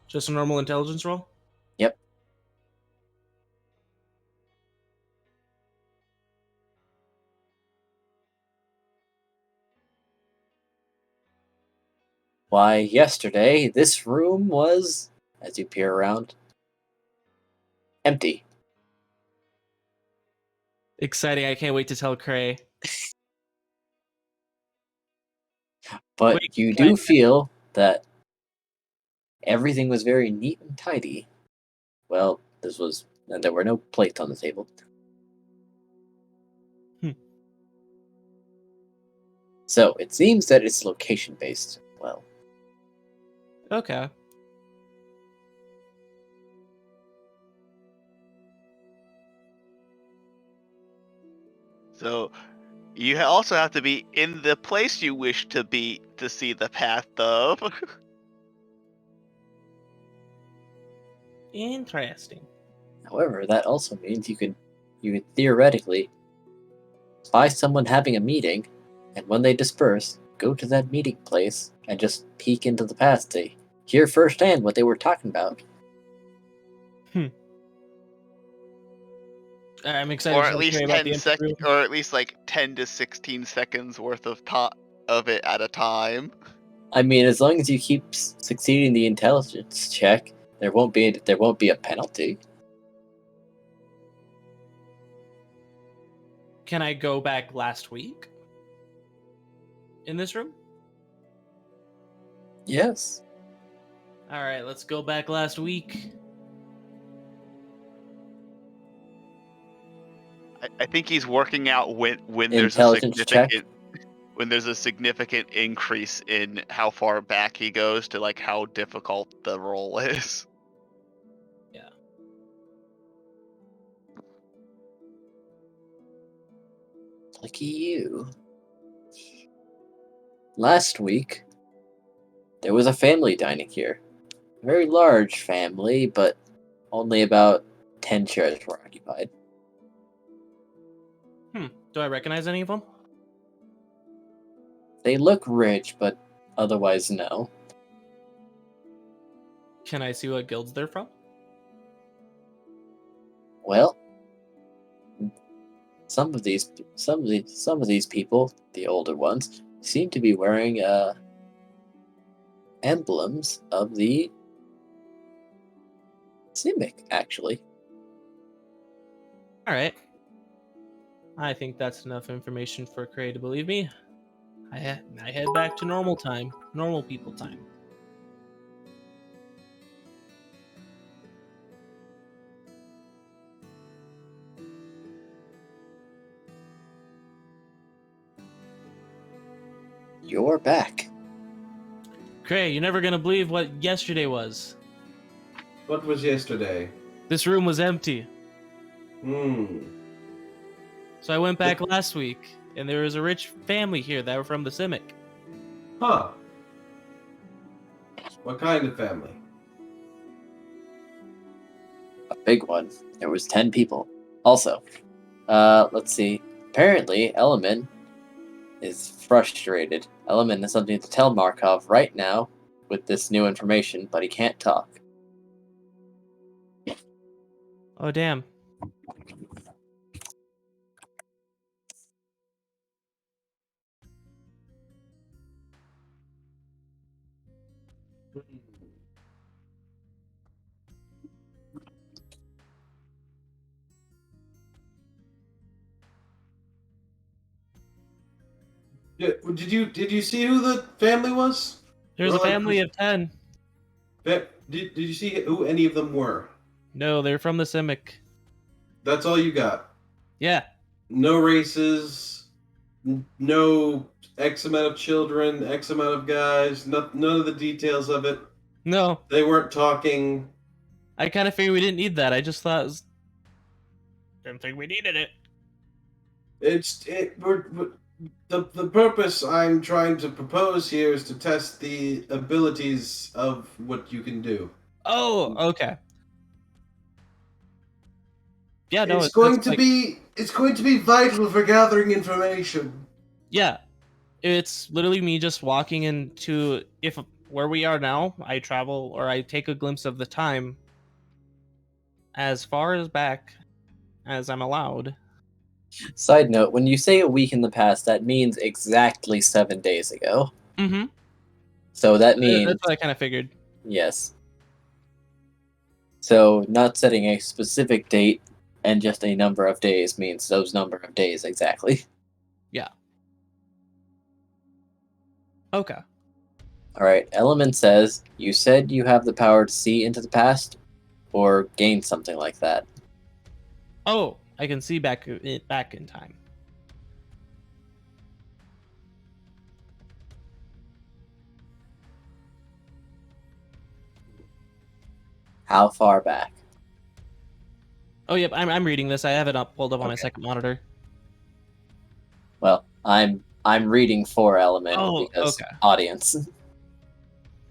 Just a normal intelligence roll? Yep. Why, yesterday, this room was, as you peer around, empty. Exciting, I can't wait to tell Cray. But Wait, you can do feel that everything was very neat and tidy. Well, and there were no plates on the table. So, it seems that it's location based. Well, Okay. So you also have to be in the place you wish to be to see the path of. Interesting. however, that also means you could theoretically spy someone having a meeting, and when they disperse, go to that meeting place and just peek into the past to hear firsthand what they were talking about. I'm excited Or to at tell least Cray about the 10 empty sec, room. or at least like 10 to 16 seconds worth of it at a time. I mean, as long as you keep succeeding the intelligence check, there won't be a penalty. Can I go back last week? In this room? Yes. Alright, let's go back last week. I think he's working out when there's a Intelligence check. significant increase in how far back he goes to like how difficult the roll is. Lucky you. Last week, there was a family dining here. A very large family, but only about 10 chairs were occupied. Do I recognize any of them? They look rich, but otherwise no. Can I see what guilds they're from? Well, some of these people, the older ones, seem to be wearing emblems of the Simic, actually. All right. I think that's enough information for Cray to believe me. I head back to normal time, normal people time. You're back. Cray, you're never gonna believe what yesterday was. What was yesterday? This room was empty. So I went back last week, and there was a rich family here that were from the Simic. Huh. What kind of family? A big one. There was 10 people. Also, let's see. Apparently, Element is frustrated. Element has something to tell Markov right now with this new information, but he can't talk. Oh, damn. Yeah, did you see who the family was? There's a family of 10. Did you see who any of them were? No, they're from the Simic. That's all you got? Yeah. No races, no X amount of children, X amount of guys, none of the details of it. No. They weren't talking. I kind of figured we didn't need that. I just thought... Didn't think we needed it. The purpose I'm trying to propose here is to test the abilities of what you can do. Oh, okay. Yeah, no, it's going to be vital for gathering information. Yeah, it's literally me just walking into where we are now. I travel or I take a glimpse of the time as far as back as I'm allowed. Side note, when you say a week in the past, that means exactly 7 days ago. Mm-hmm. So that means... That's what I kind of figured. Yes. So not setting a specific date and just a number of days means those number of days exactly. Yeah. Okay. Alright, Element says, you said you have the power to see into the past? Or gain something like that? Oh, I can see back in time. How far back? Oh, yep, I'm reading this. I have it pulled up on my second monitor. Well, I'm reading for Element because audience.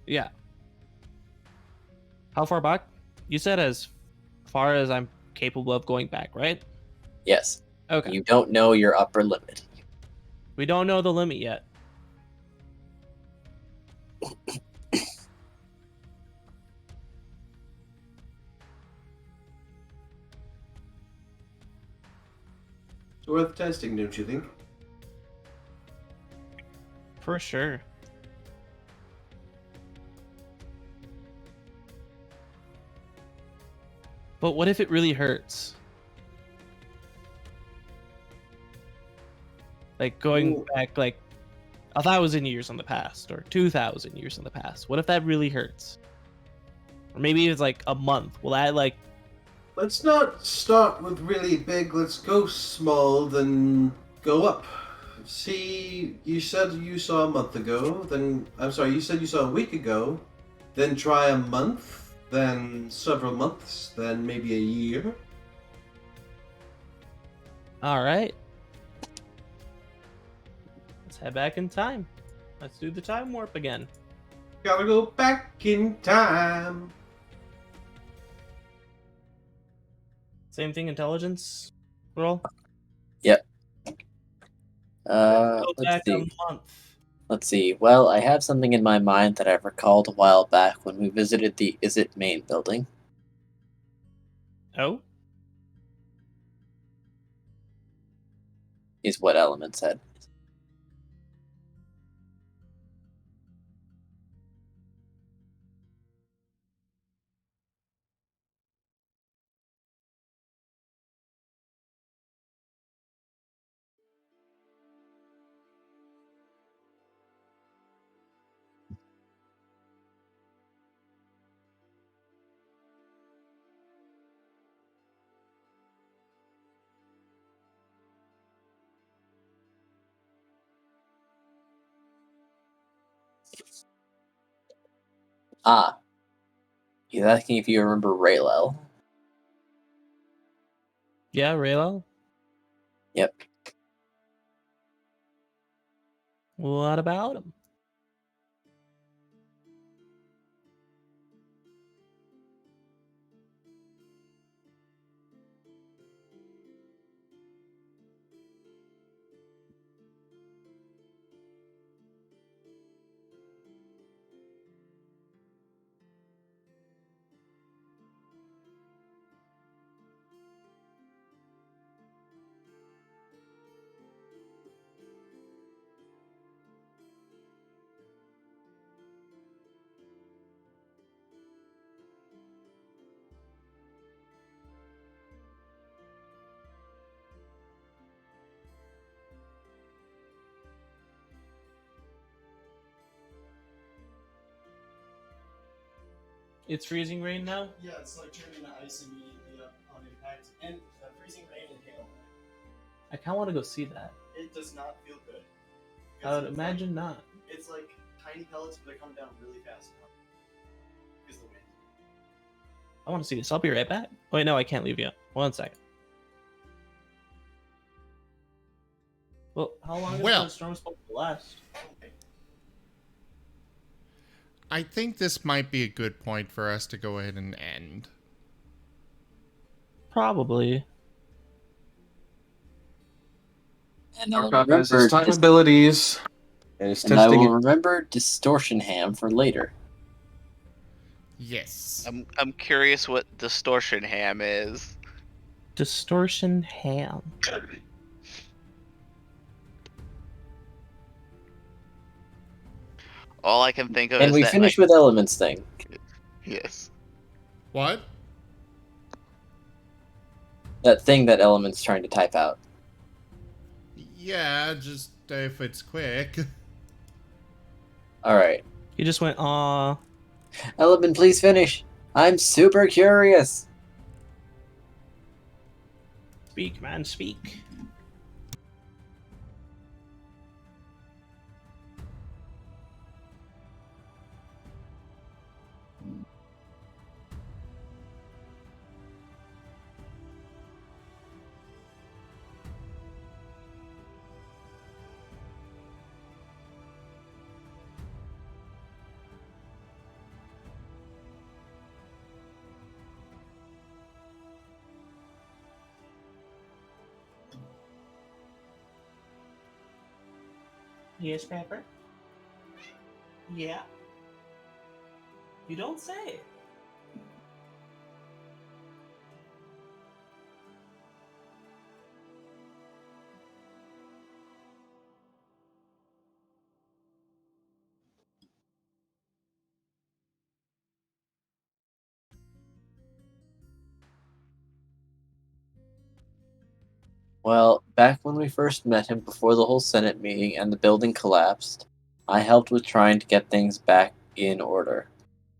Yeah. How far back? You said as far as I'm capable of going back, right? Yes. Okay. You don't know your upper limit. We don't know the limit yet. It's worth testing, don't you think? For sure. But what if it really hurts? Like going back like 1,000 years in the past or 2,000 years in the past. What if that really hurts? Or maybe it's like a month. Will that like... Let's not start with really big. Let's go small, then go up. See, you said you saw a month ago. Then I'm sorry, you said you saw a week ago. Then try a month. Then several months. Then maybe a year. All right. head back in time. Let's do the time warp again. Gotta go back in time. Same thing, intelligence roll. Yep. Go Let's back a see. month. Let's see. Well, I have something in my mind that I've recalled a while back when we visited the Is It main building. Oh? Is what Element said. Ah. He's asking if you remember Raylel. Yeah, Raylo? Yep. What about him? It's freezing rain now? Yeah, it's like turning to ice immediately on impact. And freezing rain and hail. I kind of want to go see that. It does not feel good. I would imagine not. It's like tiny pellets, but they come down really fast now. Because the wind. I want to see this. I'll be right back. Wait, no, I can't leave yet. 1 second. Well, how long is the storm supposed to last? I think this might be a good point for us to go ahead and end. Probably. And I'll Dark has his remember time abilities and his and I testing. will remember Distortion Ham for later. Yes. I'm curious what distortion ham is. Distortion ham. All I can think of And is we that finished like, with Elements thing. yes. What? That thing that Element's trying to type out. Yeah, just if it's quick. Alright. He just went, aw. Element, please finish. I'm super curious. Speak, man, speak. Yes, Pepper? Yeah. You don't say. Well, back when we first met him before the whole Senate meeting and the building collapsed, I helped with trying to get things back in order.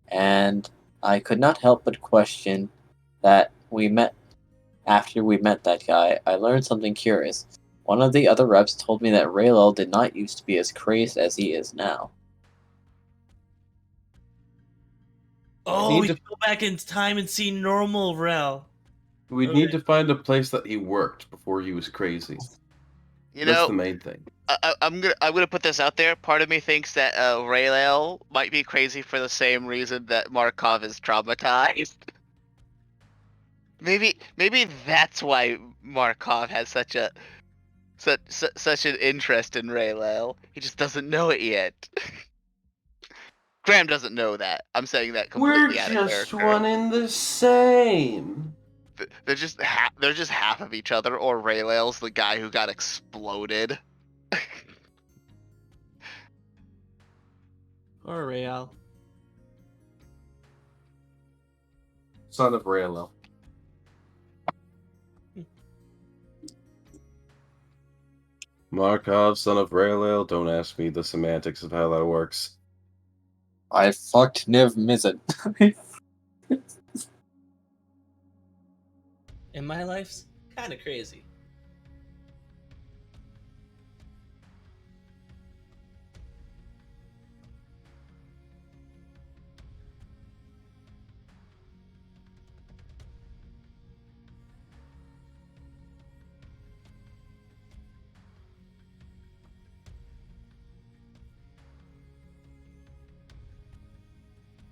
And I could not help but question that after we met that guy, I learned something curious. One of the other reps told me that Raylel did not used to be as crazed as he is now. Oh, we should go back in time and see normal Rel. We need to find a place that he worked before he was crazy. You That's know, the main thing. I'm gonna put this out there. Part of me thinks that Raylel might be crazy for the same reason that Markov is traumatized. Maybe that's why Markov has such an interest in Raylel. He just doesn't know it yet. Graham doesn't know that. I'm saying that We're completely out of just character. one and the same. They're just half of each other, or Raylel's the guy who got exploded. Or Real. Son of Raylel. Markov, son of Raylel, don't ask me the semantics of how that works. I fucked Niv Mizzet. And my life's kind of crazy.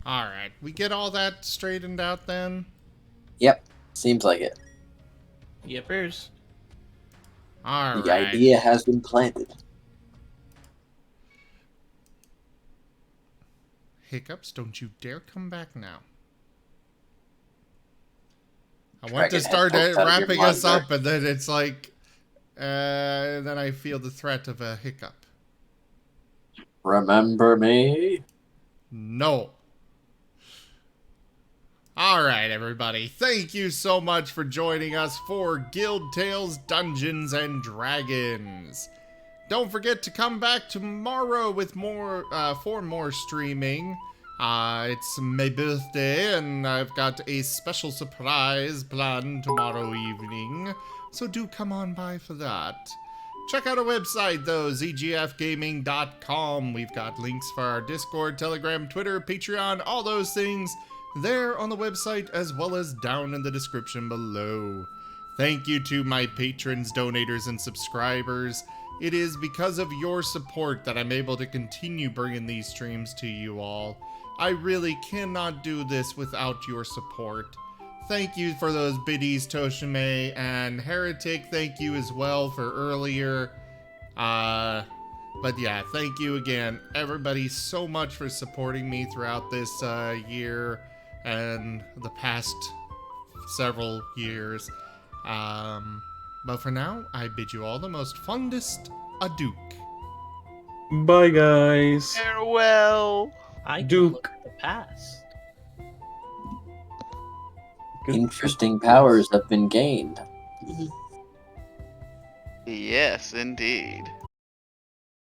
Alright, we get all that straightened out then? Yep, seems like it. Yippers. Alright. The idea has been planted. Hiccups, don't you dare come back now. I want Dragon to head start poked out of your wrapping us monitor. up, and then it's like... then I feel the threat of a hiccup. Remember me? No. Alright, everybody. Thank you so much for joining us for Guild Tales Dungeons and Dragons. Don't forget to come back tomorrow with for more streaming. It's my birthday, and I've got a special surprise planned tomorrow evening. So do come on by for that. Check out our website, though, zgfgaming.com. We've got links for our Discord, Telegram, Twitter, Patreon, all those things there on the website, as well as down in the description below. Thank you to my patrons, donators, and subscribers. It is because of your support that I'm able to continue bringing these streams to you all. I really cannot do this without your support. Thank you for those biddies, Toshime, and Heretic, thank you as well for earlier. But yeah, thank you again, everybody, so much for supporting me throughout this year and the past several years. But for now, I bid you all the most fondest adieu. Bye, guys. Farewell. I can Duke. look at the past. Interesting powers have been gained. Yes, indeed.